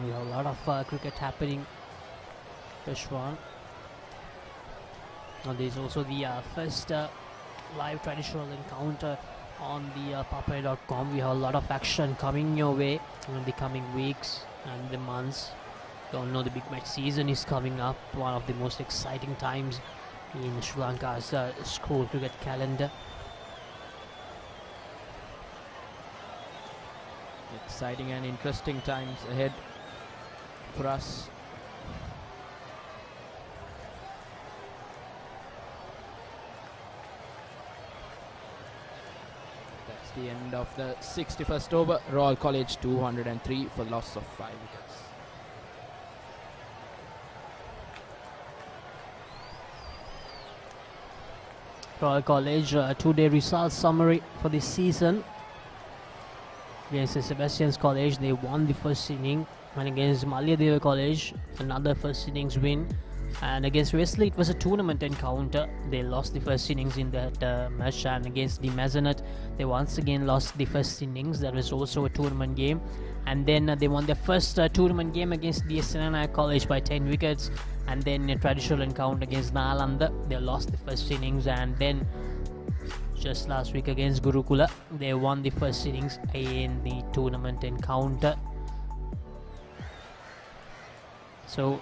We have a lot of cricket happening. First one. Now there is also the first live traditional encounter on the Papare.com. We have a lot of action coming your way in the coming weeks and the months. You all know the big match season is coming up, one of the most exciting times in Sri Lanka's school cricket calendar.
Exciting and interesting times ahead for us. That's the end of the 61st over. Royal College 203 for loss of 5 wickets.
Royal College 2-day results summary for this season. Against Sebastian's College, they won the first inning, and against Malayadeva College, another first innings win. And against Wesley, it was a tournament encounter. They lost the first innings in that match, and against the Mazenat, they once again lost the first innings. That was also a tournament game. And then they won their first tournament game against the Senanaya College by 10 wickets. And then a traditional encounter against Nalanda, they lost the first innings. And then just last week against Gurukula, they won the first innings in the tournament encounter. So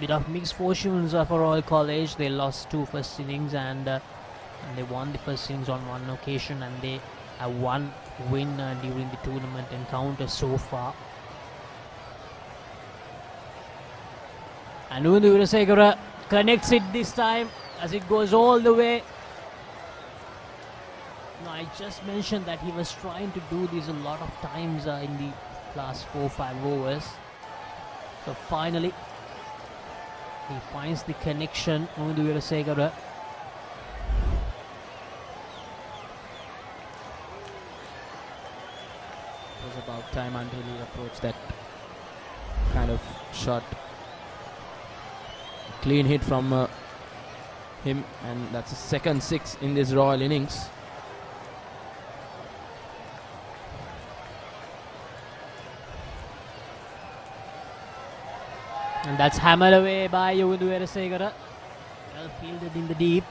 bit of mixed fortunes for Royal College. They lost 2 first innings and they won the first innings on one occasion, and they have one win during the tournament encounter so far. And Veerasegara connects it this time as it goes all the way. Now, I just mentioned that he was trying to do this a lot of times in the last 4-5 overs. So finally he finds the connection. Veerasegara.
It was about time until he approached that kind of shot. Clean hit from him, and that's a second 6 in this Royal innings.
And that's hammered away by Veerasegara. Well fielded in the deep.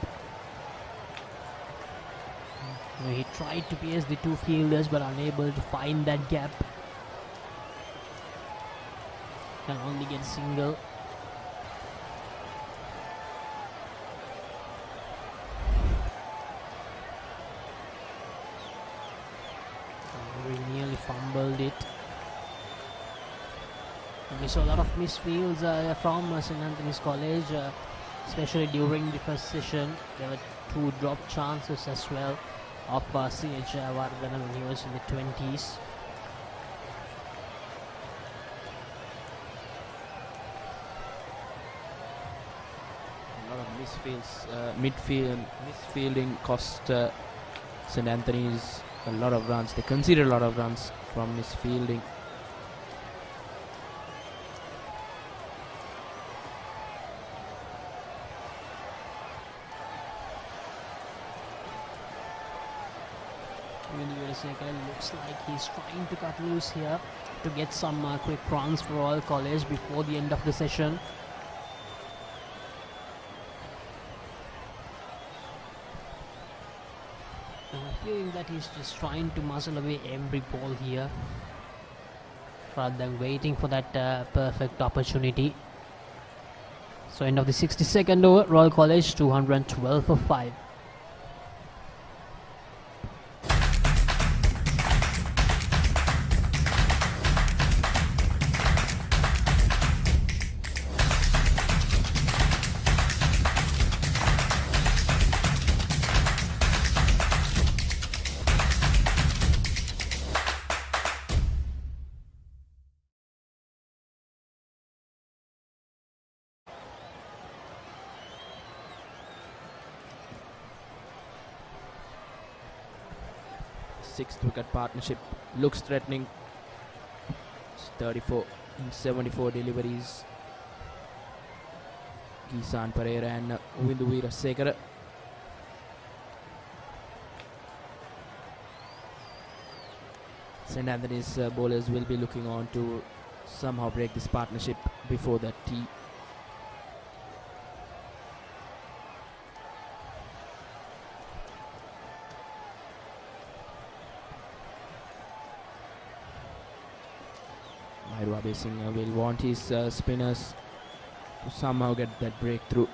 He tried to pierce the 2 fielders but unable to find that gap. can only get a single. We nearly fumbled it. And we saw a lot of misfields from St. Anthony's College, especially during the first session. There were 2 drop chances as well of C.H. Vardhana when he was in the 20s.
A lot of misfields, misfielding cost St. Anthony's a lot of runs. They conceded a lot of runs from misfielding.
Looks like he's trying to cut loose here to get some quick runs for Royal College before the end of the session. I'm feeling that he's just trying to muzzle away every ball here rather than waiting for that perfect opportunity. So end of the 62nd over, Royal College 212 for 5.
Sixth wicket partnership looks threatening. It's 34 in 74 deliveries. Gisan Pereira and Uvindu Weerasekara. St. Anthony's bowlers will be looking on to somehow break this partnership before that tee. Ravi Singh will want his spinners to somehow get that breakthrough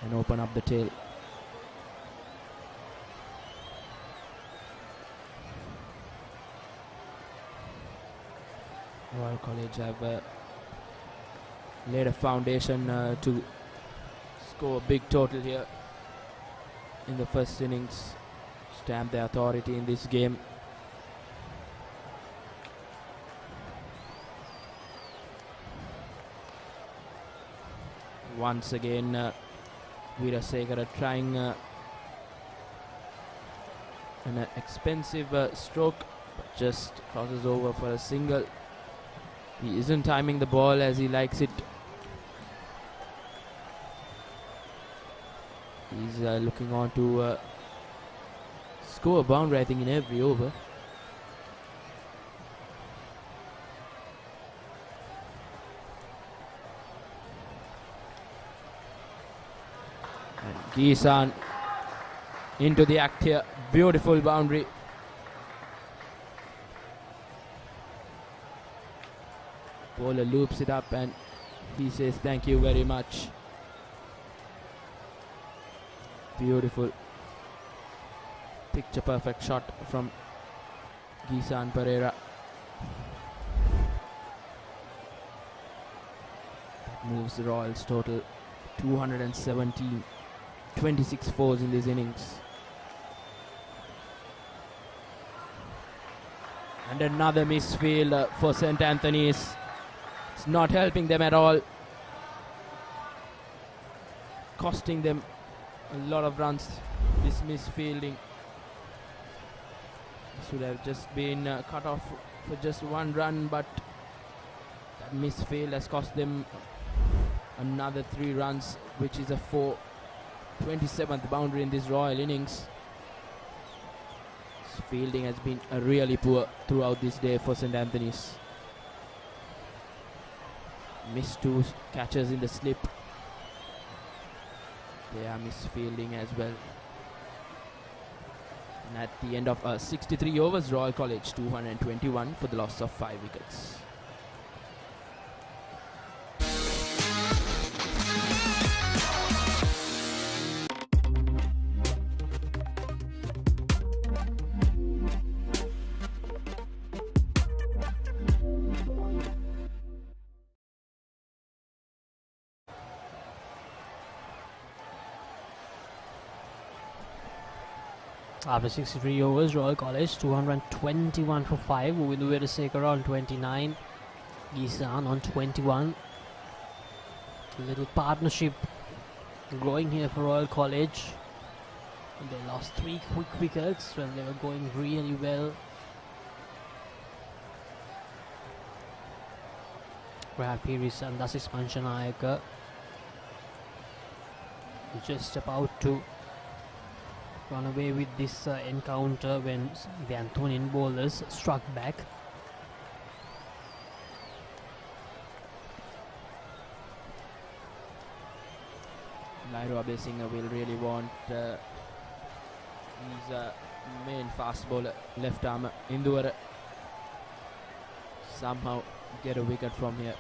and open up the tail. Royal College have laid a foundation to score a big total here in the first innings, stamp their authority in this game. Once again, Weerasekara trying an expensive stroke, but just crosses over for a single. He isn't timing the ball as he likes it. He's looking on to score a boundary, I think, in every over. Gisan into the act here. Beautiful boundary. Bowler loops it up and he says thank you very much. Beautiful. Picture perfect shot from Gisan Pereira. That moves the Royals total 217. 26 fours in this innings. And another misfield for St. Anthony's. It's not helping them at all. Costing them a lot of runs, this misfielding. Should have just been cut off for just 1 run, but that misfield has cost them another 3 runs, which is a 27th boundary in this Royal innings. This fielding has been really poor throughout this day for St. Anthony's. Missed 2 catches in the slip. They are misfielding as well. And at the end of 63 overs, Royal College 221 for the loss of 5 wickets.
After 63 overs, Royal College 221 for 5. With Veerasekara on 29. Gisan on 21. A little partnership growing here for Royal College. They lost 3 quick wickets when they were going really well. Brad Pearce and Dasis Panchanayaka just about to run away with this encounter when the Anthonian bowlers struck back.
Nairo Abesingha will really want his main fast bowler, left arm Indura, somehow get a wicket from here.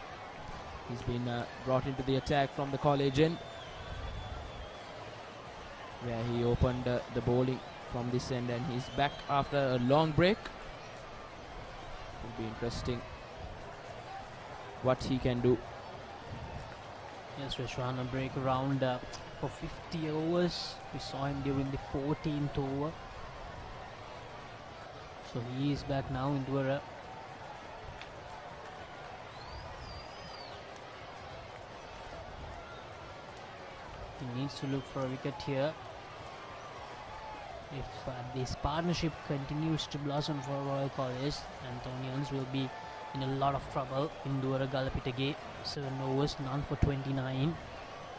He's been brought into the attack from the college end, where he opened the bowling from this end, and he's back after a long break. Will be interesting what he can do.
Yes, Rishwan, a break around for 50 overs. We saw him during the 14th over. So he is back now into a he needs to look for a wicket here. If this partnership continues to blossom for Royal College, Anthonians will be in a lot of trouble. Indura Galapitage, 7 overs, none for 29.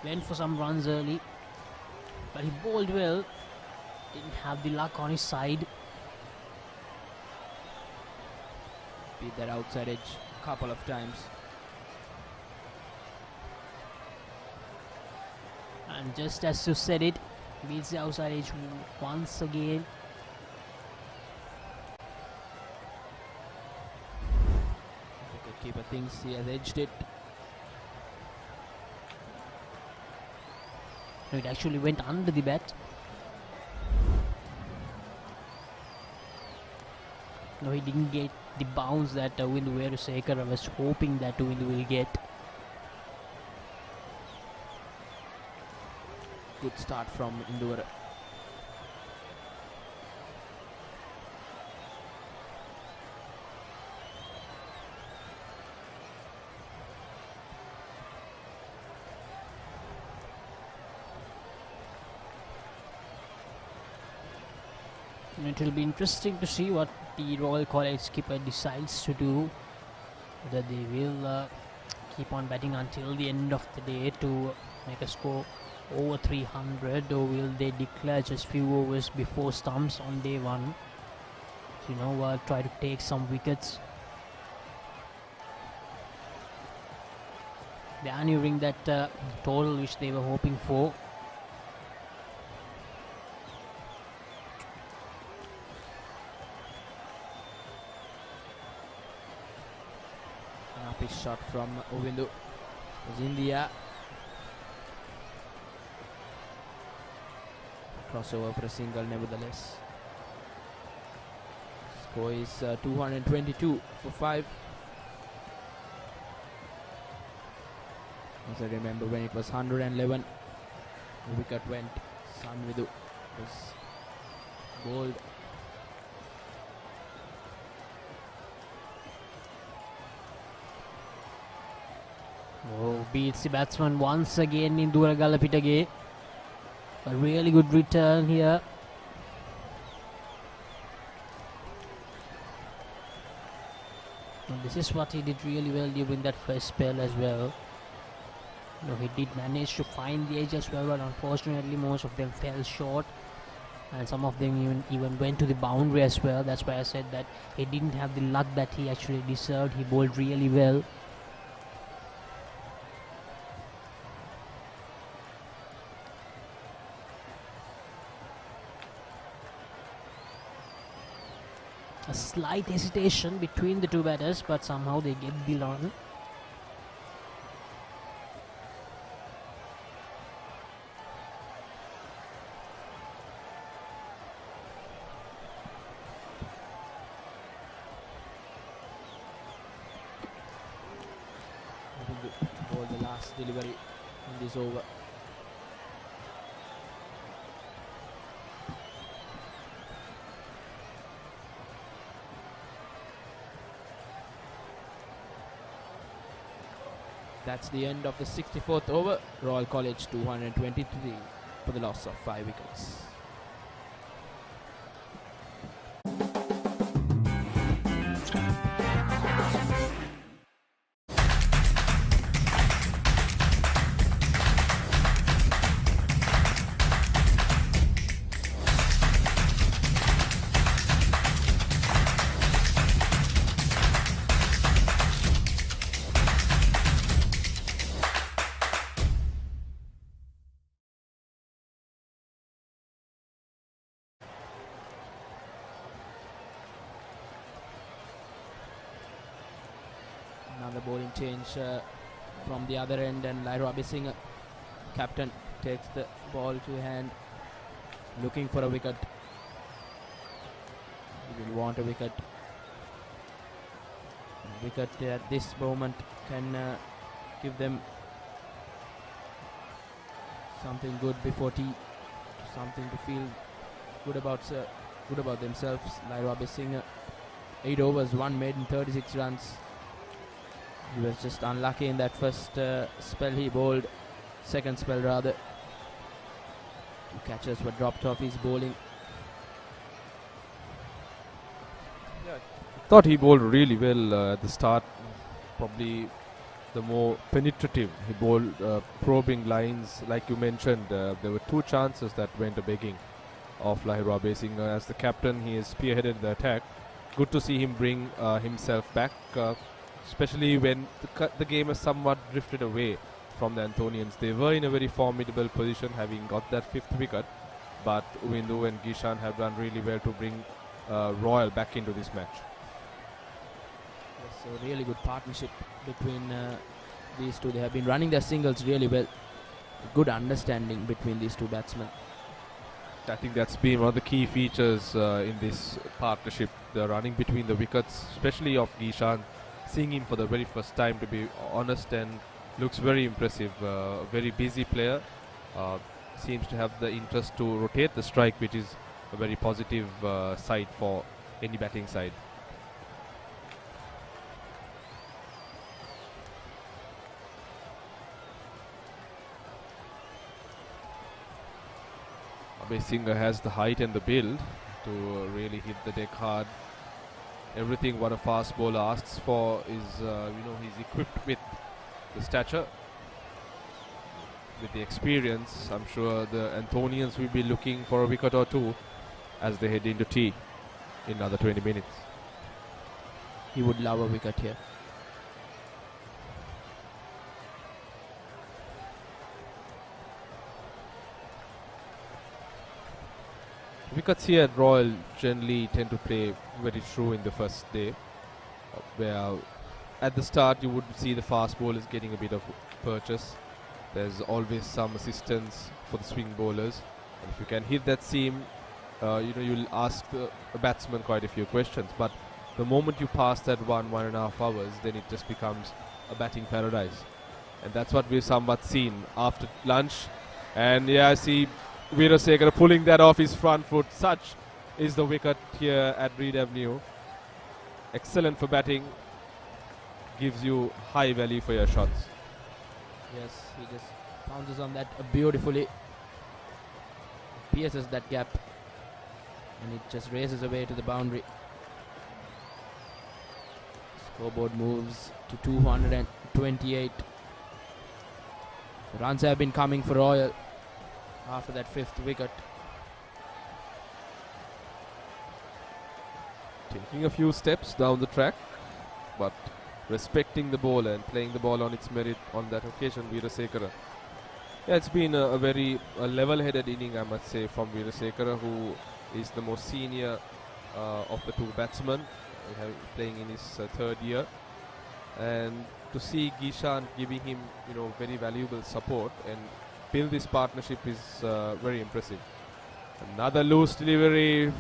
Went for some runs early, but he bowled well. Didn't have the luck on his side.
Beat that outside edge a couple of times.
And just as you said it, beats the outside edge once again.
Keeper thinks he has edged it.
No, it actually went under the bat. No, he didn't get the bounce that Windu Veerasekara was hoping that Windu will get.
Good start from Indura.
And it will be interesting to see what the Royal College skipper decides to do. Whether they will keep on batting until the end of the day to make a score over 300, or will they declare just few overs before stumps on day one? So, try to take some wickets. They are nearing that total which they were hoping for.
Happy shot from Ovindu. Was in the air. Crossover for a single, nevertheless. Score is 222 for 5. As I remember when it was 111, the wicket went. Sanvidu was bowled.
Oh, beats the batsman once again in Indura Galapitage. A really good return here. And this is what he did really well during that first spell as well. He did manage to find the edge as well, but unfortunately most of them fell short. And some of them even went to the boundary as well. That's why I said that he didn't have the luck that he actually deserved. He bowled really well. A slight hesitation between the two batters, but somehow they get the run.
Ball the last delivery in this over. That's the end of the 64th over. Royal College 223 for the loss of 5 wickets. Another bowling change from the other end, and Lairo Abising, captain, takes the ball to hand, looking for a wicket. He will want a wicket. A wicket at this moment can give them something good before tea, something to feel good about themselves. Lairo Abising, 8 overs, 1 made in 36 runs. He was just unlucky in that first spell he bowled, second spell rather. 2 catches were dropped off his bowling.
Thought he bowled really well at the start, probably the more penetrative. He bowled probing lines, like you mentioned. There were 2 chances that went a begging of Lairo Abising. As the captain, he has spearheaded the attack. Good to see him bring himself back, especially when the game has somewhat drifted away from the Anthonians. They were in a very formidable position, having got that 5th wicket, but Uvindu and Gishan have done really well to bring Royal back into this match.
Yes, a really good partnership between these two. They have been running their singles really well. Good understanding between these 2 batsmen.
I think that's been one of the key features in this partnership, the running between the wickets, especially of Gishan. Seeing him for the very first time, to be honest, and looks very impressive. Very busy player. Seems to have the interest to rotate the strike, which is a very positive side for any batting side. Abising has the height and the build to really hit the deck hard. Everything what a fast bowler asks for is, he's equipped with the stature, with the experience. I'm sure the Anthonians will be looking for a wicket or 2 as they head into tea in another 20 minutes.
He would love a wicket here.
Wickets here at Royal generally tend to play very true in the first day, where at the start you would see the fast bowlers getting a bit of purchase. There's always some assistance for the swing bowlers, and if you can hit that seam, you'll ask a batsman quite a few questions. But the moment you pass that 1.5 hours, then it just becomes a batting paradise, and that's what we've somewhat seen after lunch. And yeah, I see Veerasekara pulling that off his front foot. Such is the wicket here at Reed Avenue. Excellent for batting. Gives you high value for your shots.
Yes, he just pounces on that beautifully. Pierces that gap, and it just races away to the boundary. Scoreboard moves to 228. The runs have been coming for Royal after that 5th wicket.
Taking a few steps down the track, but respecting the ball and playing the ball on its merit on that occasion, Veerasekara. Yeah, it's been a very level-headed inning, I must say, from Veerasekara, who is the most senior of the 2 batsmen, playing in his 3rd year. And to see Gishan giving him, very valuable support and build this partnership is very impressive. Another loose delivery,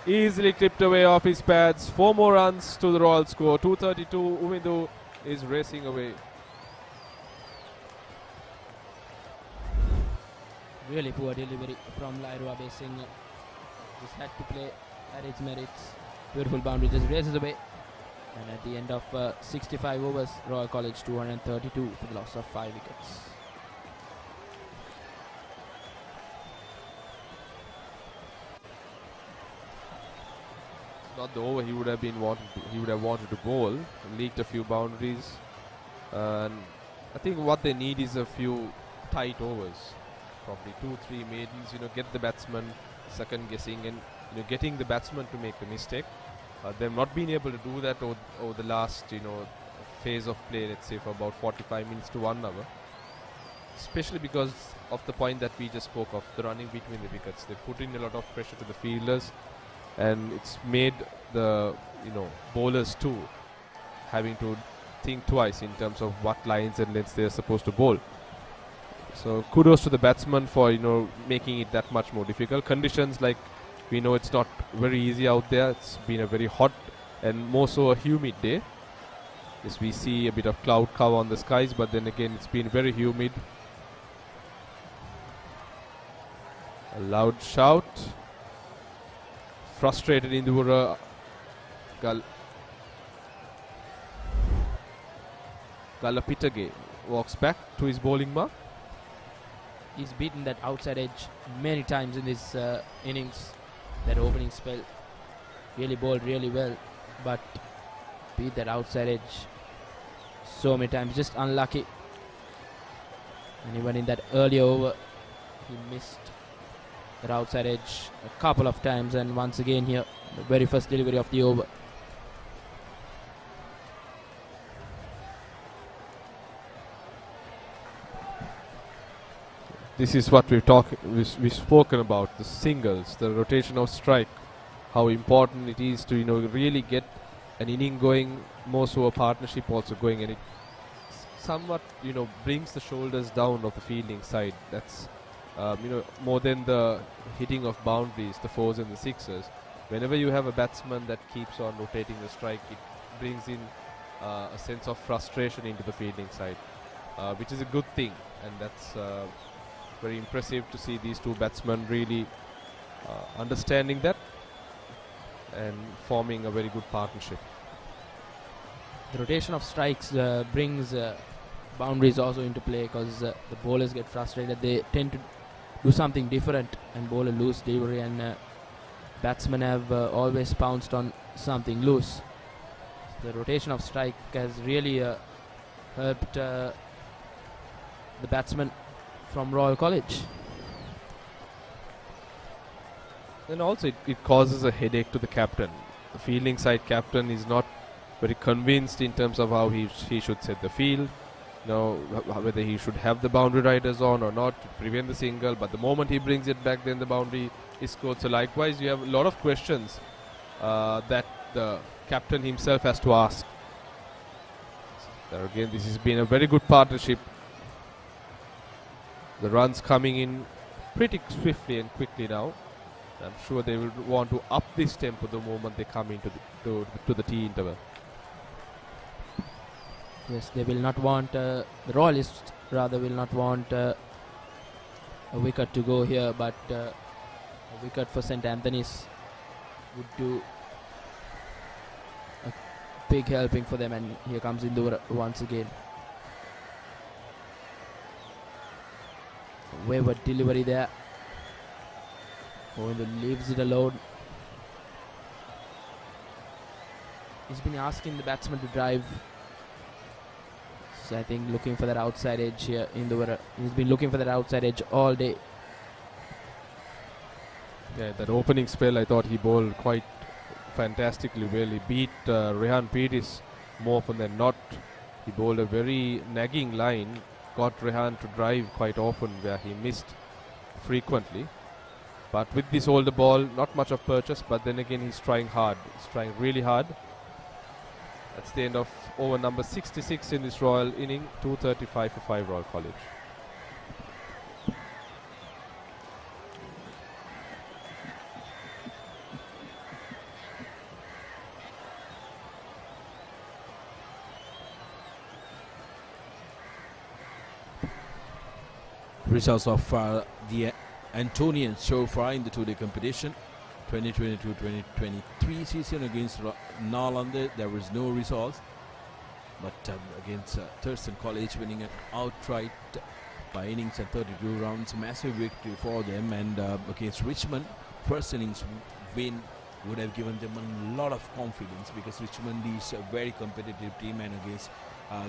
easily clipped away off his pads. 4 more runs to the Royal score. 232. Uvindu is racing away.
Really poor delivery from Lairo Abising. Just had to play at its merits. Beautiful boundary, just races away. And at the end of 65 overs, Royal College 232 for the loss of 5 wickets.
Not the over he would have wanted to bowl. Leaked a few boundaries, and I think what they need is a few tight overs, probably 2-3 maidens. Get the batsman second guessing and getting the batsman to make a mistake. They've not been able to do that over the last phase of play. Let's say for about 45 minutes to 1 hour, especially because of the point that we just spoke of, the running between the wickets. They put in a lot of pressure to the fielders, and it's made the bowlers too having to think twice in terms of what lines and lengths they're supposed to bowl. So kudos to the batsman for making it that much more difficult. Conditions, like we know, it's not very easy out there. It's been a very hot and more so a humid day. Yes, we see a bit of cloud cover on the skies, but then again it's been very humid. A loud shout. Frustrated Indura Galapitage walks back to his bowling mark.
He's beaten that outside edge many times in this innings. That opening spell, really bowled really well, but beat that outside edge so many times. Just unlucky. And even in that early over, he missed that outside edge a couple of times, and once again here, the very first delivery of the over.
This is what we've spoken about, the singles, the rotation of strike, how important it is to really get an inning going, more so a partnership also going, and it somewhat brings the shoulders down of the fielding side. That's more than the hitting of boundaries, the fours and the sixes. Whenever you have a batsman that keeps on rotating the strike, it brings in a sense of frustration into the fielding side, which is a good thing, and that's very impressive to see these two batsmen really understanding that and forming a very good partnership.
The rotation of strikes brings boundaries also into play, because the bowlers get frustrated. They tend to do something different and bowl a loose delivery, and batsmen have always pounced on something loose. The rotation of strike has really helped the batsmen from Royal College.
And also it causes a headache to the captain. The fielding side captain is not very convinced in terms of how he should set the field, whether he should have the boundary riders on or not to prevent the single, but the moment he brings it back, then the boundary is scored. So likewise, you have a lot of questions that the captain himself has to ask. There again, this has been a very good partnership. The runs coming in pretty swiftly and quickly now. I'm sure they will want to up this tempo the moment they come into the tea interval.
Yes, they will not want, the Royalists rather will not want a wicket to go here, but a wicket for St. Anthony's would do a big helping for them, and here comes Indura once again. Wayward delivery there. Govinda leaves it alone. He's been asking the batsman to drive. So I think looking for that outside edge here. He's been looking for that outside edge all day.
Yeah, that opening spell, I thought he bowled quite fantastically well. He beat Rehan Peiris more often than not. He bowled a very nagging line, got Rehan to drive quite often where he missed frequently. But with this older ball, not much of purchase, but then again he's trying hard. He's trying really hard. That's the end of over number 66 in this Royal inning, 235 for 5 Royal College.
Results of the Antonians so far in the two-day competition. 2022-2023 season against Nalanda, there was no results. But against Thurston College, winning it outright by innings and 32 rounds, massive victory for them. And against Richmond, first innings win would have given them a lot of confidence, because Richmond is a very competitive team, and against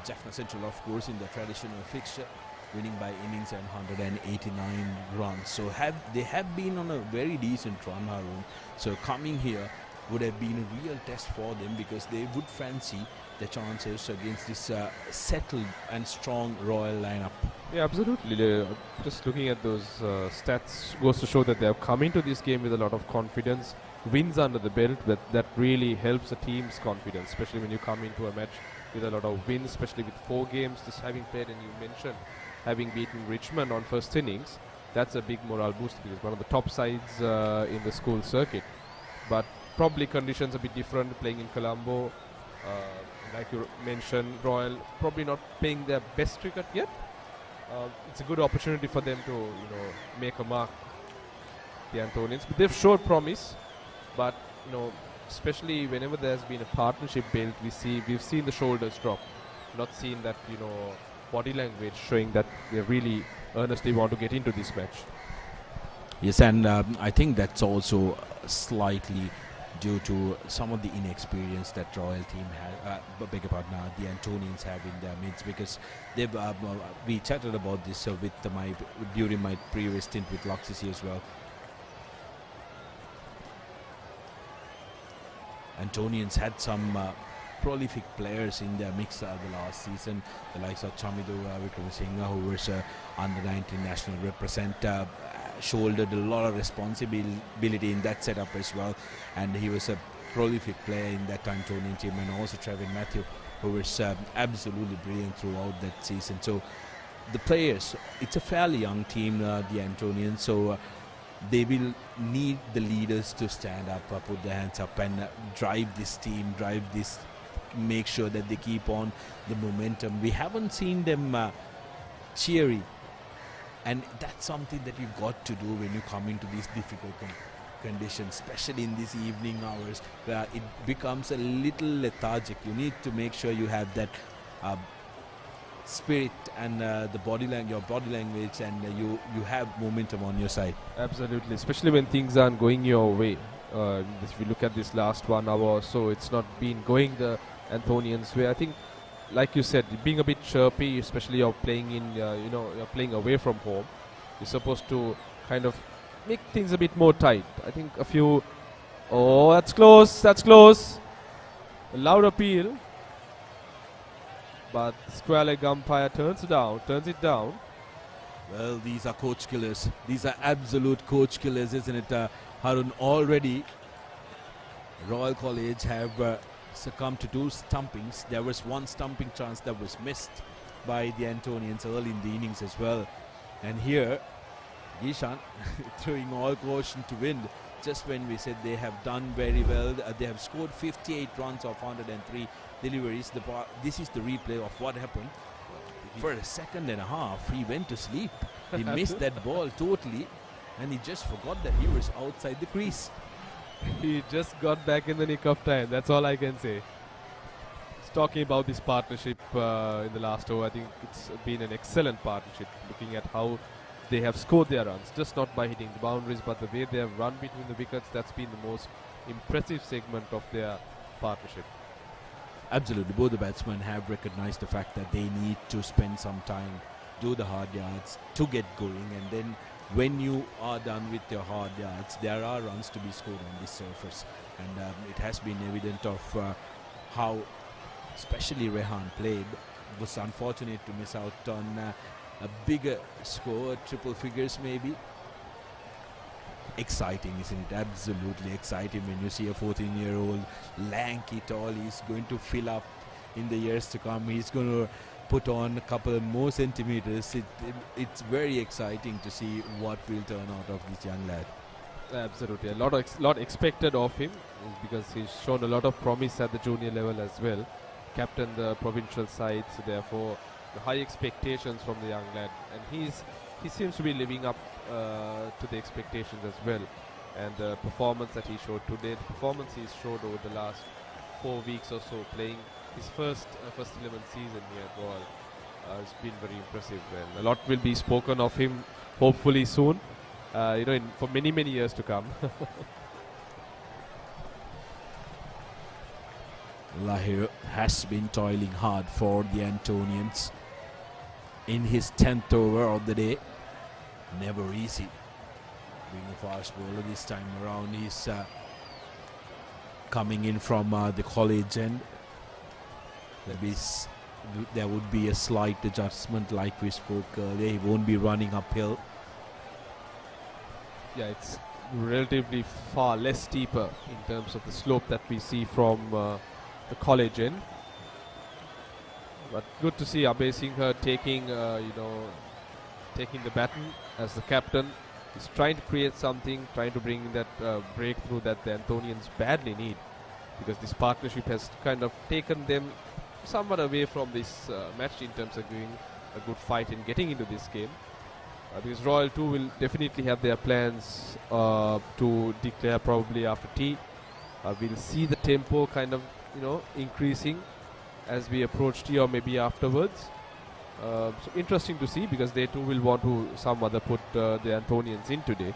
Jaffna Central, of course, in the traditional fixture, winning by innings and 189 runs. So they have been on a very decent run, Harun. So coming here would have been a real test for them, because they would fancy the chances against this settled and strong Royal lineup.
Yeah, absolutely. Just looking at those stats goes to show that they have come into this game with a lot of confidence, wins under the belt. That really helps the team's confidence, especially when you come into a match with a lot of wins, especially with 4 games just having played, and you mentioned having beaten Richmond on first innings. That's a big morale boost, because one of the top sides in the school circuit. But probably conditions a bit different playing in Colombo. Like you mentioned, Royal probably not playing their best cricket yet. It's a good opportunity for them to make a mark, the Anthonians. But they've showed promise. But especially whenever there's been a partnership built, we've seen the shoulders drop. Not seen that body language showing that they really earnestly want to get into this match.
Yes, and I think that's also slightly due to some of the inexperience that Royal team had, beg your pardon, the Antonians have in their midst, because they've we chatted about this during my previous stint with Luxisi as well. Antonians had some prolific players in their mix the last season, the likes of Chamidu Vikramasinghe, who was under 19 national representative, shouldered a lot of responsibility in that setup as well, and he was a prolific player in that Antonian team. And also Trevin Matthew, who was absolutely brilliant throughout that season. So the players, it's a fairly young team, the Antonians, so they will need the leaders to stand up, put their hands up, and drive this team, make sure that they keep on the momentum. We haven't seen them cheery, and that's something that you've got to do when you come into these difficult conditions, especially in these evening hours where it becomes a little lethargic. You need to make sure you have that spirit and your body language, and you have momentum on your side.
Absolutely, especially when things aren't going your way. If you look at this last 1 hour or so, it's not been going the Anthonians' way. I think, like you said, being a bit chirpy, especially you're playing you're playing away from home. You're supposed to kind of make things a bit more tight. I think a few. Oh, that's close. That's close. A loud appeal, but square leg umpire turns it down.
Well, these are coach killers. These are absolute coach killers, isn't it, Harun? Already, Royal College have succumbed to 2 stumpings. There was 1 stumping chance that was missed by the Antonians early in the innings as well. And here, Gishan throwing all caution to wind. Just when we said they have done very well, they have scored 58 runs off 103 deliveries. This is the replay of what happened. For a second and a half, he went to sleep. He missed that ball totally, and he just forgot that he was outside the crease.
He just got back in the nick of time. That's all I can say. Talking about this partnership in the last over, I think it's been an excellent partnership. Looking at how they have scored their runs, just not by hitting the boundaries, but the way they have run between the wickets. That's been the most impressive segment of their partnership.
Absolutely, both the batsmen have recognized the fact that they need to spend some time, do the hard yards to get going, and then when you are done with your hard yards, there are runs to be scored on this surface. And it has been evident of how especially Rehan played. It was unfortunate to miss out on a bigger score, triple figures maybe. Exciting, isn't it? Absolutely exciting when you see a 14-year-old lanky tall. He's going to fill up in the years to come. He's going to put on a couple more centimeters. It's very exciting to see what will turn out of this young lad.
Absolutely, a lot expected of him, because he's shown a lot of promise at the junior level as well. Captain the provincial side, so therefore the high expectations from the young lad, and he seems to be living up to the expectations as well. and the performance that he showed today, the performance he's showed over the last 4 weeks or so, playing his first 11 season here at Royal, has been very impressive, and a lot will be spoken of him hopefully soon, for many years to come.
Lahir has been toiling hard for the Antonians in his 10th over of the day. Never easy being a fast bowler this time around. He's coming in from the college end. There would be a slight adjustment like we spoke earlier. He won't be running uphill.
Yeah, it's relatively far less steeper in terms of the slope that we see from the college end. But good to see Abhay Singh taking the baton as the captain. He's trying to create something, trying to bring that breakthrough that the Antonians badly need, because this partnership has kind of taken them somewhat away from this match in terms of giving a good fight and getting into this game. Because Royal 2 will definitely have their plans to declare probably after tea. We'll see the tempo kind of increasing as we approach tea or maybe afterwards. So interesting to see, because they too will want to some other put the Antonians in today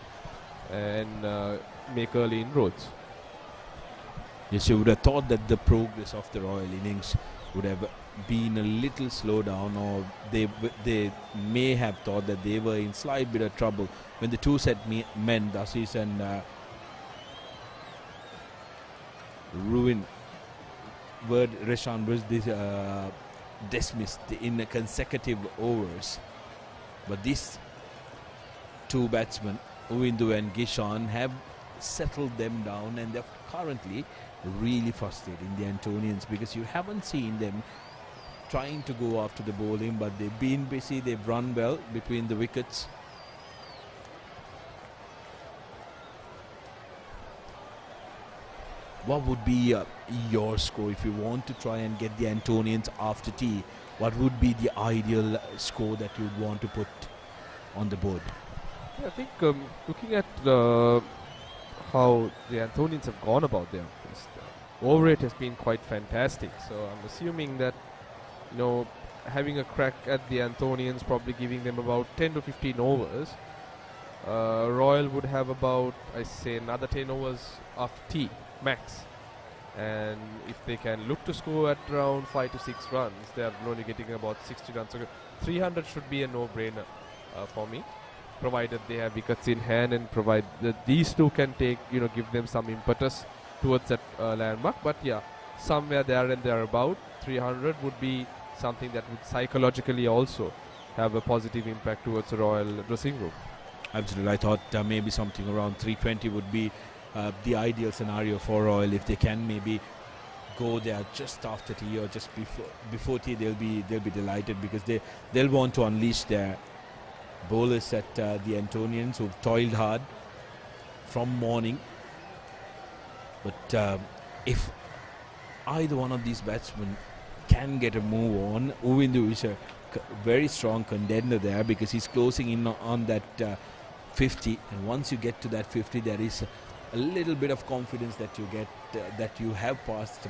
and make early inroads.
Yes, you would have thought that the progress of the Royal innings would have been a little slow down, or they may have thought that they were in slight bit of trouble when the two set men, Dasis and Ruin, were Reshan was dismissed in consecutive overs. But these two batsmen, Uwindu and Gishan, have settled them down, and they're currently really frustrating the Antonians, because you haven't seen them trying to go after the bowling, but they've been busy. They've run well between the wickets. What would be your score if you want to try and get the Antonians after tea? What would be the ideal score that you'd want to put on the board?
Yeah, I think looking at how the Antonians have gone about their over rate has been quite fantastic. So I'm assuming that having a crack at the Antonians, probably giving them about 10 to 15 overs. Royal would have about, I say, another 10 overs after tea max, and if they can look to score at around 5 to 6 runs, they are only getting about 60 runs. So 300 should be a no-brainer for me, provided they have wickets in hand, and provide that these two can take, give them some impetus towards that landmark. But yeah, somewhere there and thereabout, 300 would be something that would psychologically also have a positive impact towards the Royal dressing room.
Absolutely. I thought maybe something around 320 would be the ideal scenario for Royal. If they can maybe go there just after tea or just before tea, they'll be delighted, because they'll want to unleash their bowlers at the Antonians, who've toiled hard from morning. But if either one of these batsmen can get a move on, Uwindu is a very strong contender there, because he's closing in on that 50, and once you get to that 50, there is a little bit of confidence that you get that you have passed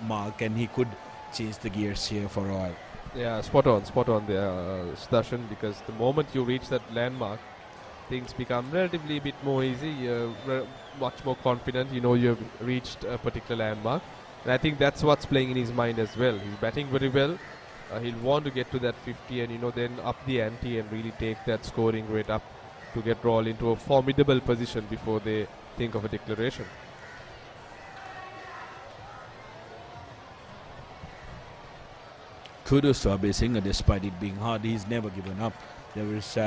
mark, and he could change the gears here for Royal.
Yeah, spot on there, Sudarshan, because the moment you reach that landmark, things become relatively a bit more easy. You're much more confident, you've reached a particular landmark, and I think that's what's playing in his mind as well. He's batting very well. He'll want to get to that 50 and then up the ante and really take that scoring rate up to get Royal into a formidable position before they think of a declaration.
Kudos to Abhay Singh, despite it being hard, he's never given up. There was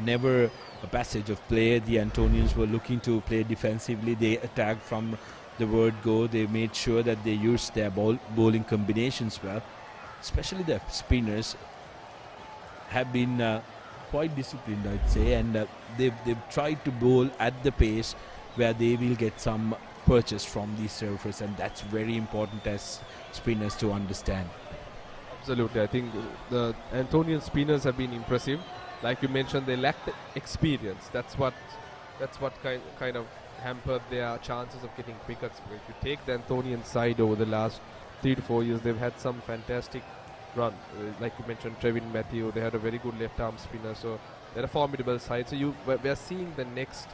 never a passage of play. The Antonians were looking to play defensively. They attacked from the word go. They made sure that they used their bowling combinations well. Especially the spinners have been quite disciplined, I'd say, and they've tried to bowl at the pace where they will get some purchase from the surface, and that's very important as spinners to understand.
Absolutely, I think the Antonian spinners have been impressive. Like you mentioned, they lack the experience. That's what kind of hampered their chances of getting wickets. But if you take the Anthonian side over the last 3 to 4 years, they've had some fantastic run. Like you mentioned, Trevin Matthew, they had a very good left-arm spinner, so they're a formidable side. So we are seeing the next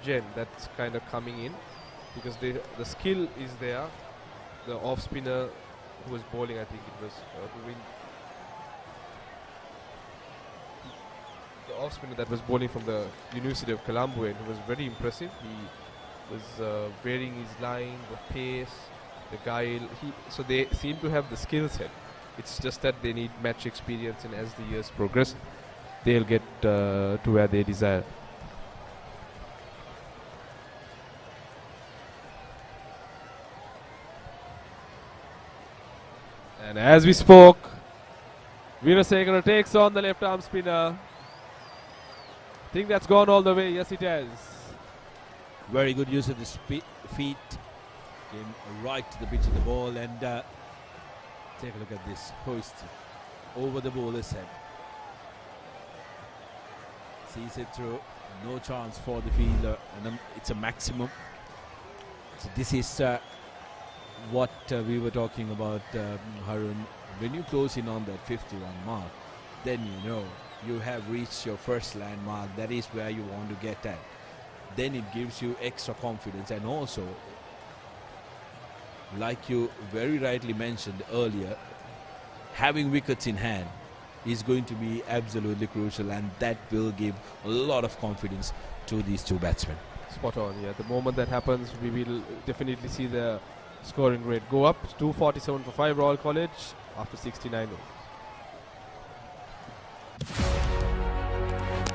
gen that's kind of coming in, because the skill is there. The off-spinner who was bowling, I think it was the off-spinner that was bowling from the University of Colombo, and who was very impressive. He was varying his line, the pace, the guile. So they seem to have the skill set. It's just that they need match experience, and as the years progress, they'll get to where they desire. And as we spoke, Veerasekara takes on the left arm spinner. I think that's gone all the way. Yes, it has.
Very good use of the feet. Came right to the pitch of the ball, and take a look at this hoist over the bowler's head. Sees it through. No chance for the fielder, and it's a maximum. So this is what we were talking about, Harun. When you close in on that 51 mark, then you know you have reached your first landmark. That is where you want to get at. Then it gives you extra confidence, and also, like you very rightly mentioned earlier, having wickets in hand is going to be absolutely crucial, and that will give a lot of confidence to these two batsmen.
Spot on, yeah. The moment that happens, we will definitely see the scoring rate go up. 247 for 5 Royal College after 69 overs.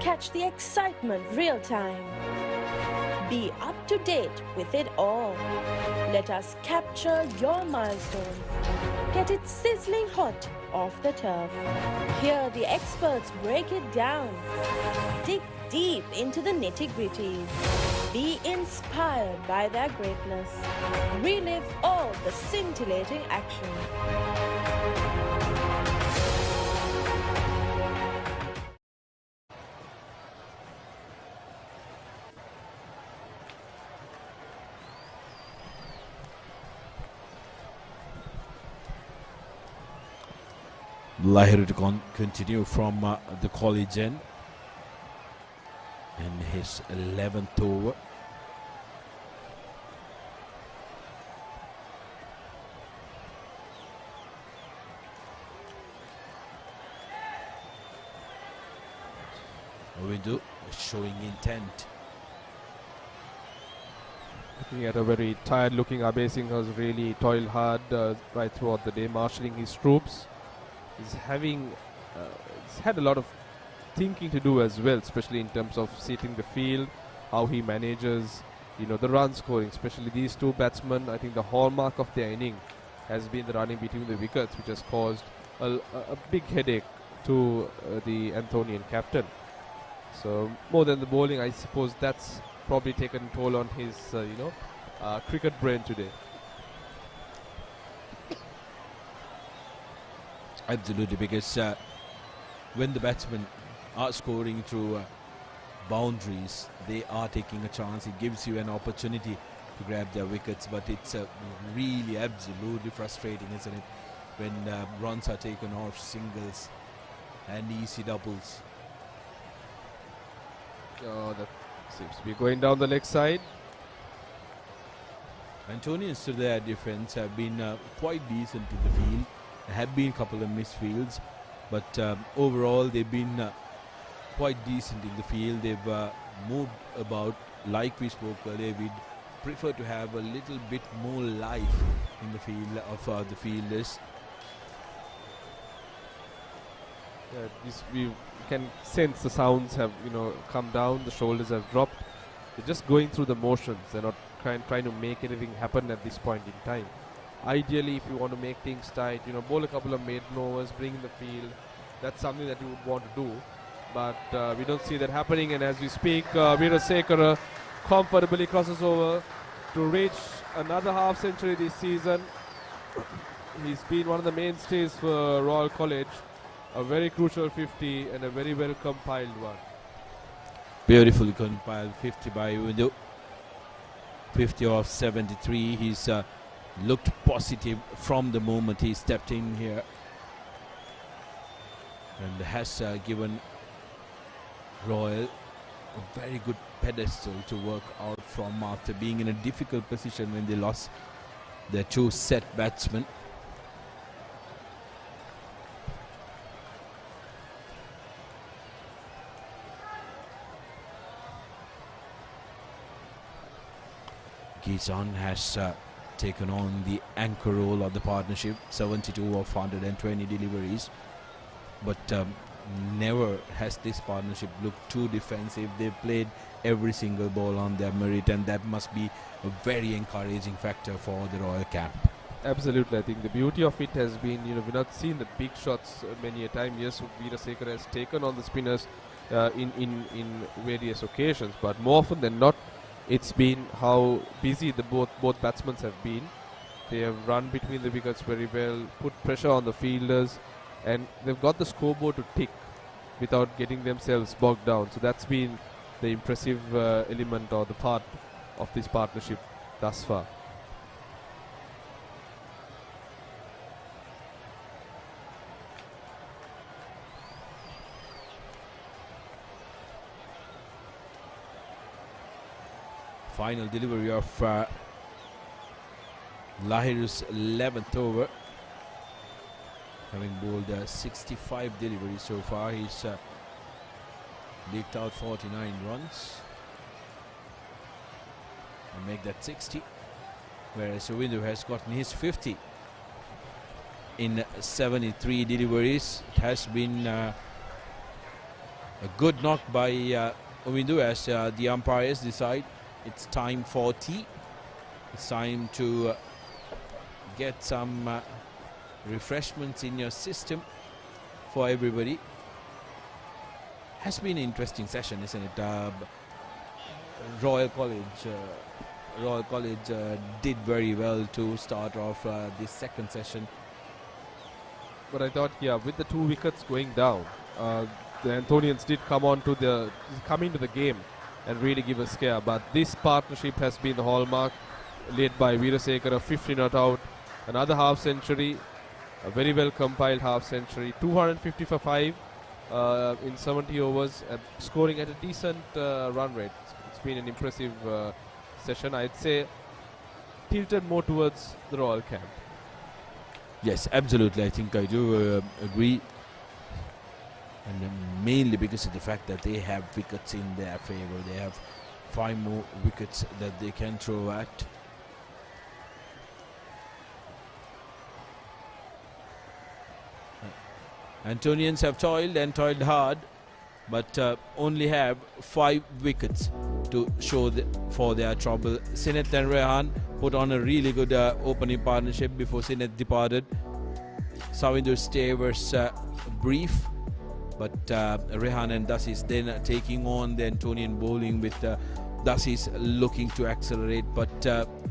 Catch the excitement real time. Be up to date with it all. Let us capture your milestones. Get it sizzling hot off the turf. Hear the experts break it down. Dig deep into the nitty-gritties. Be inspired by their greatness. Relive all the scintillating action.
Lahiri to continue from the college end in his 11th over. Windu showing intent.
Looking at a very tired looking Abe Singh, has really toiled hard right throughout the day, marshalling his troops. He's had a lot of thinking to do as well, especially in terms of seating the field, how he manages, the run scoring, especially these two batsmen. I think the hallmark of their inning has been the running between the wickets, which has caused a big headache to the Anthonian captain. So more than the bowling, I suppose that's probably taken toll on his, cricket brain today.
Absolutely, because when the batsmen are scoring through boundaries, they are taking a chance. It gives you an opportunity to grab their wickets, but it's really absolutely frustrating, isn't it, when runs are taken off singles and easy doubles.
Oh, that seems to be going down the leg side.
Antonians to their defense have been quite decent in the field. There have been a couple of missed fields, but overall they've been quite decent in the field. They've moved about. Like we spoke earlier, we'd prefer to have a little bit more life in the field of the fielders.
We can sense the sounds have come down, the shoulders have dropped. They're just going through the motions. They're not trying to make anything happen at this point in time. Ideally, if you want to make things tight, bowl a couple of maiden overs, bring in the field. That's something that you would want to do. But we don't see that happening. And as we speak, Veerasekara comfortably crosses over to reach another half century this season. He's been one of the mainstays for Royal College. A very crucial 50 and a very well compiled one.
Beautifully compiled 50 by Windu. 50 of 73. He's looked positive from the moment he stepped in here, and has given Royal a very good pedestal to work out from after being in a difficult position when they lost their two set batsmen. Gizon has taken on the anchor role of the partnership, 72 of 120 deliveries, but never has this partnership looked too defensive. They've played every single ball on their merit, and that must be a very encouraging factor for the Royal camp.
Absolutely, I think the beauty of it has been, we've not seen the big shots many a time. Yes, Veerasekara has taken on the spinners in various occasions, but more often than not, it's been how busy the both batsmen have been. They have run between the wickets very well, put pressure on the fielders, and they've got the scoreboard to tick without getting themselves bogged down. So that's been the impressive element or the part of this partnership thus far.
Final delivery of Lahiru's 11th over. Having bowled 65 deliveries so far, he's leaked out 49 runs and make that 60, whereas Uvindu has gotten his 50 in 73 deliveries. It has been a good knock by Uvindu as the umpires decide it's time for tea. It's time to get some refreshments in your system for everybody. Has been an interesting session, isn't it? Royal College did very well to start off this second session.
But I thought, with the 2 wickets going down, the Anthonians did come into the game and really give a scare. But this partnership has been the hallmark, led by Veerasekara, 50 not out, another half century, a very well compiled half century, 250 for 5 in 70 overs, scoring at a decent run rate. It's been an impressive session. I'd say tilted more towards the Royal camp.
Yes, absolutely. I think I do agree. And mainly because of the fact that they have wickets in their favour. They have 5 more wickets that they can throw at. Antonians have toiled and toiled hard, but only have 5 wickets to show for their trouble. Sinet and Rehan put on a really good opening partnership before Sinet departed. Savindu's stay was brief, but Rehan and Dasis then taking on the Antonian bowling with Dasis looking to accelerate, but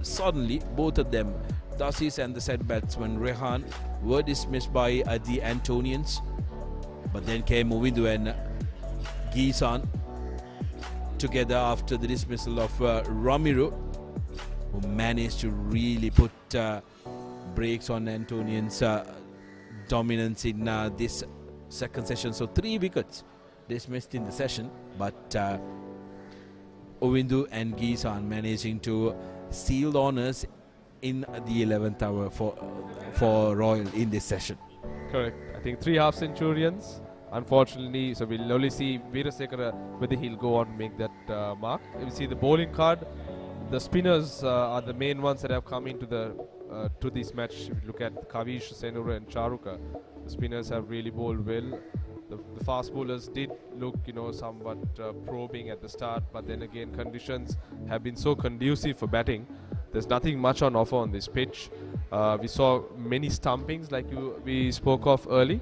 suddenly both of them, Dasis and the set batsman Rehan, were dismissed by the Antonians. But then came Uvindu and Gizon together after the dismissal of Ramiro, who managed to really put brakes on Antonians' dominance in this second session. So 3 wickets dismissed in the session, but Uvindu and Gizon managing to seal the honours in the 11th hour for Royal in this session.
Correct. I think 3 half centurions. Unfortunately, so we'll only see Veerasekara whether he'll go on and make that mark. We see the bowling card. The spinners are the main ones that have come into the to this match. If you look at Kavish, Senura and Charuka, the spinners have really bowled well. The fast bowlers did look, somewhat probing at the start, but then again, conditions have been so conducive for batting. There's nothing much on offer on this pitch. We saw many stumpings like we spoke of early.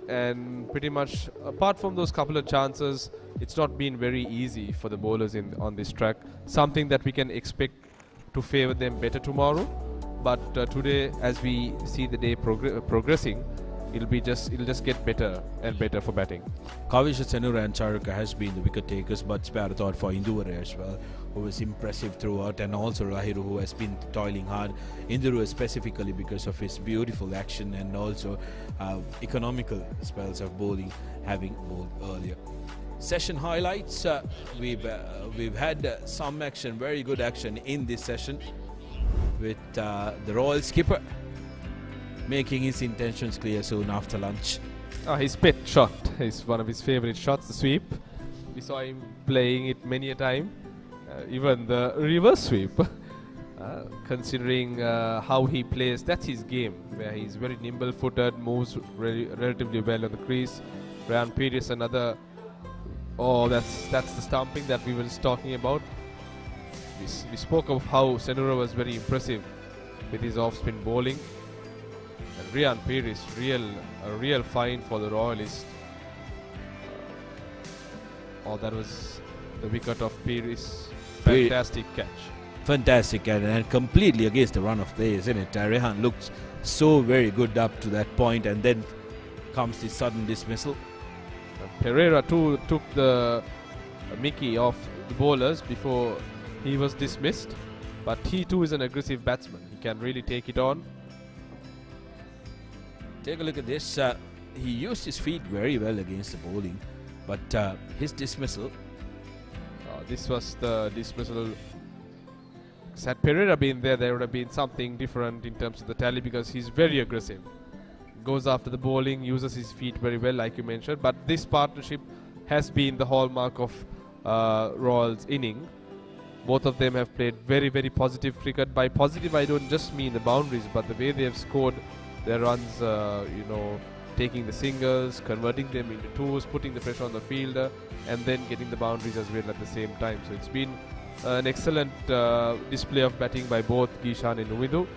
And pretty much apart from those couple of chances, it's not been very easy for the bowlers on this track. Something that we can expect to favour them better tomorrow. But today, as we see the day progressing, it'll just get better and better for batting.
Kavisha Senura and Charaka has been the wicket takers, but spare a thought for Induvare as well, who was impressive throughout, and also Rahiru, who has been toiling hard. Induvare specifically because of his beautiful action and also economical spells of bowling, having bowled earlier. Session highlights: we've had some action, very good action in this session, with the Royal skipper making his intentions clear soon after lunch.
His pet shot is one of his favorite shots, the sweep. We saw him playing it many a time, even the reverse sweep. Considering how he plays, that's his game, where he's very nimble-footed, moves relatively well on the crease. Ryan Pires, another. Oh, that's the stumping that we were just talking about. We spoke of how Senura was very impressive with his off-spin bowling. And Ryan Pires, a real find for the Royalists. That was the wicket of Pires. Fantastic catch.
Fantastic, and completely against the run of play, isn't it? Rehan looked so very good up to that point, and then comes the sudden dismissal.
Pereira too took the mickey off the bowlers before he was dismissed, but he too is an aggressive batsman. He can really take it on.
Take a look at this. He used his feet very well against the bowling, but his dismissal.
This was the dismissal. Had Pereira been there would have been something different in terms of the tally, because he's very aggressive. Goes after the bowling, uses his feet very well, like you mentioned. But this partnership has been the hallmark of Royals' inning. Both of them have played very, very positive cricket. By positive, I don't just mean the boundaries, but the way they have scored their runs, taking the singles, converting them into twos, putting the pressure on the fielder, and then getting the boundaries as well at the same time. So it's been an excellent display of batting by both Gishan and Umidu.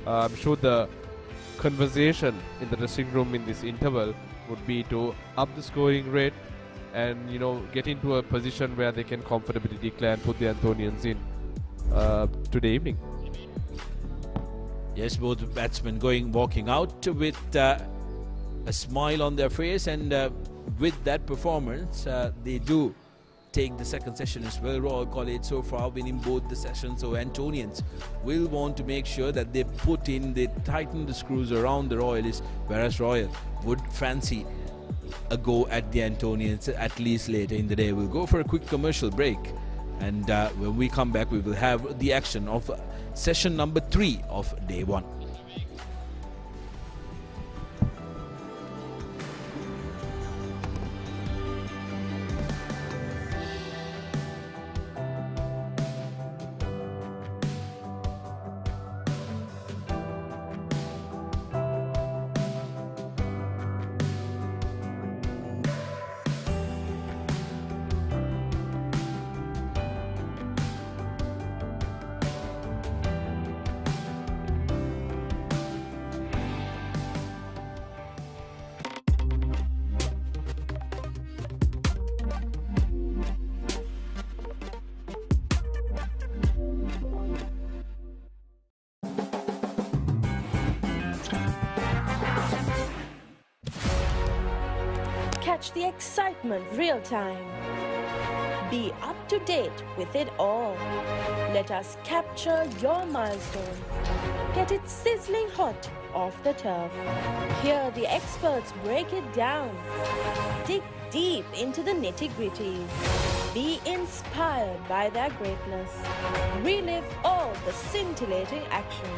I'm sure the conversation in the dressing room in this interval would be to up the scoring rate and get into a position where they can comfortably declare and put the Anthonians in today evening.
Yes, both batsmen walking out with a smile on their face, and with that performance they do take the second session as well. Royal College so far winning both the sessions, so Antonians will want to make sure that they tighten the screws around the Royalists, whereas Royal would fancy a go at the Antonians at least later in the day. We'll go for a quick commercial break, and when we come back we will have the action of session number 3 of day 1.
Catch the excitement real time. Be up to date with it all. Let us capture your milestones. Get it sizzling hot off the turf. Hear the experts break it down. Dig deep into the nitty-gritties. Be inspired by their greatness. Relive all the scintillating action.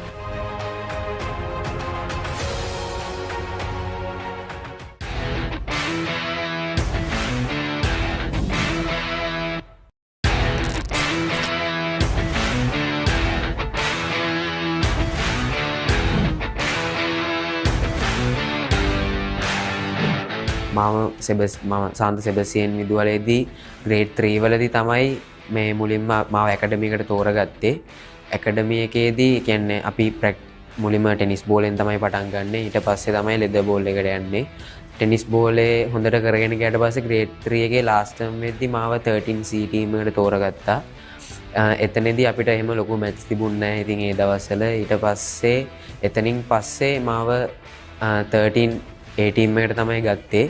මම සාන්ත Sebastian විදුහලේදී grade 3 වලදී තමයි මේ මුලින්ම මාව ඇකඩමි එකට තෝරගත්තේ. ඇකඩමි එකේදී කියන්නේ අපි මුලින්ම ටෙනිස් බෝලෙන් තමයි පටන් ගන්නෙ. ඊට පස්සේ තමයි ලෙදර් බෝල් එකට යන්නේ. ටෙනිස් බෝලේ හොඳට කරගෙන ගියාට පස්සේ ග්‍රේඩ් 3 එකේ ලාස්ට් ටර්ම් වෙද්දී මාව 13C ටීම් එකට තෝරගත්තා. එතනදී අපිට එහෙම ලොකු මැච් තිබුණේ නැහැ. ඉතින් ඒ දවස්වල ඊට පස්සේ එතනින් පස්සේ මාව 13 ඒ ටීම් එකට තමයි ගත්තේ.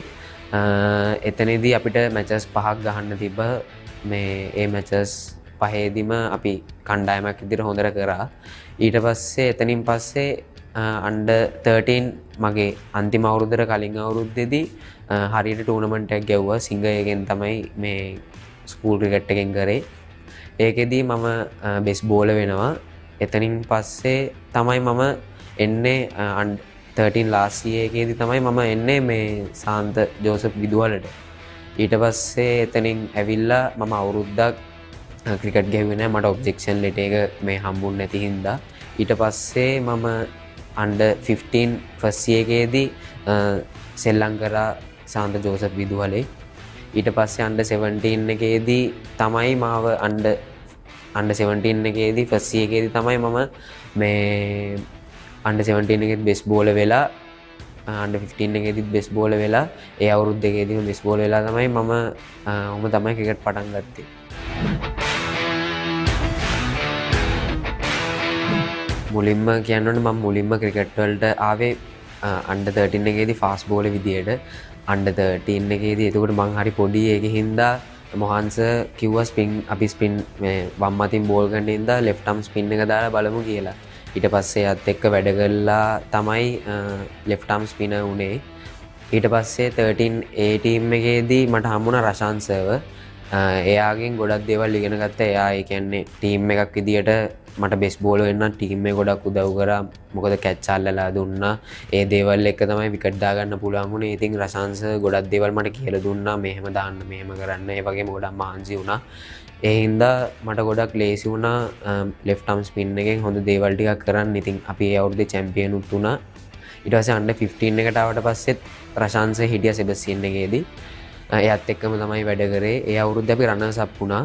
එතනදී අපිට මැචස් 5ක් ගහන්න තිබ්බ. මේ ඒ මැචස් පහේදීම අපි කණ්ඩායමක් විදිහට හොඳට කරා. ඊට පස්සේ එතනින් පස්සේ under 13 මගේ අන්තිම අවුරුද්දට කලින් අවුරුද්දේදී හරියට ටූර්නමන්ට් එකක් ගැව්වා. සිංගයගෙන් තමයි මේ ස්කූල් ක්‍රිකට් එකෙන් කරේ. ඒකෙදී මම බෙස්ට් බෝලර් වෙනවා. එතනින් පස්සේ තමයි මම එන්නේ 13 last year එකේදී තමයි මම එන්නේ මේ සාන්ත ජෝසප් විදුහලට. ඊට පස්සේ එතනින් ඇවිල්ලා මම අවුරුද්දක් ක්‍රිකට් ගැහුවේ නැහැ. මට ඔබ්ජෙක්ෂන් ලෙටර් එක මේ හම්බුනේ නැති හින්දා. ඊට පස්සේ මම under 15 first year එකේදී සෙල්ලම් කරා සාන්ත ජෝසප් විදුහලේ. ඊට පස්සේ under 17 එකේදී තමයි මාව under 17 එකේදී first year එකේදී තමයි මම මේ under 17 එකේදී බෙස්ට් බෝලර් වෙලා under 15 එකේදීත් බෙස්ට් බෝලර් වෙලා ඒ අවුරුදු දෙකේදීම බෙස්ට් බෝලර් වෙලා තමයි මම තමයි ක්‍රිකට් පටන් ගත්තේ. මුලින්ම කියන්නවනේ මම මුලින්ම ක්‍රිකට් වලට ආවේ under 13 එකේදී ෆාස්ට් බෝලර් විදියට. under 13 එකේදී එතකොට මං හරි පොඩි ඒකෙ හින්දා මොහන්ස කිව්වා ස්පින් අපි ස්පින් මේ වම් අතින් බෝල් කරන හින්දා left arm spin එක දාලා බලමු කියලා. ඊට පස්සේ යත් එක්ක වැඩ කරලා තමයි left arm spinner උනේ. ඊට පස්සේ 13 A team එකේදී මට හම්බුණා රෂාන් සර්ව. එයාගෙන් ගොඩක් දේවල් ඉගෙන ගත්තා. එයා ඒ කියන්නේ ටීම් එකක් විදියට මට බෙස්ට් බෝලර් වෙන්න ටීම් එක ගොඩක් උදව් කරා. මොකද කැච් අල්ලලා දුන්නා. ඒ දේවල් එක තමයි විකට් දාගන්න පුළුවන් වුණේ. ඉතින් රෂාන් සර් ගොඩක් දේවල් මට කියලා දුන්නා. මෙහෙම දාන්න මෙහෙම කරන්න. ඒ වගේම ගොඩක් මහන්සි වුණා. ඒ හින්දා මට ගොඩක් ලේසි වුණා left arm spin එකෙන් හොඳ දේවල් ටිකක් කරන්න. ඉතින් අපි ඒ අවුරුද්දේ චැම්පියන් උත් වුණා. ඊට පස්සේ under 15 එකට ආවට පස්සෙත් රෂාන් සර් හිටියා සෙබස්ටියන් එකේදී. එයාත් එක්කම තමයි වැඩ කරේ. ඒ අවුරුද්දේ අපි රන්නර්ස් අප් වුණා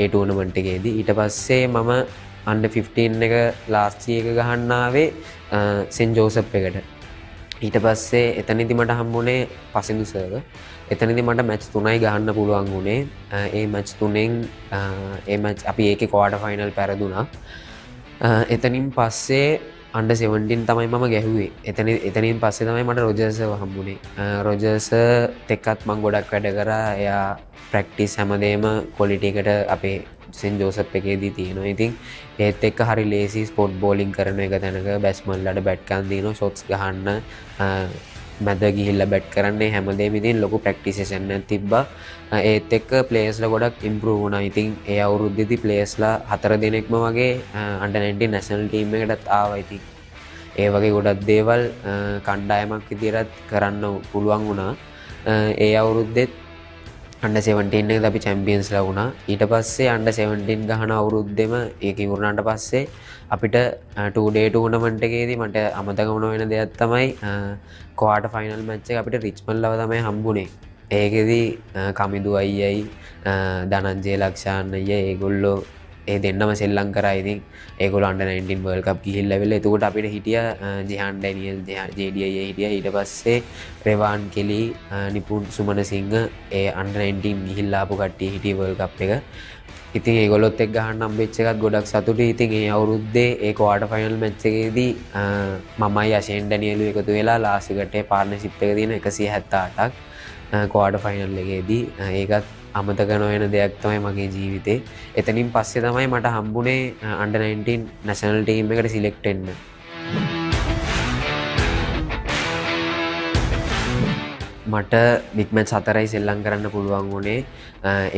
ඒ ටූර්නමන්ට් එකේදී. ඊට පස්සේ මම under 15 එක last year එක ගහන්න ආවේ සෙන්ට් ජෝසප් එකට. ඊට පස්සේ එතනදී මට හම්බුනේ පසින්දු සර්ව. එතනදී මට මැච් 3යි ගහන්න පුළුවන් වුණේ. ඒ මැච් 3ෙන් ඒ මැච් අපි ඒකේ ක්වාටර් ෆයිනල් පෙරදුනා. එතනින් පස්සේ under 17 තමයි මම ගැහුවේ. එතනින් පස්සේ තමයි මට රොජර්ස් හම්බුනේ. රොජර්ස් එක්කත් මම ගොඩක් වැඩ කරා. එයා ප්‍රැක්ටිස් හැමදේම ක්වොලිටි එකට අපේ සෙන්ට් ජෝසප් එකේදී තියෙනවා. ඉතින් ඒත් එක්ක හරි ලේසි ස්පොට් බෝලින් කරන එක තැනක බැට්ස්මන්ලාට බැට් ගන්න දිනන ෂොට්ස් ගහන්න මැද ගිහිල්ලා බැට් කරන්නේ හැමදේම ඉතින් ලොකු ප්‍රැක්ටිස් සෙෂන් එකක් තිබ්බා. ඒත් එක්ක ප්ලේයර්ස්ලා ගොඩක් ඉම්ප්‍රූව් වුණා. ඉතින් ඒ අවුරුද්දේදී ප්ලේයර්ස්ලා 4 දෙනෙක්ම වගේ under 19 නැෂනල් ටීම් එකටත් ආවා. ඉතින් ඒ වගේ ගොඩක් දේවල් කණ්ඩායමක් විදිහට කරන්න පුළුවන් වුණා. ඒ අවුරුද්දෙත් under 17 එකද අපි චැම්පියන්ස්ලා වුණා. ඊට පස්සේ under 17 ගහන අවුරුද්දෙම ඒක ඉවරනාට පස්සේ අපිට 2 day tournament එකේදී මට අමතක වුණ වෙන දෙයක් තමයි quarter final match එක අපිට රිච්මන්ඩ් ලව තමයි හම්බුනේ. ඒකෙදී කමිදු අයියයි ධනංජය ලක්ෂාන් අයියා ඒගොල්ලෝ ඒ දෙන්නම සෙල්ලම් කරා. ඉතින් ඒගොල්ලෝ under 19 world cup ගිහිල්ලා වෙලා එතකොට අපිට හිටියා ජෙහාන් ඩැනියල් JD අයියා හිටියා. ඊට පස්සේ රෙවාන් කෙලි නිපුන් සුමන සිංහ ඒ under 19 ගිහිල්ලා ආපු කට්ටිය හිටියේ world cup එක. ඉතින් ඒගොල්ලොත් එක්ක ගහන්න හම්බෙච්ච එකත් ගොඩක් සතුටුයි. ඉතින් ඒ අවුරුද්දේ ඒ quarter final match එකේදී මමයි අෂේන් ඩැනියලු එකතු වෙලා ලාස්ට් එකට පාර්ට්නර්ෂිප් එක තියෙන 178ක් quarter final එකේදී ඒකත් අමතක නොවන දෙයක් තමයි මගේ ජීවිතේ. එතනින් පස්සේ තමයි මට හම්බුනේ under 19 national team එකට select වෙන්න. මට big match 4යි සෙල්ලම් කරන්න පුළුවන් වුණේ.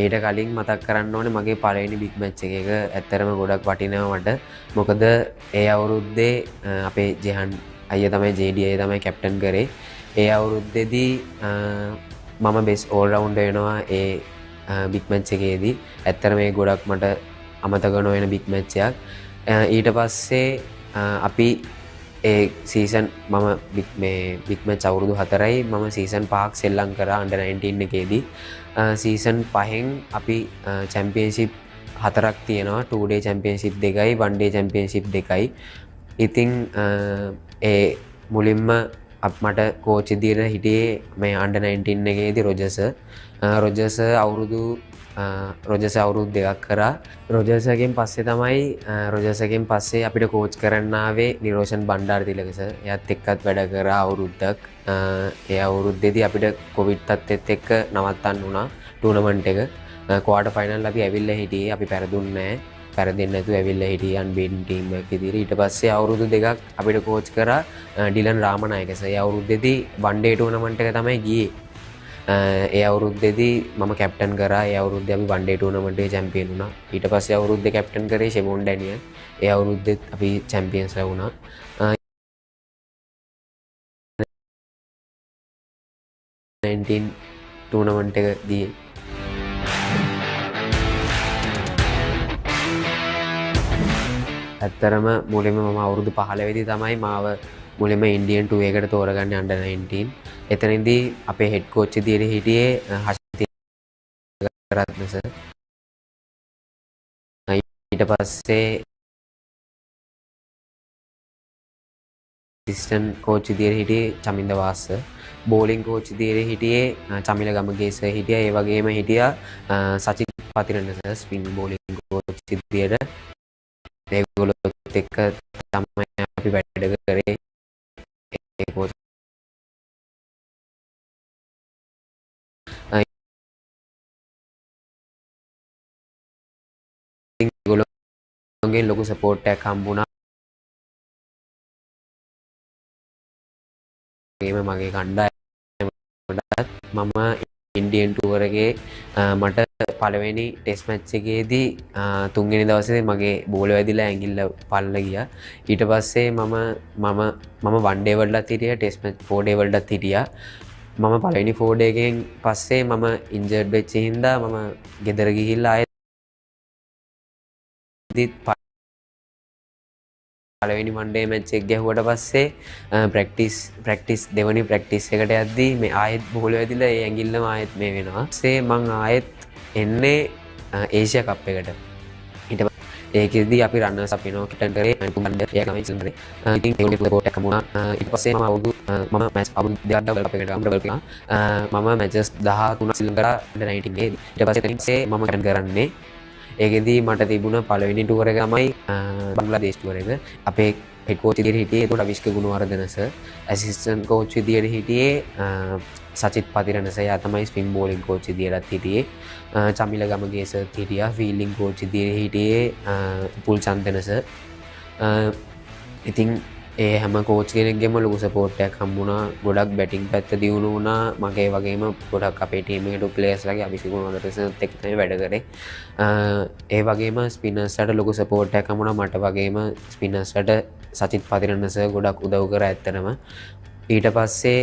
ඊට කලින් මතක් කරන්න ඕනේ මගේ පළවෙනි big match එක ඇත්තරම ගොඩක් වටිනවා මට. මොකද ඒ අවුරුද්දේ අපේ ජෙහන් අයියා තමයි JD අයියා තමයි කැප්ටන් කරේ. ඒ අවුරුද්දේදී මම best all rounder වෙනවා ඒ big match එකේදී. ඇත්තට මේ ගොඩක් මට අමතක නොවන big match එකක්. ඊට පස්සේ අපි ඒ සීසන් මම big match අවුරුදු 4යි මම සීසන් 5ක් සෙල්ලම් කරා under 19 එකේදී. සීසන් 5න් අපි චැම්පියන්ෂිප් 4ක් තියෙනවා. 2 day championship 2යි 1 day championship 2යි. ඉතින් ඒ මුලින්ම මට කෝච් විදියට හිටියේ මේ under 19 එකේදී රොජර්ස් අවුරුදු රොජර්ස් අවුරුදු දෙකක් කරා. රොජර්ස්ගෙන් පස්සේ තමයි රොජර්ස්ගෙන් පස්සේ අපිට කෝච් කරන්න ආවේ නිරෝෂන් බණ්ඩාරතිලක සර්. එයාත් එක්කත් වැඩ කරා අවුරුද්දක්. ඒ අවුරුද්දේදී අපිට කොවිඩ් තත්ත්වෙත් එක්ක නවත්තන්න වුණා ටූර්නමන්ට් එක. ක්වාටර් ෆයිනල් අපි ඇවිල්ලා හිටියේ. අපි පෙරදුන්නේ නැහැ. පෙරදෙන්නේ නැතුව ඇවිල්ලා හිටියේ අන්බීටන් ටීම් එකක් විදිහට. ඊට පස්සේ අවුරුදු දෙකක් අපිට කෝච් කරා ඩිලන් රාමනායක සර්. ඒ අවුරුද්දේදී වන් ඩේ ටූර්නමන්ට් එක තමයි ගියේ. ඒ අවුරුද්දේදී මම කැප්ටන් කරා. ඒ අවුරුද්දේ අපි වන් ඩේ ටූර්නමන්ට් එකේ චැම්පියන් වුණා. ඊට පස්සේ අවුරුද්දේ කැප්ටන් කරේ ෂෙමෝන් ඩැනියල්. ඒ අවුරුද්දෙත් අපි චැම්පියන්ස්ලා වුණා. ටූර්නමන්ට් එක ගියේ. ඇත්තරම මුලින්ම මම අවුරුදු 15 වෙදි තමයි මාව මුලින්ම ඉන්දියන් 2 එකට තෝරගන්නේ අන්ඩර් 19. එතනදී අපේ හෙඩ් කෝච් විදියට හිටියේ හෂිත රත්න සර්. ඊට පස්සේ ඇසිස්ටන්ට් කෝච් විදියට හිටියේ චමින්ද වාස් සර්. බෝලිං කෝච් විදියට හිටියේ චමිල ගමගේ සර් හිටියා. ඒ වගේම හිටියා Sachith Pathirana sir spin bowling coach විදියට. ඒගොල්ලොත් එක්ක තමයි අපි වැඩ කරේ. ඒ කෝච් ඒගොල්ලෝගෙන් ලොකු සපෝට් එකක් හම්බුණා. ඒම මගේ කණ්ඩායමටත් මම ඉන්දියන් ටුවර් එකේ මට පළවෙනි ටෙස්ට් මැච් එකේදී තුන්වෙනි දවසේ මගේ බෝල වැදිලා ඇඟිල්ල පල්ල ගියා. ඊට පස්සේ මම වන් ඩේ වලටත් හිටියා, ටෙස්ට් මැච් 4 ඩේ වලටත් හිටියා. මම පළවෙනි 4 ඩේ එකෙන් පස්සේ මම ඉන්ජර්ඩ් වෙච්ච හින්දා මම ගෙදර ගිහිල්ලා ආයෙත් පළවෙනි වන් ඩේ මැච් එක ගැහුවට පස්සේ ප්‍රැක්ටිස් දෙවනි ප්‍රැක්ටිස් එකට යද්දී මේ ආයෙත් බෝල වැදිලා ඒ ඇඟිල්ලම ආයෙත් මේ වෙනවා. ඊපස්සේ මං ආයෙත් එන්නේ ඒෂියා කප් එකට. ඊට ඒකෙදී අපි රන්නර්ස් අප් වෙනවා කැප්ටන් කරේ අනිත් එයා තමයි ඉස්සන් කරේ. ඉතින් ඒගොල්ලෝ සපෝට් එකක් හම්බුණා. ඊට පස්සේ මම මැච් අවුරුදු දෙකක් ඩබල් කප් එකට ඩබල් කරා. මම මැචස් 13ක් සිල්ල කරා අන්ඩර් 19 ගේ. ඊට පස්සේ මම කැප්ටන් කරන්නේ ඒකෙදී මට තිබුණ පළවෙනි ටුවර් එක තමයි බංග්ලාදේශ් ටුවර් එක. අපේ හෙඩ් කෝච් විදියට හිටියේ ඒකට Avishka Gunawardena sir. Assistant coach විදියට හිටියේ සචිත් පතිරණ සර්. එයා තමයි ස්පින් බෝලින් කෝච් විදියටත් හිටියේ. චමිල ගමගේ සර් හිටියා. ෆීල්ඩින් කෝච් විදියට හිටියේ උපුල් චන්දන සර්. ඉතින් ඒ හැම කෝච් කෙනෙක්ගෙම ලොකු සපෝට් එකක් හම්බුණා. ගොඩක් බැටිං පැත්ත දියුණු වුණා. මගේ වගේම ගොඩක් අපේ ටීම් එකට ප්ලේයර්ස්ලාගේ අවිෂක ගුණවර්ධනත් එක්ක තමයි වැඩ කරේ. ඒ වගේම ස්පිනර්ස්ලාට ලොකු සපෝට් එකක් හම්බුණා. මට වගේම ස්පිනර්ස්ලාට සචිත් පතිරණ සර් ගොඩක් උදව් කරා ඇත්තටම. ඊට පස්සේ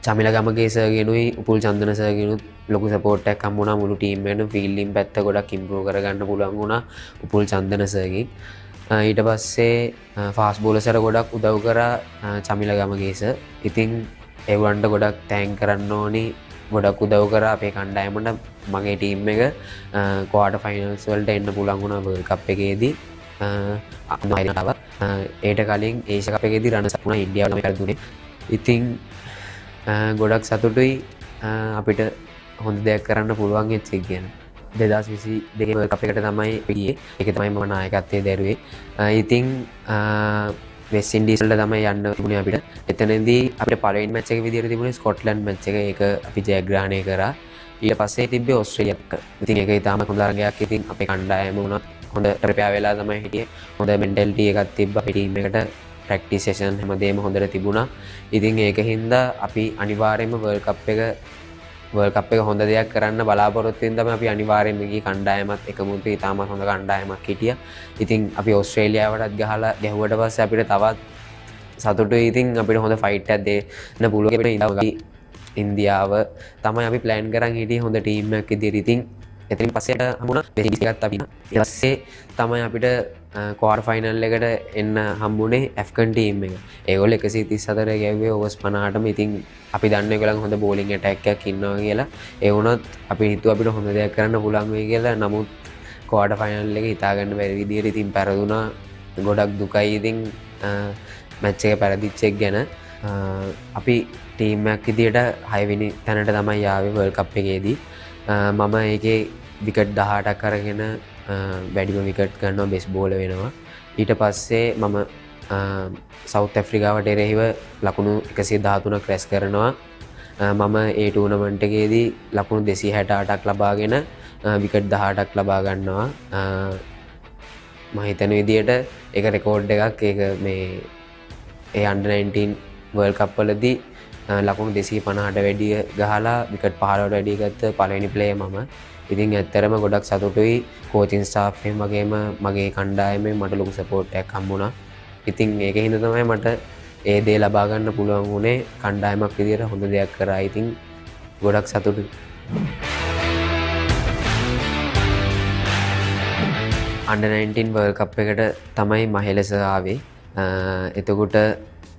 චමිල ගමගේ සර්ගෙනුයි උපුල් චන්දන සර්ගෙනුත් ලොකු සපෝට් එකක් හම්බුණා. මුළු ටීම් එකේම ෆීල්ඩින් පැත්ත ගොඩක් ඉම්ප්‍රූව් කරගන්න පුළුවන් වුණා උපුල් චන්දන සර්ගෙන්. ඊට පස්සේ ෆාස්ට් බෝලර්ස්ලාට ගොඩක් උදව් කරා චමිල ගමගේ සර්. ඉතින් ඒගොල්ලන්ට ගොඩක් තෑන්ක් කරන්න ඕනි. ගොඩක් උදව් කරා අපේ කණ්ඩායමට. මගේ ටීම් එක ක්වාටර් ෆයිනල්ස් වලට එන්න පුළුවන් වුණා වර්ල්ඩ් කප් එකේදී. ඒට කලින් ඒෂියා කප් එකේදී රන්නර්ස් අප් වුණා. ඉන්දියාව තමයි කරදුනේ. ඉතින් ගොඩක් සතුටුයි අපිට හොඳ දෙයක් කරන්න පුළුවන් වෙච්ච එක ගැන. 2022 වර්ල්ඩ් කප් එකට තමයි ගියේ. ඒක තමයි මම නායකත්වයේ දැරුවේ. ඉතින් වෙස්ට් ඉන්ඩීස් වලට තමයි යන්න තිබුණේ අපිට. එතනදී අපිට පළවෙනි මැච් එක විදියට තිබුණේ ස්කොට්ලන්ඩ් මැච් එක. ඒක අපි ජයග්‍රහණය කරා. ඊට පස්සේ තිබ්බේ ඕස්ට්‍රේලියා එක්ක. ඉතින් ඒක ඊටාම හොඳ තරගයක්. ඉතින් අපේ කණ්ඩායම උනත් හොඳ ප්‍රෙපෙයාර් වෙලා තමයි හිටියේ. හොඳ මෙන්ටැලිටි එකක් තිබ්බා අපේ ටීම් එකට. ප්‍රැක්ටිස් සෙෂන් හැමදේම හොඳට තිබුණා. ඉතින් ඒක හින්දා අපි අනිවාර්යයෙන්ම වර්ල්ඩ් කප් එක හොඳ දෙයක් කරන්න බලාපොරොත්තු වෙන තමයි අපි අනිවාර්යයෙන්ම ගියේ. කණ්ඩායමත් එකමුතු ඉතාමත් හොඳ කණ්ඩායමක් හිටියා. ඉතින් අපි ඕස්ට්‍රේලියාවටත් ගහලා ගැහුවට පස්සේ අපිට තවත් සතුටුයි. ඉතින් අපිට හොඳ ෆයිට් එකක් දෙන්න පුළුවන්. ඉන්දියාව තමයි අපි ප්ලෑන් කරන් හිටියේ හොඳ ටීම් එකක් විදියට. ඉතින් එතනින් පස්සේට හම්බුණා වෙස්ට් ඉන්ඩීස් එකත් අපි. ඊට පස්සේ තමයි අපිට ක්වාටර් ෆයිනල් එකට එන්න හම්බුනේ ඇෆ්ගන් ටීම් එක. ඒගොල්ලෝ 134 ගැව්වේ ඕවර්ස් 50ටම. ඉතින් අපි දන්නේ ඒගොල්ලන් හොඳ බෝලිං ඇටැක් එකක් ඉන්නවා කියලා. ඒ වුණත් අපි හිතුවා අපිට හොඳ දෙයක් කරන්න පුළුවන් වෙයි කියලා. නමුත් ක්වාටර් ෆයිනල් එක හිතා ගන්න බැරි විදියට ඉතින් පෙරදුනා. ගොඩක් දුකයි ඉතින් මැච් එක පෙරදිච්ච එක ගැන. අපි ටීම් එකක් විදියට 6 වෙනි තැනට තමයි ආවේ වර්ල්ඩ් කප් එකේදී. මම ඒකේ විකට් 18ක් අරගෙන වැඩිම විකට් ගන්නවා බෙස් බෝල වෙනවා. ඊට පස්සේ මම සවුත් ඇෆ්‍රිකාවට එරෙහිව ලකුණු 113ක් රැස් කරනවා. මම ඒ ටූර්නමන්ට් එකේදී ලකුණු 268ක් ලබාගෙන විකට් 18ක් ලබා ගන්නවා. මම හිතන විදියට ඒක රෙකෝඩ් එකක්. ඒක මේ ඒ under 19 World Cup වලදී ලකුණු 250ට වැඩි ගහලා විකට් 15ට වැඩි ගත්ත පළවෙනි ප්ලේයර් මම. ඉතින් ඇත්තටම ගොඩක් සතුටුයි කෝචින් ස්ටාෆ් එකෙන් වගේම මගේ කණ්ඩායමෙන් මට ලොකු සපෝට් එකක් හම්බුණා. ඉතින් ඒක හින්දා තමයි මට ඒ දේ ලබා ගන්න පුළුවන් වුණේ. කණ්ඩායමක් විදියට හොඳ දෙයක් කරා. ඉතින් ගොඩක් සතුටුයි. under 19 World Cup එකට තමයි මහෙලස ආවේ. එතකොට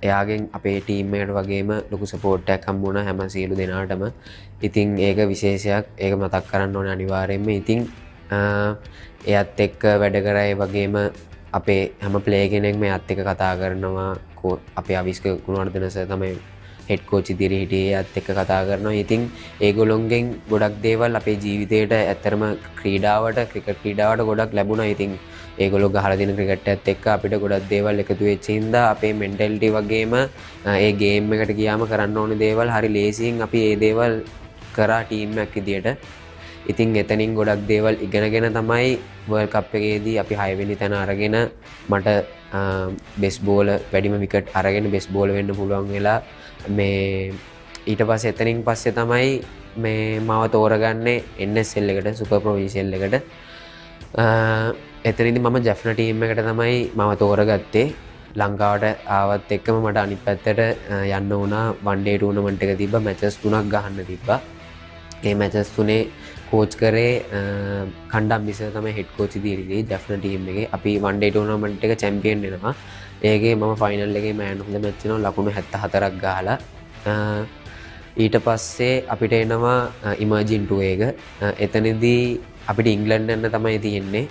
එයාගෙන් අපේ ටීම් එකට වගේම ලොකු සපෝට් එකක් හම්බුණා හැම සියලු දෙනාටම. ඉතින් ඒක විශේෂයක්. ඒක මතක් කරන්න ඕනේ අනිවාර්යයෙන්ම. ඉතින් එයත් එක්ක වැඩ කරා. ඒ වගේම අපේ හැම ප්ලේයර් කෙනෙක්ම එයත් එක්ක කතා කරනවා. අපේ අවිස්ක ගුණවර්ධන සර් තමයි හෙඩ් කෝච් ඉදිරියේ හිටියේ. එයත් එක්ක කතා කරනවා. ඉතින් ඒගොල්ලොන්ගෙන් ගොඩක් දේවල් අපේ ජීවිතේට ඇත්තරම ක්‍රීඩාවට ක්‍රිකට් ක්‍රීඩාවට ගොඩක් ලැබුණා. ඉතින් ඒගොල්ලෝ ගහලා දෙන ක්‍රිකට් එකත් එක්ක අපිට ගොඩක් දේවල් එකතු වෙච්ච හින්දා අපේ මෙන්ටැලිටි වගේම ඒ ගේම් එකට ගියාම කරන්න ඕනේ දේවල් හරි ලේසියෙන් අපි ඒ දේවල් කරා ටීම් එකක් විදියට. ඉතින් එතනින් ගොඩක් දේවල් ඉගෙනගෙන තමයි වර්ල්ඩ් කප් එකේදී අපි 6 වෙනි තැන අරගෙන මට බෙස් බෝල වැඩිම විකට් අරගෙන බෙස් බෝල වෙන්න පුළුවන් වෙලා මේ ඊට පස්සේ එතනින් පස්සේ තමයි මේ මාව තෝරගන්නේ NSL එකට සුපර් ප්‍රොවින්ෂියල් එකට. එතනදී මම ජැෆ්නා ටීම් එකට තමයි මම තෝරගත්තේ. ලංකාවට ආවත් එක්කම මට අනිත් පැත්තට යන්න වුණා. වන් ඩේ ටූර්නමන්ට් එක තිබ්බා. මැචස් 3ක් ගහන්න තිබ්බා. ඒ මැචස් 3 කෝච් කරේ කණ්ඩම් මිසර් තමයි හෙඩ් කෝච් ඉදිරියේ ජැෆ්නා ටීම් එකේ. අපි වන් ඩේ ටූර්නමන්ට් එක චැම්පියන් වෙනවා. ඒකේ මම ෆයිනල් එකේ මෑන් ඔෆ් ද මැච් වෙනවා ලකුණු 74ක් ගහලා. ඊට පස්සේ අපිට එනවා ඉමර්ජින් ටූර් එක. එතනදී අපිට ඉංග්ලන්ඩ් යන්න තමයි තියෙන්නේ.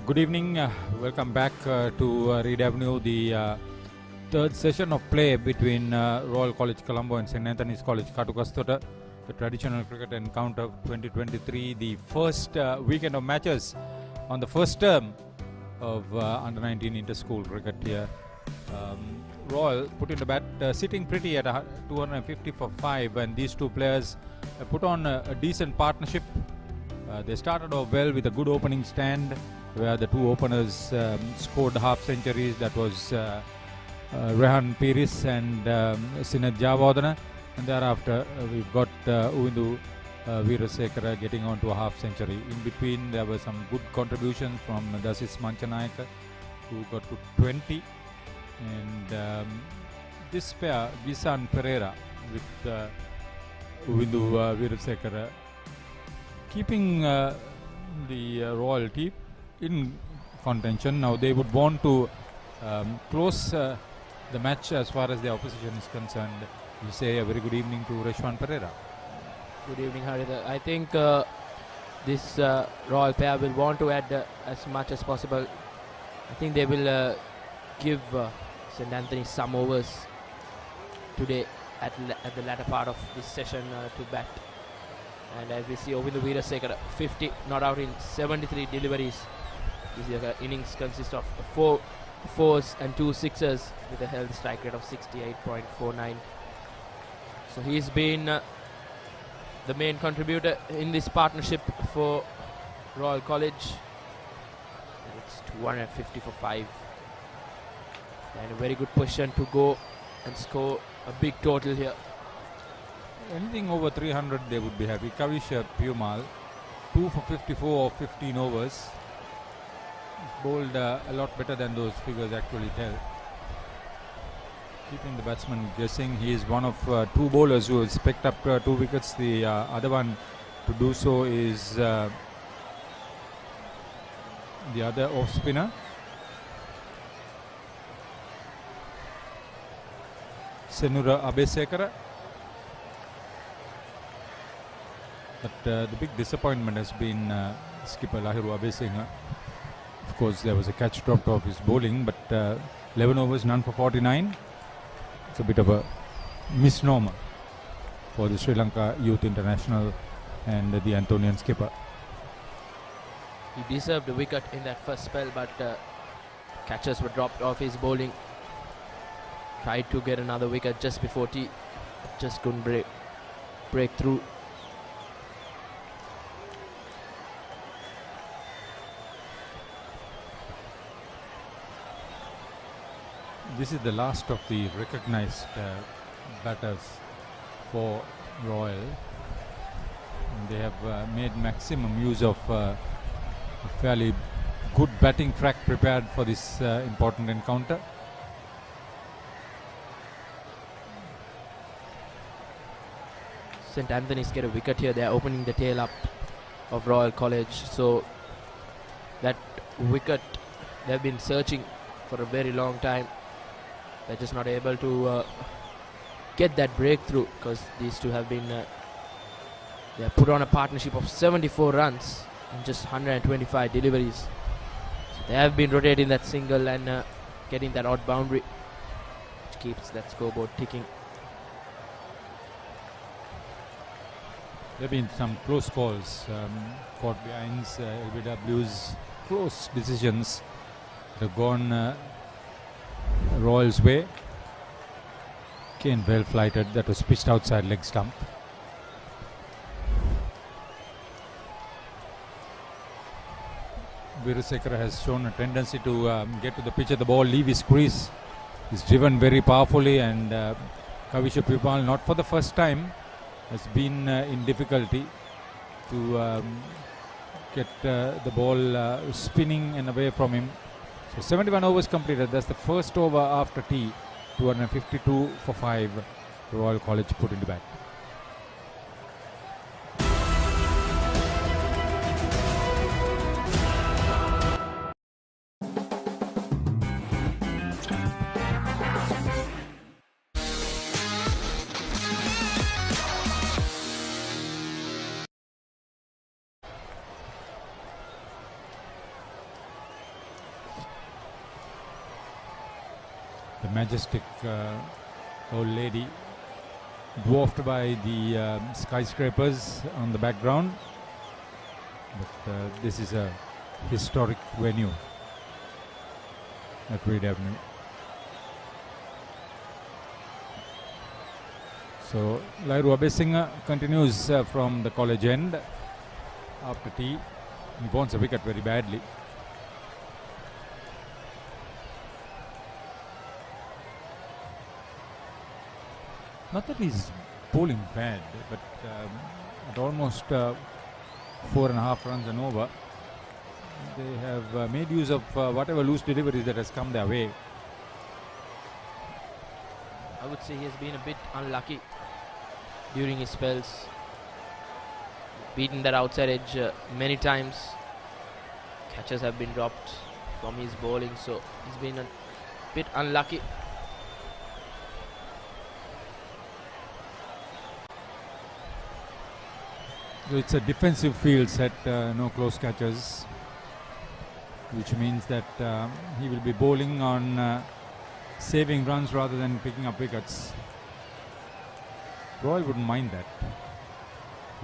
Good evening. Welcome back to Reed Avenue, the third session of play between Royal College Colombo and St. Anthony's College Katukastota, the traditional cricket encounter 2023, the first weekend of matches on the first term of under 19 inter-school cricket here. Royal put in the bat, sitting pretty at 250 for 5, and these two players put on a decent partnership. They started off well with a good opening stand, where the two openers scored half centuries. That was Rehan Piris and Sinat Javadana, and thereafter we've got Uvindu Veerasekara getting on to a half century. In between there were some good contributions from Dasis Manchanayaka, who got to 20, and this pair Visan Pereira with Uvindu Veerasekara keeping the Royalty in contention. Now they would want to close the match as far as the opposition is concerned. We say a very good evening to Reshwan Pereira.
Good evening, Haritha. I think this Royal pair will want to add as much as possible. I think they will give St. Anthony some overs today at the latter part of this session to bat. And as we see, Ovindu Veerasekara 50 not out in 73 deliveries. This innings consists of 4 fours and 2 sixes with a healthy strike rate of 68.49. So he's been the main contributor in this partnership for Royal College. And it's 250 for 5. And a very good position to go and score a big total here.
Anything over 300 they would be happy. Kavish Pumal 2 for 54 or 15 overs. He's bowled a lot better than those figures actually tell. Keeping the batsman guessing. He is one of 2 bowlers who has picked up 2 wickets. The other one to do so is the other off spinner. Senura Abesekara. But the big disappointment has been skipper Lahiru Abesinghe. Of course, there was a catch dropped off his bowling, but 11 overs, none for 49. It's a bit of a misnomer for the Sri Lanka Youth International and the Anthonian skipper.
He deserved a wicket in that first spell, but catches were dropped off his bowling. Tried to get another wicket just before tea, just couldn't break through.
This is the last of the recognized batters for Royal. And they have made maximum use of a fairly good batting track prepared for this important encounter.
St. Anthony's get a wicket here. They are opening the tail up of Royal College. So that wicket, they've been searching for a very long time. They're just not able to get that breakthrough, because these two have been they have put on a partnership of 74 runs in just 125 deliveries. So they have been rotating that single and getting that odd boundary, which keeps that scoreboard ticking.
There have been some close calls, caught behind LBW's close decisions that have gone Royal's way. Again, well flighted, that was pitched outside leg stump. Veerasekara has shown a tendency to get to the pitch of the ball, leave his crease. He's driven very powerfully, and Kavisha Pipal, not for the first time, has been in difficulty to get the ball spinning and away from him. So 71 overs completed. That's the first over after tea. 252 for 5. Royal College put into bat. The majestic old lady, dwarfed by the skyscrapers on the background. But this is a historic venue at Reed Avenue. So Lahiru Abesinghe continues from the college end after tea. He wants a wicket very badly. Not that he's bowling bad, but at almost 4.5 runs and over, they have made use of whatever loose deliveries that has come their way.
I would say he has been a bit unlucky during his spells. Beaten that outside edge many times. Catches have been dropped from his bowling, so he's been a bit unlucky.
So it's a defensive field set, no close catches, which means that he will be bowling on saving runs rather than picking up wickets. Royal wouldn't mind that.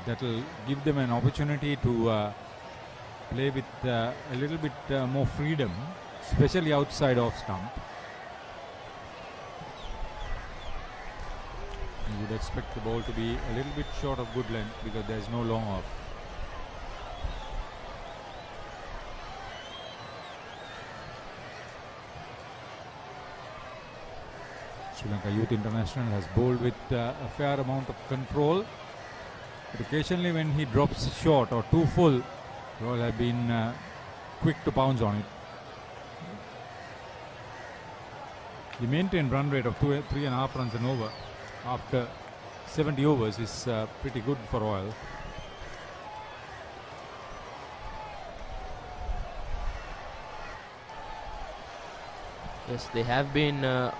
That will give them an opportunity to play with a little bit more freedom, especially outside off stump. You would expect the ball to be a little bit short of good length because there is no long off. Sri Lanka Youth International has bowled with a fair amount of control, but occasionally when he drops short or too full, Royal have been quick to pounce on it. The maintained run rate of 3.5 runs and over after 70 overs is pretty good for Royal.
Yes, they have been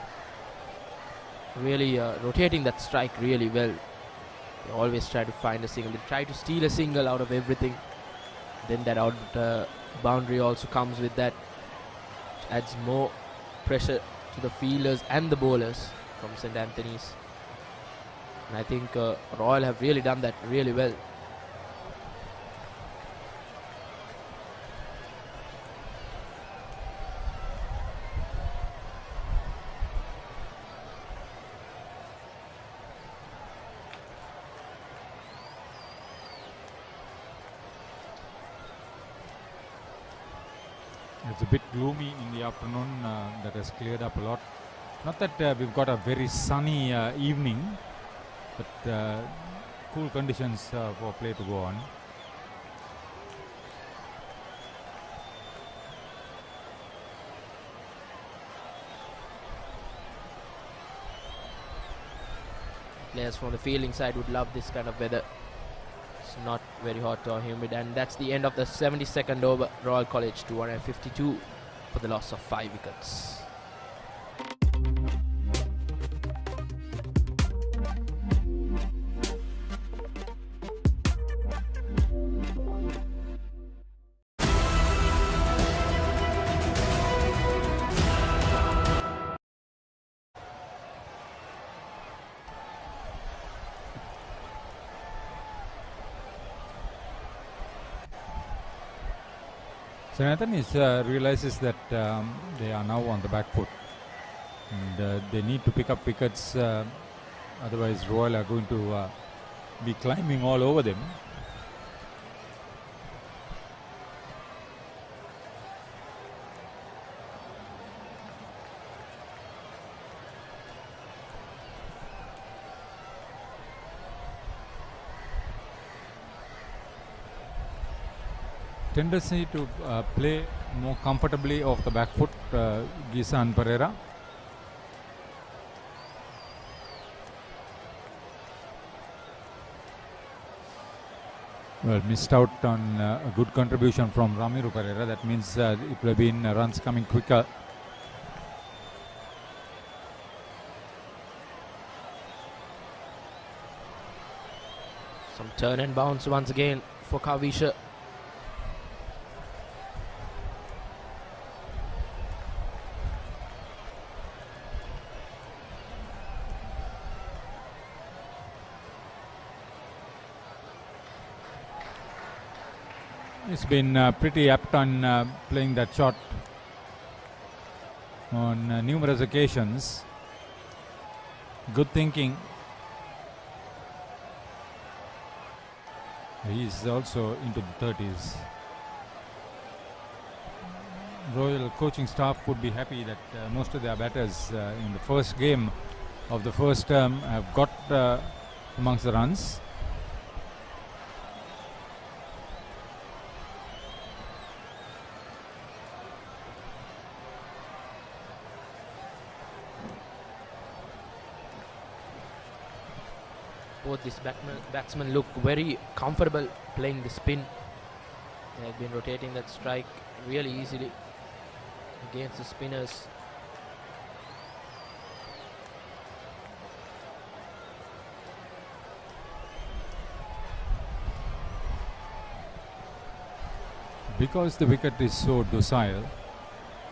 really rotating that strike really well. They always try to find a single. They try to steal a single out of everything. Then that out boundary also comes with that. Which adds more pressure to the fielders and the bowlers from St. Anthony's. And I think Royal have really done that really well.
It's a bit gloomy in the afternoon. That has cleared up a lot. Not that we've got a very sunny evening, but cool conditions for play to go on.
Players from the fielding side would love this kind of weather. It's not very hot or humid, and that's the end of the 72nd over. Royal College 252 for the loss of 5 wickets.
St. Anthony's realizes that they are now on the back foot, and they need to pick up wickets, otherwise Royal are going to be climbing all over them. Tendency to play more comfortably off the back foot, Gisa and Pereira. Well, missed out on a good contribution from Ramiru Pereira. That means it will have been runs coming quicker.
Some turn and bounce once again for Kavisha.
He's been pretty apt on playing that shot on numerous occasions. Good thinking. He's also into the 30s. Royal coaching staff would be happy that most of their batters in the first game of the first term have got amongst the runs.
Both these batsmen look very comfortable playing the spin. They have been rotating that strike really easily against the spinners.
Because the wicket is so docile,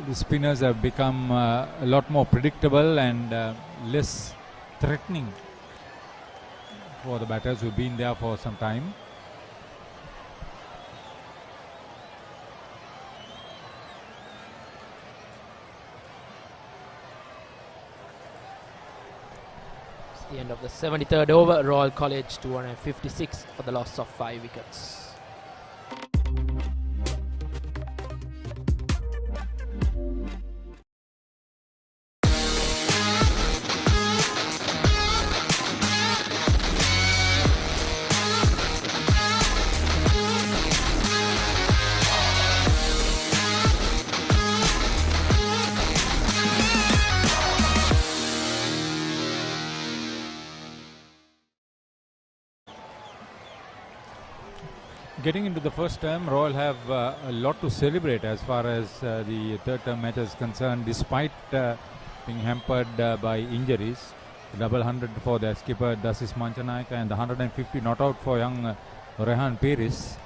the spinners have become a lot more predictable and less threatening for the batters who've been there for some time.
It's the end of the 73rd over. Royal College 256 for the loss of 5 wickets.
Getting into the first term, Royal have a lot to celebrate as far as the third term match is concerned, despite being hampered by injuries. Double 100 for their skipper Dasis Manchanayaka and the 150 not out for young Rehan Peris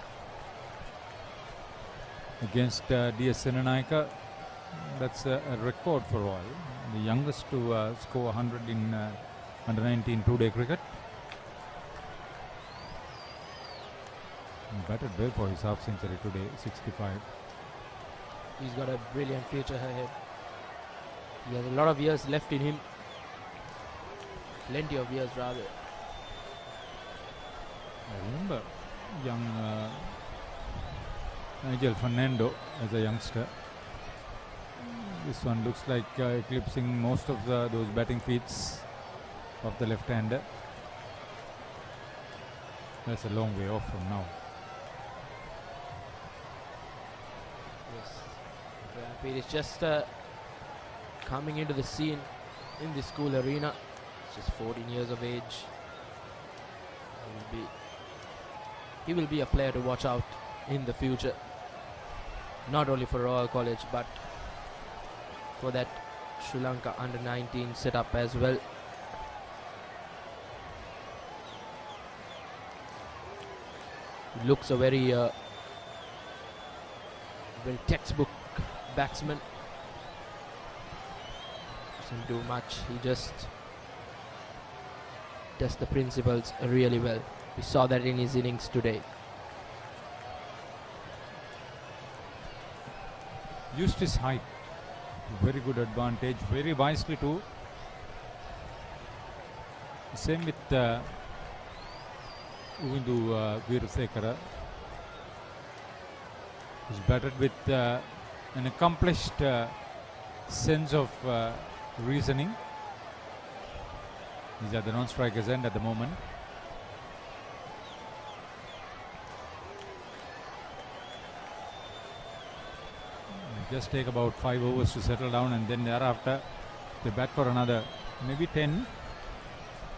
against DS Senanayaka. That's a record for Royal. The youngest to score 100 in under 19 two-day cricket. He batted well for his half century today, 65.
He's got a brilliant future ahead. He has a lot of years left in him. Plenty of years rather.
I remember young Nigel Fernando as a youngster. This one looks like eclipsing most of those batting feats of the left-hander. That's a long way off from now.
Yes, is just coming into the scene in the school arena. He's just 14 years of age. He will be a player to watch out in the future. Not only for Royal College, but for that Sri Lanka under-19 setup as well. He looks a very textbook batsman. Doesn't do much. He just does the principles really well. We saw that in his innings today.
Used his height to very good advantage, very wisely too. Same with Uvindu Veerasekara. He's batted with an accomplished sense of reasoning. He's at the non-strikers end at the moment. Just take about 5 overs to settle down, and then thereafter they bat for another maybe 10.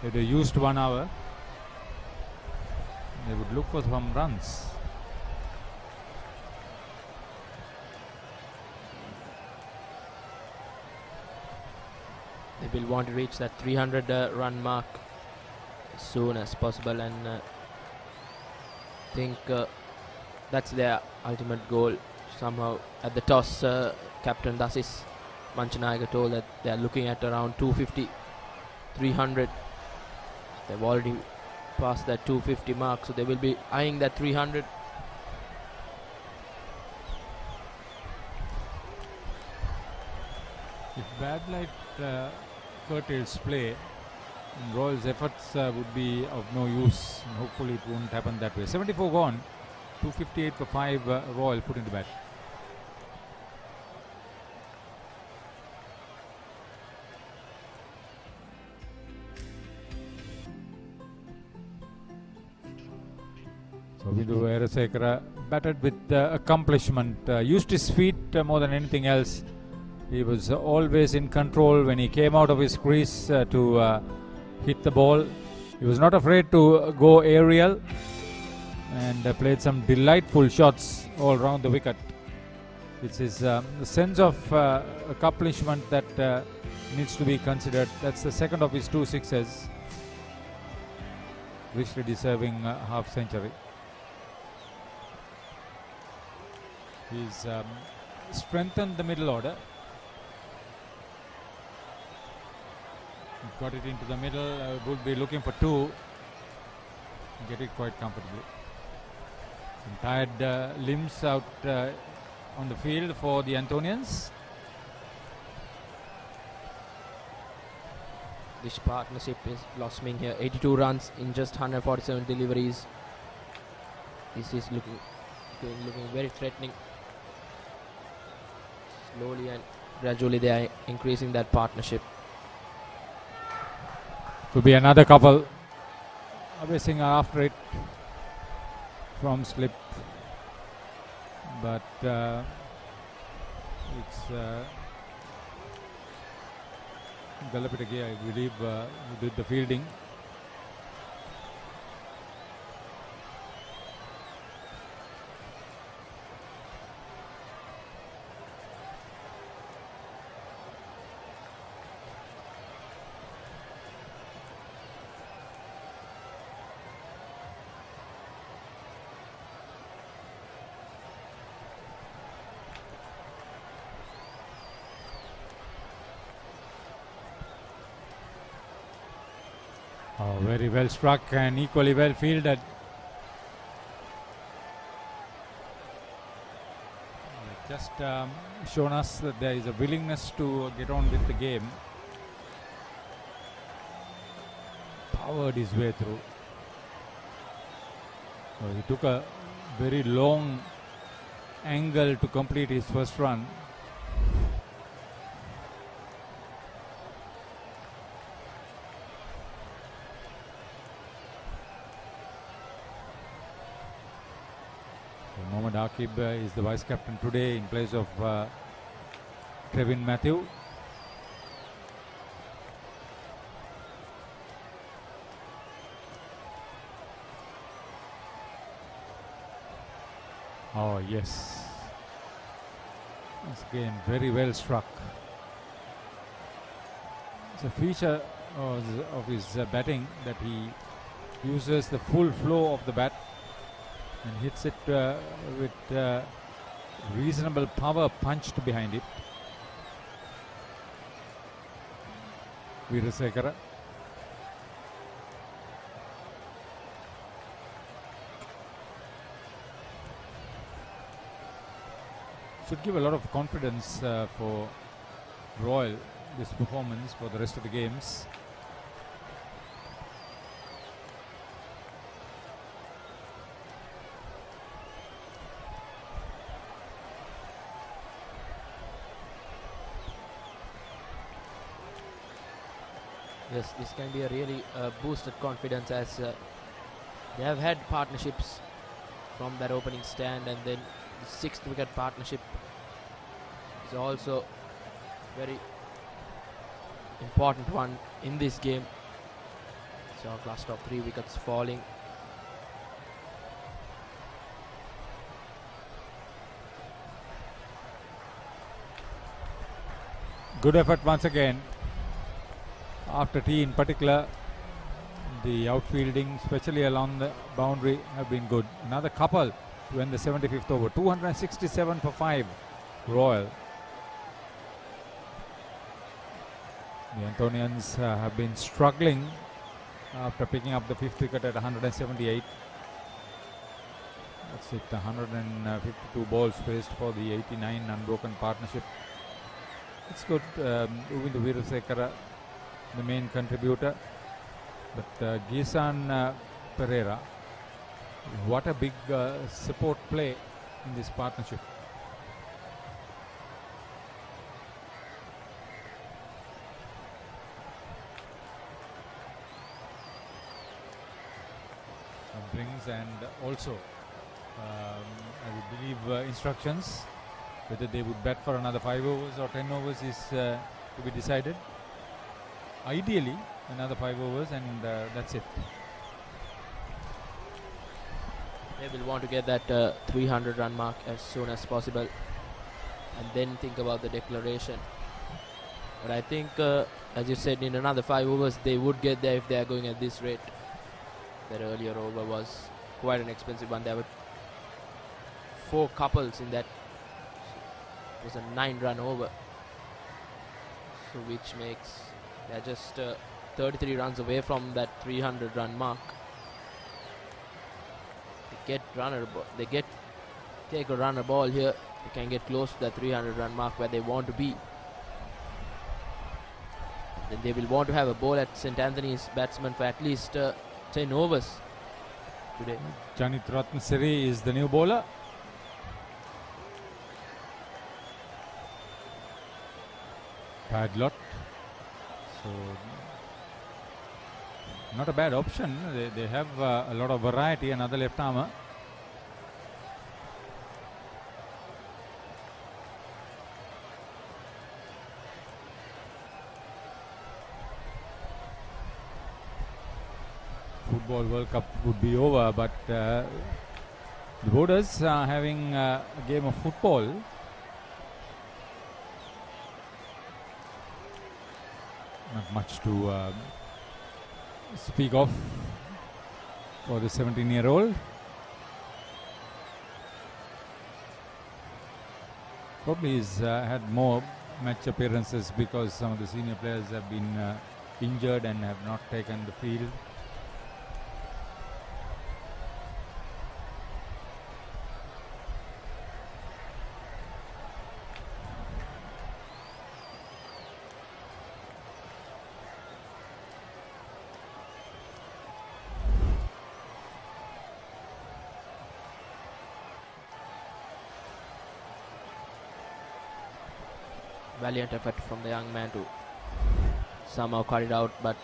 If they used 1 hour, they would look for some runs.
They will want to reach that 300 run mark as soon as possible, and I think that's their ultimate goal. Somehow at the toss, Captain Dasis Manchanayaka told that they are looking at around 250, 300. They've already passed that 250 mark, so they will be eyeing that 300.
If bad light curtails play, Royal's efforts would be of no use, and hopefully it won't happen that way. 74 gone, 258 for 5 Royal put into bat. So Uvindu Veerasekara batted with accomplishment, used his feet more than anything else. He was always in control when he came out of his crease to hit the ball. He was not afraid to go aerial and played some delightful shots all around the wicket. It's his sense of accomplishment that needs to be considered. That's the second of his 2 sixes, richly deserving half century. He's strengthened the middle order. Got it into the middle, would be looking for 2. Get it quite comfortably. Some tired limbs out on the field for the Anthonians.
This partnership is blossoming here. 82 runs in just 147 deliveries. This is looking very threatening. Slowly and gradually they are increasing that partnership.
Could be another couple. Abhay after it from slip, but it's Galapitagay, I believe, who did the fielding. Oh, very well struck and equally well fielded. Just shown us that there is a willingness to get on with the game. Powered his way through. So he took a very long angle to complete his first run. Mohammad Akib is the vice captain today in place of Trevin Matthew. Oh yes, it's again very well struck. It's a feature of his batting that he uses the full flow of the bat and hits it with reasonable power punched behind it. Veerasekara. Should give a lot of confidence for Royal, this performance for the rest of the games.
Yes, this can be a really boosted confidence, as they have had partnerships from that opening stand, and then the 6th wicket partnership is also very important one in this game. So a cluster of 3 wickets falling.
Good effort once again. After tea in particular, the outfielding, especially along the boundary, have been good. Another couple to end the 75th over. 267 for 5 Royal. The Antonians have been struggling after picking up the 5th wicket at 178. That's it, 152 balls faced for the 89 unbroken partnership. It's good. Uvindu Veerasekara, the main contributor, but Gisan Pereira, what a big support play in this partnership. Brings and also I would believe instructions whether they would bat for another 5 overs or 10 overs is to be decided. Ideally another 5 overs and that's it.
They will want to get that 300 run mark as soon as possible and then think about the declaration. But I think as you said, in another 5 overs they would get there if they are going at this rate. That earlier over was quite an expensive one. There were 4 couples in that. It was a 9-run over, so which makes they're just 33 runs away from that 300 run mark. They take a runner ball here. They can get close to that 300 run mark where they want to be. Then they will want to have a ball at St. Anthony's batsman for at least 10 overs today.
Janit Ratnasiri is the new bowler. Padlot. So not a bad option. They have a lot of variety. Another left armour. Football World Cup would be over, but the Boarders are having a game of football. Not much to speak of for the 17-year-old. Probably he's had more match appearances because some of the senior players have been injured and have not taken the field.
valiant effort from the young man to somehow cut it out, but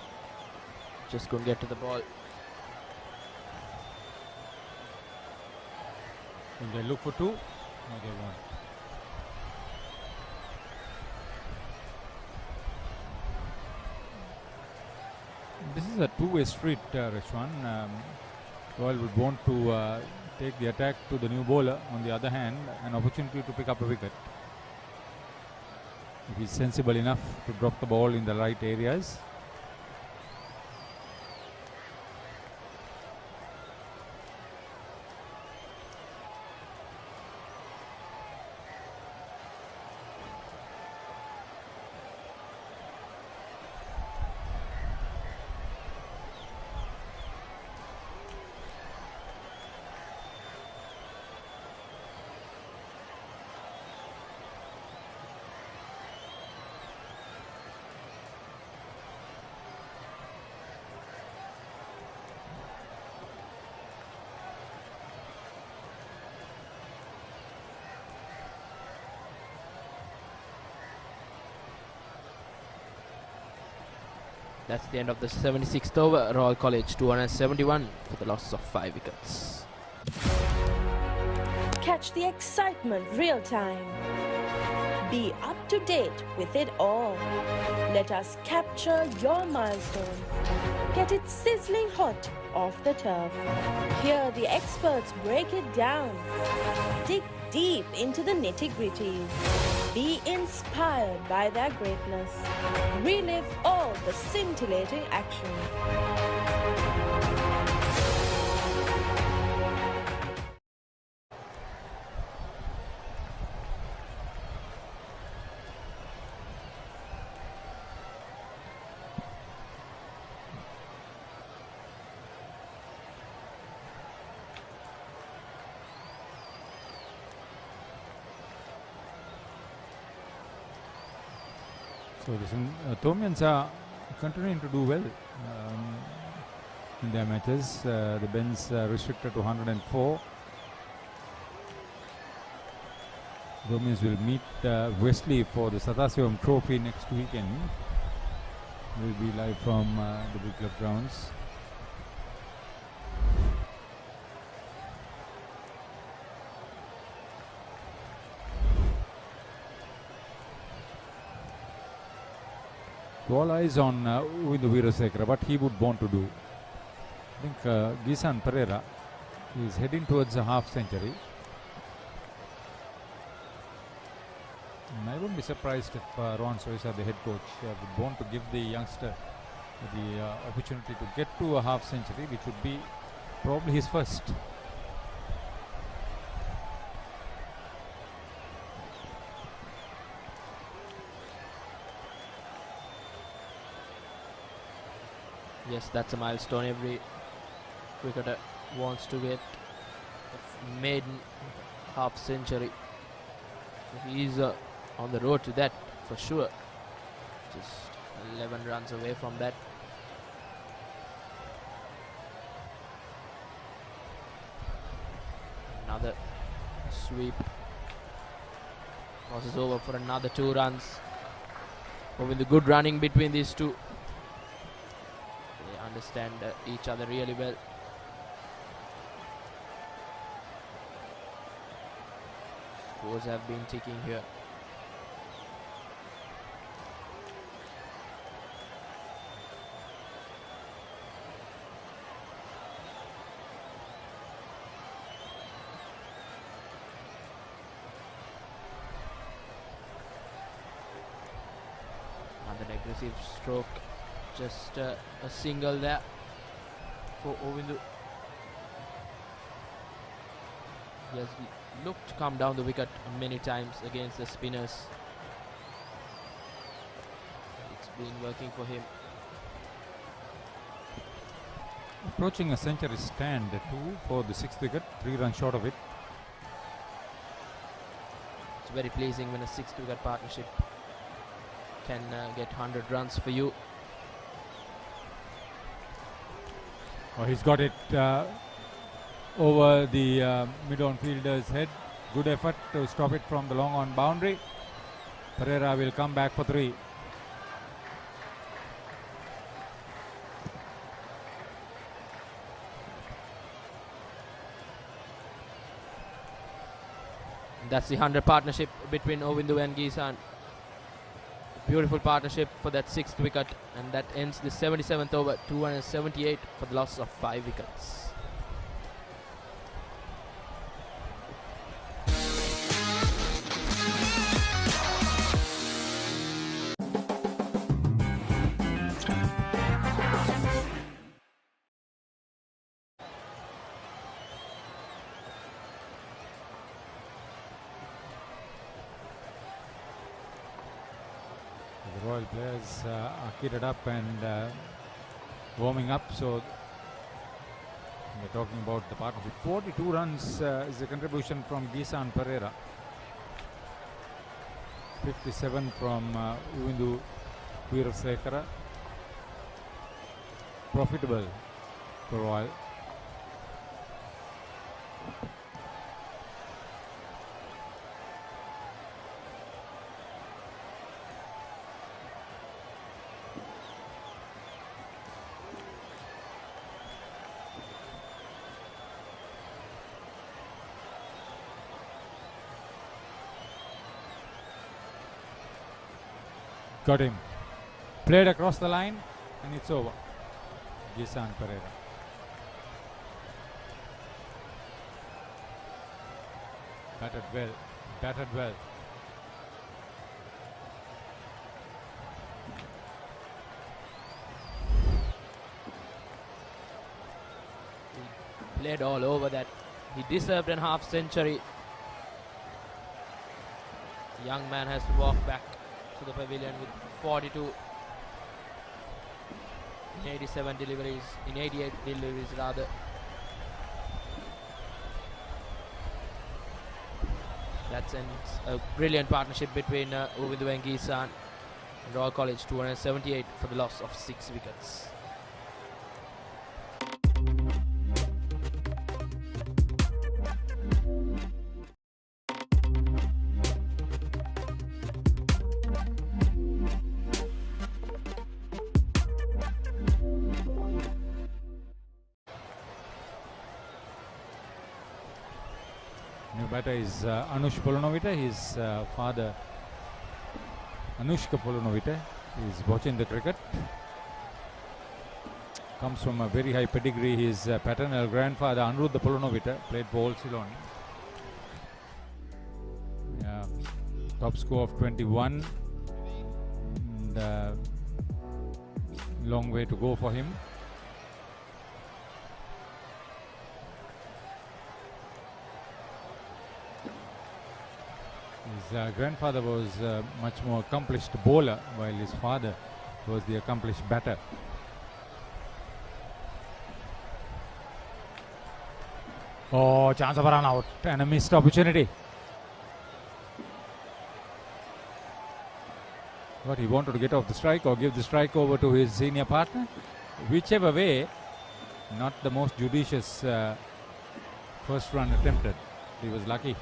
just couldn't get to the ball.
Will they look for two? No, they won't. This is a two-way street, Rishwan. Royal would want to take the attack to the new bowler. On the other hand, an opportunity to pick up a wicket. If he's sensible enough to drop the ball in the right areas.
That's the end of the 76th over. Royal College 271 for the loss of 5 wickets.
Catch the excitement real time. Be up to date with it all. Let us capture your milestones. Get it sizzling hot off the turf. Hear the experts break it down. Dig deep into the nitty-gritties. Be inspired by their greatness. Relive all the scintillating action.
So the Tomians are continuing to do well in their matches. The Ben's restricted to 104. Tomians will meet Wesley for the Sathasivam Trophy next weekend. We'll be live from the Big Club grounds. All eyes on Uvindu Weerasekara, what he would want to do. I think Gisan Pereira is heading towards a half century. And I wouldn't be surprised if Ron Soisa, the head coach, would want to give the youngster the opportunity to get to a half century, which would be probably his first.
Yes, that's a milestone. Every cricketer wants to get a maiden half century. So he's on the road to that for sure. Just 11 runs away from that. Another sweep. Crosses over for another 2 runs. But with the good running between these two, understand each other really well. Scores have been ticking here. Another aggressive stroke. Just a single there for Ovindu. He has looked to come down the wicket many times against the spinners. It's been working for him.
Approaching a century stand, 2 for the 6th wicket, 3 runs short of it.
It's very pleasing when a 6th wicket partnership can get 100 runs for you.
Oh, he's got it over the mid-on fielder's head. Good effort to stop it from the long on boundary. Pereira will come back for 3.
That's the 100 partnership between Ovindu and Gisan. Beautiful partnership for that 6th wicket, and that ends the 77th over, 278 for the loss of 5 wickets.
The Royal players are kitted up and warming up, so we're talking about the partnership. 42 runs is the contribution from Gisan Pereira. 57 from Uvindu Veerasekara. Profitable for Royal. Got him. Played across the line and it's over. Gisan Pereira. Batted well. Batted well.
He played all over that. He deserved a half century. The young man has to walk back to the pavilion with 42 in 87 deliveries, in 88 deliveries rather. That's a brilliant partnership between Uvindu and Gisan. Royal College 278 for the loss of 6 wickets.
New batter is Anush Polonovita. His father, Anushka Polonovita, is watching the cricket. Comes from a very high pedigree. His paternal grandfather, Anuruddha Polonovita, played for Old Ceylon. Top score of 21. And long way to go for him. His grandfather was a much more accomplished bowler, while his father was the accomplished batter. Oh, chance of a run out and a missed opportunity. But he wanted to get off the strike or give the strike over to his senior partner. Whichever way, not the most judicious first run attempted. He was lucky.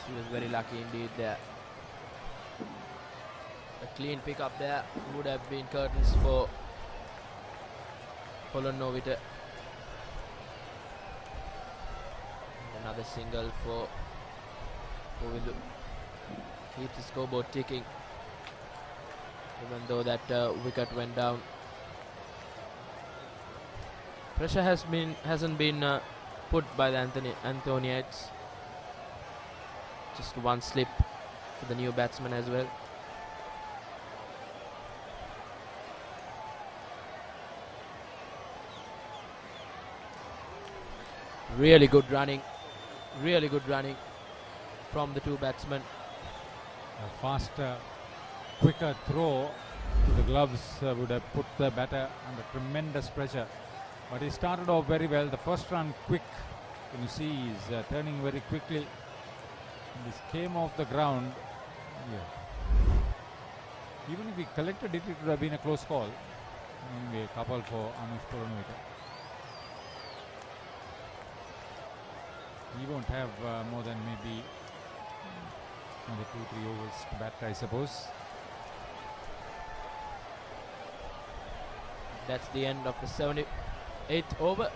He was very lucky indeed there. A clean pick up there would have been curtains for Polonovita. Another single for Uvindu. Keeps the scoreboard ticking, even though that wicket went down. Pressure hasn't been put by the Anthoniates. Just one slip for the new batsman as well. Really good running from the two batsmen.
A faster, quicker throw to the gloves would have put the batter under tremendous pressure. But he started off very well. The first run quick. You see he's turning very quickly. This came off the ground. Yeah. Even if he collected it, it would have been a close call. Anyway, couple for Anush Polonovita. He won't have more than maybe Another 2-3 overs to bat, I suppose.
That's the end of the 78th over.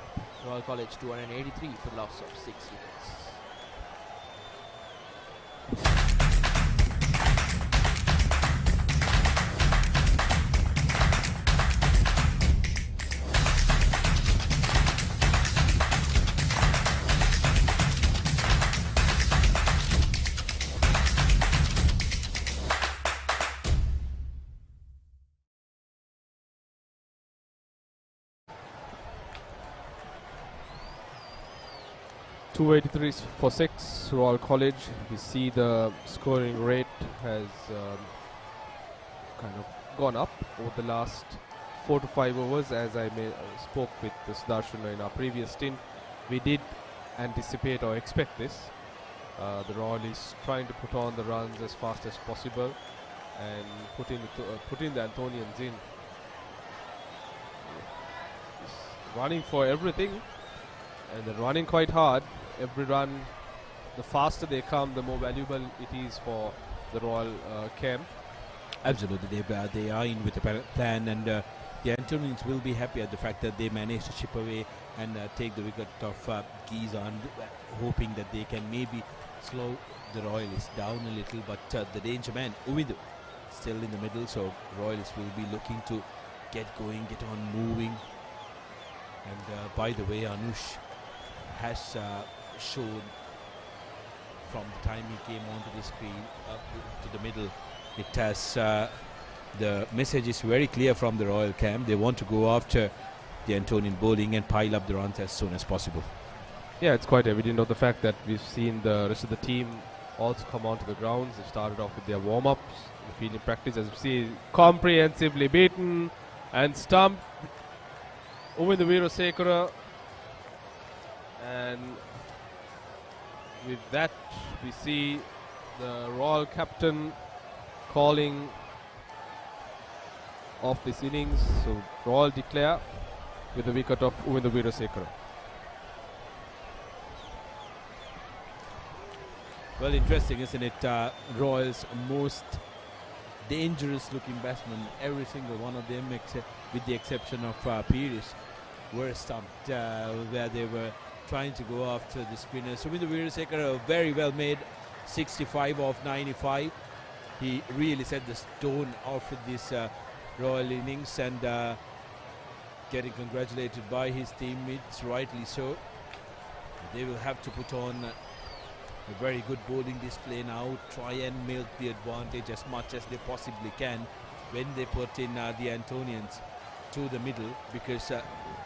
Royal College 283 for loss of 6 wickets.
.283 for 6, Royal College. We see the scoring rate has kind of gone up over the last 4 to 5 overs. As I spoke with Sudarshan in our previous stint, we did anticipate or expect this. The Royal is trying to put on the runs as fast as possible and put in the Antonians in. He's running for everything, and they're running quite hard. Every run, the faster they come, the more valuable it is for the Royal camp.
Absolutely, they are in with a plan, and the Antonians will be happy at the fact that they managed to chip away and take the wicket of Gizan, hoping that they can maybe slow the Royalists down a little. But the danger man, Uvidu, still in the middle, so Royalists will be looking to get going, get on moving. And by the way, Anush has shown from the time he came onto the screen to the middle, it has the message is very clear from the Royal camp. They want to go after the Antonian bowling and pile up the runs as soon as possible.
Yeah, it's quite evident of the fact that we've seen the rest of the team also come onto the grounds. They started off with their warm-ups, the fielding practice, as we see, comprehensively beaten and stumped. Uvindu Weerasekara, and with that we see the Royal captain calling off this innings. So Royal declare with the wicket of Uvindu Weerasekara.
Well, interesting, isn't it? Royal's most dangerous looking batsmen, every single one of them, with the exception of Pires, were stumped where they were trying to go after the spinners. So Uvindu Weerasekara, very well made, 65 of 95. He really set the stone off with this Royal innings, and getting congratulated by his teammates, rightly so. They will have to put on a very good bowling display now, try and milk the advantage as much as they possibly can when they put in the Antonians to the middle, because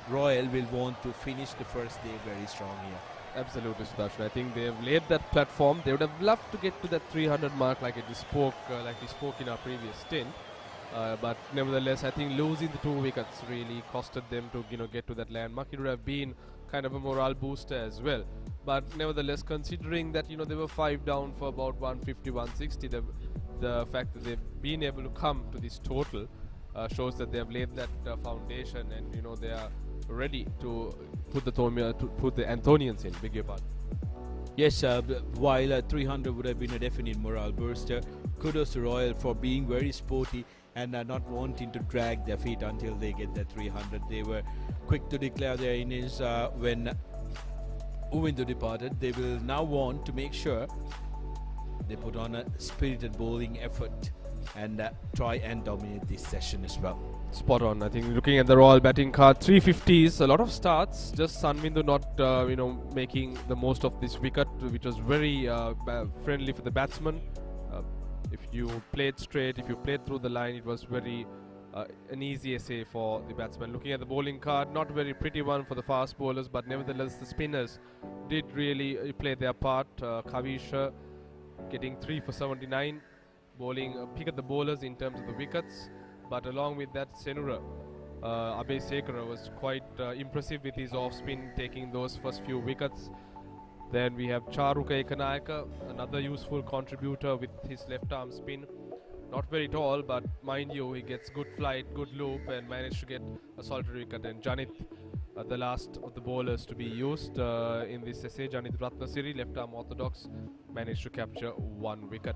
Royal will want to finish the first day very strong here.
Absolutely, Sudarshan. I think they have laid that platform. They would have loved to get to that 300 mark like we spoke in our previous stint. But nevertheless, I think losing the 2 wickets really costed them to get to that landmark. It would have been kind of a morale booster as well. But nevertheless, considering that they were 5 down for about 150, 160, the fact that they've been able to come to this total shows that they have laid that foundation, and they are ready to put the Antonians in. Beg your pardon.
Yes, while 300 would have been a definite morale booster, kudos to Royal for being very sporty and not wanting to drag their feet until they get that 300. They were quick to declare their innings when Uvindu departed. They will now want to make sure they put on a spirited bowling effort and try and dominate this session as well.
Spot on. I think looking at the Royal batting card, 350s, a lot of starts. Just Sanvindu not making the most of this wicket, which was very friendly for the batsman. If you played straight, if you played through the line, it was very an easy essay for the batsman. Looking at the bowling card, not very pretty one for the fast bowlers, but nevertheless the spinners did really play their part. Kavisha getting 3 for 79, bowling pick at the bowlers in terms of the wickets. But along with that, Senura, Weerasekara was quite impressive with his off-spin, taking those first few wickets. Then we have Charuka Ekanayaka, another useful contributor with his left-arm spin. Not very tall, but mind you, he gets good flight, good loop, and managed to get a solitary wicket. And Janith the last of the bowlers to be used in this essay. Janit Ratnasiri, left arm orthodox, managed to capture 1 wicket.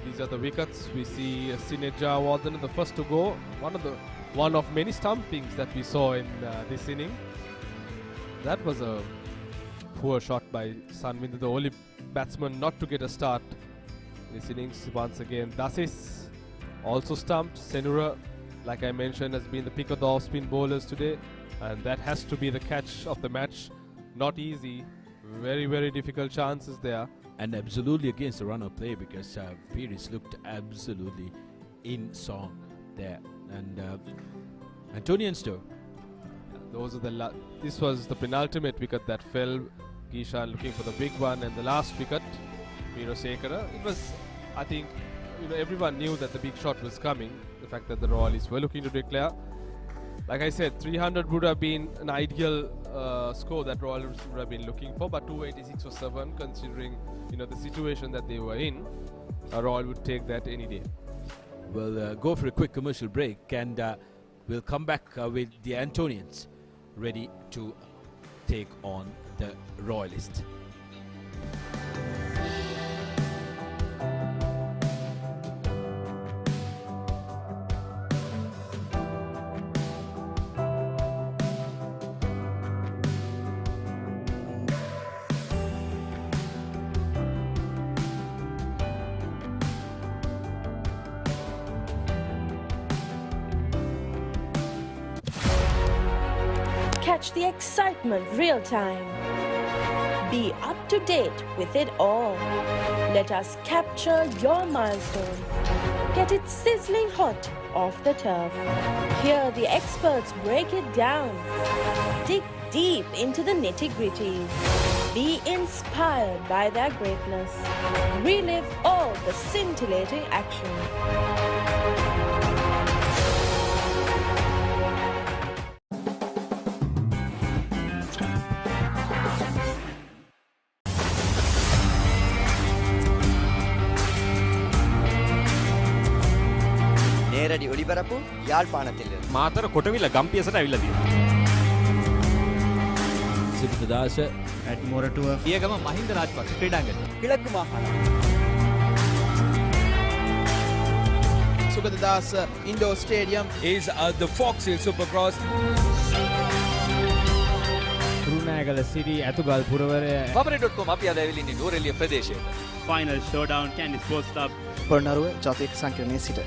These are the wickets. We see Sineja Warden, the first to go. One of many stumpings that we saw in this inning. That was a poor shot by Sanvindu, the only batsman not to get a start in this innings. Once again, Dasis also stumped. Senura, like I mentioned, has been the pick of the off-spin bowlers today, and that has to be the catch of the match. Not easy. Very, very difficult chances there.
And absolutely against the run of play, because Pires looked absolutely in song there. And Antonians too.
Those are this was the penultimate wicket that fell. Kishan looking for the big one, and the last wicket, Veerasekara. It was, I think, everyone knew that the big shot was coming. The fact that the Royalists were looking to declare. Like I said, 300 would have been an ideal score that Royals would have been looking for, but 286 or 7, considering the situation that they were in, Royal would take that any day.
We'll go for a quick commercial break, and we'll come back with the Antonians ready to take on the Royalists.
Catch the excitement real time. Be up to date with it all. Let us capture your milestones. Get it sizzling hot off the turf. Hear the experts break it down. Dig deep into the nitty-gritties. Be inspired by their greatness. Relive all the scintillating action.
නේරඩි ඔලිබරපු යාල්පානතිල්ල
Matara කොටවිල ගම්පියසට ඇවිල්ලා තියෙනවා.
සිද්ධාස
at Moratuwa පියගම Mahinda Rajapaksa ක්‍රීඩාංගණය
කිලක්කු මාහල Sugathadasa indoor stadium
is the Fox Hill Supercross.
රුණෑගල Siri ඇතුගල් පුරවරය
Papare.com අපි අද ඇවිල්ලා ඉන්නේ නෝරෙලිය ප්‍රදේශයේ.
final showdown Kandy Sports Club
Polonnaruwa ජාතික සංකීර්ණයේ සිට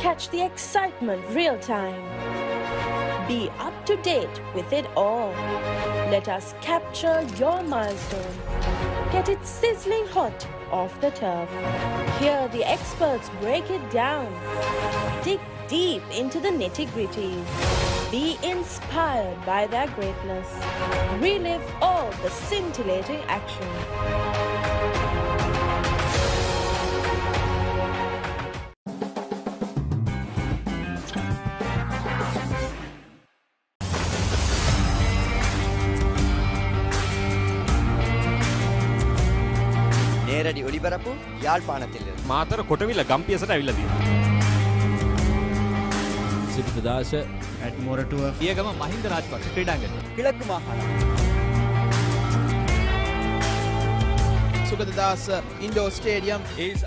Catch the excitement real time. Be up to date with it all. Let us capture your milestones. Get it sizzling hot off the turf. Hear the experts break it down. Dig deep into the nitty-gritties. Be inspired by their greatness. Relive all the scintillating action.
නේරඩි ඔලිබරපු යාල්පානතිල්ල.
Matara කොටවිල ගම්පියසට ඇවිල්ලා තියෙනවා.
සිරිතදාස
ඇඩ්මොරටුව පියගම මහින්ද රාජපක්ෂ ක්‍රීඩාංගණය.
කිලක්කු මාහල. Sugathadasa indoor stadium
is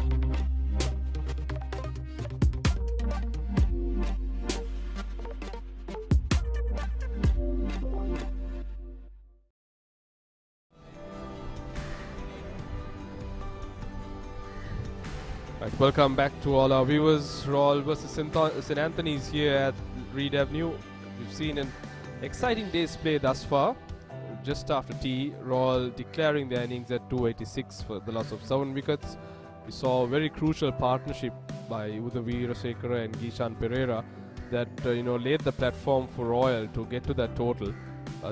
Right, welcome back to all our viewers. Royal versus St. Anthony's here at Reed Avenue. We've seen an exciting day's play thus far. Just after tea, Royal declaring their innings at 286 for the loss of 7 wickets. We saw a very crucial partnership by Udavi Rasekara and Gishan Pereira that laid the platform for Royal to get to that total.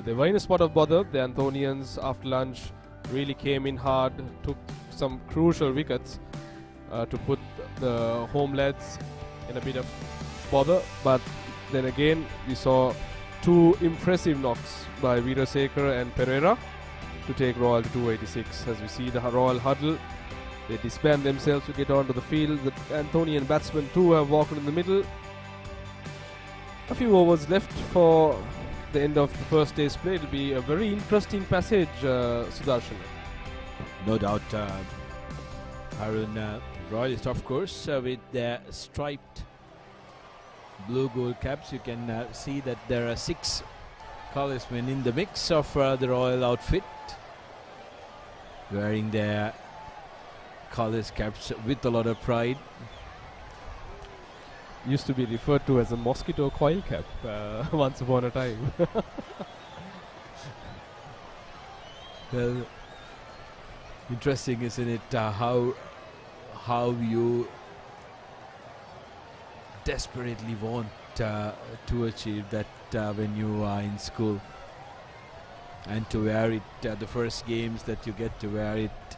They were in a spot of bother. The Anthonians after lunch really came in hard, took some crucial wickets to put the home lads in a bit of bother, but then again we saw two impressive knocks by Veerasekara and Pereira to take Royal to 286. As we see the Royal huddle, they disband themselves to get onto the field. The Anthonian batsmen too have walked in the middle. A few overs left for the end of the first day's play. It will be a very interesting passage, Sudarshan.
No doubt, Harun. Royalist, of course, with their striped blue gold caps. You can see that there are 6 colorsmen in the mix of the Royal outfit, wearing their colours caps with a lot of pride.
Used to be referred to as a mosquito coil cap once upon a time.
Well, interesting, isn't it? How you desperately want to achieve that when you are in school, and to wear it the first games that you get to wear it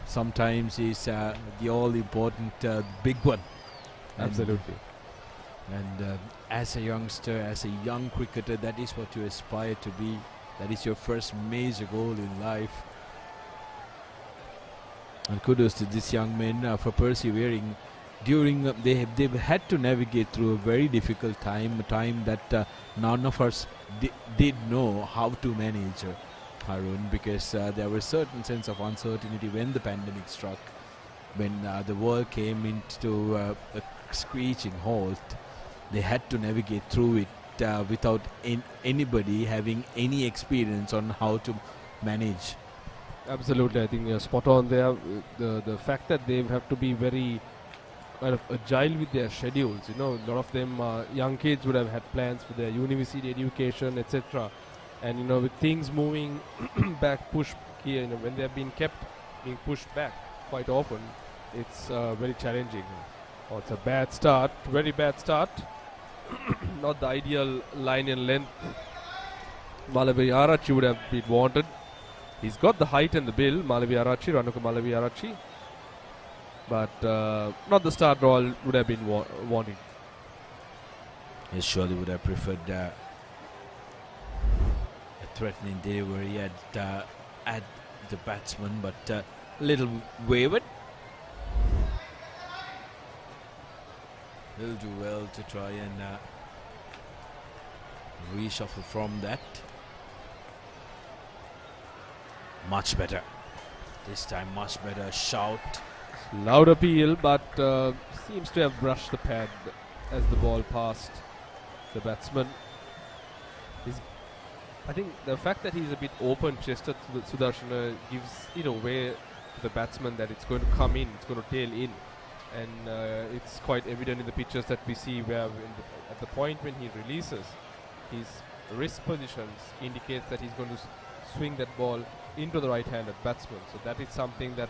sometimes is the all important big one.
Absolutely.
And as a youngster, as a young cricketer, that is what you aspire to be. That is your first major goal in life. And kudos to these young men for persevering during they've had to navigate through a very difficult time that none of us did know how to manage, Harun, because there was certain sense of uncertainty when the pandemic struck, when the world came into a screeching halt. They had to navigate through it without anybody having any experience on how to manage.
Absolutely, I think you're spot on there. The fact that they have to be very kind of agile with their schedules. A lot of them young kids would have had plans for their university education, etc. And with things moving back, push here, when they have been being pushed back quite often, it's very challenging. Oh, it's a bad start, very bad start. Not the ideal line and length Malavi Arachi would have been wanted. He's got the height and the build, Ranuka Malavi Arachi, but not the start Royal would have been wanting.
He surely would have preferred a threatening delivery at the batsman, but a little wavered. He'll do well to try and reshuffle from that. Much better. This time much better. Shout.
Loud appeal, but seems to have brushed the pad as the ball passed the batsman. I think the fact that he's a bit open-chested, Sudarshana, gives way to the batsman that it's going to come in, it's going to tail in. And it's quite evident in the pictures that we see where at the point when he releases, his wrist positions indicates that he's going to swing that ball into the right-handed batsman. So that is something that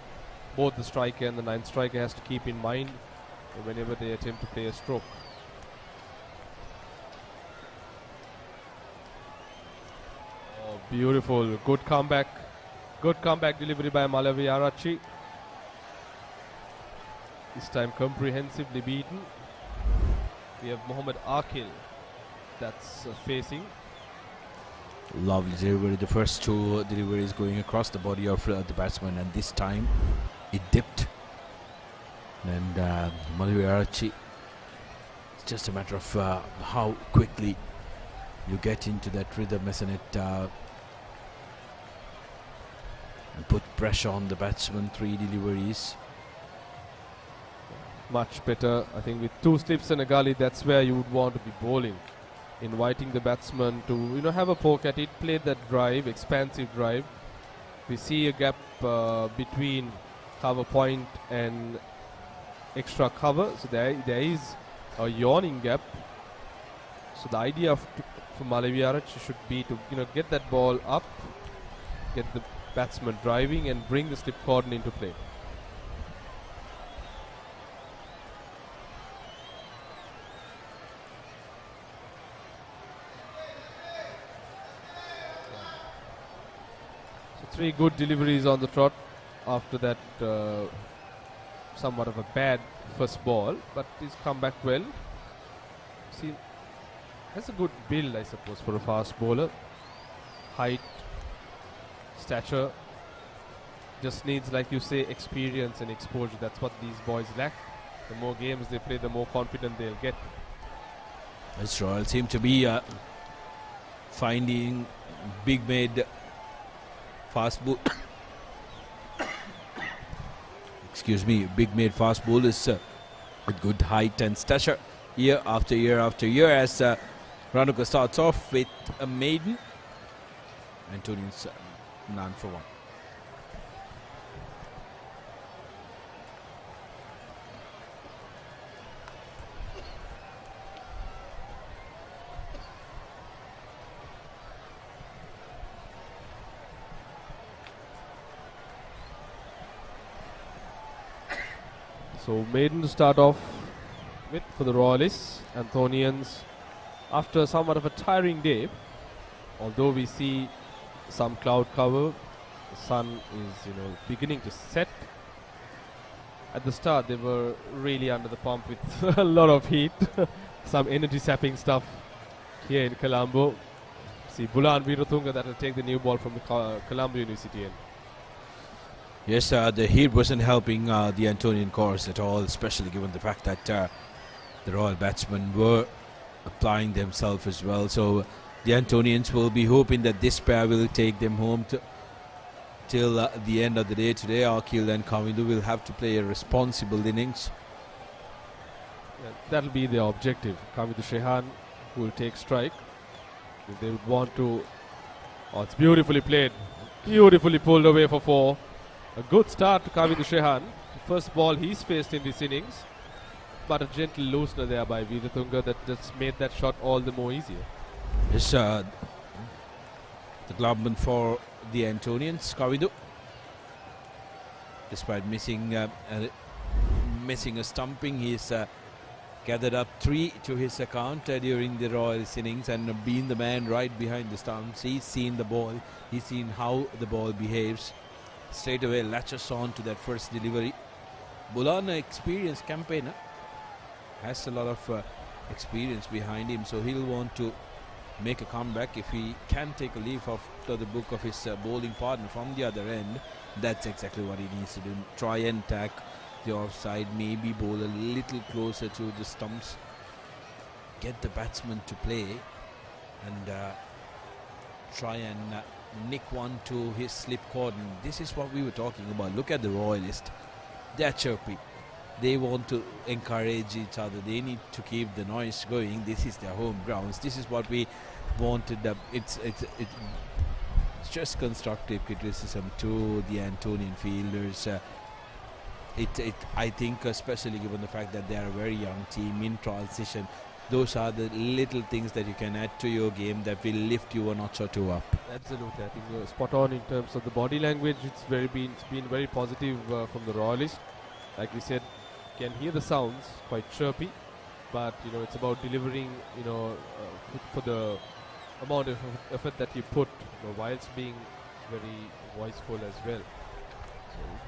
both the striker and the ninth striker has to keep in mind whenever they attempt to play a stroke. Oh, beautiful. Good comeback. Good comeback delivery by Malavi Arachi. This time comprehensively beaten. We have Mohammad Akil that's facing.
Lovely delivery. The first 2 deliveries going across the body of the batsman, and this time it dipped. And Malawiarachi, it's just a matter of how quickly you get into that rhythm, isn't it? And put pressure on the batsman, 3 deliveries.
Much better. I think with 2 slips and a gully, that's where you would want to be bowling. Inviting the batsman to, have a poke at it, play that drive, expansive drive. We see a gap between cover point and extra cover. So there is a yawning gap. So the idea for Malawiarachi should be to, get that ball up, get the batsman driving and bring the slip cordon into play. So 3 good deliveries on the trot after that somewhat of a bad first ball, but he's come back well. See, has a good build, I suppose, for a fast bowler. Height, stature, just needs, like you say, experience and exposure. That's what these boys lack. The more games they play, the more confident they'll get.
Israel seem to be finding big made fast ball. Excuse me, big made fast bowlers with good height and stature year after year after year. As Ranuka starts off with a maiden. Antonian's none for 1.
So maiden to start off with for the Royalists. Anthonians, after somewhat of a tiring day, although we see some cloud cover, the sun is beginning to set. At the start they were really under the pump with a lot of heat, some energy sapping stuff here in Colombo. See Bulan Viratunga that will take the new ball from the Colombo University end.
Yes, the heat wasn't helping the Antonian course at all, especially given the fact that the Royal batsmen were applying themselves as well. So the Antonians will be hoping that this pair will take them home till the end of the day today. Akil and Kavindu will have to play a responsible innings.
Yeah, that'll be their objective. Kavindu Shehan will take strike. If they would want to... Oh, it's beautifully played. Beautifully pulled away for 4. A good start to Kavindu Shehan. The first ball he's faced in this innings. But a gentle loosener there by Viratunga that just made that shot all the more easier.
Yes, the clubman for the Antonians, Kavindu. Despite missing a stumping, he's gathered up 3 to his account during the Royals innings and been the man right behind the stumps. He's seen the ball, he's seen how the ball behaves. Straight away latches on to that first delivery. Bulan, experienced campaigner, has a lot of experience behind him, so he'll want to make a comeback. If he can take a leaf off to the book of his bowling partner from the other end, that's exactly what he needs to do. Try and tack the offside, maybe bowl a little closer to the stumps, get the batsman to play and try and nick one to his slip cordon. This is what we were talking about. Look at the Royalists. They're chirpy. They want to encourage each other. They need to keep the noise going. This is their home grounds. This is what we wanted. It's just constructive criticism to the Antonian fielders. I think, especially given the fact that they are a very young team in transition, those are the little things that you can add to your game that will lift you a notch or 2 up.
Absolutely, I think you're spot on in terms of the body language. It's been very positive from the Royalists. Like we said, can hear the sounds, quite chirpy, but it's about delivering for the amount of effort that you put, whilst being very voiceful as well.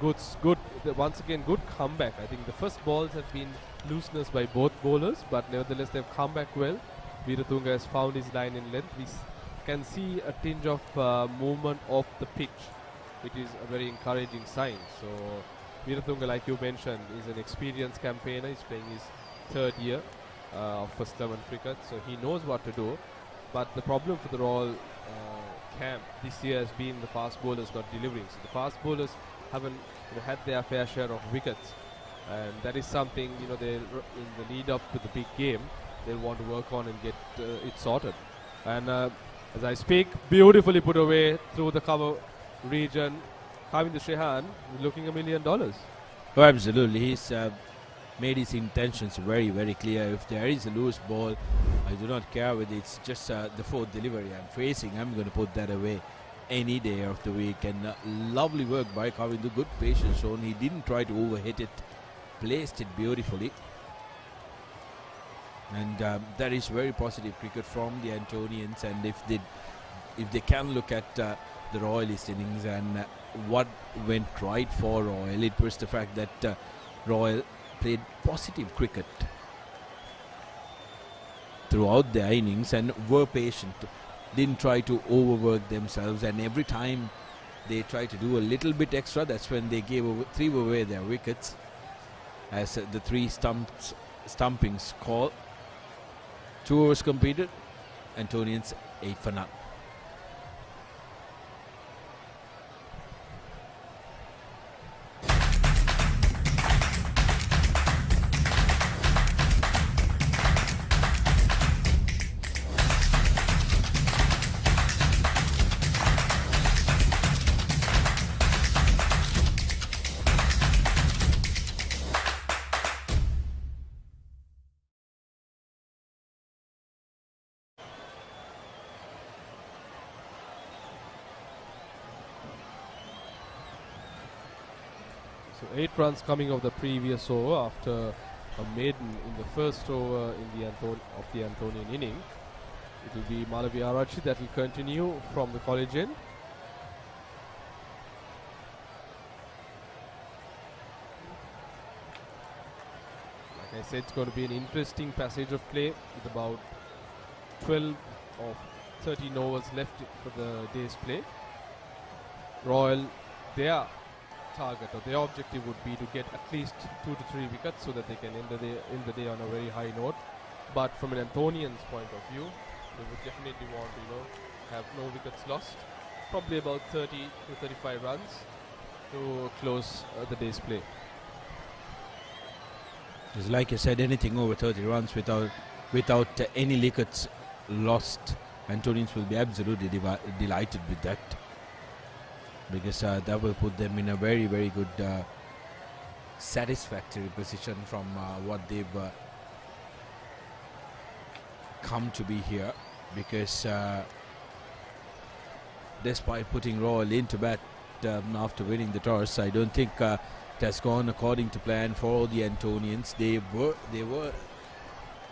So once again, good comeback. I think the first balls have been looseness by both bowlers, but nevertheless they've come back well. Viratunga has found his line in length. We can see a tinge of movement off the pitch, which is a very encouraging sign. So Veeratunga, like you mentioned, is an experienced campaigner. He's playing his third year of first 11 cricket, so he knows what to do. But the problem for the Royal camp this year has been the fast bowlers not delivering. So the fast bowlers haven't had their fair share of wickets, and that is something they in the lead up to the big game they'll want to work on and get it sorted. And as I speak, beautifully put away through the cover region. Kavind Shehan looking $1 million.
Oh, absolutely. He's made his intentions very, very clear. If there is a loose ball, I do not care whether it's just the fourth delivery I'm facing. I'm going to put that away any day of the week. And lovely work by Kavind. Good patience shown. He didn't try to overhit it. Placed it beautifully. And that is very positive cricket from the Antonians. And if they can look at the Royalist innings and what went right for Royal, it was the fact that Royal played positive cricket throughout their innings and were patient, didn't try to overwork themselves, and every time they tried to do a little bit extra, that's when they threw away their wickets, as the three stumpings call. 2 overs completed, Antonians 8 for none.
So 8 runs coming off the previous over after a maiden in the first over in of the Antonian inning. It will be Malavi Arachi that will continue from the college end. Like I said, it's going to be an interesting passage of play with about 12 or 13 overs left for the day's play. Royal, their target or their objective would be to get at least 2 to 3 wickets so that they can end the day on a very high note. But from an Antonian's point of view, they would definitely want to have no wickets lost. Probably about 30 to 35 runs to close the day's play.
It's like I said, anything over 30 runs without any wickets lost, Antonians will be absolutely delighted with that, because that will put them in a very, very good satisfactory position from what they've come to be here. Because despite putting Royal into bat after winning the toss, I don't think it has gone according to plan for the Antonians. They were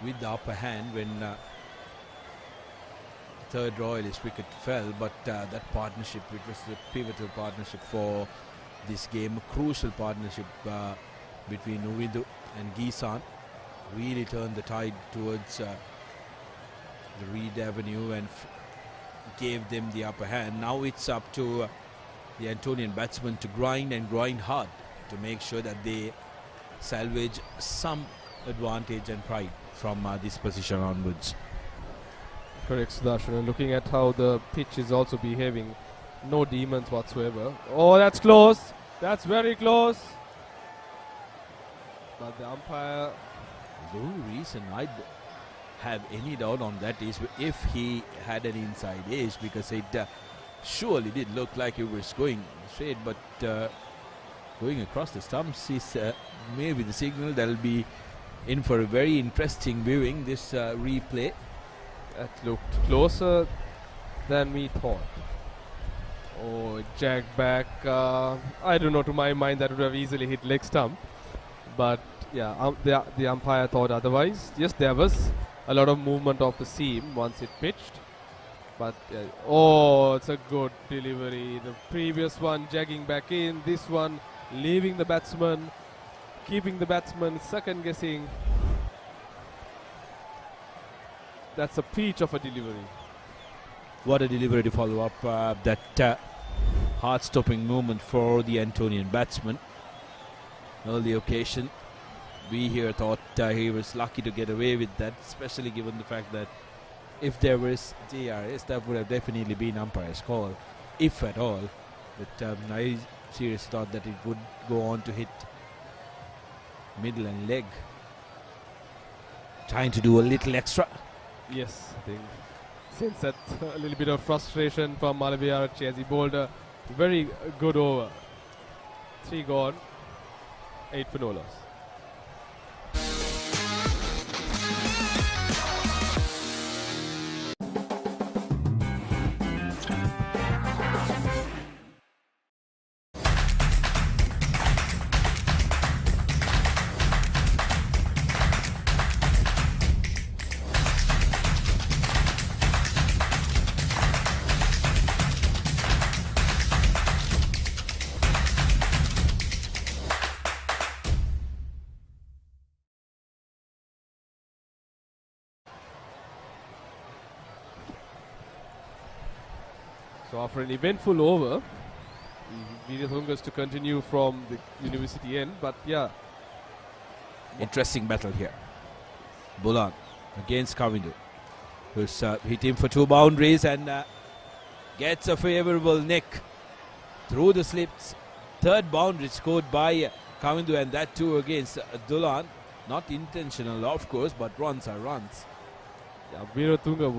with the upper hand when third Royalist wicket fell, but that partnership, it was the pivotal partnership for this game, a crucial partnership between Uvidu and Gisan, really turned the tide towards the Reed Avenue and gave them the upper hand. Now it's up to the Antonian batsmen to grind and grind hard to make sure that they salvage some advantage and pride from this position onwards.
Correct, Sudarshan. And looking at how the pitch is also behaving, no demons whatsoever. Oh, that's close. That's very close. But the umpire...
The only reason I have any doubt on that is if he had an inside edge, because it surely did look like it was going straight, but going across the stumps is maybe the signal that will be in for a very interesting viewing, this replay.
That looked closer than we thought. Oh, jagged back. I don't know, to my mind that would have easily hit leg stump. But yeah, the umpire thought otherwise. Yes, there was a lot of movement of the seam once it pitched. But oh, it's a good delivery. The previous one jagging back in. This one leaving the batsman, keeping the batsman second guessing. That's a peach of a delivery.
What a delivery to follow up that heart-stopping moment for the Antonian batsman. early occasion. We here thought he was lucky to get away with that, especially given the fact that if there was DRS, that would have definitely been umpire's call, if at all. But I seriously thought that it would go on to hit middle and leg. Trying to do a little extra.
Yes, I think since that a little bit of frustration from Malaviarachi as he bowled a very good over. 3 gone, 8 for no loss. So after an eventful over, Veerathungas to continue from the university end, but yeah.
Interesting battle here. Bulan against Kavindu, who's hit him for 2 boundaries and gets a favourable nick through the slips. 3rd boundary scored by Kavindu, and that too against Dulan. Not intentional, of course, but runs are runs.
Yeah, Veerathunga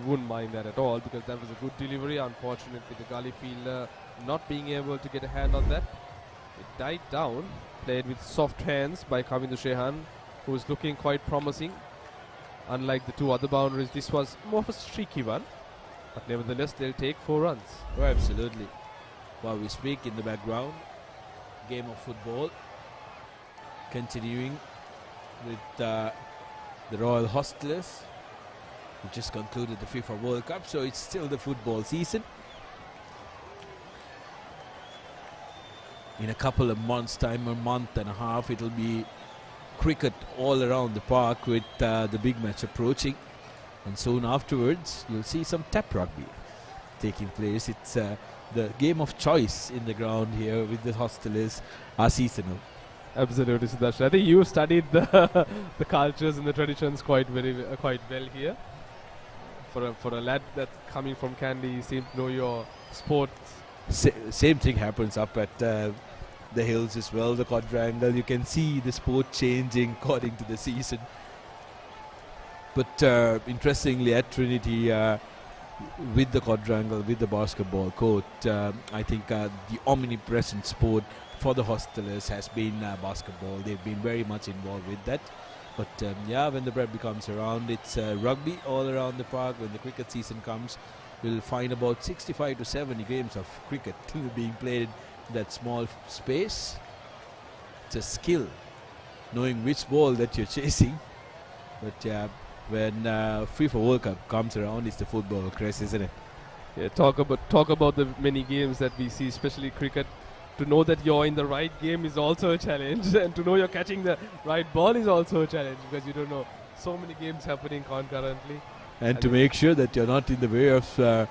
wouldn't mind that at all, because that was a good delivery. Unfortunately, the gully fielder not being able to get a hand on that. It died down, played with soft hands by Kavindu Shehan, who is looking quite promising. Unlike the 2 other boundaries, this was more of a streaky one, but nevertheless they'll take 4 runs.
Oh, absolutely. While we speak, in the background, game of football continuing with the Royal Hostelers, who just concluded the FIFA World Cup, so it's still the football season. In a couple of months' time, a month and a half, it'll be cricket all around the park with the big match approaching. And soon afterwards, you'll see some tap rugby taking place. It's the game of choice in the ground here with the Hostelers are seasonal.
Absolutely, Sudarshan. I think you studied the cultures and the traditions quite well here. For a lad that's coming from Kandy, you seem to know your sports.
Same thing happens up at the hills as well, the quadrangle. You can see the sport changing according to the season. But interestingly, at Trinity, with the quadrangle, with the basketball court, I think the omnipresent sport for the Hostelers has been basketball. They've been very much involved with that. But yeah, when the break becomes around, it's rugby all around the park. When the cricket season comes, we'll find about 65 to 70 games of cricket being played in that small space. It's a skill, knowing which ball that you're chasing. But yeah, when FIFA World Cup comes around, it's the football craze, isn't it?
Yeah, talk about the many games that we see, especially cricket. To know that you're in the right game is also a challenge, and to know you're catching the right ball is also a challenge, because you don't know so many games happening concurrently.
And to make sure that you're not in the way of the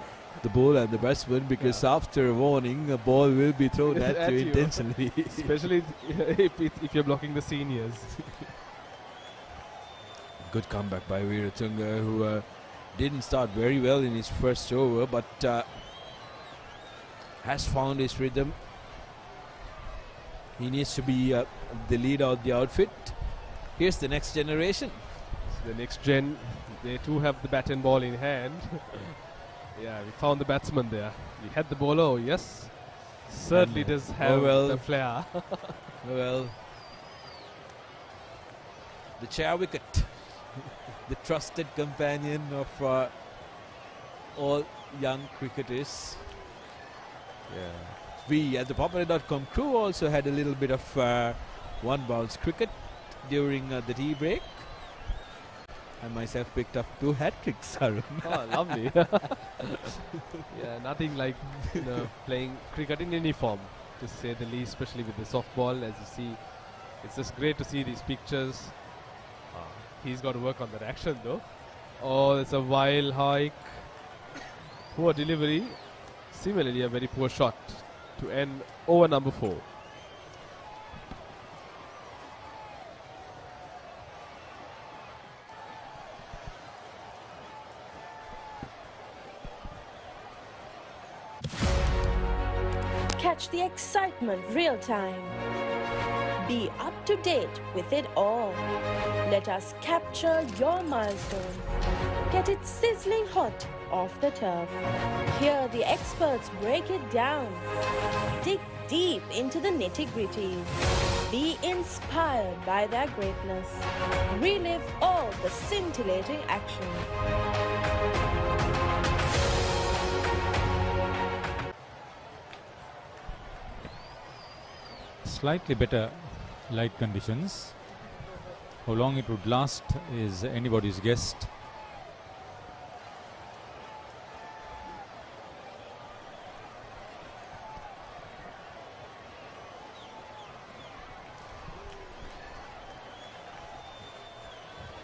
bowler and the batsman, because after a warning, a ball will be thrown at you intentionally.
Especially if you're blocking the seniors.
Good comeback by Veerathunga, who didn't start very well in his first over, but has found his rhythm. He needs to be the leader of the outfit. Here's the next generation.
So the next gen, they too have the bat and ball in hand. Yeah, we found the batsman there. We had the bowler, oh yes. Certainly does have the flair.
Well, the chair wicket, the trusted companion of all young cricketers.
Yeah.
We at the Papare.com crew also had a little bit of one bounce cricket during the tea break. I myself picked up 2 hat-tricks, Arun.
Oh, lovely. Yeah, nothing like playing cricket in any form, to say the least, especially with the softball. As you see, it's just great to see these pictures. He's got to work on that action though. Oh, it's a wild hike. Poor delivery. Similarly, a very poor shot to end over number 4.
Catch the excitement real time. Be up to date with it all. Let us capture your milestones. Get it sizzling hot off the turf. Hear the experts break it down. Dig deep into the nitty-gritties. Be inspired by their greatness. Relive all the scintillating action.
Slightly better light conditions. How long it would last is anybody's guess.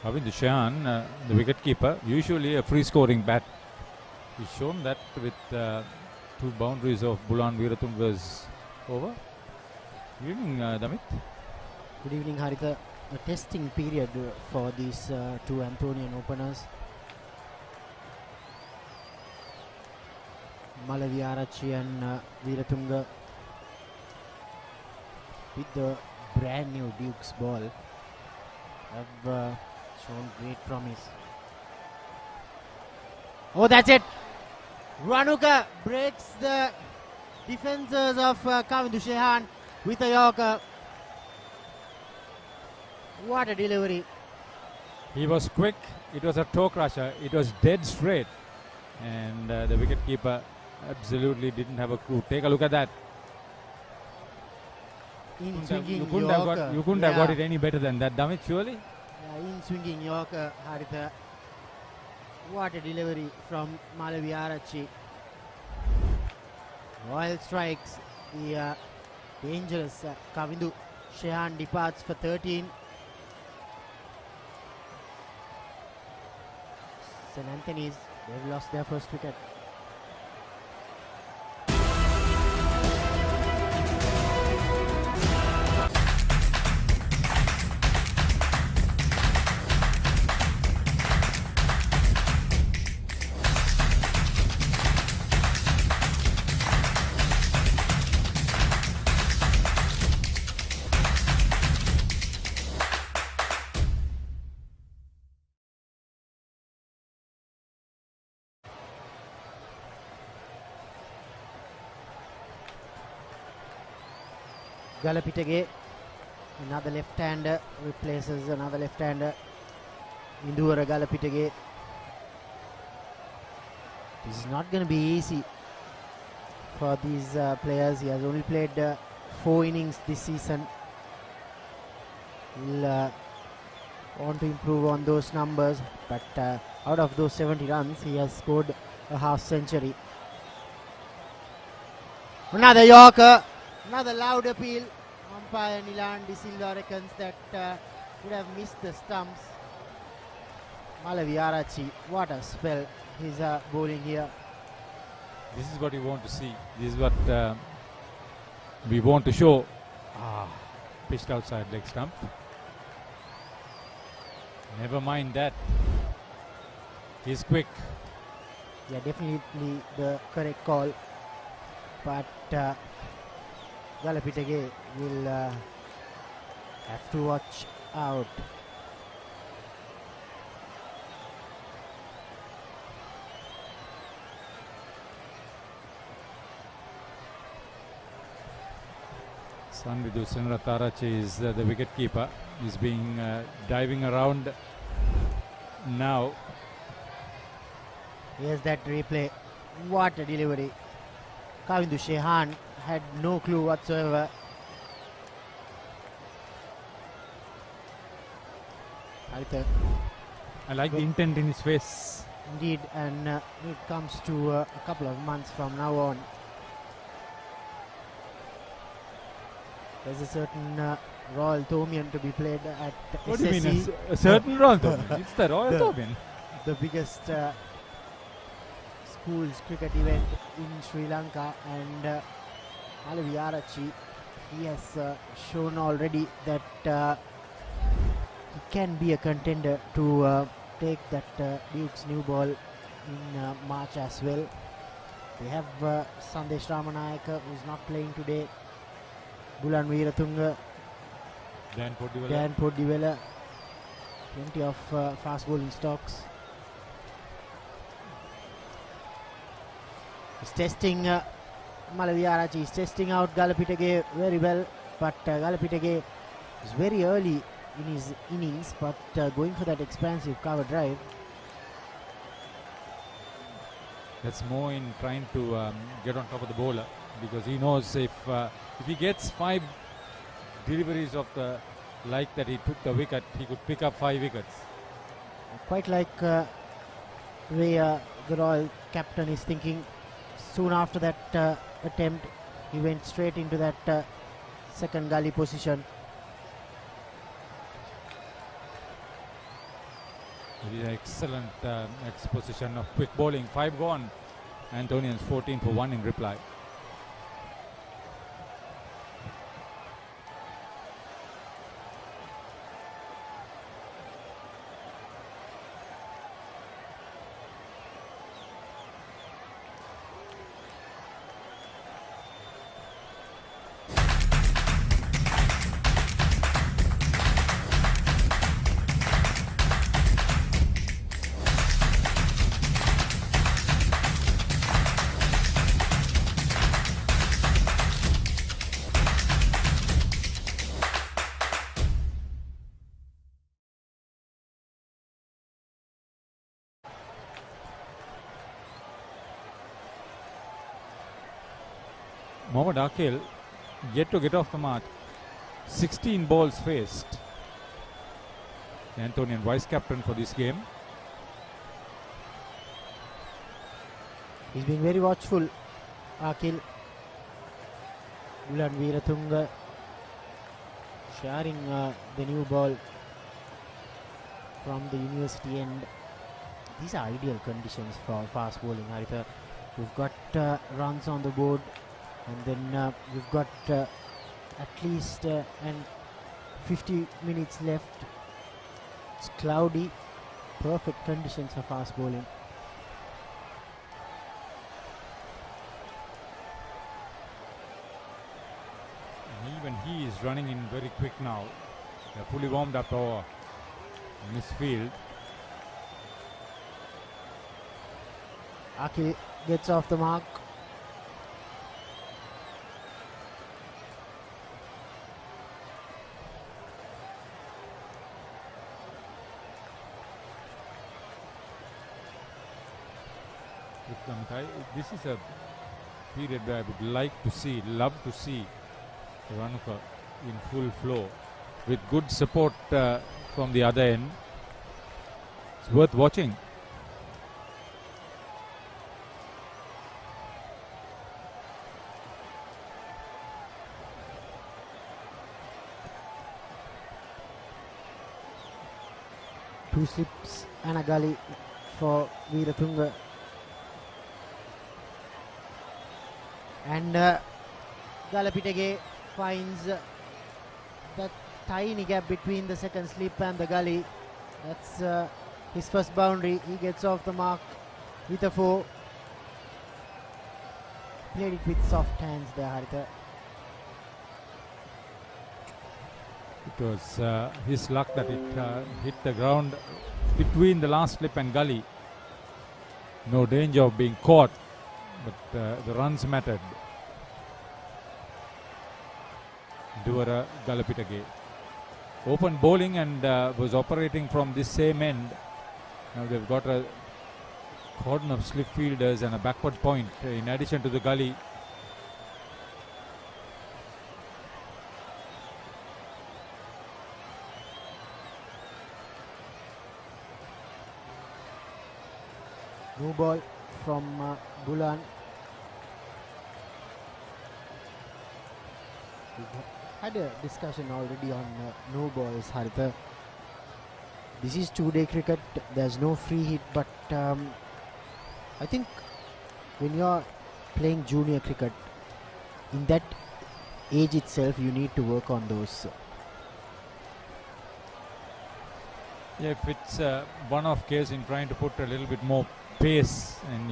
Shehan, the wicketkeeper, usually a free scoring bat. He's shown that with 2 boundaries of Bulan Veeratunga's over. Good evening, Damit.
Good evening, Haritha. A testing period for these 2 Anthonian openers. Malavi Arachi and Veeratunga with the brand new Duke's ball have shown great promise. Oh, that's it! Ranuka breaks the defenses of Kandy Shehan with a Yorker. What a delivery.
He was quick, it was a toe crusher, it was dead straight. And the wicketkeeper absolutely didn't have a clue. Take a look at that.
In swinging
You couldn't have got it any better than that, Damit, surely?
Yeah, in swinging Yorker, Haritha. What a delivery from Malavi Arachi. Royal strikes. The dangerous Kandy Shehan departs for 13. St. Anthony's, they've lost their first wicket. Galapitage, another left-hander, replaces another left-hander. Indura Galapitage. This is not going to be easy for these players. He has only played 4 innings this season. He'll want to improve on those numbers, but out of those 70 runs, he has scored a half century. Another Yorker. Another loud appeal. Umpire Nilan De Silva reckons that would have missed the stumps. Malavi Arachi, what a spell he's bowling here.
This is what we want to see. This is what we want to show. Pitched outside leg stump. Never mind that. He's quick.
Yeah, definitely the correct call. But Galapitage will have to watch out.
Sanvidu Sinratarachi is the wicketkeeper. He's being diving around now.
Here's that replay. What a delivery. Kandy Shehan had no clue whatsoever.
I like the intent in his face.
Indeed, and when it comes to a couple of months from now on, there's a certain Royal Thomian to be played at
What
SSE.
do you mean a certain Royal Thomian? It's the Royal Thomian.
The biggest schools cricket event in Sri Lanka, and Malavi Arachi, he has shown already that he can be a contender to take that Duke's new ball in March as well. They have Sandesh Ramanayaka, who is not playing today. Bulan Weerathunga,
Dan
Poddivela. Plenty of fast bowling stocks. He's testing Malaviarachi. He's testing out Galapitage very well, but Galapitage is very early in his innings, but going for that expansive cover drive.
That's more in trying to get on top of the bowler, because he knows if he gets 5 deliveries of the like that he took the wicket, he could pick up 5 wickets.
Quite like the way the Royal captain is thinking. Soon after that attempt, he went straight into that second gully position.
It is an excellent exposition of quick bowling. 5 gone. Antonians 14 for 1 in reply. Mohammad Akil yet to get off the mark. 16 balls faced. The Antonian vice captain for this game.
He's been very watchful, Akil. Bulan Weerathunga sharing the new ball from the university end. These are ideal conditions for fast bowling, Haritha. We've got runs on the board, and then we've got at least 50 minutes left. It's cloudy, perfect conditions for fast bowling.
And even he is running in very quick now. They're fully warmed up over in this field.
Akil gets off the mark.
This is a period where I would love to see Ranuka in full flow with good support from the other end. It's worth watching.
Two slips and a gully for Weerathunga. And Galapitage finds that tiny gap between the second slip and the gully. That's his first boundary. He gets off the mark with a 4. Played it with soft hands there, Haritha.
It was his luck that it hit the ground between the last slip and gully. No danger of being caught, but the runs mattered. Duvara Galapitage open bowling and was operating from this same end. Now they've got a cordon of slip fielders and a backward point in addition to the gully.
No ball from Bulan. We've had a discussion already on no balls, Haritha. This is 2-day cricket. There's no free hit, but I think when you're playing junior cricket, in that age itself, you need to work on those.
Yeah, if it's one-off case in trying to put a little bit more pace and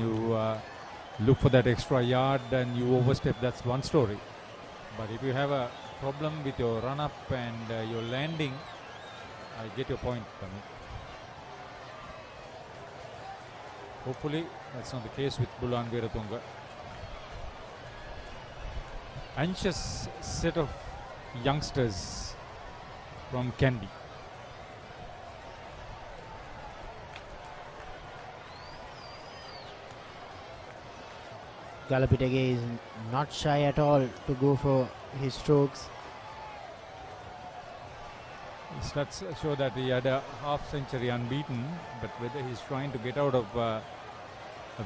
look for that extra yard and you overstep, that's one story. But if you have a problem with your run up and your landing, I get your point, Amit. Hopefully that's not the case with Bulan Veratunga. Anxious set of youngsters from Kandy.
Galapitege is not shy at all to go for his strokes.
Stats show that he had a half century unbeaten, but whether he's trying to get out of a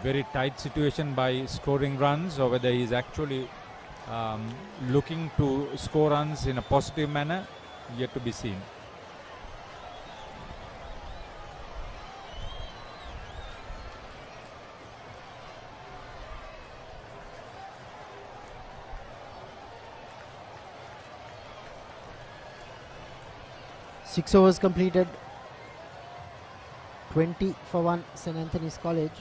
very tight situation by scoring runs or whether he's actually looking to score runs in a positive manner, yet to be seen.
Six overs completed. 20 for 1, St. Anthony's College.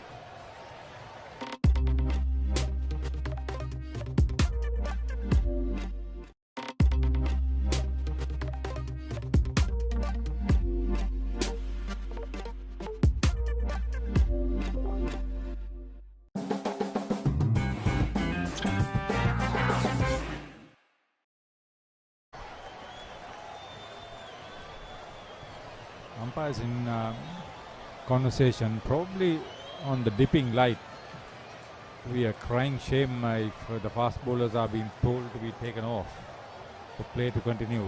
Umpires in conversation, probably on the dipping light. We are crying shame if the fast bowlers are being told to be taken off for play to continue.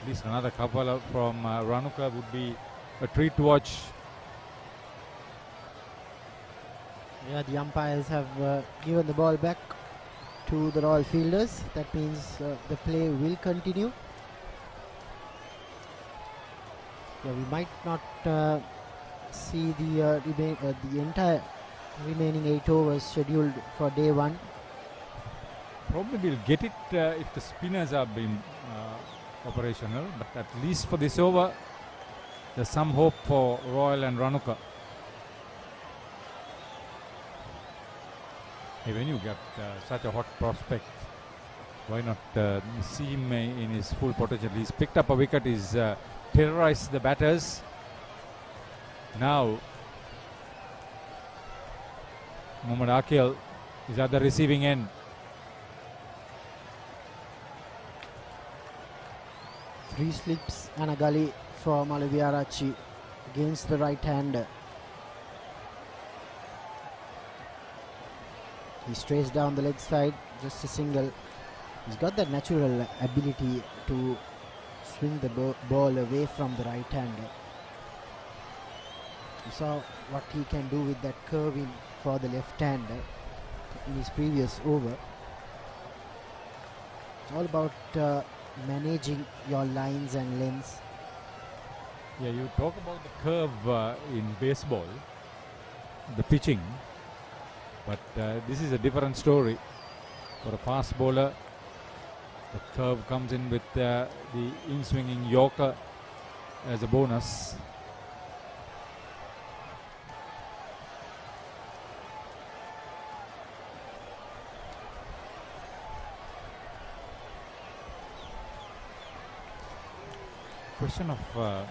At least another couple from Ranuka would be a treat to watch.
Yeah, the umpires have given the ball back to the Royal fielders. That means the play will continue. Yeah, we might not see the entire remaining 8 overs scheduled for day 1.
Probably we'll get it if the spinners are being operational, but at least for this over, there's some hope for Royal and Ranuka. Hey, when you get such a hot prospect, why not see him in his full potential? He's picked up a wicket, he's terrorized the batters. Now Muhammad Akil is at the receiving end.
Three slips and a gully for Malaviarachi against the right hander. He strays down the leg side, just a single. He's got that natural ability to swing the ball away from the right hander. You saw what he can do with that curving for the left hander in his previous over. It's all about managing your lines and lengths.
Yeah, you talk about the curve in baseball, the pitching, but this is a different story. For a fast bowler, the curve comes in with the in-swinging Yorker as a bonus. Question of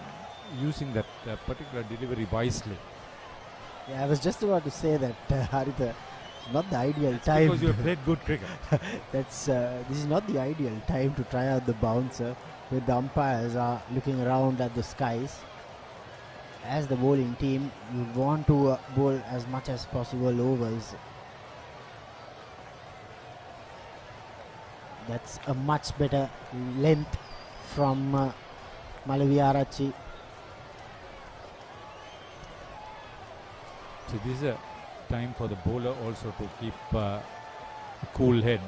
using that particular delivery wisely.
Yeah, I was just about to say that, Haritha, it's not the ideal time.
Because you have played good cricket.
This is not the ideal time to try out the bouncer when the umpires are looking around at the skies. As the bowling team, you want to bowl as much as possible overs. That's a much better length from Malaviarachi.
So this is a time for the bowler also to keep a cool head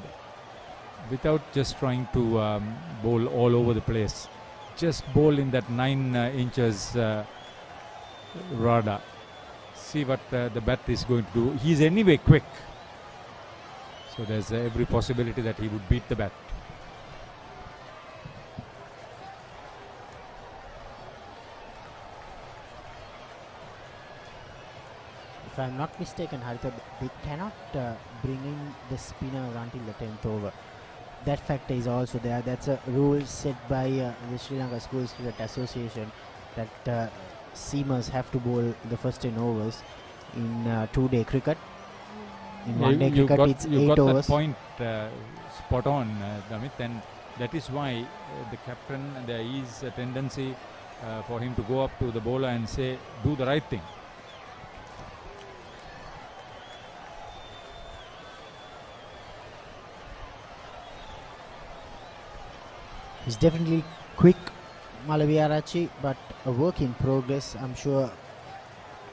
without just trying to bowl all over the place. Just bowl in that 9 inches radar. See what the bat is going to do. He's anyway quick, so there's every possibility that he would beat the bat.
if I'm not mistaken, Haritha, they cannot bring in the spinner until the 10th over. That factor is also there. That's a rule set by the Sri Lanka Schools Cricket Association that seamers have to bowl the first 10 overs in 2-day cricket. In one-day cricket, it's 8
got
overs.
That point spot on, Damit, and that is why the captain, there is a tendency for him to go up to the bowler and say, do the right thing.
He's definitely quick, Malaviarachi, but a work in progress. I'm sure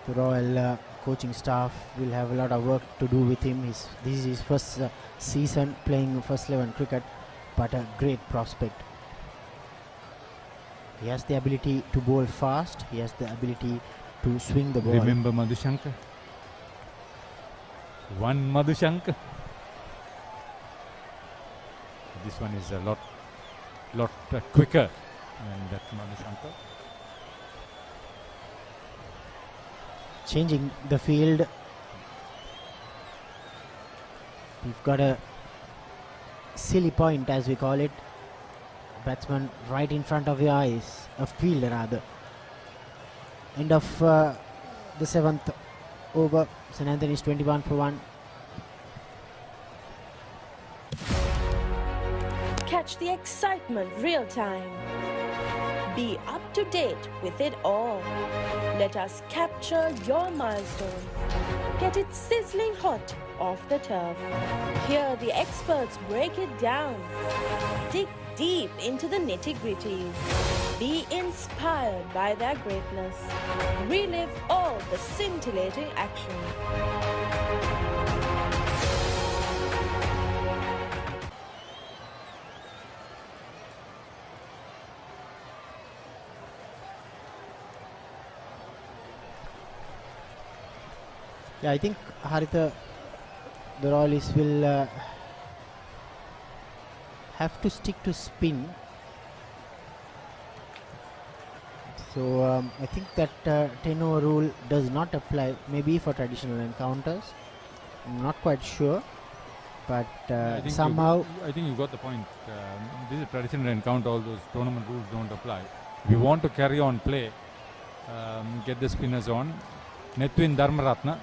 the Royal coaching staff will have a lot of work to do with him. This is his first season playing first 11 cricket, but a great prospect. He has the ability to bowl fast. He has the ability to swing the ball.
Remember Madhushankar? One Madhushankar. This one is a lot quicker than that Madhushankar.
Changing the field. We've got a silly point, as we call it. Batsman right in front of your eyes. A fielder rather. End of the 7th over. St. Anthony's 21 for 1.
Catch the excitement real time. Be up to date with it all. Let us capture your milestones. Get it sizzling hot off the turf. Hear the experts break it down. Dig deep into the nitty-gritties. Be inspired by their greatness. Relive all the scintillating action.
Yeah, I think Haritha, the Royalists will have to stick to spin. So I think that 10 over rule does not apply, maybe for traditional encounters. I'm not quite sure, but somehow
I think you got the point. This is a traditional encounter. All those tournament rules don't apply. If you want to carry on play, get the spinners on. Netwin Dharmaratna.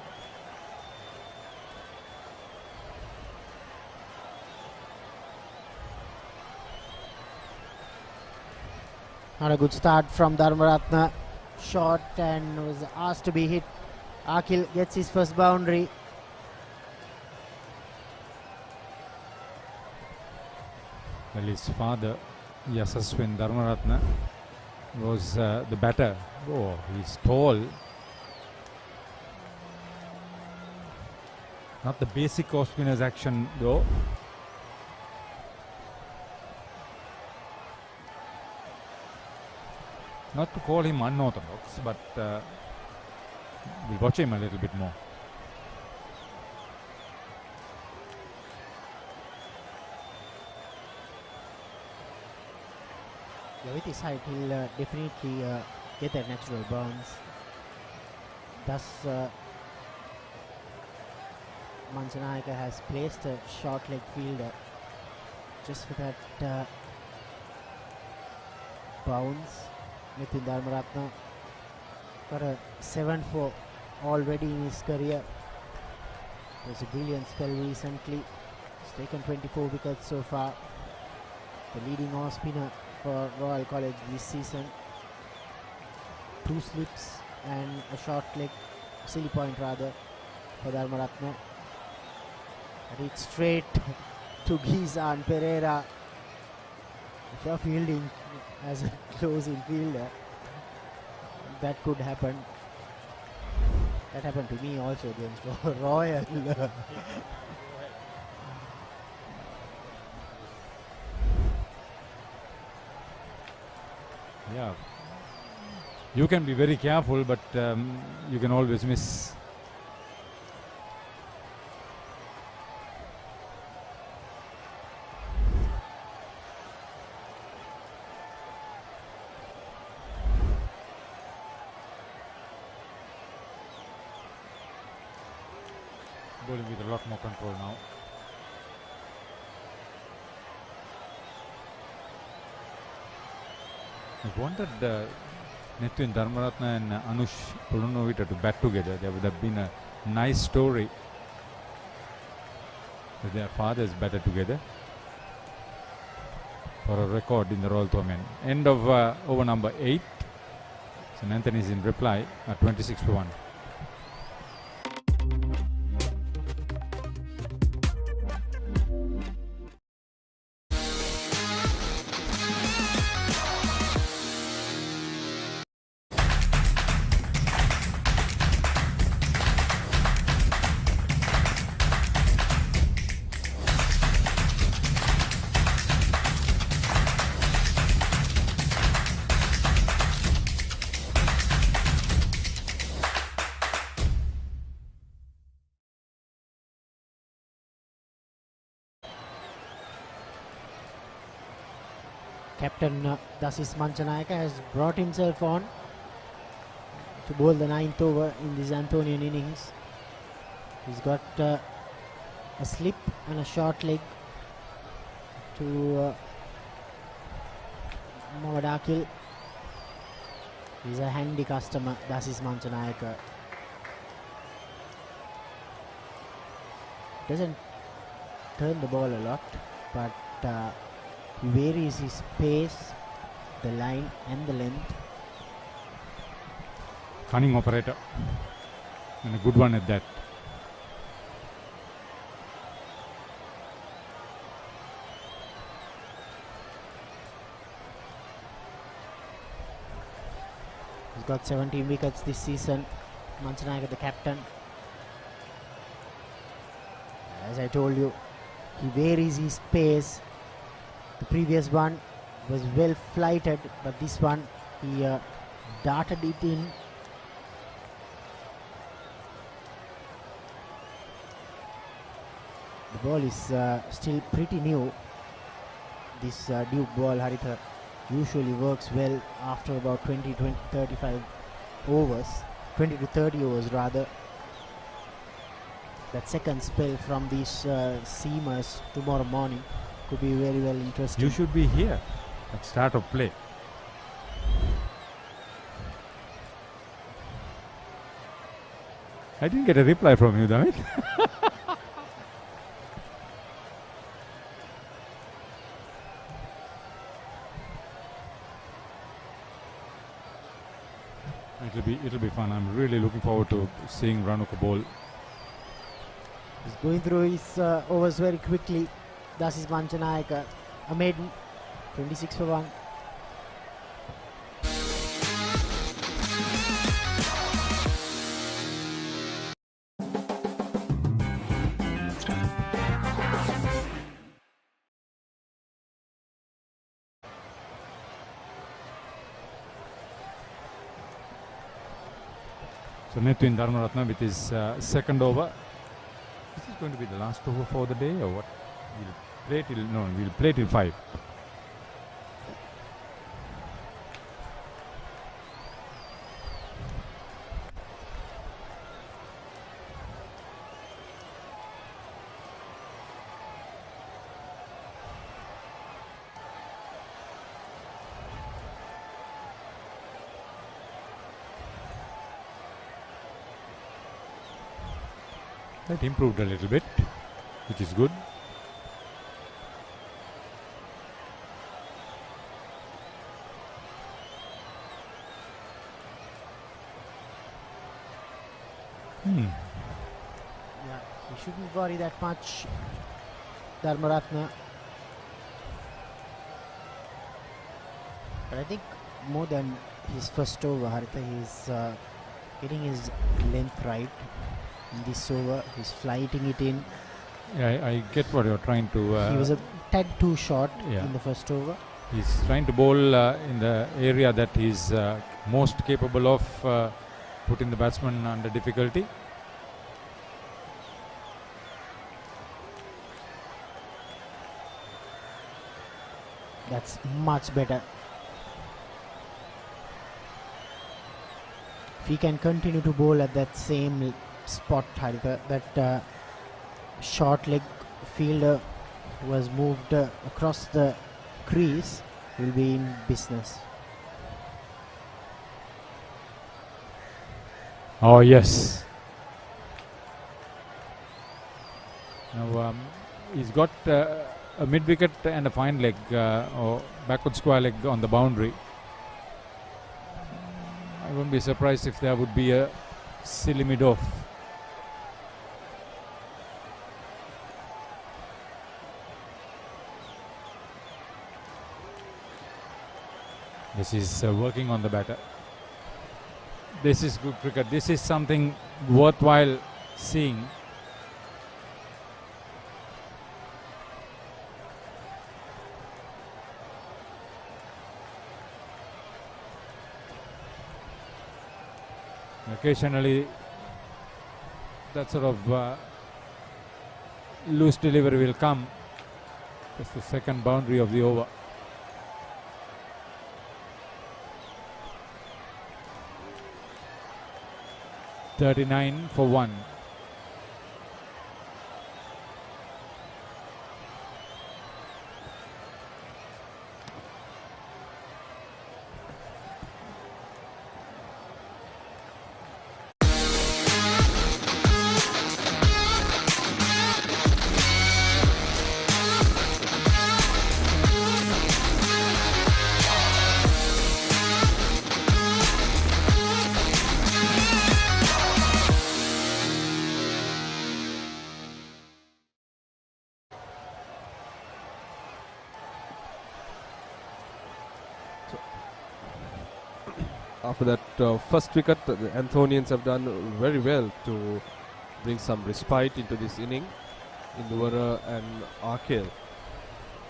Not a good start from Dharmaratna. Shot and was asked to be hit. Akhil gets his first boundary.
Well, his father, Yasaswin Dharmaratna, was the batter. Oh, he's tall. Not the basic off spinner's action though. Not to call him unorthodox, but we'll watch him a little bit more.
Yeah, with his height, he'll definitely get that natural bounce. Thus, Mansanayaka has placed a short leg fielder just for that bounce. Nitin Dharmaratna got a 7-4 already in his career. It was a brilliant spell recently. He's taken 24 wickets so far. The leading off spinner for Royal College this season. 2 slips and a short leg, silly point rather, for Dharmaratna. And it's straight to Giza and Pereira. If you're fielding as a closing fielder, that could happen. That happened to me also against Royal.
Yeah, you can be very careful, but you can always miss. Bowling with a lot more control now. I wanted Nithin Dharmaratna and Anush Pulunovita to bat together. There would have been a nice story that their fathers batted together for a record in the Royal Tournament. End of over number 8. St. Anthony's in reply at 26-1.
Captain Dasis Manchanayaka has brought himself on to bowl the 9th over in this Anthonian innings. He's got a slip and a short leg to Mohammad Akil. He's a handy customer, Dasis Manchanayaka. Doesn't turn the ball a lot, but he varies his pace, the line and the length.
Cunning operator, and a good one at that.
He's got 17 wickets this season. Manchanayaka, the captain. As I told you, he varies his pace. The previous one was well flighted, but this one he darted it in. The ball is still pretty new. This Duke ball, Haritha, usually works well after about 20 to 35 overs, 20 to 30 overs rather. That second spell from these seamers tomorrow morning could be very well interesting.
You should be here at start of play. I didn't get a reply from you, Damit. It'll be fun. I'm really looking forward to seeing Ranuka bowl.
He's going through his overs very quickly. Dasis Manchanayaka, a maiden, 26 for 1.
So Nithin Dharmaratna with his second over. This is going to be the last over for the day, or what? We'll play till 5. That improved a little bit, which is good.
Yeah, he shouldn't worry that much, Dharmaratna. But I think more than his first over, Haritha, he's getting his length right. In this over, he's flighting it in.
Yeah, I get what you're trying to...
he was a tad too short in the first over.
He's trying to bowl in the area that he's most capable of putting the batsman under difficulty.
That's much better. If he can continue to bowl at that same spot, Haritha, that short leg fielder was moved across the crease will be in business.
Oh yes. Now he's got a mid wicket and a fine leg or backward square leg on the boundary. I wouldn't be surprised if there would be a silly mid off. This is working on the batter. This is good cricket. This is something worthwhile seeing. Occasionally, that sort of loose delivery will come. That's the second boundary of the over. $39 for 1.
After that first wicket, the Anthonians have done very well to bring some respite into this inning. Induvara and Arkale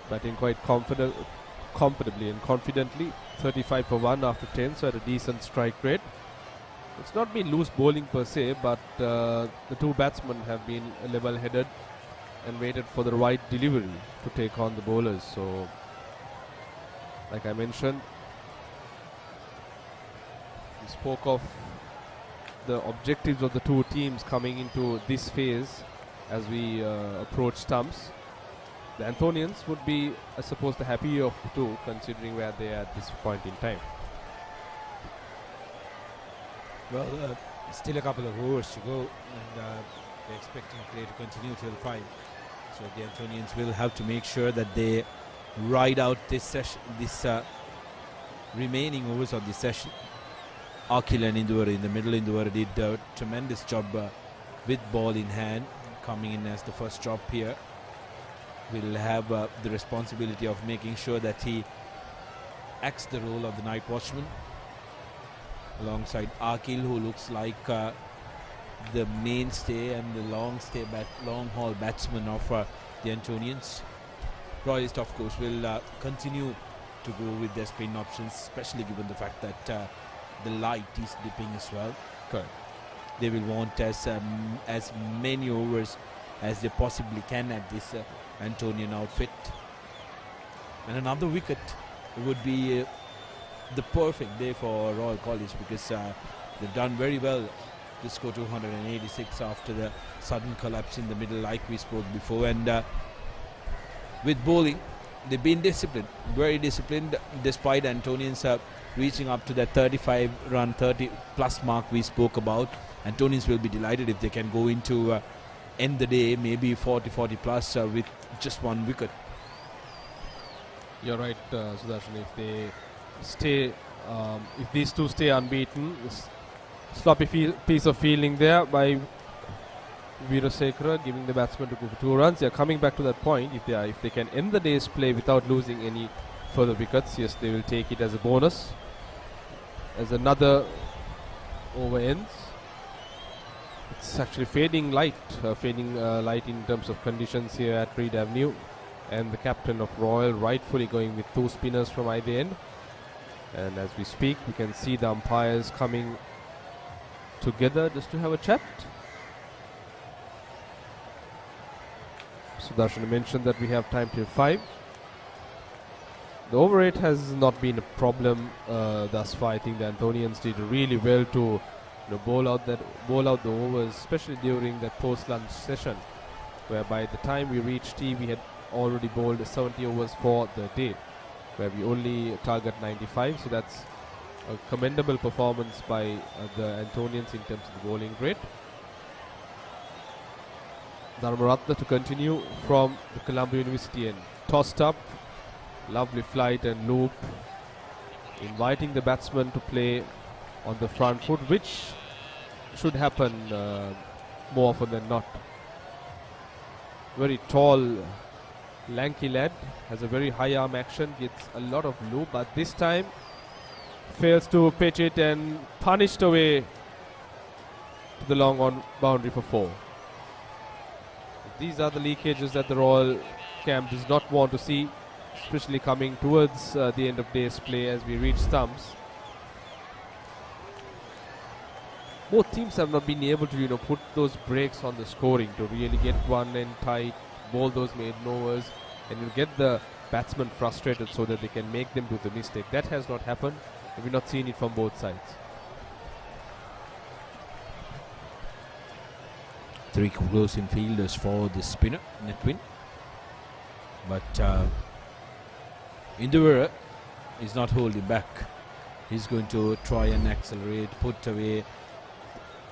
batting quite comfortably and confidently. 35 for 1 after 10, so at a decent strike rate. It's not been loose bowling per se, but the two batsmen have been level-headed and waited for the right delivery to take on the bowlers. So, like I mentioned, we spoke of the objectives of the two teams coming into this phase as we approach stumps. The Anthonians would be, I suppose, the happier of the two, considering where they are at this point in time.
Well, still a couple of overs to go, and they're expecting play to continue till 5. So the Anthonians will have to make sure that they ride out this session, this remaining overs of this session. Arkale and Induvara in the middle. Induvara did a tremendous job with ball in hand, coming in as the first drop here. Will have the responsibility of making sure that he acts the role of the night watchman alongside Arkale, who looks like the mainstay and the long haul batsman of the Antonians. Royalist, of course, will continue to go with their spin options, especially given the fact that the light is dipping as well.
Correct.
They will want as many overs as they possibly can at this Antonian outfit. And another wicket would be the perfect day for Royal College, because they've done very well to score 286 after the sudden collapse in the middle, like we spoke before. And with bowling, they've been disciplined, very disciplined, despite Antonians reaching up to that 35 run, 30 plus mark we spoke about. Antonians will be delighted if they can go into end the day maybe 40 plus with just one wicket.
You're right, Sudarshan. If they stay, if these two stay unbeaten, sloppy piece of fielding there by Veerasekara, giving the batsman to go for 2 runs. They are coming back to that point. If they can end the day's play without losing any further wickets, yes, they will take it as a bonus. As another over ends, it's actually fading light in terms of conditions here at Reed Avenue, and the captain of Royal rightfully going with 2 spinners from either end. And as we speak, we can see the umpires coming together just to have a chat. Sudarshan mentioned that we have time till 5. The over rate has not been a problem thus far. I think the Anthonians did really well to bowl out the overs, especially during that post-lunch session. where by the time we reached tea, we had already bowled 70 overs for the day, where we only target 95. So that's a commendable performance by the Antonians in terms of the bowling rate. Dharmaratna to continue from the Colombo University and tossed up. Lovely flight and loop, inviting the batsman to play on the front foot, which should happen more often than not. Very tall, lanky lad, has a very high arm action, gets a lot of loop, but this time fails to pitch it and punished away to the long on boundary for 4. These are the leakages that the Royal camp does not want to see, especially coming towards the end of day's play as we reach stumps. Both teams have not been able to, put those breaks on the scoring to really get one end tight, bowl those maiden overs, and get the batsman frustrated so that they can make them do the mistake. That has not happened, and we've not seen it from both sides.
3 close in fielders for the spinner, Netwin. But Induvara is not holding back. He's going to try and accelerate, put away.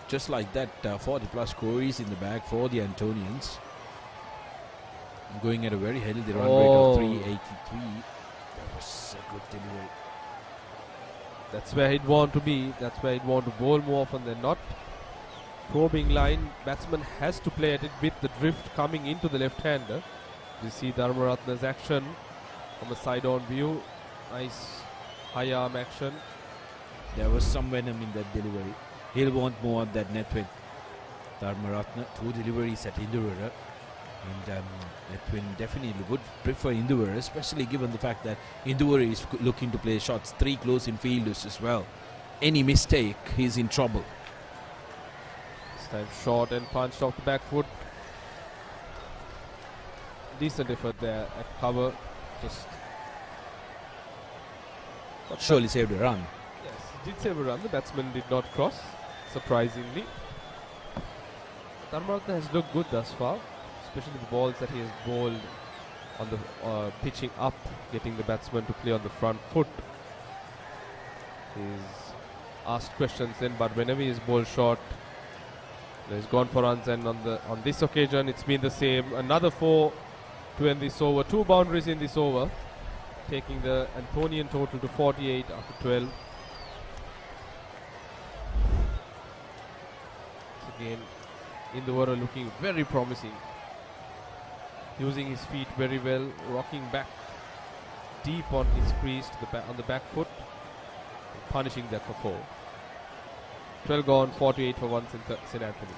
Just like that, 40 plus scories in the bag for the Antonians. Going at a very healthy run rate of 383. That was a good delivery.
That's where he'd want to be. That's where he'd want to bowl more often than not. Probing line, batsman has to play at it with the drift coming into the left-hander. You see Dharmaratna's action from a side-on view. Nice high arm action.
There was some venom in that delivery. He'll want more of that Netwin. Dharmaratna, 2 deliveries at Induvara. And Netwin definitely would prefer Induvara, especially given the fact that Induvara is looking to play shots 3 close in fielders as well. Any mistake, he's in trouble.
This time short and punched off the back foot. Decent effort there at cover. Just
surely saved a run.
Yes, he did save a run. The batsman did not cross, surprisingly. Dharmaratna has looked good thus far, especially the balls that he has bowled on the pitching up, getting the batsman to play on the front foot. He's asked questions then, but whenever he's bowled short, he's gone for runs, and on this occasion it's been the same. Another 4 to end this over. 2 boundaries in this over, taking the Antonian total to 48 after 12. Again, Induvara looking very promising, using his feet very well, rocking back deep on his crease to on the back foot, punishing that for 4. 12 gone, 48 for 1 St. Anthony's.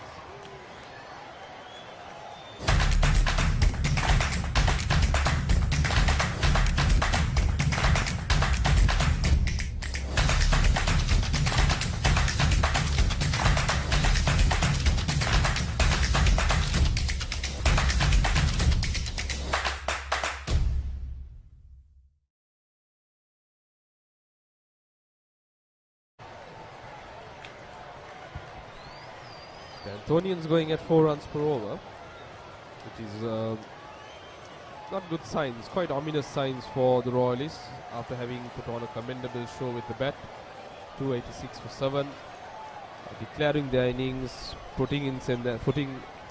The Antonians going at 4 runs per over, which is not good signs, quite ominous signs for the Royalists after having put on a commendable show with the bat. 286 for 7, declaring their innings, putting the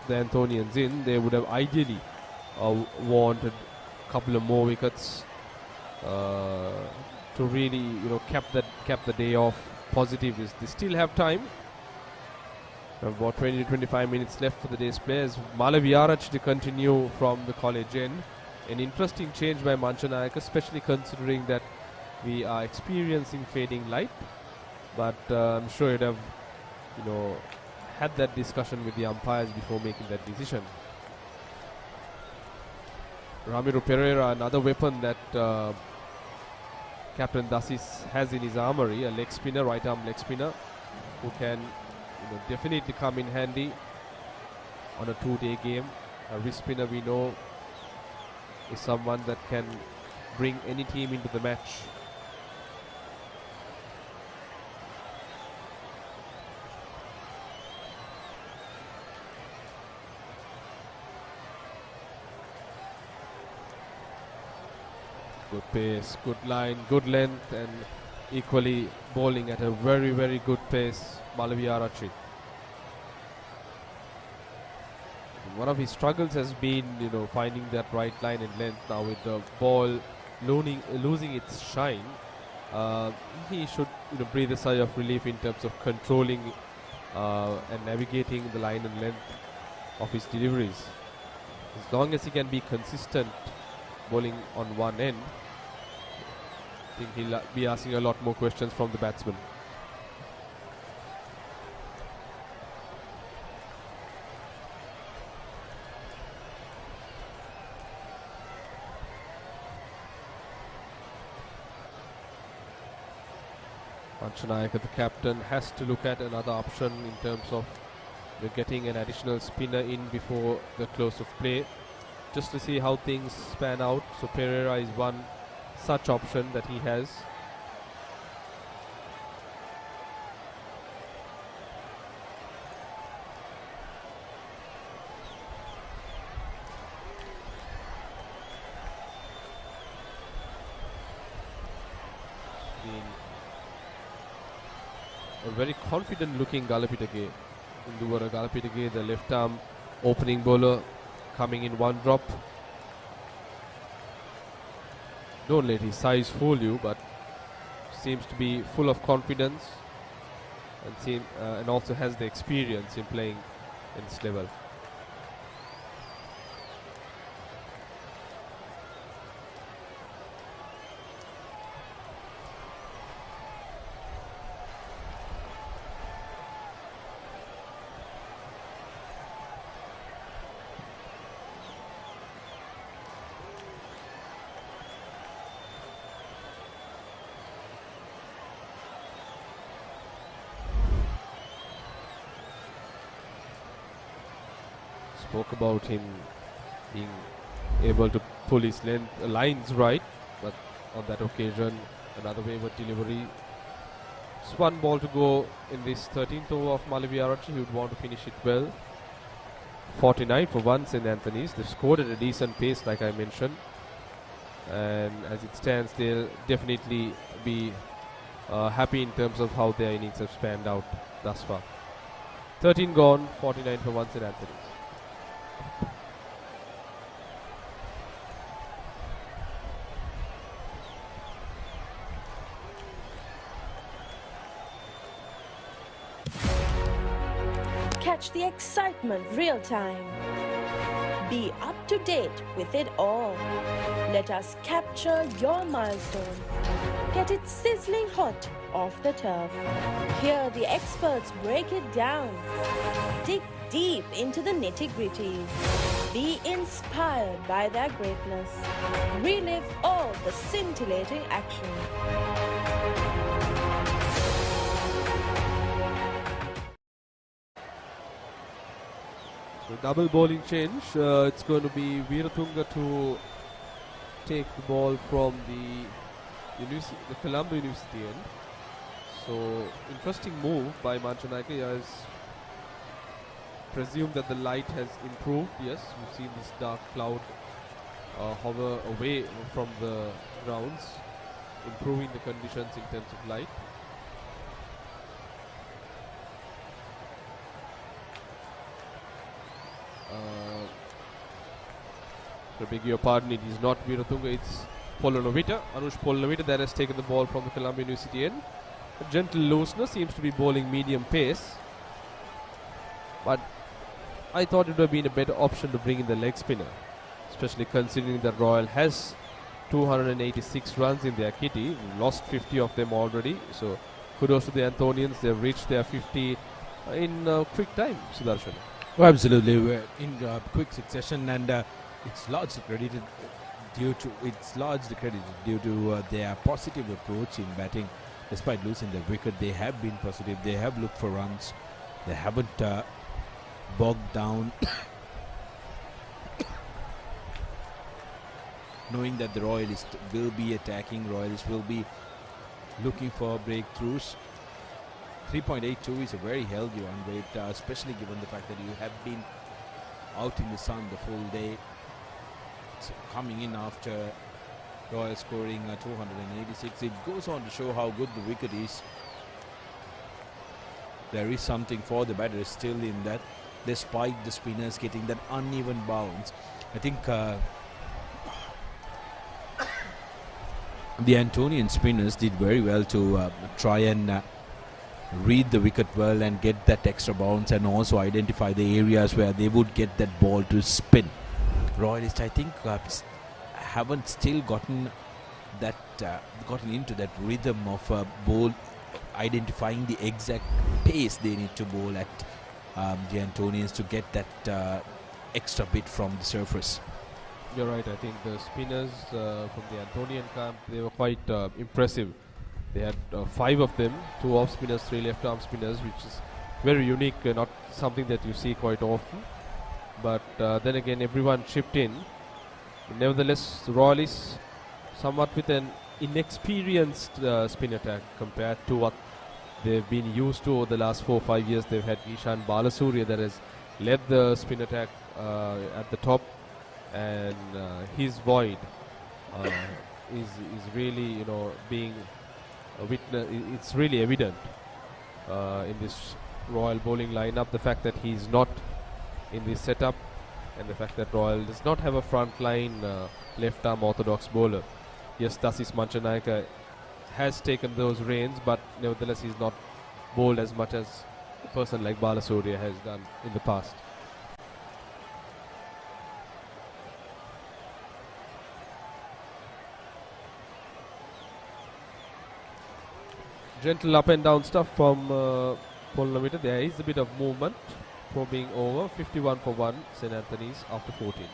Antonians in. They would have ideally wanted a couple of more wickets to really, cap the day off positive. They still have time. About 20 to 25 minutes left for the day's players. Malaviarach to continue from the college end. An interesting change by Manchanayaka, especially considering that we are experiencing fading light. But I'm sure you'd have, had that discussion with the umpires before making that decision. Ramiro Pereira, another weapon that Captain Dasis has in his armory, a leg spinner, right arm leg spinner, who can definitely come in handy on a 2-day game. A wrist spinner, we know, is someone that can bring any team into the match. Good pace, good line, good length, and equally bowling at a very, very good pace, Malaviarachi. One of his struggles has been, finding that right line and length. Now with the ball losing its shine, he should, breathe a sigh of relief in terms of controlling and navigating the line and length of his deliveries. As long as he can be consistent bowling on one end, I think he'll be asking a lot more questions from the batsman. Manchanayake, the captain, has to look at another option in terms of getting an additional spinner in before the close of play, just to see how things pan out. So Pereira is one such option that he has. A very confident looking Galapitage. Induvara Galapitage, the left arm opening bowler, coming in one drop. Don't let his size fool you, but seems to be full of confidence and also has the experience in playing in this level. Spoke about him being able to pull his lines right, but on that occasion, another wayward delivery. Just one ball to go in this 13th over of Malaviarachi. He would want to finish it well. 49 for 1 St. Anthony's. They've scored at a decent pace, like I mentioned. And as it stands, they'll definitely be happy in terms of how their innings have spanned out thus far. 13 gone, 49 for 1 St. Anthony's.
Catch the excitement real time. Be up to date with it all. Let us capture your milestones. Get it sizzling hot off the turf. Hear the experts break it down. Dig deep into the nitty-gritties. Be inspired by their greatness. Relive all the scintillating action.
So double bowling change. It's going to be Veeratunga to take the ball from the Colombo University end. So interesting move by Manchanayake, as presume that the light has improved. Yes, we've seen this dark cloud hover away from the grounds, improving the conditions in terms of light. I beg your pardon, it is not Veeratunga, it's Polonovita. Anush Polonovita that has taken the ball from the Colombo University end. A gentle loosener, seems to be bowling medium pace. But I thought it would have been a better option to bring in the leg spinner, especially considering that Royal has 286 runs in their kitty. We've lost 50 of them already. So kudos to the Anthonians, they've reached their 50 in quick time, Sudarshan.
Oh, absolutely, we're in quick succession, and it's largely credited due to their positive approach in batting. Despite losing the wicket, they have been positive. They have looked for runs. They haven't bogged down, knowing that the Royalists will be attacking. Royalists will be looking for breakthroughs. 3.82 is a very healthy run rate, especially given the fact that you have been out in the sun the full day. So coming in after Royal scoring 286. It goes on to show how good the wicket is. There is something for the batters still in that, despite the spinners getting that uneven bounce. I think the Antonian spinners did very well to try and read the wicket well and get that extra bounce, and also identify the areas where they would get that ball to spin. Royalists, I think, haven't still gotten that gotten into that rhythm of ball, identifying the exact pace they need to bowl at the Antonians to get that extra bit from the surface.
You're right. I think the spinners from the Antonian camp, they were quite impressive. They had 5 of them, 2 off spinners, 3 left arm spinners, which is very unique, not something that you see quite often. But then again, everyone chipped in. Nevertheless, the Royalists, somewhat with an inexperienced spin attack compared to what they've been used to over the last 4 or 5 years. They've had Ishan Balasuriya that has led the spin attack at the top, and his void is really, being a witness. It's really evident in this Royal bowling lineup, the fact that he's not in this setup, and the fact that Royal does not have a front line left arm orthodox bowler. Yes, Dasis Manchanayaka has taken those reins, but nevertheless he's not bowled as much as a person like Balasuriya has done in the past. Gentle up and down stuff from Paul Lamita. There is a bit of movement for being over. 51 for 1, St. Anthony's after 14.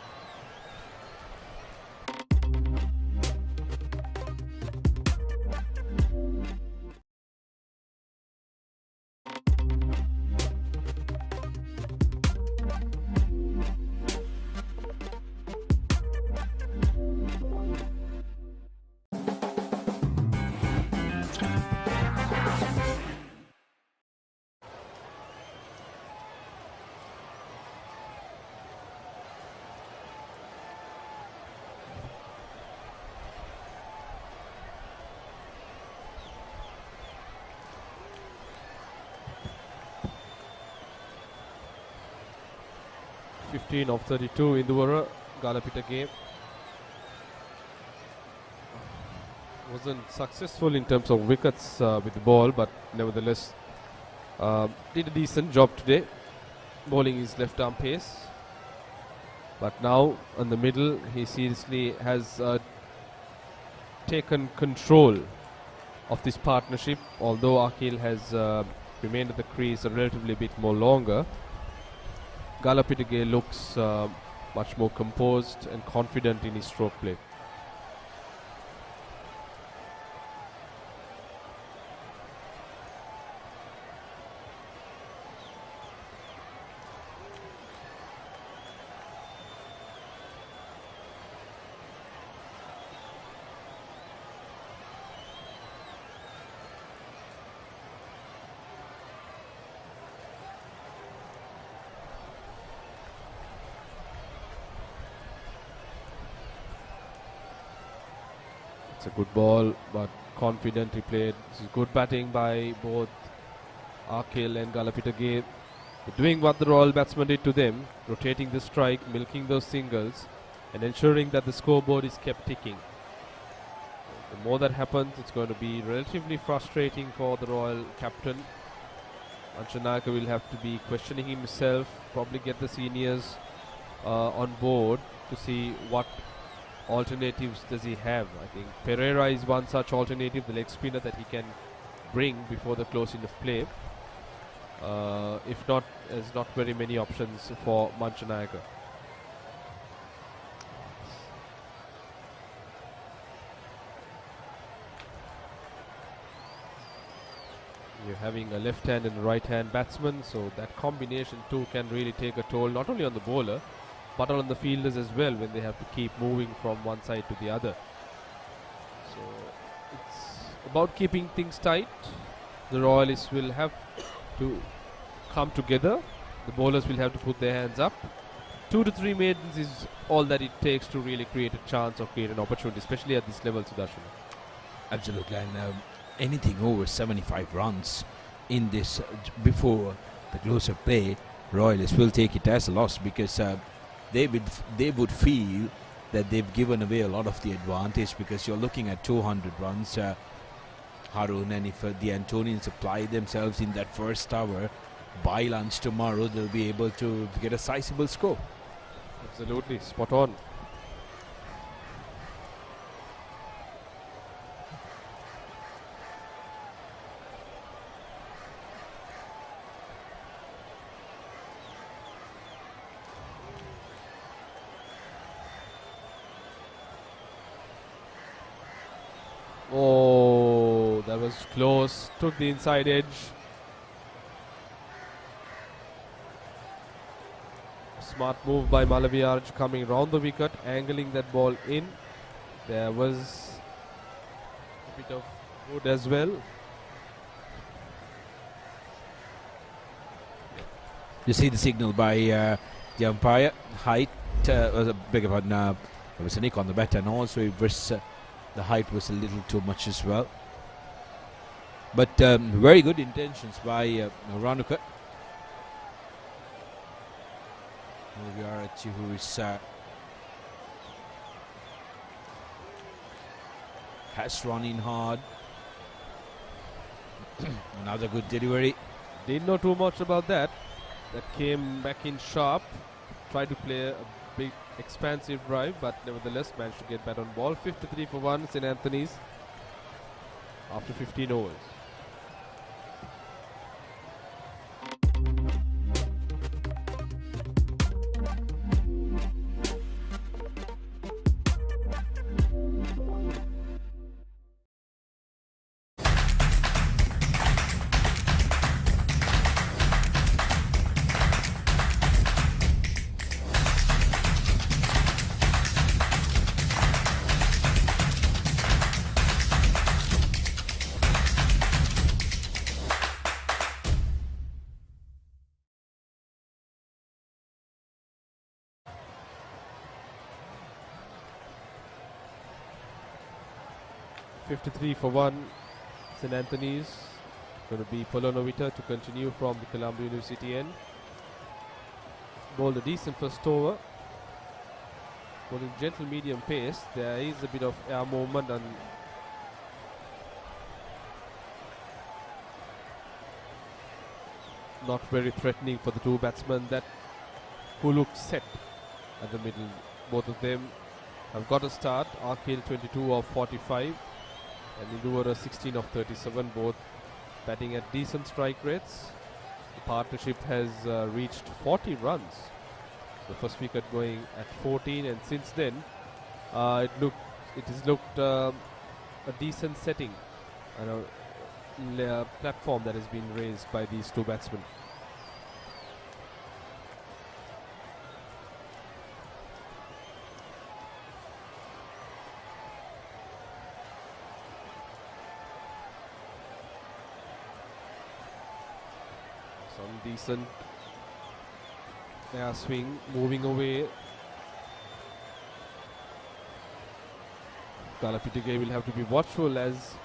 Of 32 in the over Galapita game. Wasn't successful in terms of wickets with the ball, but nevertheless did a decent job today, bowling his left arm pace. But now in the middle, he seriously has taken control of this partnership. Although Akhil has remained at the crease a relatively bit more longer, Galapita looks much more composed and confident in his stroke play. It's a good ball, but confidently played. This is good batting by both Akhil and Galapita. They're doing what the Royal batsmen did to them, rotating the strike, milking those singles, and ensuring that the scoreboard is kept ticking. The more that happens, it's going to be relatively frustrating for the Royal captain. Manchanayaka will have to be questioning himself, probably get the seniors on board to see what alternatives does he have. I think Pereira is one such alternative, the leg spinner that he can bring before the closing of play. If not, there's not very many options for Manchanayaka. You're having a left hand and a right hand batsman, so that combination too can really take a toll not only on the bowler but on the fielders as well, when they have to keep moving from one side to the other. So it's about keeping things tight. The Royalists will have to come together. The bowlers will have to put their hands up, 2 to 3 maidens is all that it takes to really create a chance or create an opportunity, especially at this level, Sudarshan.
Absolutely, and anything over 75 runs in this before the close of play, Royalists will take it as a loss, because they would feel that they've given away a lot of the advantage, because you're looking at 200 runs, Harun, and if the Antonians apply themselves in that first hour, by lunch tomorrow they'll be able to get a sizable score.
Absolutely, spot on. Oh, that was close. Took the inside edge. Smart move by Malaviarj coming round the wicket, angling that ball in. There was a bit of wood as well.
You see the signal by the umpire. Height was a bigger pardon. There was a nick on the bat, and also it was the height was a little too much as well. But very good intentions by Ranuka. Malaviarj, who is has run in hard. Another good delivery.
Didn't know too much about that. That came back in sharp. Tried to play a big expansive drive, but nevertheless managed to get bat on ball. 53 for 1, St. Anthony's after 15 overs. .53 for 1, St. Anthony's. Going to be Polonovita to continue from the Colombo University end. Bowled a decent first over. Bowling gentle medium pace. There is a bit of air movement and not very threatening for the two batsmen that who looked set at the middle. Both of them have got a start. Arkil 22 of 45 and Induvara 16 of 37, both batting at decent strike rates. The partnership has reached 40 runs. The first wicket going at 14, and since then it has looked a decent setting and a platform that has been raised by these two batsmen. Some decent air swing, moving away. Kalapitige will have to be watchful as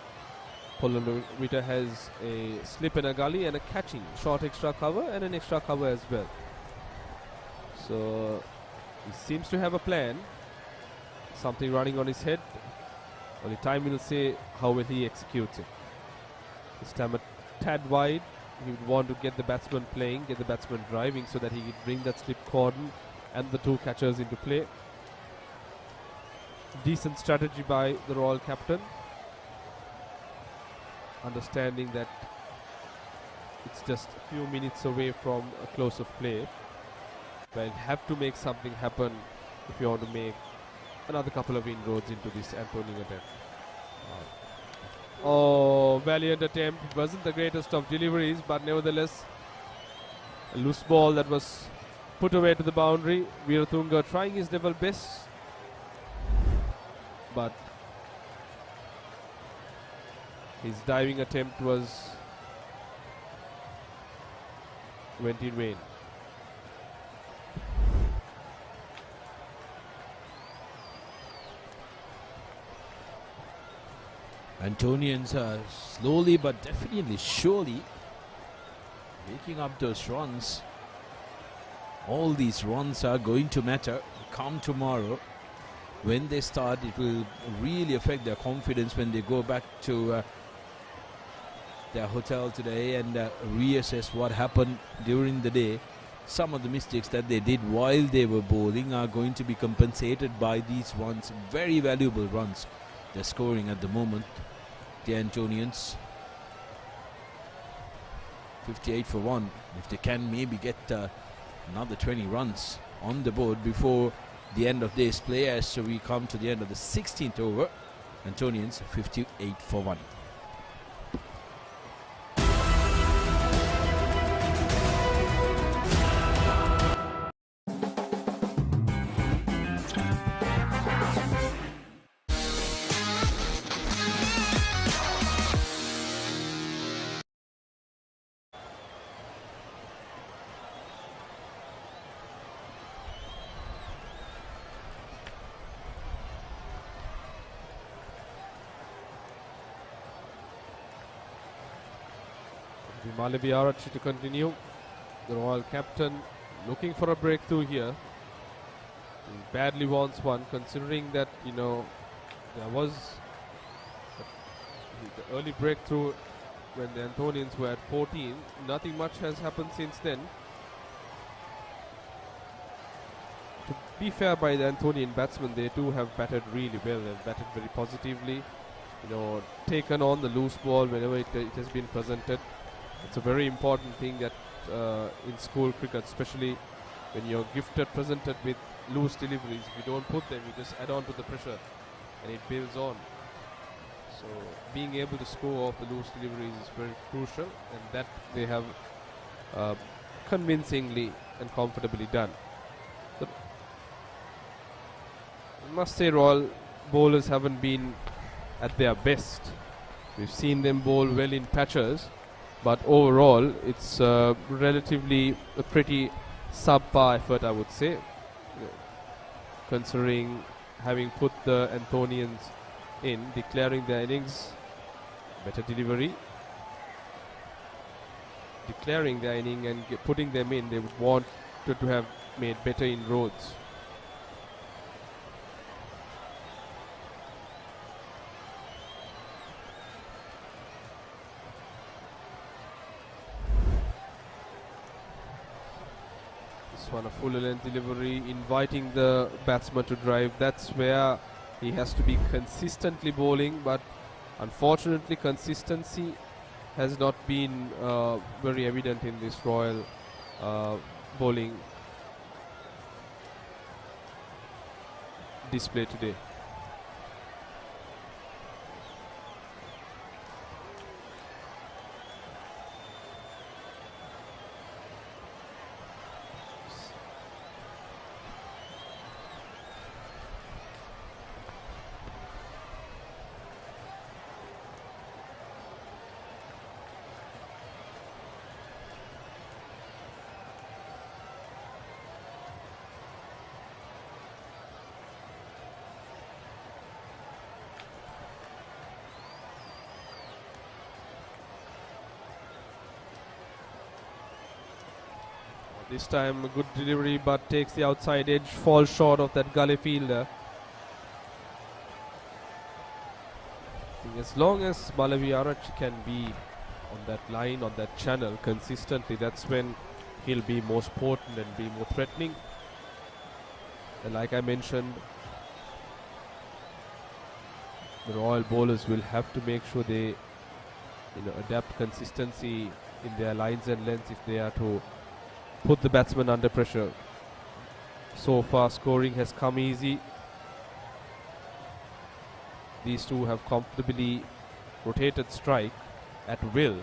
Polonovita has a slip and a gully and a catching, short extra cover and an extra cover as well. So he seems to have a plan, something running on his head. Only time will say how well he executes it. This time a tad wide. He would want to get the batsman playing, get the batsman driving so that he could bring that slip cordon and the two catchers into play. Decent strategy by the Royal captain. Understanding that it's just a few minutes away from a close of play. But you have to make something happen if you want to make another couple of inroads into this Antonian attempt. Oh, valiant attempt. It wasn't the greatest of deliveries, but nevertheless a loose ball that was put away to the boundary. Veeratunga trying his level best, but his diving attempt went in vain.
Antonians are slowly but definitely surely making up those runs. All these runs are going to matter come tomorrow. When they start, it will really affect their confidence when they go back to their hotel today and reassess what happened during the day. Some of the mistakes that they did while they were bowling are going to be compensated by these runs, very valuable runs they're scoring at the moment. The Antonians 58 for 1. If they can maybe get another 20 runs on the board before the end of this play, as we come to the end of the 16th over, Antonians 58 for 1.
Malavi Arachi to continue. The Royal captain looking for a breakthrough here. He badly wants one, considering that, you know, there was the early breakthrough when the Antonians were at 14. Nothing much has happened since then. To be fair by the Antonian batsmen, they too have batted really well. They've batted very positively, you know, taken on the loose ball whenever it has been presented. It's a very important thing that in school cricket, especially when you're gifted, presented with loose deliveries, if you don't put them, you just add on to the pressure and it builds on. So being able to score off the loose deliveries is very crucial, and that they have convincingly and comfortably done. But I must say, Royal bowlers haven't been at their best. We've seen them bowl well in patches, but overall it's relatively a pretty subpar effort, I would say, considering having put the Antonians in, declaring their innings, better delivery, declaring their inning and putting them in. They would want to have made better inroads. One a full length delivery, inviting the batsman to drive. That's where he has to be consistently bowling, but unfortunately consistency has not been very evident in this Royal bowling display today. This time a good delivery, but takes the outside edge, falls short of that gully fielder. I think as long as Malavi Arach can be on that line, on that channel consistently, that's when he'll be most potent and be more threatening. And like I mentioned, the Royal bowlers will have to make sure they, you know, adapt consistency in their lines and lengths if they are to put the batsman under pressure. So far scoring has come easy. These two have comfortably rotated strike at will.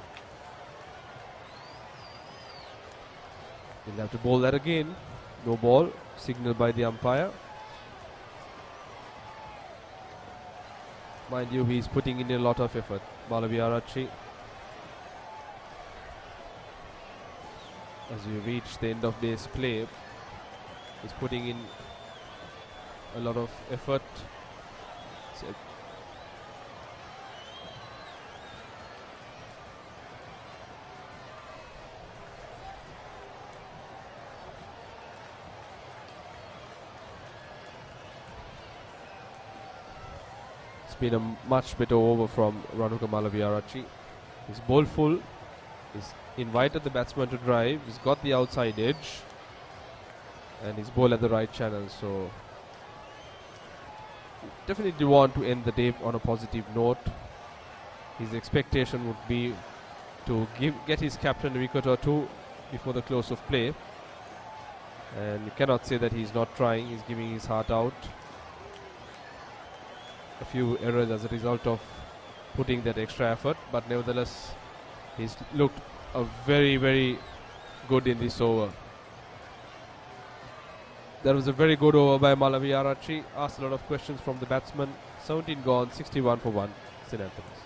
He'll have to bowl that again. No ball, signal by the umpire. Mind you, he's putting in a lot of effort, Malavi Arachi. As we reach the end of this play, he's putting in a lot of effort. So been a much better over from Ranuka Malaviarachi. He's ball full. He's invited the batsman to drive. He's got the outside edge. And he's ball at the right channel. So definitely want to end the day on a positive note. His expectation would be to get his captain a wicket or two before the close of play. And you cannot say that he's not trying. He's giving his heart out. A few errors as a result of putting that extra effort, but nevertheless he's looked very, very good in this over. That was a very good over by Malaviarachi. Asked a lot of questions from the batsman. 17 gone, 61 for 1, St. Anthony's.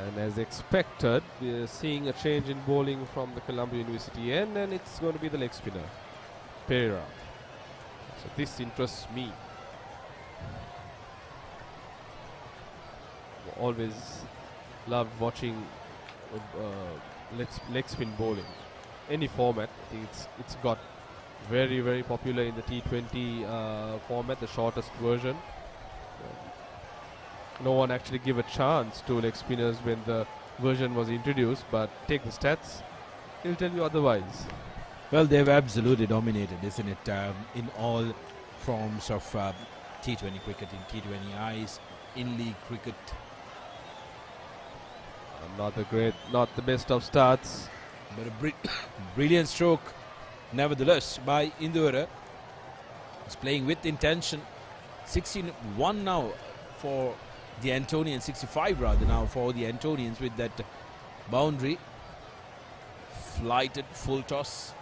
And as expected, we are seeing a change in bowling from the Colombo University end, and it's going to be the leg spinner, Pereira. So this interests me. Always loved watching leg spin bowling. Any format, I think it's got very, very popular in the T20 format, the shortest version. No one actually gave a chance to leg spinners when the version was introduced, but take the stats, he'll tell you otherwise.
Well, they've absolutely dominated, isn't it, in all forms of T20 cricket, in T20Is, in league cricket.
Not the best of starts.
But a brilliant stroke, nevertheless, by Indura. He's playing with intention. 16-1 now for the Antonians, 65 rather now for the Antonians with that boundary. Flighted full toss.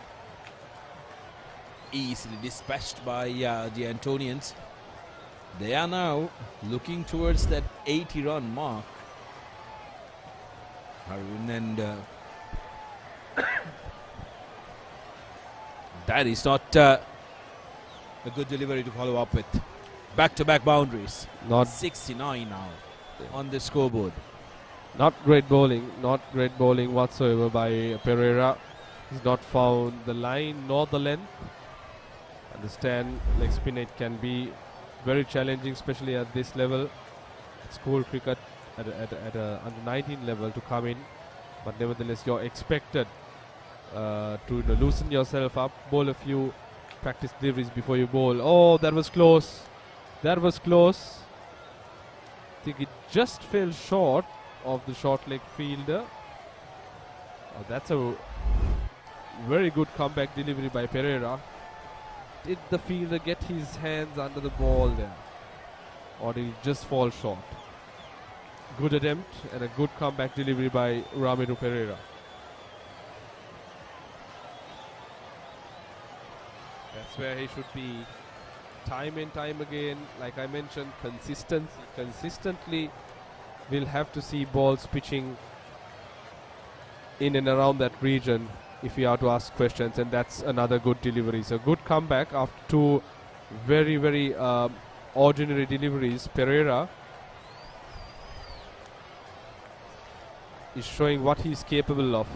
Easily dispatched by the Antonians. They are now looking towards that 80-run mark. Harun and that is not a good delivery to follow up with. Back-to-back boundaries.
Not
69 now on the scoreboard.
Not great bowling whatsoever by Pereira. He's not found the line nor the length. Understand, leg spin it can be very challenging, especially at this level. School cricket at a under 19 level to come in, but nevertheless you're expected to loosen yourself up, bowl a few practice deliveries before you bowl. Oh, that was close. That was close. I think it just fell short of the short leg fielder. Oh, that's a very good comeback delivery by Pereira. Did the fielder get his hands under the ball there, or did he just fall short? Good attempt and a good comeback delivery by Ramiro Pereira. That's where he should be. Time and time again, like I mentioned, consistently we'll have to see balls pitching in and around that region if we are to ask questions, and that's another good delivery. So good comeback after two very, very ordinary deliveries. Pereira is showing what he's capable of.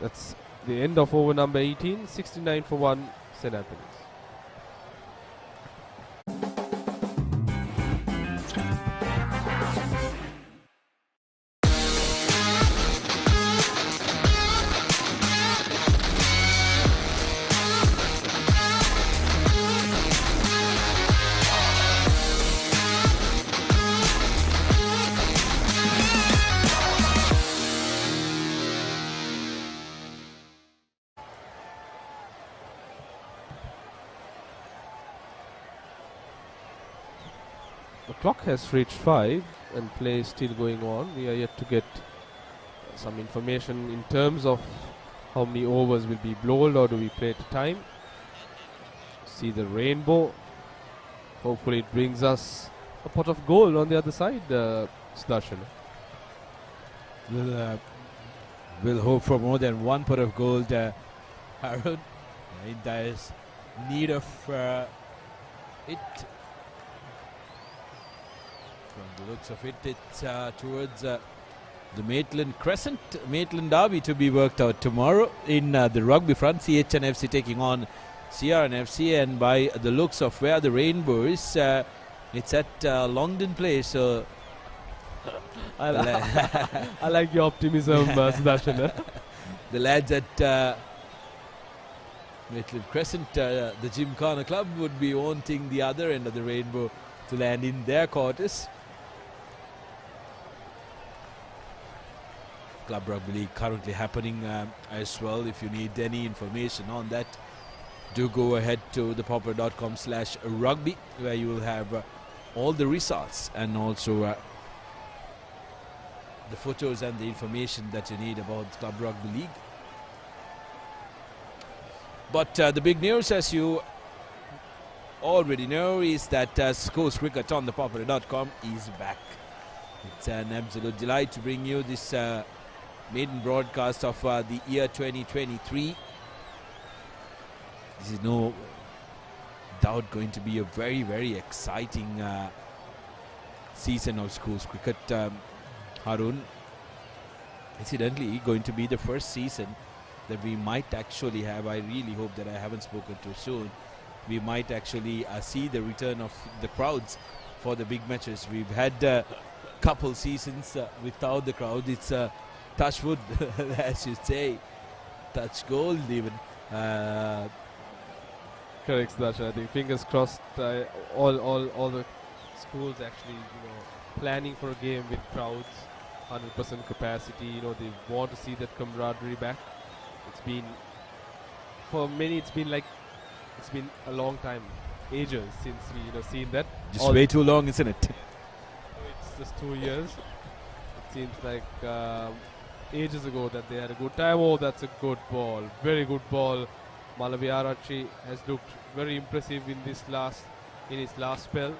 That's the end of over number 18, 69 for 1, St. Anthony's. The clock has reached 5. and play is still going on. We are yet to get some information in terms of how many overs will be bowled, or do we play to time. See the rainbow. Hopefully it brings us a pot of gold on the other side, Sudarshan.
We'll hope for more than one pot of gold, Harold. There is need of it. From the looks of it, it's towards the Maitland Crescent, Maitland Derby to be worked out tomorrow in the rugby front. CHNFC taking on CRNFC, and by the looks of where the rainbow is, it's at Longdon Place. So
I like your optimism, Sudarshan.
The lads at Maitland Crescent, the Gymkhana Club, would be wanting the other end of the rainbow to land in their quarters. Club Rugby League currently happening as well. If you need any information on that, do go ahead to thepopper.com/rugby, where you will have all the results and also the photos and the information that you need about Club Rugby League. But the big news, as you already know, is that Schools Cricket on thepopper.com is back. It's an absolute delight to bring you this maiden broadcast of the year 2023. This is no doubt going to be a very, very exciting season of Schools Cricket. Harun, incidentally, going to be the first season that we might actually have, I really hope that I haven't spoken too soon, we might actually see the return of the crowds for the big matches. We've had a couple seasons without the crowd. It's touch wood, as you say, touch gold even.
Correct, Sudarshan. I think fingers crossed. All the schools actually, planning for a game with crowds, 100% capacity. They want to see that camaraderie back. It's been, for many, it's been a long time, ages since we seen that.
Just way too long, isn't it?
It's just 2 years. It seems like ages ago that they had a good time. Oh, that's a good ball, very good ball. Malavi Arachi has looked very impressive in his last spell.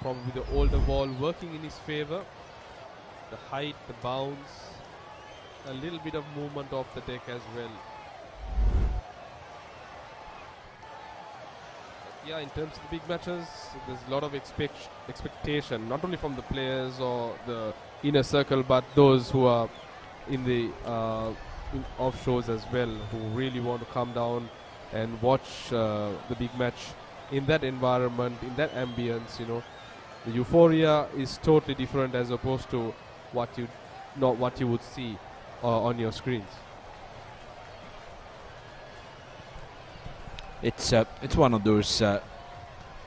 Probably the older ball working in his favour. The height, the bounce, a little bit of movement off the deck as well. Yeah, in terms of the big matches, there's a lot of expectation, not only from the players or the inner circle, but those who are in the offshores as well, who really want to come down and watch the big match in that environment, in that ambience. The euphoria is totally different as opposed to what you would see on your screens.
It's one of those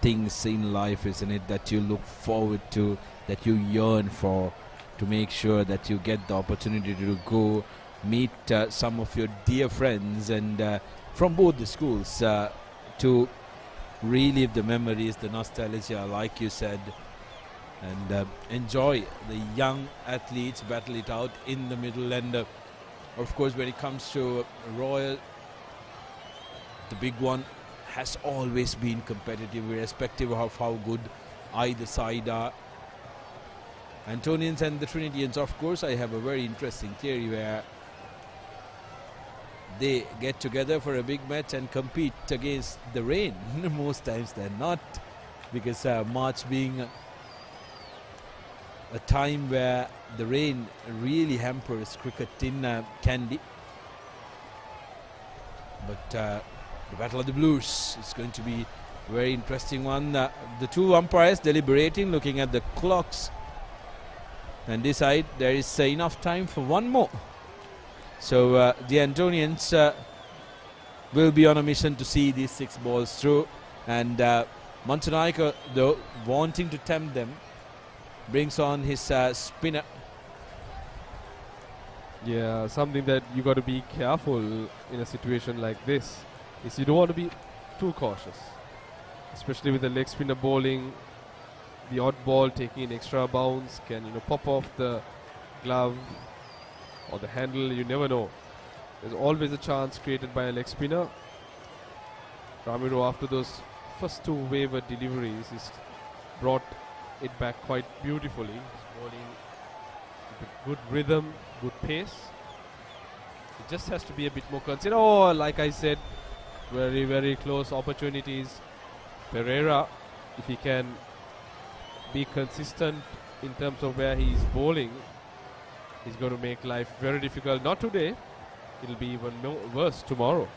things in life, isn't it, that you look forward to, that you yearn for, to make sure that you get the opportunity to go meet some of your dear friends and from both the schools to relive the memories, the nostalgia, like you said, and enjoy the young athletes battle it out in the middle. And of course, when it comes to Royal, the big one has always been competitive, irrespective of how good either side are. Antonians and the Trinitians, of course, I have a very interesting theory where they get together for a big match and compete against the rain most times than not, because March being a time where the rain really hampers cricket in Kandy. But the Battle of the Blues is going to be a very interesting one. The two umpires deliberating, looking at the clocks, and decide there is enough time for one more. So the Antonians will be on a mission to see these 6 balls through, and Montanaika, though, wanting to tempt them, brings on his spinner.
Yeah, something that you got to be careful in a situation like this is you don't want to be too cautious, especially with the leg spinner bowling. the odd ball taking an extra bounce can pop off the glove or the handle. You never know. There's always a chance created by a leg spinner. Ramiro, after those first two wayward deliveries, he's brought it back quite beautifully. He's bowling with good rhythm, good pace. It just has to be a bit more considered. Oh, like I said, very, very close opportunities. Pereira, if he can be consistent in terms of where he is bowling, he's going to make life very difficult. Not today. It'll be even worse tomorrow.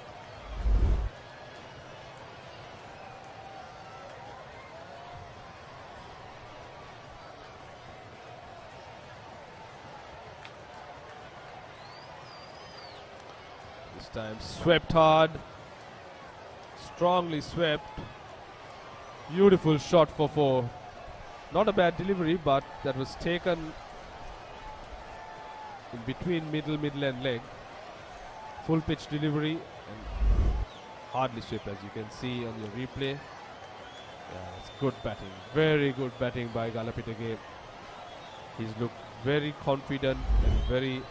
This time swept hard. Strongly swept. Beautiful shot for 4. Not a bad delivery, but that was taken in between middle and leg. Full pitch delivery and hardly swept, as you can see on your replay. Yeah, it's good batting. Very good batting by Galapitage. He's looked very confident and very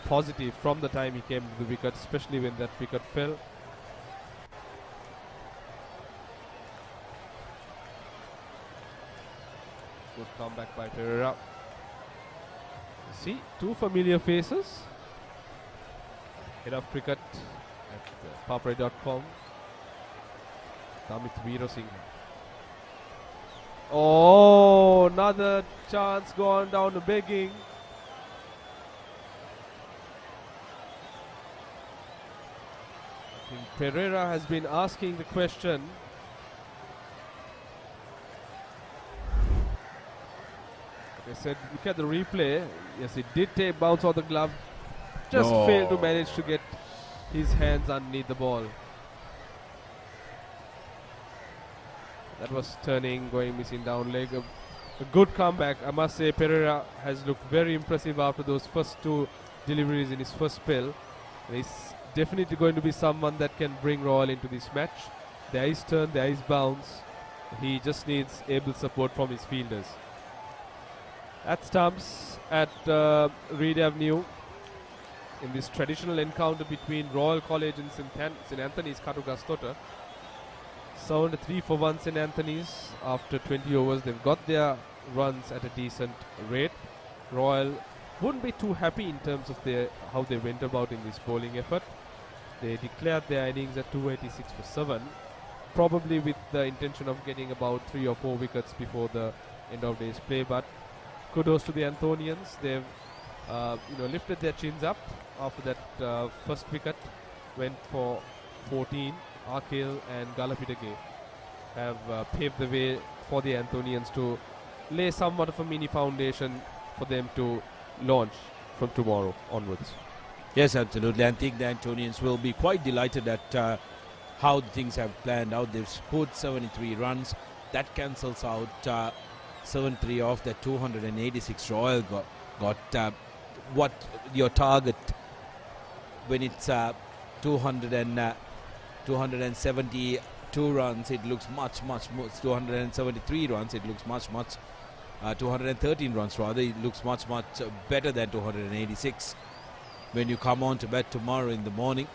positive from the time he came to the wicket, especially when that wicket fell. Good comeback by Pereira. See, 2 familiar faces. Head of cricket at papare.com. Damit Veerasinghe. Oh, another chance gone down to begging. I think Pereira has been asking the question. Like I said, look at the replay. Yes, it did take bounce on the glove. Just failed to manage to get his hands underneath the ball. That was turning, going missing down leg. A good comeback. I must say Pereira has looked very impressive after those first 2 deliveries in his first spell. And he's definitely going to be someone that can bring Royal into this match. There is turn, there is bounce. He just needs able support from his fielders. At stumps at Reed Avenue, in this traditional encounter between Royal College and St. Anthony's Katugastota. 7-3 for 1 St. Anthony's after 20 overs. They've got their runs at a decent rate. Royal wouldn't be too happy in terms of how they went about in this bowling effort. They declared their innings at 286 for 7, probably with the intention of getting about 3 or 4 wickets before the end of day's play. But kudos to the Anthonians. They've lifted their chins up after that first wicket, went for 14. Arkale and Galapitage have paved the way for the Anthonians to lay somewhat of a mini foundation for them to launch from tomorrow onwards.
Yes, absolutely. I think the Antonians will be quite delighted at how things have planned out. They've scored 73 runs. That cancels out 7-3 off that 286 Royal got. What your target when it's 272 runs, it looks much more. 273 runs, it looks much 213 runs rather, it looks much better than 286 when you come on to bat tomorrow in the morning.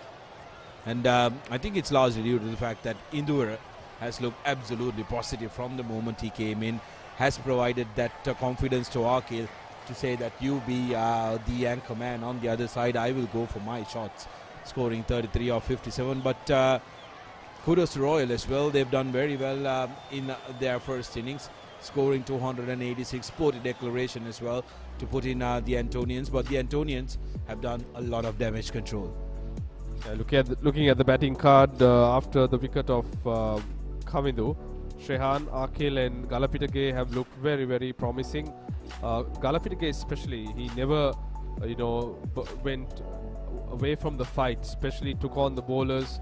And I think it's largely due to the fact that Indura has looked absolutely positive from the moment he came in, has provided that confidence to Arkale to say that you be the anchor man on the other side, I will go for my shots, scoring 33 or 57. But kudos to Royal as well. They've done very well in their first innings, scoring 286, sporty declaration as well to put in the Antonians. But the Antonians have done a lot of damage control.
Looking at the batting card after the wicket of Kamindu, Shehan, Arkale and Galapitage have looked very, very promising. Galapitage especially, he never went away from the fight, especially took on the bowlers.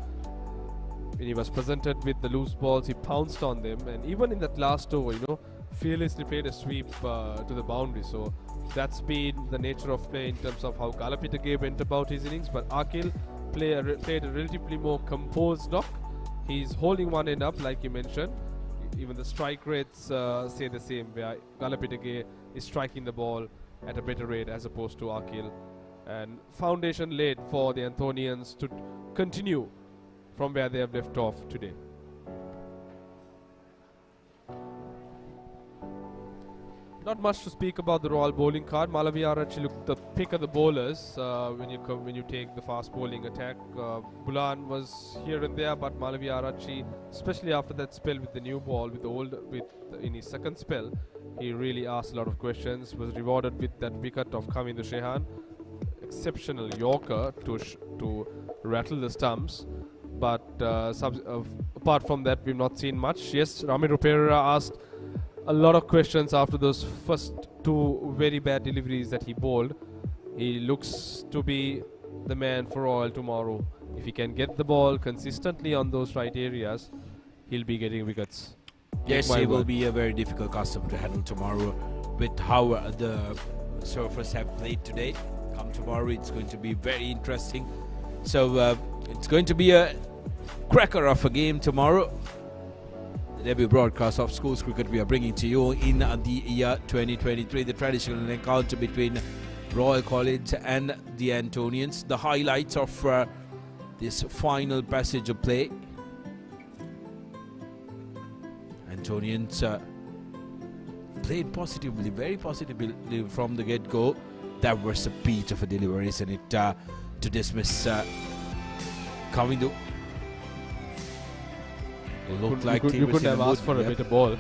When he was presented with the loose balls, he pounced on them, and even in that last over, fearlessly played a sweep to the boundary. So that's been the nature of play in terms of how Galapitage went about his innings. But Arkale played a relatively more composed knock. He's holding one end up, like you mentioned, even the strike rates say the same, where Galapitake is striking the ball at a better rate as opposed to Akil. And foundation laid for the Anthonians to continue from where they have left off today. Not much to speak about the Royal bowling card. Malaviya actually looked the pick of the bowlers when you take the fast bowling attack. Bulan was here and there, but Malaviya, especially after that spell with the new ball, in his second spell, he really asked a lot of questions. Was rewarded with that wicket of Kamindu Shehan, exceptional Yorker to rattle the stumps. But apart from that, we've not seen much. Yes, Ramiro Pereira asked a lot of questions after those first two very bad deliveries that he bowled. He looks to be the man for Royal tomorrow. If he can get the ball consistently on those right areas, he'll be getting wickets.
Yes, it will be a very difficult customer to handle tomorrow with how the surfers have played today. Come tomorrow, it's going to be very interesting. So it's going to be a cracker of a game tomorrow. The debut broadcast of schools cricket we are bringing to you in the year 2023, the traditional encounter between Royal College and the Antonians. The highlights of this final passage of play. Antonians played positively, very positively from the get-go. That was a beat of a delivery, isn't it? To dismiss Kamindu.
You could have asked for a better ball.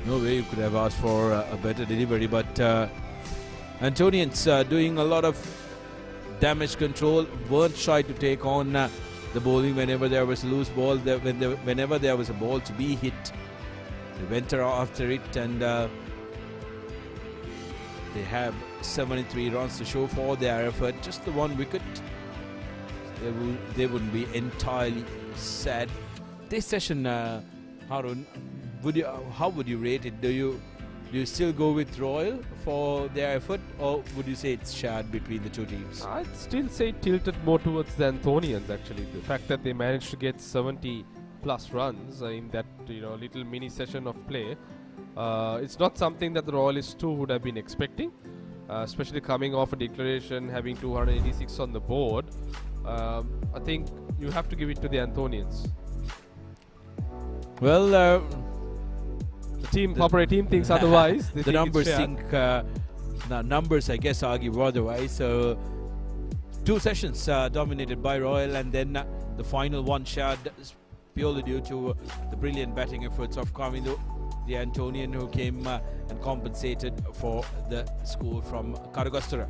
No way you could have asked for a better delivery, but Antonians doing a lot of damage control, weren't shy to take on the bowling whenever there was a loose ball, whenever there was a ball to be hit. They went after it, and they have 73 runs to show for their effort. Just the one wicket. They wouldn't be entirely sad. This session, Harun, how would you rate it? Do you still go with Royal for their effort, or would you say it's shared between the two teams?
I'd still say tilted more towards the Anthonians, actually. The fact that they managed to get 70 plus runs in that little mini session of play, it's not something that the Royalists too would have been expecting, especially coming off a declaration, having 286 on the board. I think you have to give it to the Anthonians.
Well,
the Papare team thinks otherwise.
The numbers numbers, I guess, argue otherwise. So, two sessions dominated by Royal, and then the final one shared purely due to the brilliant batting efforts of Kamindu, the Antonian, who came and compensated for the score from Karagastara.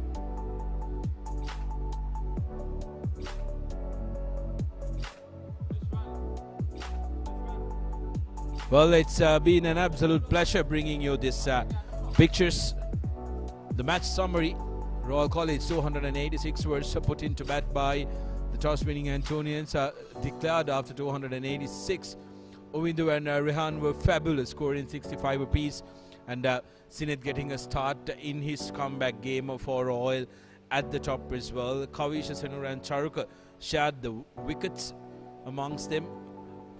Well, it's been an absolute pleasure bringing you this pictures. The match summary: Royal College 286 were put into bat by the toss-winning Antonians, declared after 286. Ovindu and Rehan were fabulous, scoring 65 apiece, and Sinet getting a start in his comeback game for Royal at the top as well. Kavisha Senur and Charuka shared the wickets amongst them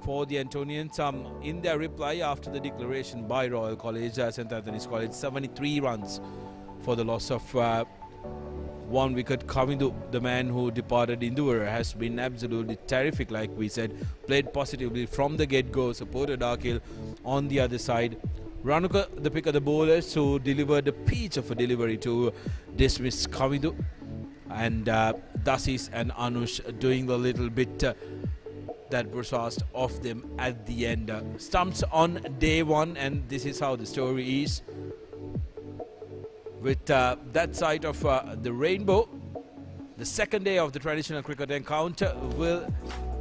for the Antonians. In their reply after the declaration by Royal College, St. Anthony's College, 73 runs for the loss of one wicket. Kamindu, the man who departed Indore, has been absolutely terrific, like we said. Played positively from the get-go, supported Akil on the other side. Ranuka, the pick of the bowlers, who delivered a peach of a delivery to dismiss Kamindu. And Dasis and Anush doing the little bit that was asked of them at the end. Stumps on day one, and this is how the story is. With that side of the rainbow, the second day of the traditional cricket encounter will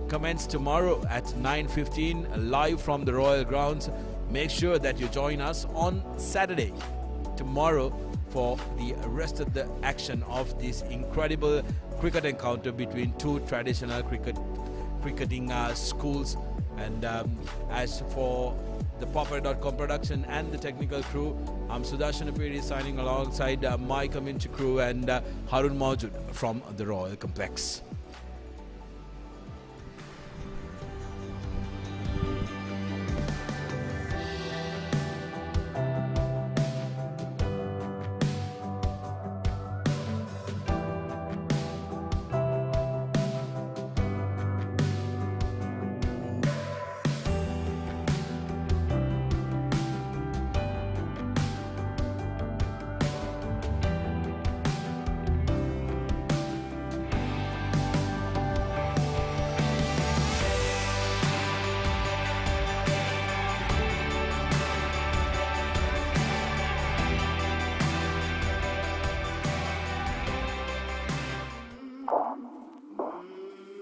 commence tomorrow at 9:15 live from the Royal Grounds. Make sure that you join us on Saturday, tomorrow, for the rest of the action of this incredible cricket encounter between two traditional cricketing schools. And as for the Papare.com production and the technical crew, I'm Sudarshan Apiri signing alongside my community crew and Harun Maujud from the Royal Complex.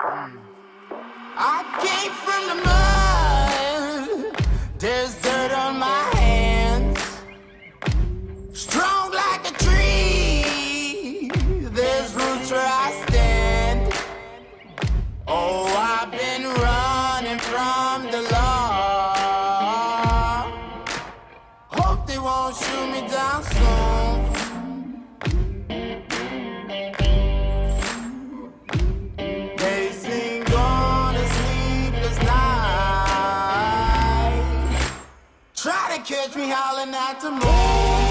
I came from the mud. There's dirt on my hands. Strong like a tree. There's roots where I stand. Oh, I've been running from the law. Hope they won't shoot me down soon. They sing on a sleepless night. Try to catch me howling at the moon.